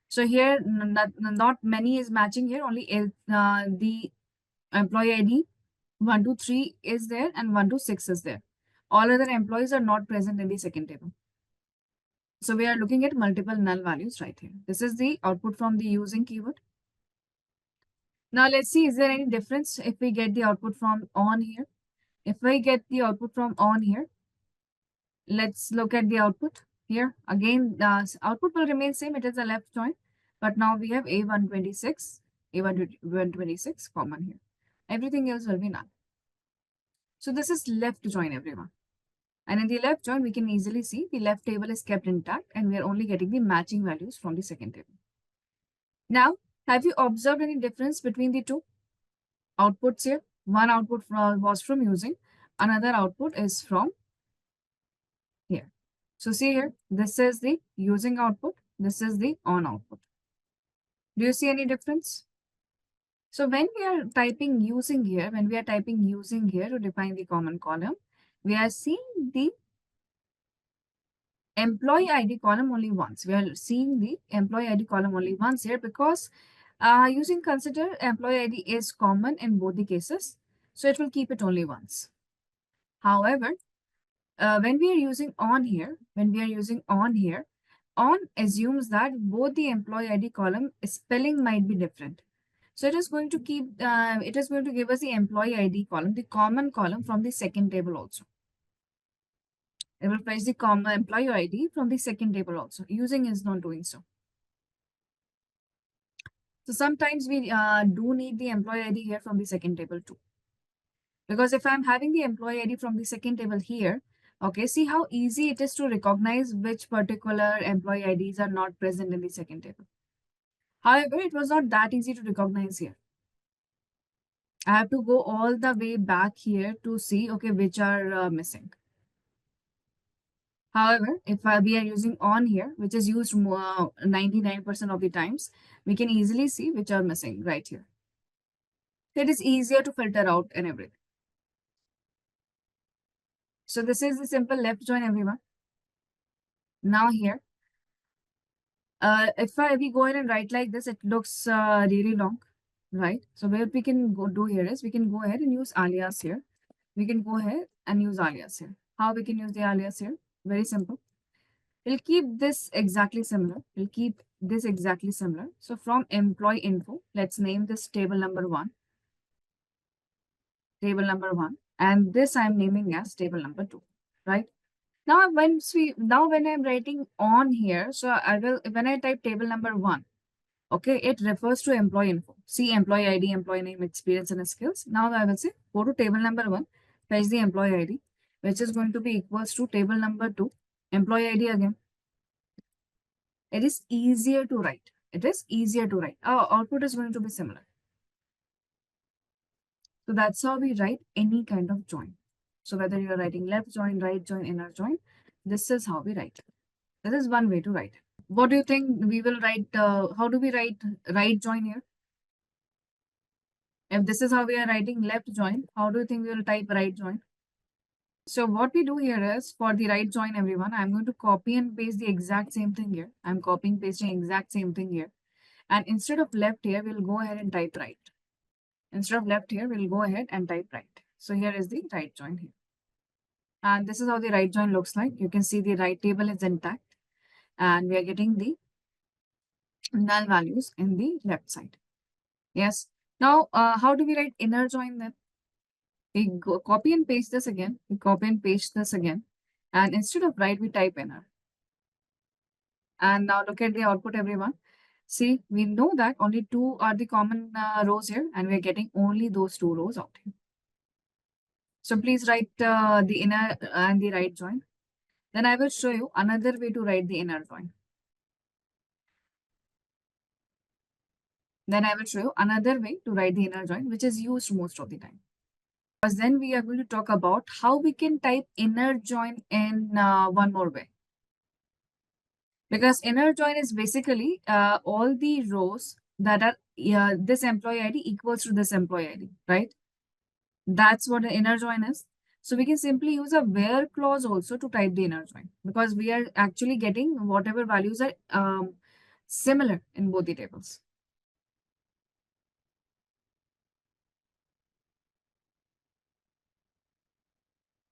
So here, not many is matching here. Only the employee ID 1 to 3 is there and 1 to 6 is there. All other employees are not present in the second table. So we are looking at multiple null values right here. This is the output from the using keyword. Now let's see, is there any difference if we get the output from on here? If we get the output from on here, let's look at the output here. Again, the output will remain same. It is a left join, but now we have A126, A126 common here. Everything else will be null. So this is left join, everyone. And in the left join, we can easily see the left table is kept intact and we are only getting the matching values from the second table. Now, have you observed any difference between the two outputs here? One output was from using, another output is from here. So see here, this is the using output, this is the on output. Do you see any difference? So when we are typing using here, to define the common column, we are seeing the employee ID column only once. We are seeing the employee ID column only once here because using consider employee ID is common in both the cases. So it will keep it only once. However, when we are using on here, on assumes that both the employee ID column spelling might be different. So it is going to give us the employee ID column, the common column from the second table also. It will fetch the common employee ID from the second table also. Using is not doing so. So sometimes we do need the employee ID here from the second table too. Because if I'm having the employee ID from the second table here, okay, see how easy it is to recognize which particular employee IDs are not present in the second table. However, it was not that easy to recognize here. I have to go all the way back here to see, okay, which are missing. However, if we are using on here, which is used 99% of the times, we can easily see which are missing right here. It is easier to filter out and everything. So this is the simple left join, everyone. Now here, if we go ahead and write like this, it looks really long, right? So what we can do here is we can go ahead and use alias here. We can go ahead and use alias here. How we can use the alias here? Very simple. We'll keep this exactly similar. We'll keep this exactly similar. So from employee info, let's name this table number one, and this I'm naming as table number two, right? Now, when I'm writing on here, so I will, when I type table number one, okay, it refers to employee info. See employee ID, employee name, experience, and skills. Now I will say go to table number one, fetch the employee ID, which is going to be equals to table number two, employee ID again. It is easier to write. It is easier to write. Our output is going to be similar. So that's how we write any kind of join. So whether you are writing left join, right join, inner join, this is how we write. This is one way to write. What do you think we will write? How do we write right join here? If this is how we are writing left join, how do you think we will type right join? So what we do here is for the right join, everyone, I'm going to copy and paste the exact same thing here. I'm copying, pasting exact same thing here. And instead of left here, we'll go ahead and type right. Instead of left here, we'll go ahead and type right. So here is the right join here. And this is how the right join looks like. You can see the right table is intact. And we are getting the null values in the left side. Yes. Now, how do we write inner join then? We go copy and paste this again. We copy and paste this again. And instead of right, we type inner. And now look at the output, everyone. See, we know that only two are the common rows here, and we're getting only those two rows out here. So please write the inner and the right join. Then I will show you another way to write the inner join. Then I will show you another way to write the inner join, which is used most of the time. Because then we are going to talk about how we can type inner join in one more way. Because inner join is basically all the rows that are this employee ID equals to this employee ID, right? That's what an inner join is. So we can simply use a where clause also to type the inner join because we are actually getting whatever values are similar in both the tables.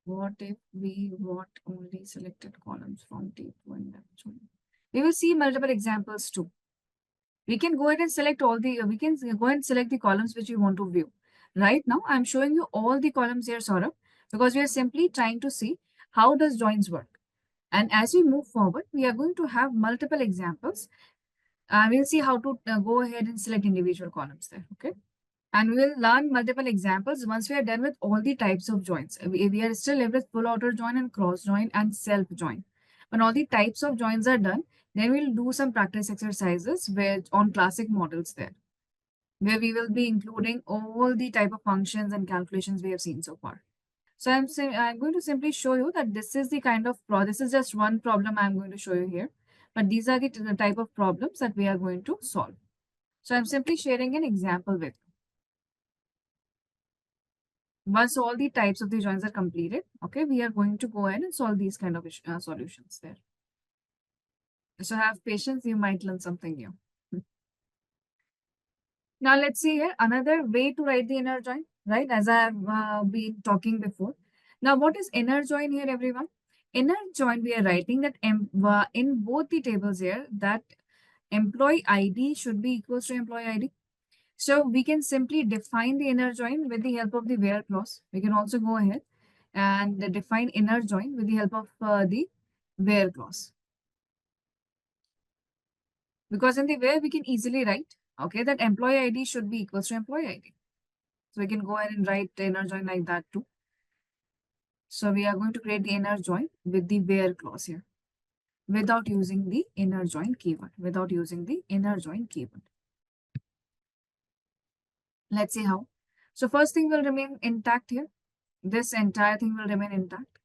What if we want only selected columns from table and left join? We will see multiple examples too. We can go ahead and select all the, we can go ahead and select the columns which we want to view. Right now, I'm showing you all the columns here, Saurabh, because we are simply trying to see how does joins work. And as we move forward, we are going to have multiple examples. We'll see how to go ahead and select individual columns there, okay? And we'll learn multiple examples once we are done with all the types of joins. We are still left with full outer join and cross join and self join. When all the types of joins are done, then we'll do some practice exercises where on classic models there, where we will be including all the type of functions and calculations we have seen so far. So I'm going to simply show you that this is the kind of, this is just one problem I'm going to show you here. But these are the type of problems that we are going to solve. So I'm simply sharing an example with you. Once all the types of the joins are completed, okay, we are going to go ahead and solve these kind of solutions there. So have patience, you might learn something new. Now let's see here another way to write the inner join, right? As I have been talking before. Now what is inner join here, everyone? Inner join, we are writing that in both the tables here that employee ID should be equals to employee ID. So we can simply define the inner join with the help of the where clause. We can also go ahead and define inner join with the help of the where clause. Because in the where we can easily write, okay, that employee ID should be equals to employee ID. So we can go ahead and write the inner join like that too. So we are going to create the inner join with the where clause here without using the inner join keyword, without using the inner join keyword. Let's see how. So first thing will remain intact here. This entire thing will remain intact.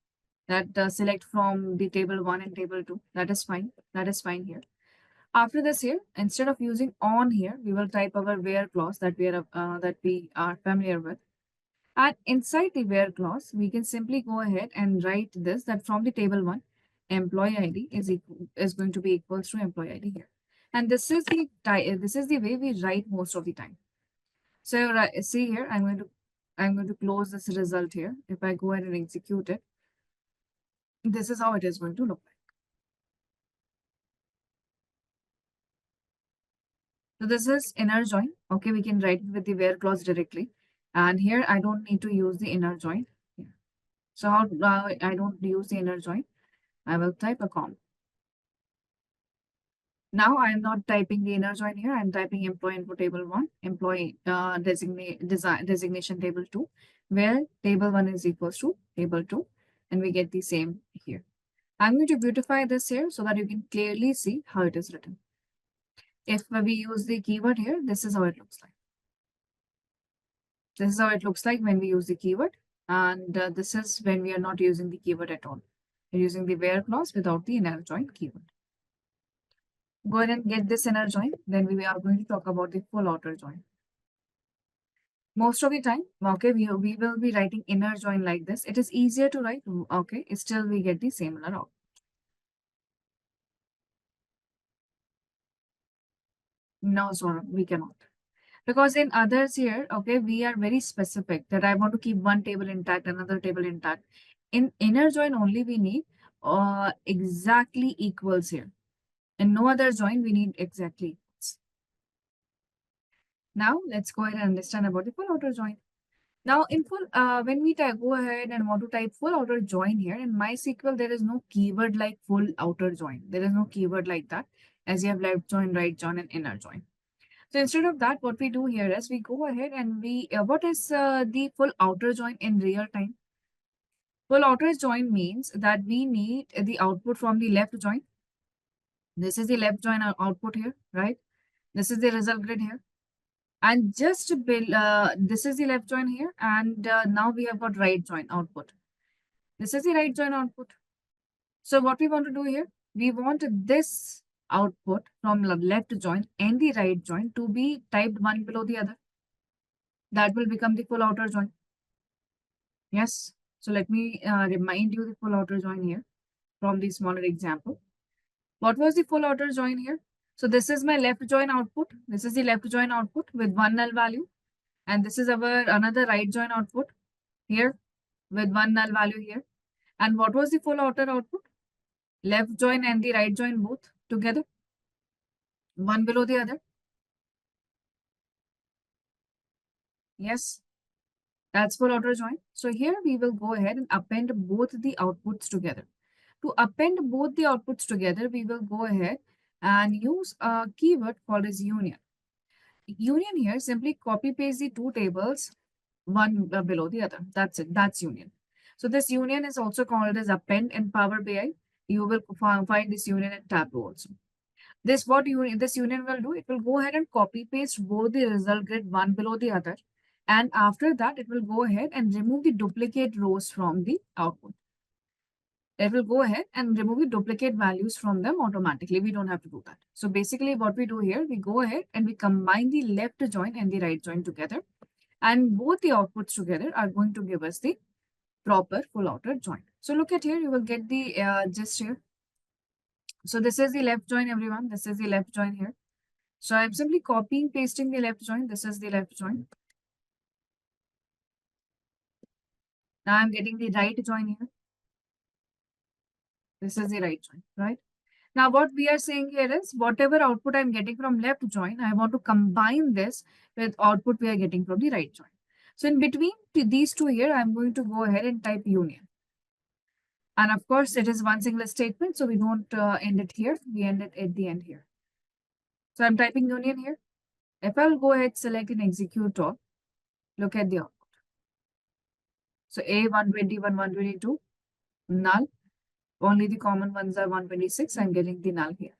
That select from the table 1 and table 2. That is fine. That is fine here. After this here, instead of using on here, we will type our where clause that we are familiar with. And inside the where clause, we can simply go ahead and write this that from the table 1, employee ID is going to be equals to employee ID here. And this is the way we write most of the time. So see here, I'm going to close this result here. If I go ahead and execute it, this is how it is going to look like. So this is inner join. Okay, we can write it with the where clause directly. And here I don't need to use the inner join. Yeah. So how I don't use the inner join. I will type a comma. Now I am not typing the inner join here. I'm typing employee info table 1, employee designation table 2, where table 1 is equals to table 2, and we get the same here. I'm going to beautify this here so that you can clearly see how it is written. If we use the keyword here, this is how it looks like. This is how it looks like when we use the keyword. And this is when we are not using the keyword at all. We're using the where clause without the inner join keyword. Go ahead and get this inner join. Then we are going to talk about the full outer join. Most of the time, okay, we will be writing inner join like this. It is easier to write, okay, still we get the similar output. No, Saurabh, we cannot. Because in others here, okay, we are very specific that I want to keep one table intact, another table intact. In inner join only, we need exactly equals here. In no other join, we need exactly equals. Now, let's go ahead and understand about the full outer join. Now, in full, when we go ahead and want to type full outer join here, in MySQL, there is no keyword like full outer join. There is no keyword like that, as you have left join, right join, and inner join. So instead of that, what we do here is we go ahead and we, what is the full outer join in real time? Full outer join means that we need the output from the left join. This is the left join output here, right? This is the result grid here. And just this is the left join here. And now we have got right join output. This is the right join output. So what we want to do here, we want this output from left join and the right join to be typed one below the other. That will become the full outer join. Yes. So let me remind you the full outer join here from the smaller example. What was the full outer join here? So this is my left join output. This is the left join output with one null value. And this is our another right join output here with one null value here. And what was the full outer output? Left join and the right join both together, one below the other. Yes, that's full outer join. So here we will go ahead and append both the outputs together. To append both the outputs together, we will go ahead and use a keyword called as union. Union here, simply copy paste the two tables, one below the other. That's it. That's union. So this union is also called as append in Power BI. You will find this union in Tableau also. This union will do, it will go ahead and copy paste both the result grid one below the other. And after that, it will go ahead and remove the duplicate rows from the output. It will go ahead and remove the duplicate values from them automatically. We don't have to do that. So basically what we do here, we go ahead and we combine the left join and the right join together. And both the outputs together are going to give us the proper full outer join. So look at here, you will get the gist here. So this is the left join, everyone. This is the left join here. So I'm simply copying, pasting the left join. This is the left join. Now I'm getting the right join here. This is the right join, right? Now what we are saying here is whatever output I'm getting from left join, I want to combine this with output we are getting from the right join. So in between these two here, I'm going to go ahead and type union. And of course, it is one single statement, so we don't end it here. We end it at the end here. So I'm typing union here. If I'll go ahead, select and execute all, look at the output. So A 121, 122, null. Only the common ones are 126. I'm getting the null here.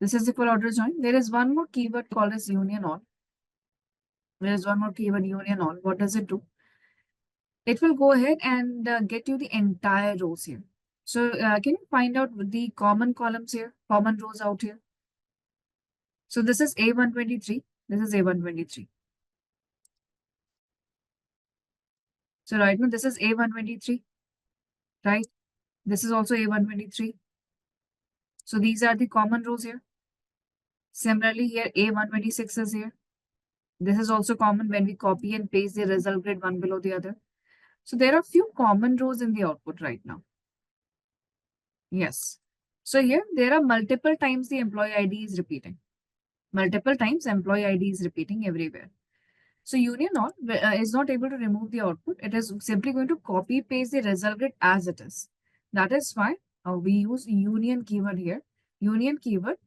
This is the full outer join. There is one more keyword called as union all. There is one more keyword union all. What does it do? It will go ahead and get you the entire rows here. So can you find out the common columns here, common rows out here? So this is A123. This is A123. So right now this is A123, right? This is also A123. So these are the common rows here. Similarly here A126 is here. This is also common when we copy and paste the result grid one below the other. So there are few common rows in the output right now. Yes. So here there are multiple times the employee ID is repeating. Multiple times employee ID is repeating everywhere. So union all is not able to remove the output. It is simply going to copy paste the result grid as it is. That is why we use union keyword here. Union keyword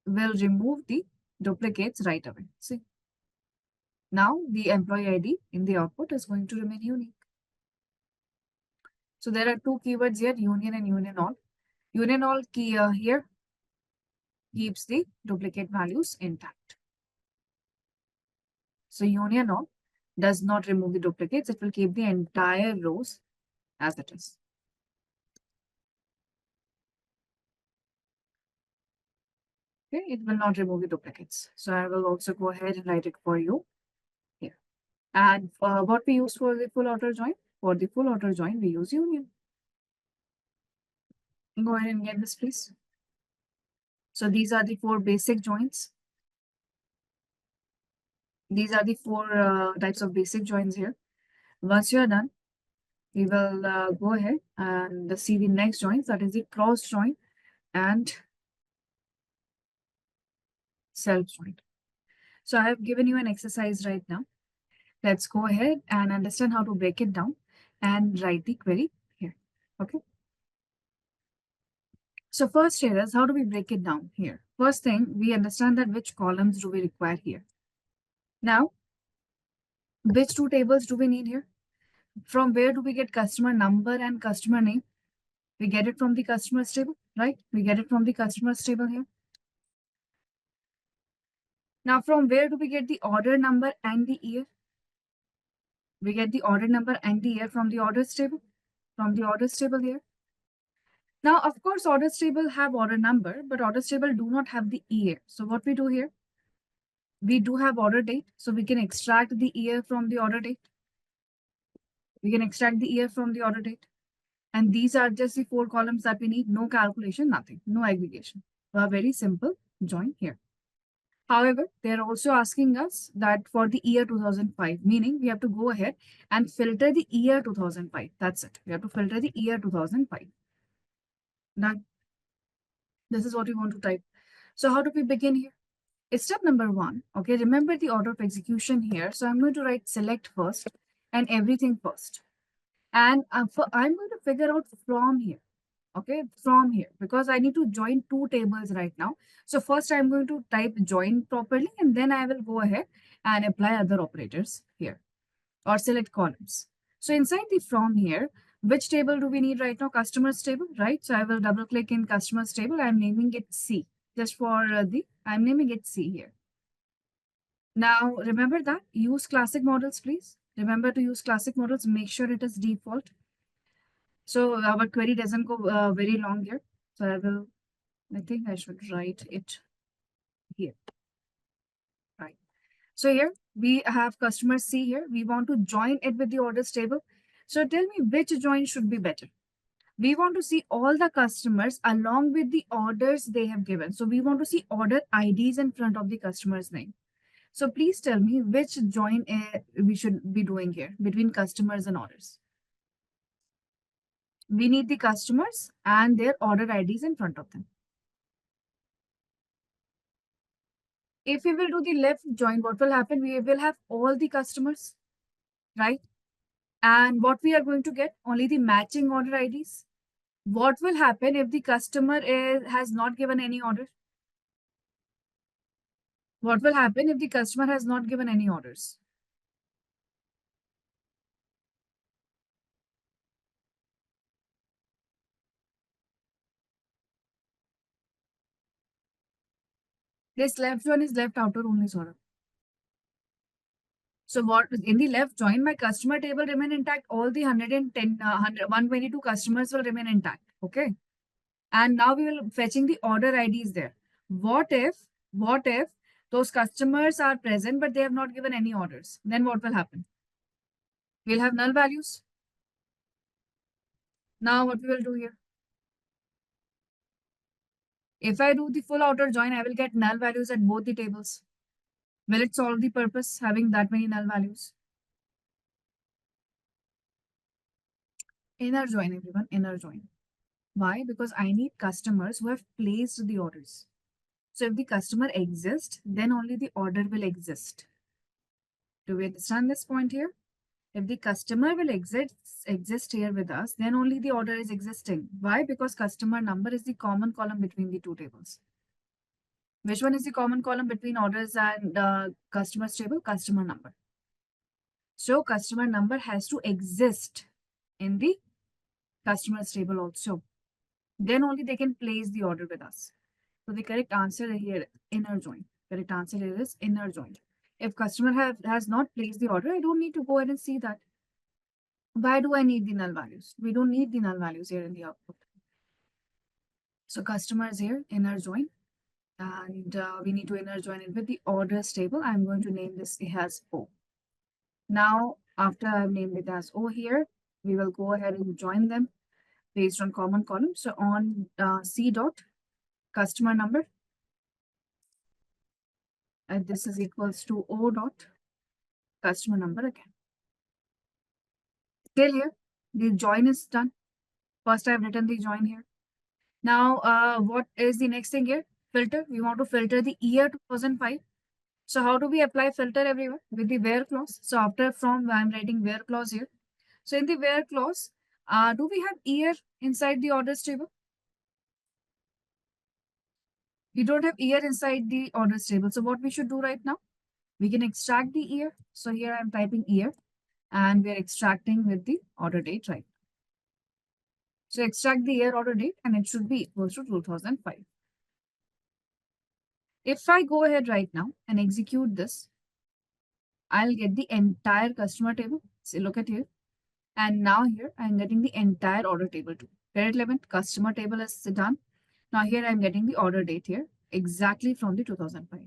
will remove the duplicates right away. See, now the employee ID in the output is going to remain unique. So there are two keywords here, union and union all. Union all key here keeps the duplicate values intact. So union all does not remove the duplicates. It will keep the entire rows as it is. Okay, it will not remove the duplicates. So I will also go ahead and write it for you here. And what we use for the full outer join? For the full outer join, we use union. Go ahead and get this, please. So these are the four basic joins. These are the four types of basic joins here. Once you are done, we will go ahead and see the next joins, that is the cross join and self join. So I have given you an exercise right now. Let's go ahead and understand how to break it down and write the query here. Okay. So first here is how do we break it down here? First thing, we understand that which columns do we require here. Now, which two tables do we need here? From where do we get customer number and customer name? We get it from the customers table, right? We get it from the customers table here. Now, from where do we get the order number and the year? We get the order number and the year from the orders table, from the orders table here. Now, of course, orders table have order number, but orders table do not have the year. So what we do here, we do have order date. So we can extract the year from the order date. We can extract the year from the order date. And these are just the four columns that we need. No calculation, nothing, no aggregation. A very simple join here. However, they're also asking us that for the year 2005, meaning we have to go ahead and filter the year 2005. That's it. We have to filter the year 2005. Now, this is what we want to type. So how do we begin here? It's step number one. Okay, remember the order of execution here. So I'm going to write select first and everything first. And I'm going to figure out from here. Okay, from here, because I need to join two tables right now. So first I'm going to type join properly, and then I will go ahead and apply other operators here or select columns. So inside the from here, which table do we need right now? Customers table, right? So I will double click in customers table. I'm naming it C just for I'm naming it C here. Now remember that use classic models, please. Remember to use classic models. Make sure it is default. So our query doesn't go very long here. So I think I should write it here. Right. So here we have customer C here. We want to join it with the orders table. So tell me which join should be better. We want to see all the customers along with the orders they have given. So we want to see order IDs in front of the customer's name. So please tell me which join we should be doing here between customers and orders. We need the customers and their order IDs in front of them. If we will do the left join, what will happen? We will have all the customers, right? And what we are going to get? Only the matching order IDs. What will happen if the customer has not given any order? What will happen if the customer has not given any orders? This left join is left outer only, sort of. So what in the left join, my customer table remain intact. All the 122 customers will remain intact. Okay. And now we will fetching the order IDs there. What if those customers are present, but they have not given any orders? Then what will happen? We'll have null values. Now what we will do here? If I do the full outer join, I will get null values at both the tables. Will it solve the purpose having that many null values? Inner join, everyone, inner join. Why? Because I need customers who have placed the orders. So if the customer exists, then only the order will exist. Do we understand this point here? If the customer will exist here with us, then only the order is existing. Why? Because customer number is the common column between the two tables. Which one is the common column between orders and customers table? Customer number. So customer number has to exist in the customers table also. Then only they can place the order with us. So the correct answer here, inner join. Correct answer here is inner join. If customer has not placed the order, I don't need to go ahead and see that. Why do I need the null values? We don't need the null values here in the output. So customers here, inner join. And we need to inner join it with the orders table. I'm going to name this as O. Now, after I've named it as O here, we will go ahead and join them based on common column. So on C dot customer number, and this is equals to O dot customer number again. Till here, the join is done. First, I've written the join here. Now, what is the next thing here? Filter. We want to filter the year 2005. So how do we apply filter everywhere? With the where clause. So after from, I'm writing where clause here. So in the where clause, do we have year inside the orders table? We don't have year inside the orders table. So what we should do right now? We can extract the year. So here I'm typing year and we're extracting with the order date, right? So extract the year order date and it should be equals to 2005. If I go ahead right now and execute this, I'll get the entire customer table. So look at here. And now here I'm getting the entire order table too. Period element, customer table is done. Now here I'm getting the order date here exactly from the 2005.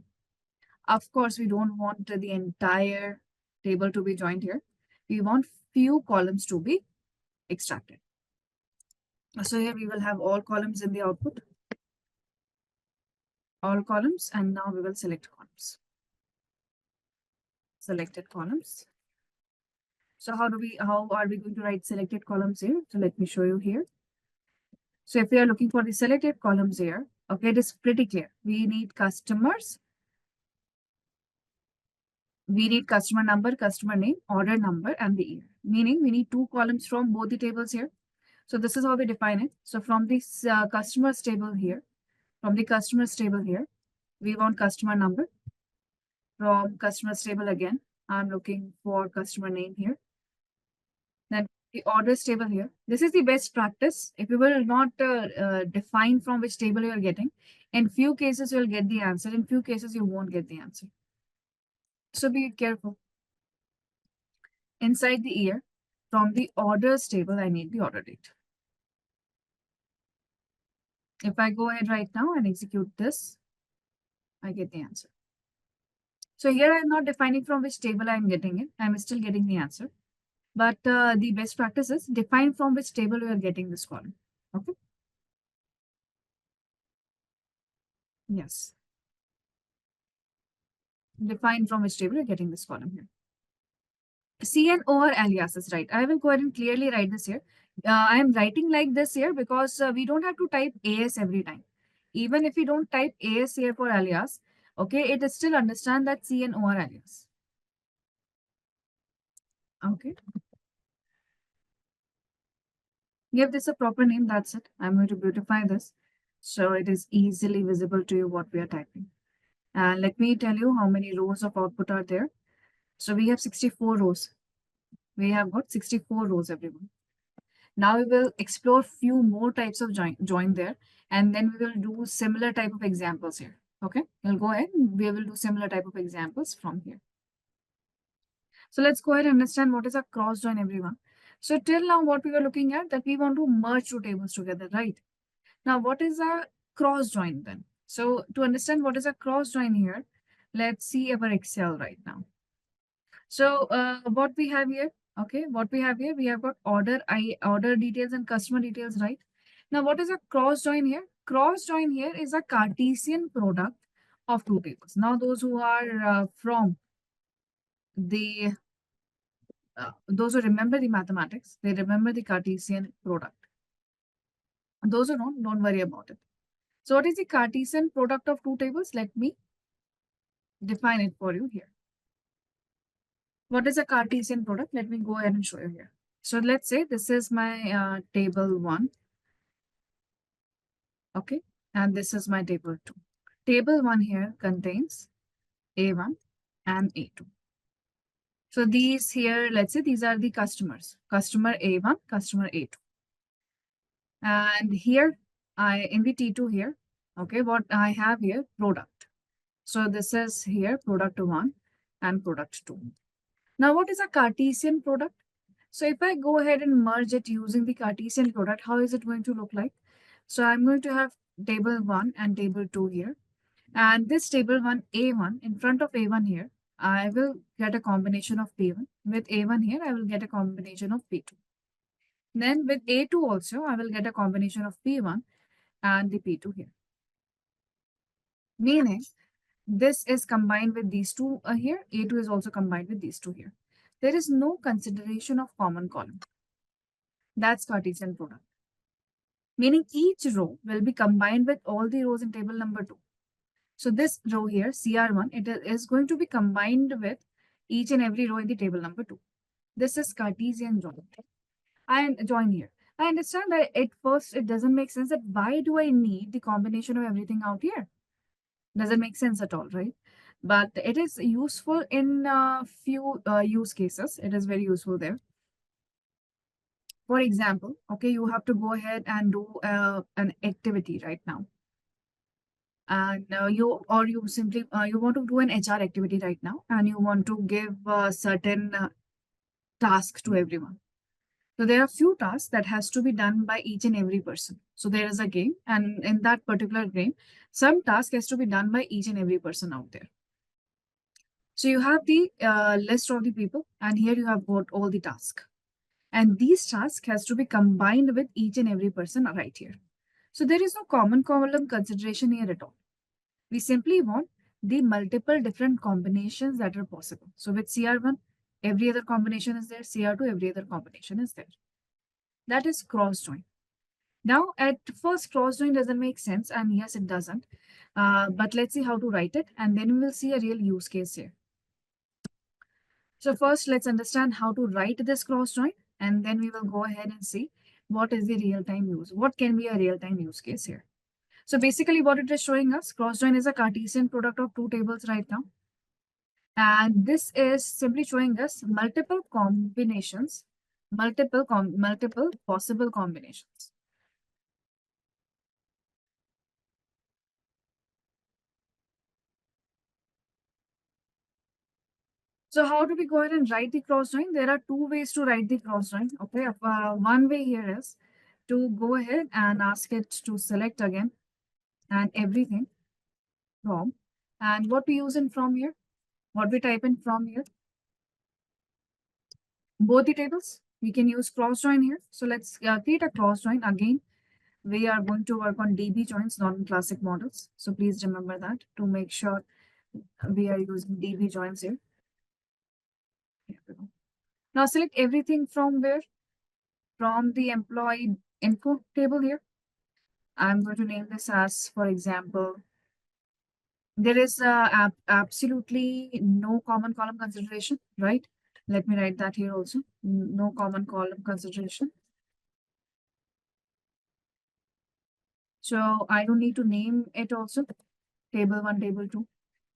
Of course, we don't want the entire table to be joined here. We want few columns to be extracted. So here we will have all columns in the output. All columns, and now we will select columns. Selected columns. So how are we going to write selected columns here? So let me show you here. So if we are looking for the selected columns here, okay, it is pretty clear. We need customers. We need customer number, customer name, order number, and the year. Meaning we need two columns from both the tables here. So this is how we define it. So from this customers table here, we want customer number. From customers table again, I'm looking for customer name here. Then the orders table here. This is the best practice. If you will not define from which table you are getting, in few cases you will get the answer. In few cases you won't get the answer. So be careful. Inside the year, from the orders table, I need the order date. If I go ahead right now and execute this, I get the answer. So here I'm not defining from which table I'm getting it. I'm still getting the answer. But the best practice is define from which table you are getting this column. Okay. Yes. Define from which table you're getting this column here. C and O are aliases, right? I will go ahead and clearly write this here. I am writing like this here because we don't have to type AS every time. Even if we don't type AS here for alias, okay, it is still understand that C and O are alias. Okay. Give this a proper name, that's it. I'm going to beautify this so it is easily visible to you what we are typing. And let me tell you how many rows of output are there. So we have 64 rows. We have got 64 rows, everyone. Now we will explore few more types of join there, and then we will do similar type of examples here. Okay, we'll go ahead and we will do similar type of examples from here. So let's go ahead and understand what is a cross join, everyone. So till now, what we were looking at that we want to merge two tables together, right? Now, what is a cross join then? So to understand what is a cross join here, let's see our Excel right now. So what we have here, okay, what we have here, we have got order details and customer details, right? Now, what is a cross join here? Cross join here is a Cartesian product of two tables. Now, those who are from the those who remember the mathematics, they remember the Cartesian product. Those who don't worry about it. So what is the Cartesian product of two tables? Let me define it for you here. What is a Cartesian product? Let me go ahead and show you here. So let's say this is my table 1, okay? And this is my table 2. Table 1 here contains A1 and A2. So these here, let's say these are the customers. Customer A1, customer A2. And here, in the T2 here, okay, what I have here, product. So this is here, product 1 and product 2. Now, what is a Cartesian product? So if I go ahead and merge it using the Cartesian product, how is it going to look like? So I'm going to have table 1 and table 2 here. And this table 1, A1, in front of A1 here, I will get a combination of P1. With A1 here, I will get a combination of P2. Then with A2 also, I will get a combination of P1 and the P2 here. Meaning, this is combined with these two here. A2 is also combined with these two here. There is no consideration of common column. That's Cartesian product. Meaning each row will be combined with all the rows in table number 2. So this row here, CR1, it is going to be combined with each and every row in the table number 2. This is Cartesian join. I join here. I understand that at first it doesn't make sense that why do I need the combination of everything out here? Doesn't make sense at all, right? But it is useful in a few use cases. It is very useful there. For example, okay, you have to go ahead and do an activity right now. And you simply you want to do an HR activity right now, and you want to give a certain task to everyone. So there are few tasks that has to be done by each and every person. So there is a game, and in that particular game, some task has to be done by each and every person out there. So you have the list of the people, and here you have got all the tasks. And these tasks has to be combined with each and every person right here. So there is no common column consideration here at all. We simply want the multiple different combinations that are possible. So with CR1, every other combination is there. CR2, every other combination is there. That is cross join. Now, at first, cross join doesn't make sense, and yes, it doesn't. But let's see how to write it, and then we will see a real use case here. So first, let's understand how to write this cross join, and then we will go ahead and see what is the real-time use. What can be a real-time use case here? So basically what it is showing us, cross join is a Cartesian product of two tables right now. And this is simply showing us multiple combinations, multiple possible combinations. So how do we go ahead and write the cross join? There are two ways to write the cross join. Okay, one way here is to go ahead and ask it to select again and everything from. And what we use in from here? What we type in from here? Both the tables. We can use cross join here. So let's create a cross join again. We are going to work on DB joins, not in classic models. So please remember that to make sure we are using DB joins here. Here we go. Now select everything from where? From the employee info table here. I'm going to name this as, for example, there is absolutely no common column consideration, right? Let me write that here also. No common column consideration. So I don't need to name it also, table 1, table 2,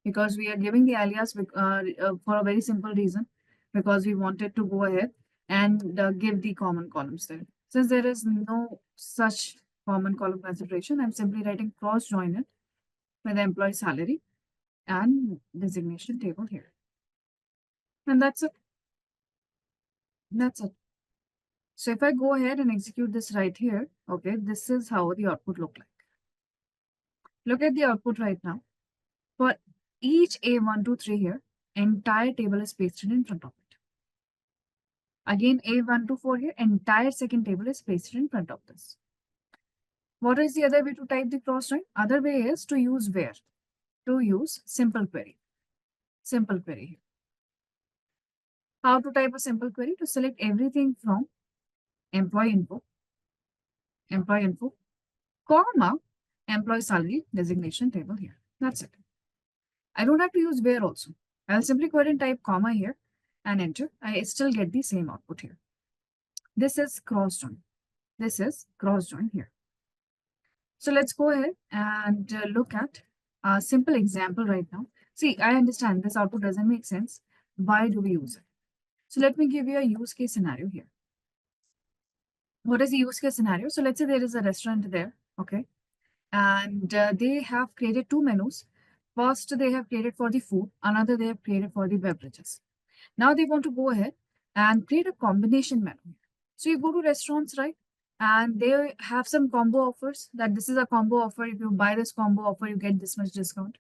because we are giving the alias for a very simple reason, because we wanted to go ahead and give the common columns there. Since there is no such common column consideration, I'm simply writing cross join it with the employee salary and designation table here. And that's it. That's it. So if I go ahead and execute this right here, okay, this is how the output look like. Look at the output right now. For each A1, 2, 3 here, entire table is pasted in front of it. Again, A1 to 4 here, entire second table is pasted in front of this. What is the other way to type the cross join? Other way is to use where? To use simple query. Simple query here. How to type a simple query? To select everything from employee info, comma, employee salary designation table here. That's it. I don't have to use where also. I'll simply go ahead and type comma here and enter. I still get the same output here. This is cross join. This is cross join here. So let's go ahead and look at a simple example right now. See, I understand this output doesn't make sense. Why do we use it? So let me give you a use case scenario here. What is the use case scenario? So let's say there is a restaurant there, okay? And they have created two menus. First, they have created for the food. Another, they have created for the beverages. Now they want to go ahead and create a combination menu. So you go to restaurants, right? And they have some combo offers that this is a combo offer. If you buy this combo offer, you get this much discount.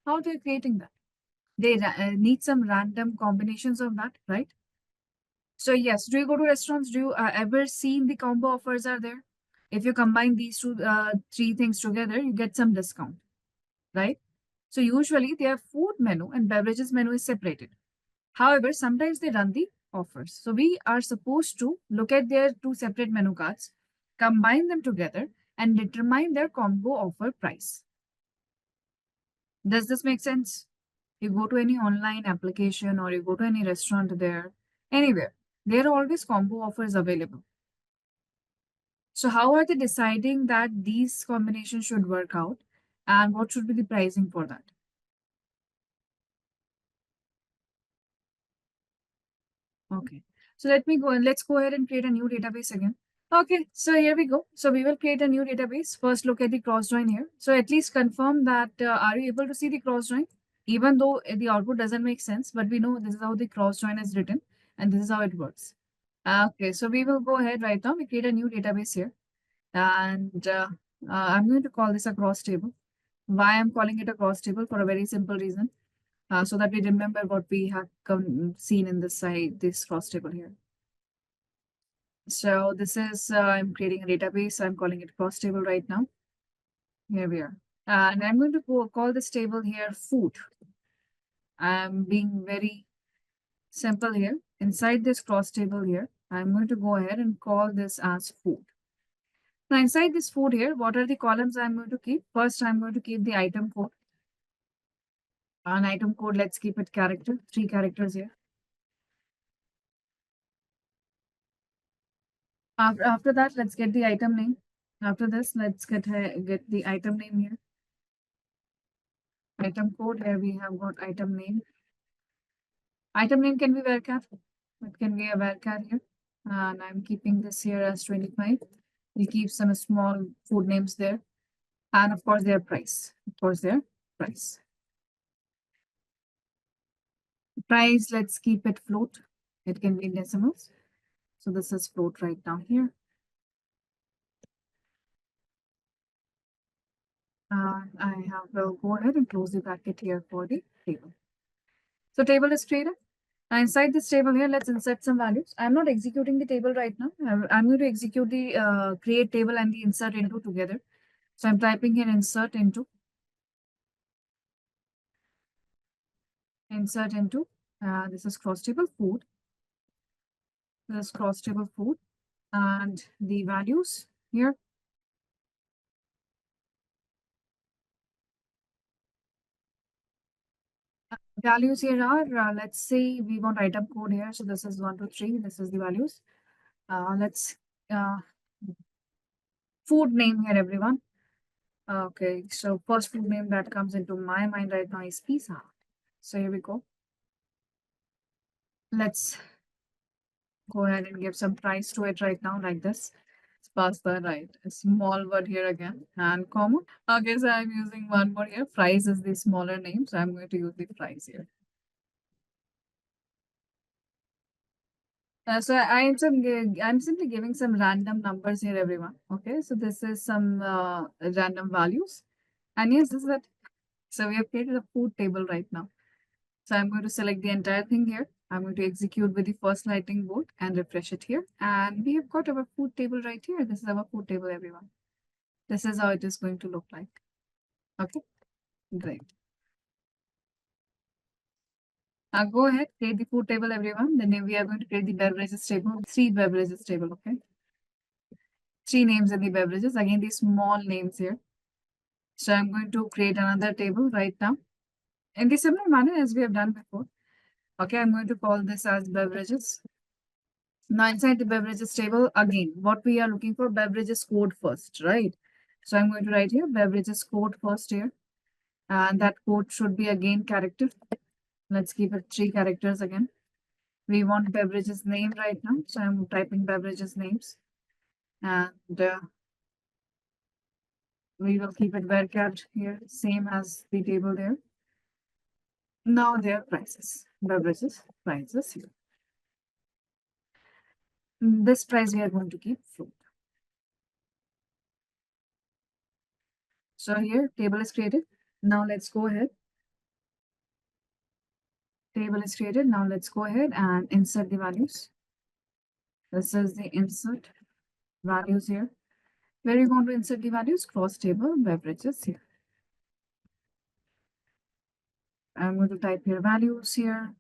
How they're creating that? They need some random combinations of that, right? So yes, do you go to restaurants? Do you ever see the combo offers are there? If you combine these three things together, you get some discount, right? So usually their food menu and beverages menu is separated. However, sometimes they run the offers. So we are supposed to look at their two separate menu cards, combine them together, and determine their combo offer price. Does this make sense? You go to any online application or you go to any restaurant there, anywhere, there are always combo offers available. So how are they deciding that these combinations should work out and what should be the pricing for that? Okay. So let's go ahead and create a new database again. Okay, so here we go. So we will create a new database. First, look at the cross join here. So at least confirm that are you able to see the cross join? Even though the output doesn't make sense, but we know this is how the cross join is written and this is how it works. Okay, so we will go ahead right now. We create a new database here and I'm going to call this a cross table. Why I'm calling it a cross table? For a very simple reason, so that we remember what we have seen in this side, this cross table here. So this is, I'm creating a database. I'm calling it cross table right now. Here we are. And I'm going to call this table here food. I'm being very simple here. Inside this cross table here, I'm going to go ahead and call this as food. Now inside this food here, what are the columns I'm going to keep? First, I'm going to keep the item code. An item code, let's keep it character, 3 characters here. After that, let's get the item name. After this, let's get the item name here. Item code, here we have got item name. Item name can be varchar. It can be a varchar here. And I'm keeping this here as 25. We'll keep some small food names there. And of course, their price. Of course, their price. Price, let's keep it float. It can be in decimals. So this is float right now here. Will go ahead and close the bracket here for the table. So table is created. Now inside this table here, let's insert some values. I'm not executing the table right now. I'm going to execute the create table and the insert into together. So I'm typing here insert into. Insert into. This is cross table food. This is cross table food. And the values here. Values here are, let's say we want item code here. So this is 1, 2, 3. This is the values. Let's food name here, everyone. Okay, so first food name that comes into my mind right now is pizza. So here we go. Let's go ahead and give some price to it right now, like this. It's pasta, right? A small word here again, and comma. Okay, so I'm using one more here. Fries is the smaller name, so I'm going to use the fries here. I'm simply giving some random numbers here, everyone. Okay, so this is some random values. And yes, this is it. So we have created a food table right now. So I'm going to select the entire thing here. I'm going to execute with the first lightning bolt and refresh it here. And we have got our food table right here. This is our food table, everyone. This is how it is going to look like. Okay, great. Go ahead, create the food table, everyone. Then we are going to create the beverages table, 3 beverages table, okay? 3 names in the beverages, again, these small names here. So I'm going to create another table right now in the similar manner as we have done before. Okay, I'm going to call this as beverages. Now inside the beverages table, again, what we are looking for, beverages code first, right? So I'm going to write here beverages code first here. And that code should be again character. Let's keep it 3 characters again. We want beverages name right now. So I'm typing beverages names. And we will keep it varchar here, same as the table there. Now their prices, beverages prices here. This price we are going to keep float. So here table is created. Now let's go ahead. Table is created. Now let's go ahead and insert the values. This is the insert values here. Where you want to insert the values? Cross table beverages here. I'm going to type here values here.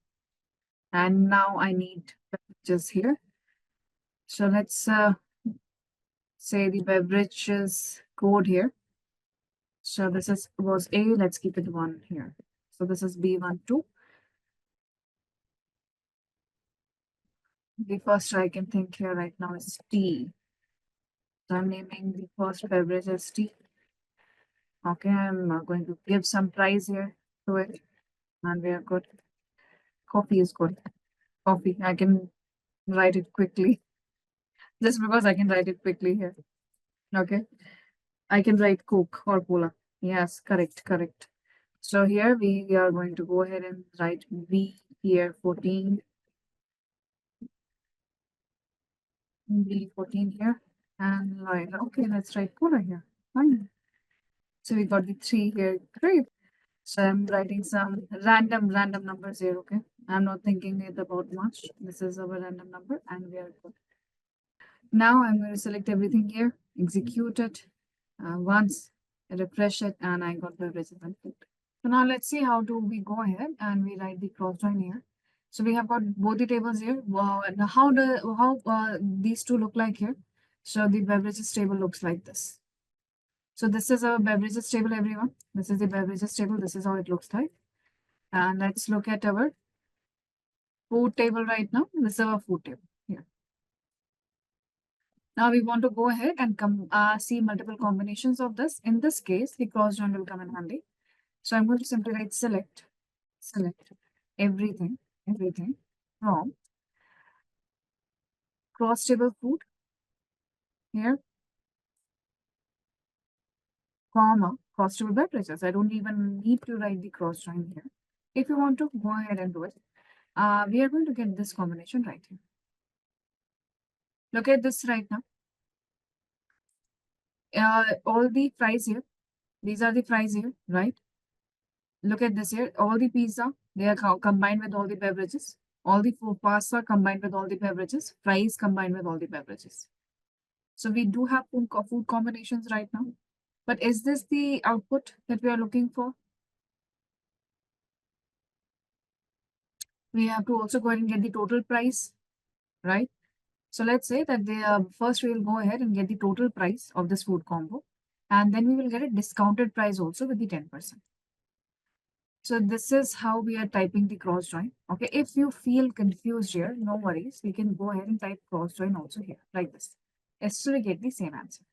And now I need beverages here. So let's say the beverages code here. So this was A. Let's keep it 1 here. So this is B12. The first I can think here right now is tea. So I'm naming the first beverage as tea. Okay, I'm going to give some price here to it. And we are good. Coffee is good. Coffee. I can write it quickly. Just because I can write it quickly here. Okay. I can write Coke or Cola. Yes, correct, correct. So here we are going to go ahead and write V here 14. V14 here. And like, okay, let's write Cola here. Fine. So we got the 3 here. Great. So I'm writing some random numbers here, okay? I'm not thinking it about much. This is our random number and we are good. Now I'm going to select everything here, execute it once, refresh it, and I got beverages and food. So now let's see how do we go ahead and we write the cross join here. So we have got both the tables here. And how these two look like here? So the beverages table looks like this. So this is our beverages table, everyone. This is the beverages table. This is how it looks like. And let's look at our food table right now. This is our food table here. Now we want to go ahead and see multiple combinations of this. In this case, the cross join will come in handy. So I'm going to simply write select everything from cross table food here, comma, cross table beverages. I don't even need to write the cross join here. If you want to, go ahead and do it. We are going to get this combination right here. Look at this right now. All the fries here, these are the fries here, right? Look at this here. All the pizza, they are combined with all the beverages. All the pasta combined with all the beverages. Fries combined with all the beverages. So we do have food combinations right now. But is this the output that we are looking for? We have to also go ahead and get the total price, right? So let's say that first we will go ahead and get the total price of this food combo. And then we will get a discounted price also with the 10%. So this is how we are typing the cross join. Okay, if you feel confused here, no worries. We can go ahead and type cross join also here, like this. Still we get the same answer.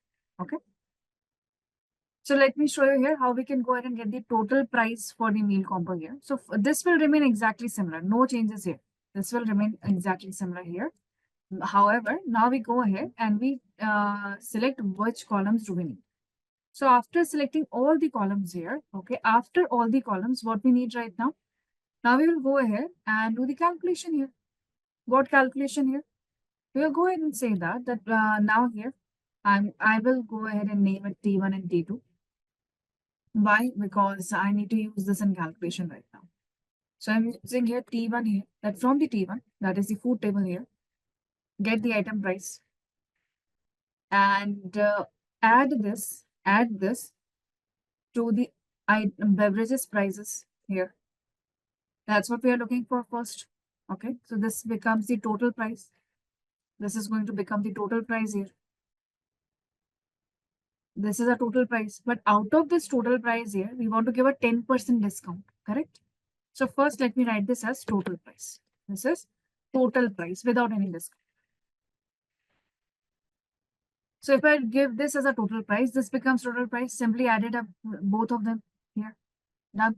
Okay. So let me show you here how we can go ahead and get the total price for the meal combo here. So this will remain exactly similar. No changes here. This will remain exactly similar here. However, now we go ahead and we select which columns do we need. So after selecting all the columns here, okay, after all the columns, what we need right now, now we will go ahead and do the calculation here. What calculation here? We will go ahead and say that now here, I will go ahead and name it T1 and T2. Why? Because I need to use this in calculation right now. So I'm using here T1 here, that from the T1, that is the food table here, get the item price and add this to the beverages prices here. That's what we are looking for first. Okay, so this becomes the total price. This is going to become the total price here. This is a total price. But out of this total price here, we want to give a 10% discount, correct? So first, let me write this as total price. This is total price without any discount. So if I give this as a total price, this becomes total price. Simply added up both of them here. Done.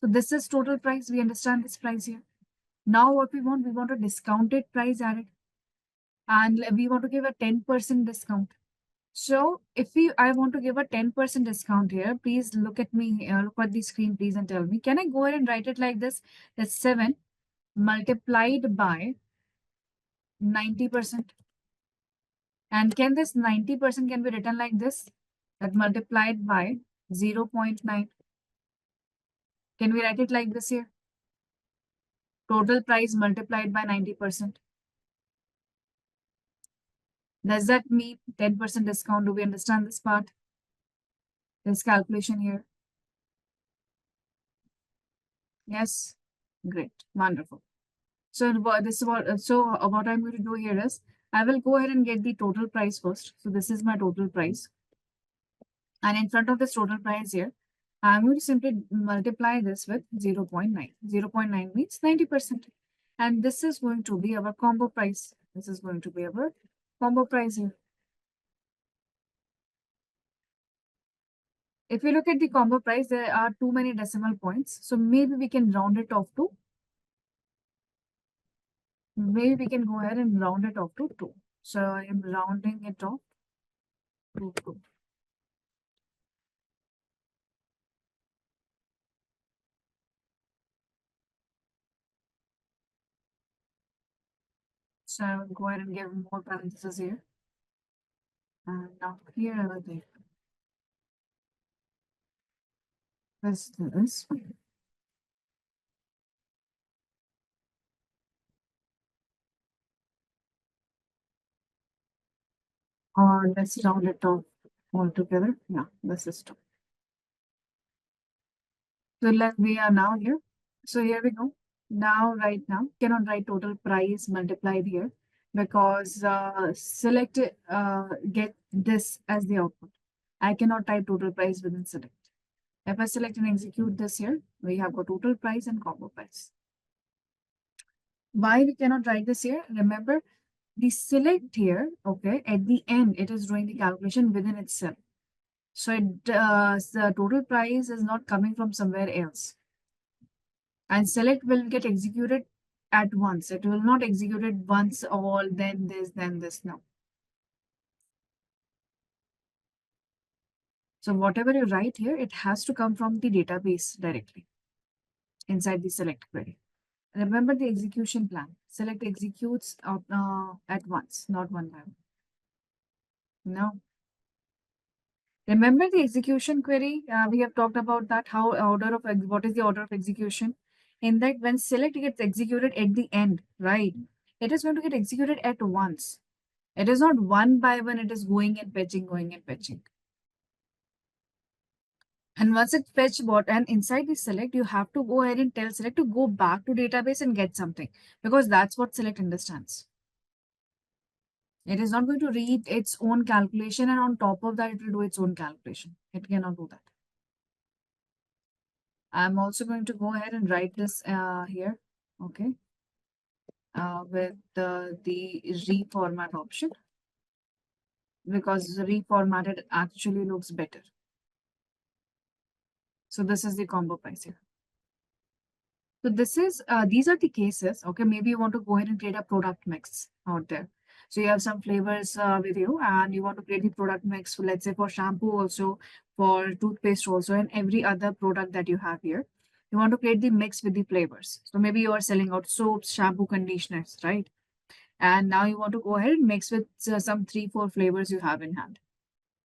So this is total price. We understand this price here. Now what we want a discounted price added. And we want to give a 10% discount. So if I want to give a 10% discount here, please look at me, look at the screen, please, and tell me, can I go ahead and write it like this? That's 7 multiplied by 90%. And can this 90% can be written like this? That multiplied by 0.9. Can we write it like this here? Total price multiplied by 90%. Does that mean 10% discount? Do we understand this part? This calculation here. Yes. Great. Wonderful. So this is what I'm going to do here is I will go ahead and get the total price first. So this is my total price. And in front of this total price here, I'm going to simply multiply this with 0.9. 0.9 means 90%. And this is going to be our combo price. This is going to be our combo price here. If you look at the combo price, there are too many decimal points. So maybe we can round it off to, maybe we can go ahead and round it off to 2. So I am rounding it off to 2. So I will go ahead and give more parentheses here. And now here I will take this. Or let's round it off all together. Yeah, this is 2. So we are now here. So here we go. Now, right now, cannot write total price multiplied here because select get this as the output. I cannot type total price within select. If I select and execute this here, we have got total price and combo price. Why we cannot write this here? Remember, the select here, okay, at the end, it is doing the calculation within itself. So the total price is not coming from somewhere else. And select will get executed at once. It will not execute it once, all, then this. No. So whatever you write here, it has to come from the database directly inside the select query. Remember the execution plan. Select executes at once, not one time. No. Remember the execution query? We have talked about that. What is the order of execution? In that, when select gets executed at the end, right? It is going to get executed at once. It is not one by one. It is going and fetching, going and fetching. And once it fetch what and inside the select, you have to go ahead and tell select to go back to database and get something because that's what select understands. It is not going to read its own calculation and on top of that, it will do its own calculation. It cannot do that. I'm also going to go ahead and write this here, okay, with the reformat option because the reformatted actually looks better. So this is the combo price here. So this is these are the cases. Okay, maybe you want to go ahead and create a product mix out there. So you have some flavors with you, and you want to create the product mix. For, let's say for shampoo also, for toothpaste also, and every other product that you have here. You want to create the mix with the flavors. So maybe you are selling out soaps, shampoo, conditioners, right? And now you want to go ahead and mix with some 3-4 flavors you have in hand.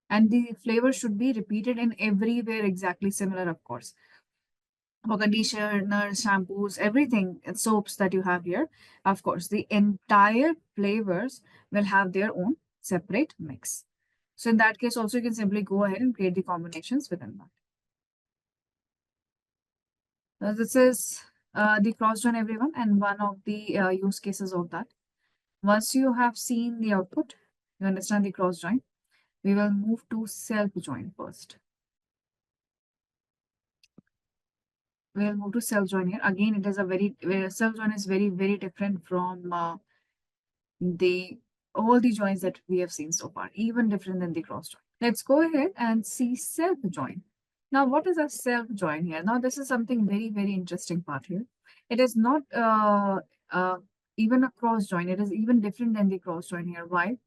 And the flavor should be repeated in everywhere exactly similar, of course. For conditioners, shampoos, everything, soaps that you have here, of course, the entire flavors will have their own separate mix. So in that case, also you can simply go ahead and create the combinations within that. Now this is the cross join everyone and one of the use cases of that. Once you have seen the output, you understand the cross join, we will move to self join first. We'll move to self join here. Again, it is a very self join is very, very different from the all the joins that we have seen so far, even different than the cross join. Let's go ahead and see self join. Now, what is a self join here? Now, this is something very, very interesting part here. It is not even a cross join. It is even different than the cross join here. Why?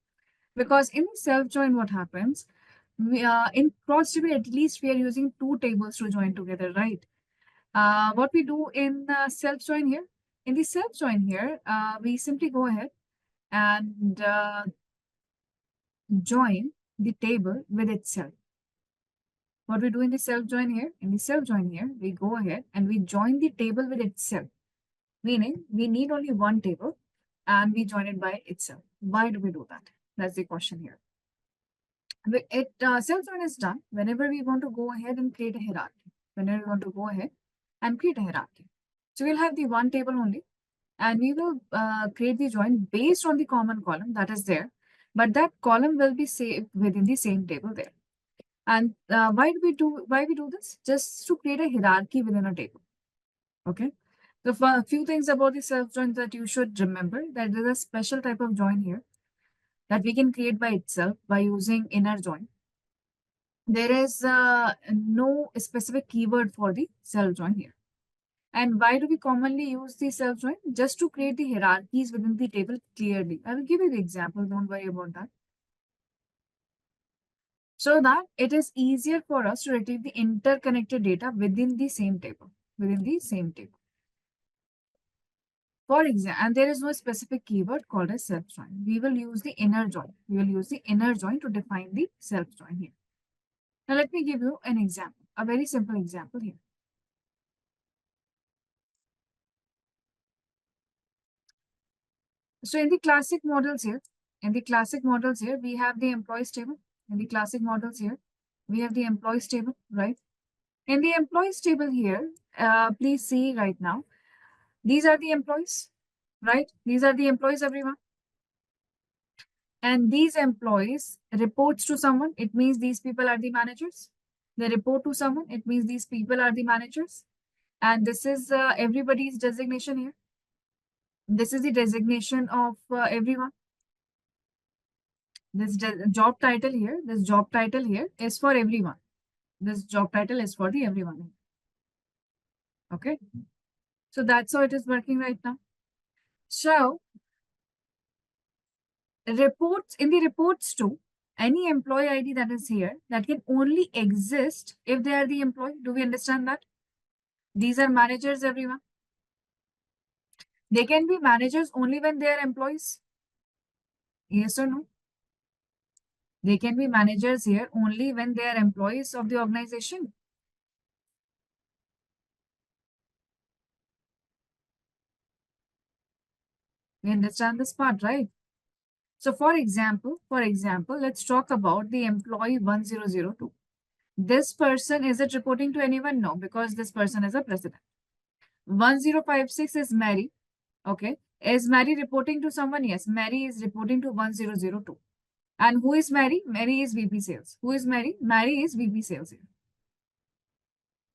Because in self join, what happens? In cross join, at least we are using two tables to join together, right? What we do in self join here? In the self join here, we simply go ahead and join the table with itself. What we do in the self join here? In the self join here, we go ahead and we join the table with itself. Meaning we need only one table and we join it by itself. Why do we do that? That's the question here. Self join is done whenever we want to go ahead and create a hierarchy. Whenever we want to go ahead and create a hierarchy. So we'll have the one table only and we will create the join based on the common column that is there. But that column will be saved within the same table there. And why we do this? Just to create a hierarchy within a table. Okay. So for a few things about the self join that you should remember, that there's a special type of join here that we can create by itself by using inner join. There is no specific keyword for the self join here. And why do we commonly use the self join? Just to create the hierarchies within the table clearly. I will give you the example. Don't worry about that. So that it is easier for us to retrieve the interconnected data within the same table. Within the same table. For example, and there is no specific keyword called as self join. We will use the inner join. We will use the inner join to define the self join here. Now let me give you an example, a very simple example here. So in the classic models here, we have the employees table. In the classic models here, we have the employees table, right? In the employees table here, please see right now, these are the employees, right? These are the employees, everyone. And these employees reports to someone. It means these people are the managers. They report to someone. It means these people are the managers. And this is everybody's designation here. This is the designation of everyone. This job title here, is for everyone. This job title is for the everyone. Okay. So that's how it is working right now. So reports, in the reports too, any employee ID that is here, that can only exist if they are the employee. Do we understand that? These are managers, everyone. They can be managers only when they are employees. Yes or no? They can be managers here only when they are employees of the organization. We understand this part, right? So for example, let's talk about the employee 1002. This person, is it reporting to anyone? No, because this person is a president. 1056 is Mary. Okay. Is Mary reporting to someone? Yes, Mary is reporting to 1002. And who is Mary? Mary is VP sales. Who is Mary? Mary is VP sales here.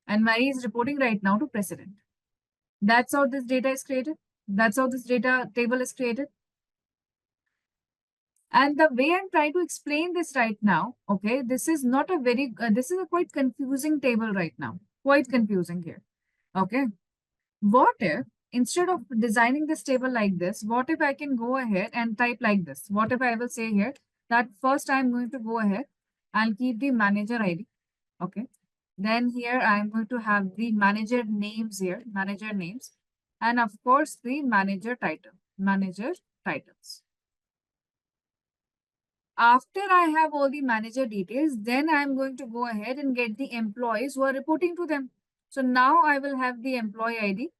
And Mary is reporting right now to president. That's how this data is created. That's how this data table is created. And the way I'm trying to explain this right now, okay, this is not a very, this is a quite confusing table right now. Quite confusing here. Okay. What if, instead of designing this table like this, what if I can go ahead and type like this? What if I will say here that first I'm going to go ahead and keep the manager ID. Okay. Then here I'm going to have the manager names here, manager names. And of course, the manager title, manager titles. After I have all the manager details, then I'm going to go ahead and get the employees who are reporting to them. So now I will have the employee ID.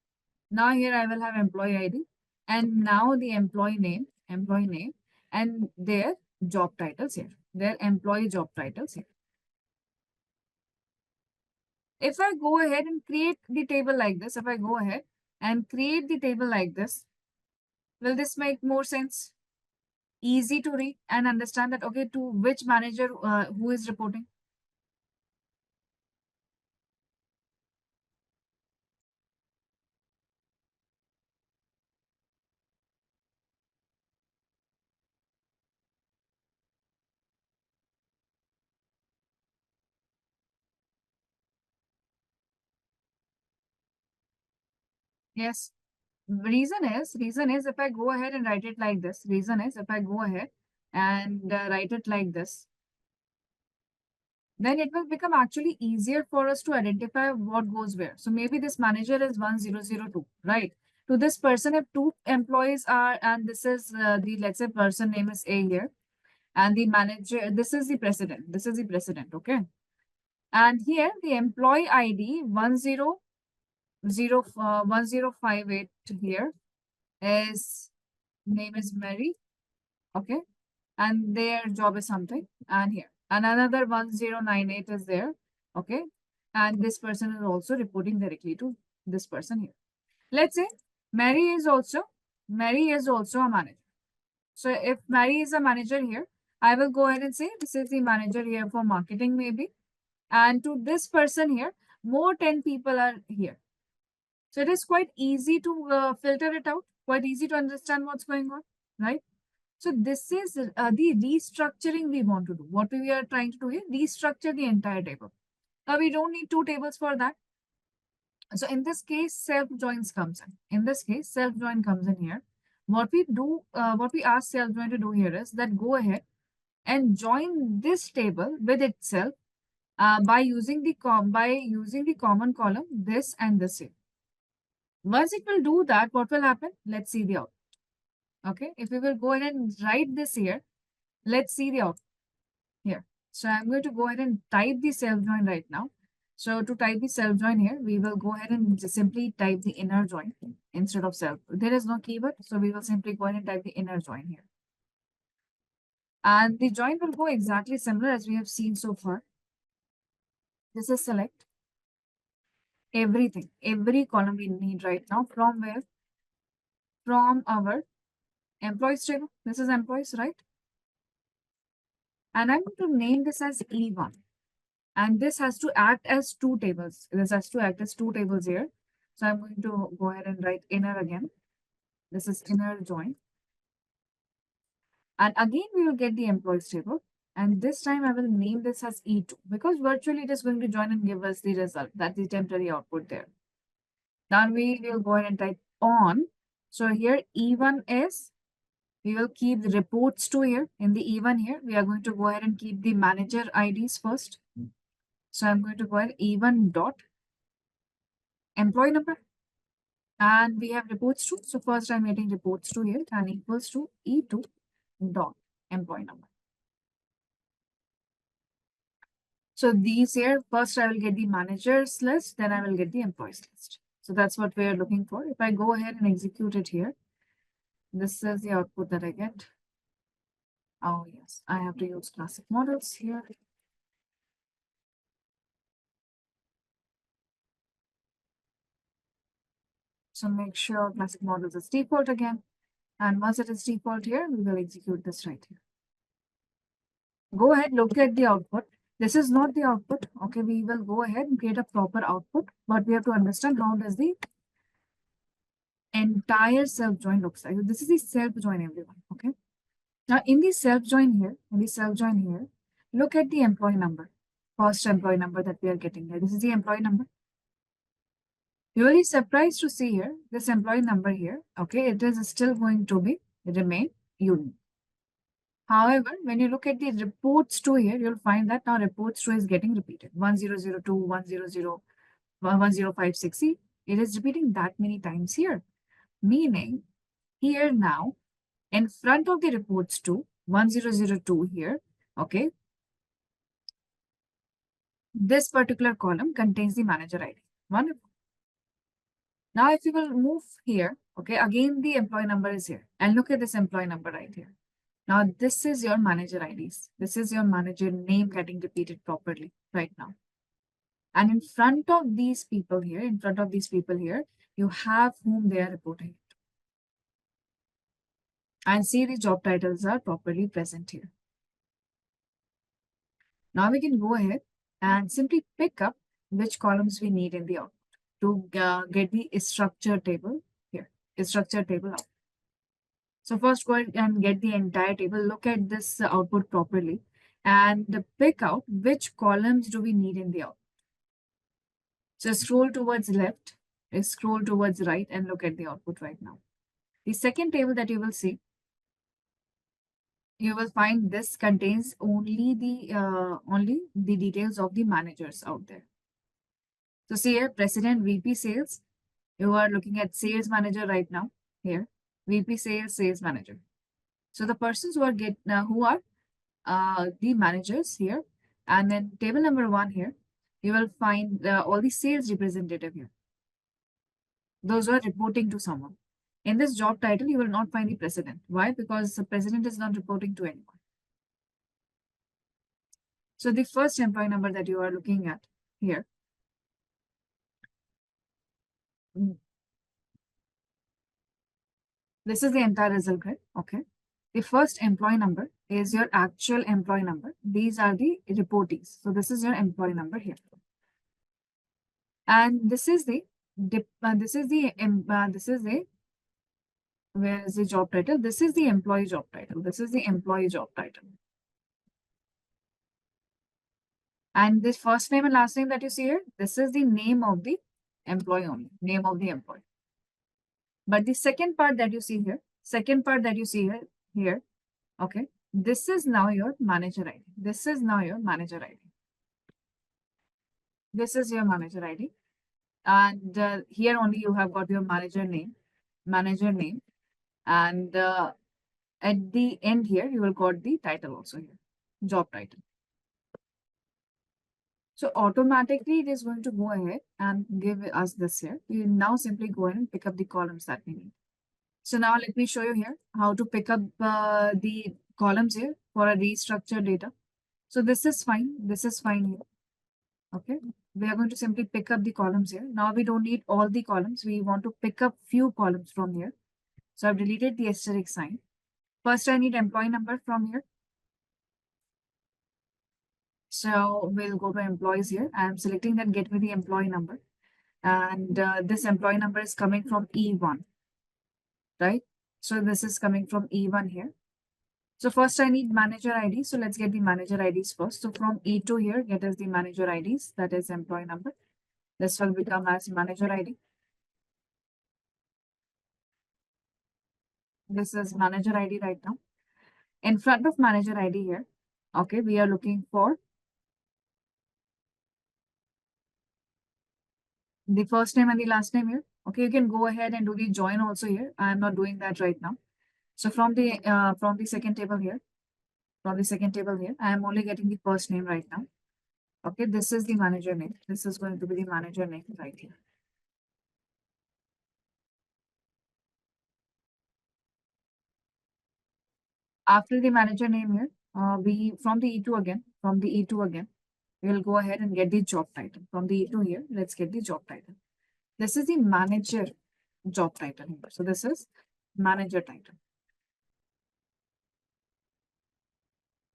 Now here I will have employee ID and now the employee name, and their job titles here, their employee job titles here. If I go ahead and create the table like this, if I go ahead and create the table like this. Will this make more sense? Easy to read and understand that, okay, to which manager who is reporting? Yes. Reason is if I go ahead and write it like this, reason is if I go ahead and write it like this, then it will become actually easier for us to identify what goes where. So maybe this manager is 1002, right? To this person, if two employees are, and this is the, let's say, person name is A here, and the manager, this is the president. This is the president, okay? And here the employee ID 1058 here is name is Mary, okay? And their job is something. And here, and another 1098 is there, okay? And this person is also reporting directly to this person here. Let's say Mary is also a manager. So if Mary is a manager here, I will go ahead and say this is the manager here for marketing maybe. And to this person here, more 10 people are here. So it is quite easy to filter it out, quite easy to understand what's going on, right? So this is the restructuring we want to do. What we are trying to do here, restructure the entire table. Now we don't need two tables for that. So in this case, self-joins comes in. In this case, self-join comes in here. What we do, what we ask self-join to do here is that go ahead and join this table with itself by using the common column, this and this here. Once it will do that, what will happen? Let's see the output. Okay, if we will go ahead and write this here, let's see the output here. So I'm going to go ahead and type the self-join right now. So to type the self-join here, we will go ahead and just simply type the inner join instead of self. There is no keyword, so we will simply go ahead and type the inner join here. And the join will go exactly similar as we have seen so far. This is select everything, every column we need right now. From where? From our employees table. This is employees, right? And I'm going to name this as E1. And this has to act as two tables. This has to act as two tables here. So I'm going to go ahead and write inner again. This is inner join. And again, we will get the employees table. And this time I will name this as E2 because virtually it is going to join and give us the result. That's the temporary output there. Now we will go ahead and type on. So here E1 is, we will keep the reports to here. In the E1 here, we are going to go ahead and keep the manager IDs first. So I'm going to go ahead E1 dot employee number. And we have reports to. So first I'm getting reports to here and equals to E2 dot employee number. So these here, first I will get the managers list, then I will get the employees list. So that's what we are looking for. If I go ahead and execute it here, this is the output that I get. Oh yes, I have to use classic models here. So make sure classic models is default again. And once it is default here, we will execute this right here. Go ahead, look at the output. This is not the output. Okay, we will go ahead and create a proper output, but we have to understand how does the entire self-join looks like. This is the self-join, everyone. Okay. Now in the self-join here, look at the employee number. First employee number that we are getting here. This is the employee number. You will be surprised to see here, this employee number here. Okay, it is still going to be remain unique. However, when you look at the reports to here, you'll find that now reports to is getting repeated. 1002, 100, 1056. See, it is repeating that many times here. Meaning, here now, in front of the reports to 1002 here, okay, this particular column contains the manager ID. Wonderful. Now, if you will move here, okay, again, the employee number is here. And look at this employee number right here. Now, this is your manager IDs. This is your manager name getting repeated properly right now. And in front of these people here, you have whom they are reporting it. And see the job titles are properly present here. Now we can go ahead and simply pick up which columns we need in the output to get the structure table here, structure table out. So first go ahead and get the entire table, look at this output properly and pick out which columns do we need in the output. So scroll towards left, scroll towards right and look at the output right now. The second table that you will see, you will find this contains only the details of the managers out there. So see here, President, VP Sales. You are looking at Sales Manager right now. Here, VP Sales, Sales Manager. So the persons who are the managers here, and then table number 1 here, you will find all the sales representative here. Those who are reporting to someone. In this job title, you will not find the president. Why? Because the president is not reporting to anyone. So the first employee number that you are looking at here, this is the entire result grid. Okay. The first employee number is your actual employee number. These are the reportees. So this is your employee number here. And this is the where is the job title? This is the employee job title. This is the employee job title. And this first name and last name that you see here, this is the name of the employee only, name of the employee. But the second part that you see here, okay, this is now your manager ID. This is now your manager ID. This is your manager ID. And here only you have got your manager name. And at the end here, you will got the title also here, job title. So automatically it is going to go ahead and give us this here. We will now simply go ahead and pick up the columns that we need. So now let me show you here how to pick up the columns here for a restructured data. So this is fine. This is fine here. Okay. We are going to simply pick up the columns here. Now we don't need all the columns. We want to pick up few columns from here. So I've deleted the asterisk sign. First, I need employee number from here. So we'll go to employees here. I'm selecting that get me the employee number. And this employee number is coming from E1, right? So this is coming from E1 here. So first I need manager ID. So let's get the manager IDs first. So from E2 here, get us the manager IDs. That is employee number. This will become as manager ID. This is manager ID right now. In front of manager ID here, okay, we are looking for the first name and the last name here. Okay, you can go ahead and do the join also here. I am not doing that right now. So from the second table here, I am only getting the first name right now. Okay, this is the manager name. This is going to be the manager name right here. After the manager name here, from the E2 again, we will go ahead and get the job title. From the E2 here, let's get the job title. This is the manager job title here. So this is manager title.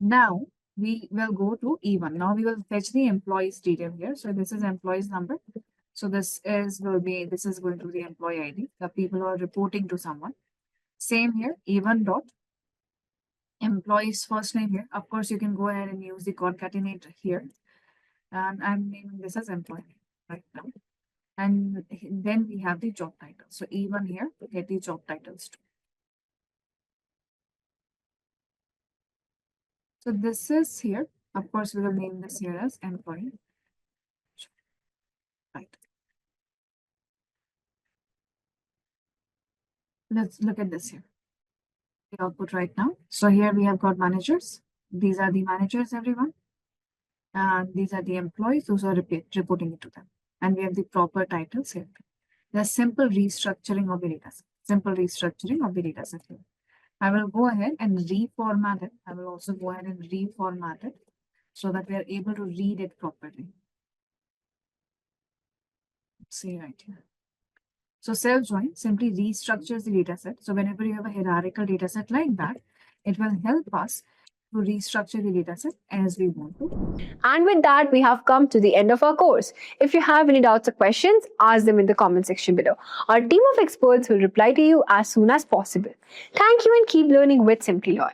Now we will go to E1. Now we will fetch the employee's detail here. So this is employee's number. So this is going to be the employee ID. The people who are reporting to someone. Same here, E1 dot employee's first name here. Of course, you can go ahead and use the concatenate here. And I'm naming this as employee right now. And then we have the job title. So E1 here, get the job titles too. So this is here. Of course, we will name this here as employee. Right. Let's look at this here. The output right now. So here we have got managers. These are the managers, everyone. And these are the employees. Those are reporting it to them. And we have the proper titles here. The simple restructuring of the data set. Simple restructuring of the data set here. I will go ahead and reformat it. I will also go ahead and reformat it so that we are able to read it properly. Let's see right here. So self-join simply restructures the dataset. So whenever you have a hierarchical dataset like that, it will help us to restructure the dataset as we want to. And with that, we have come to the end of our course. If you have any doubts or questions, ask them in the comment section below. Our team of experts will reply to you as soon as possible. Thank you and keep learning with Simplilearn.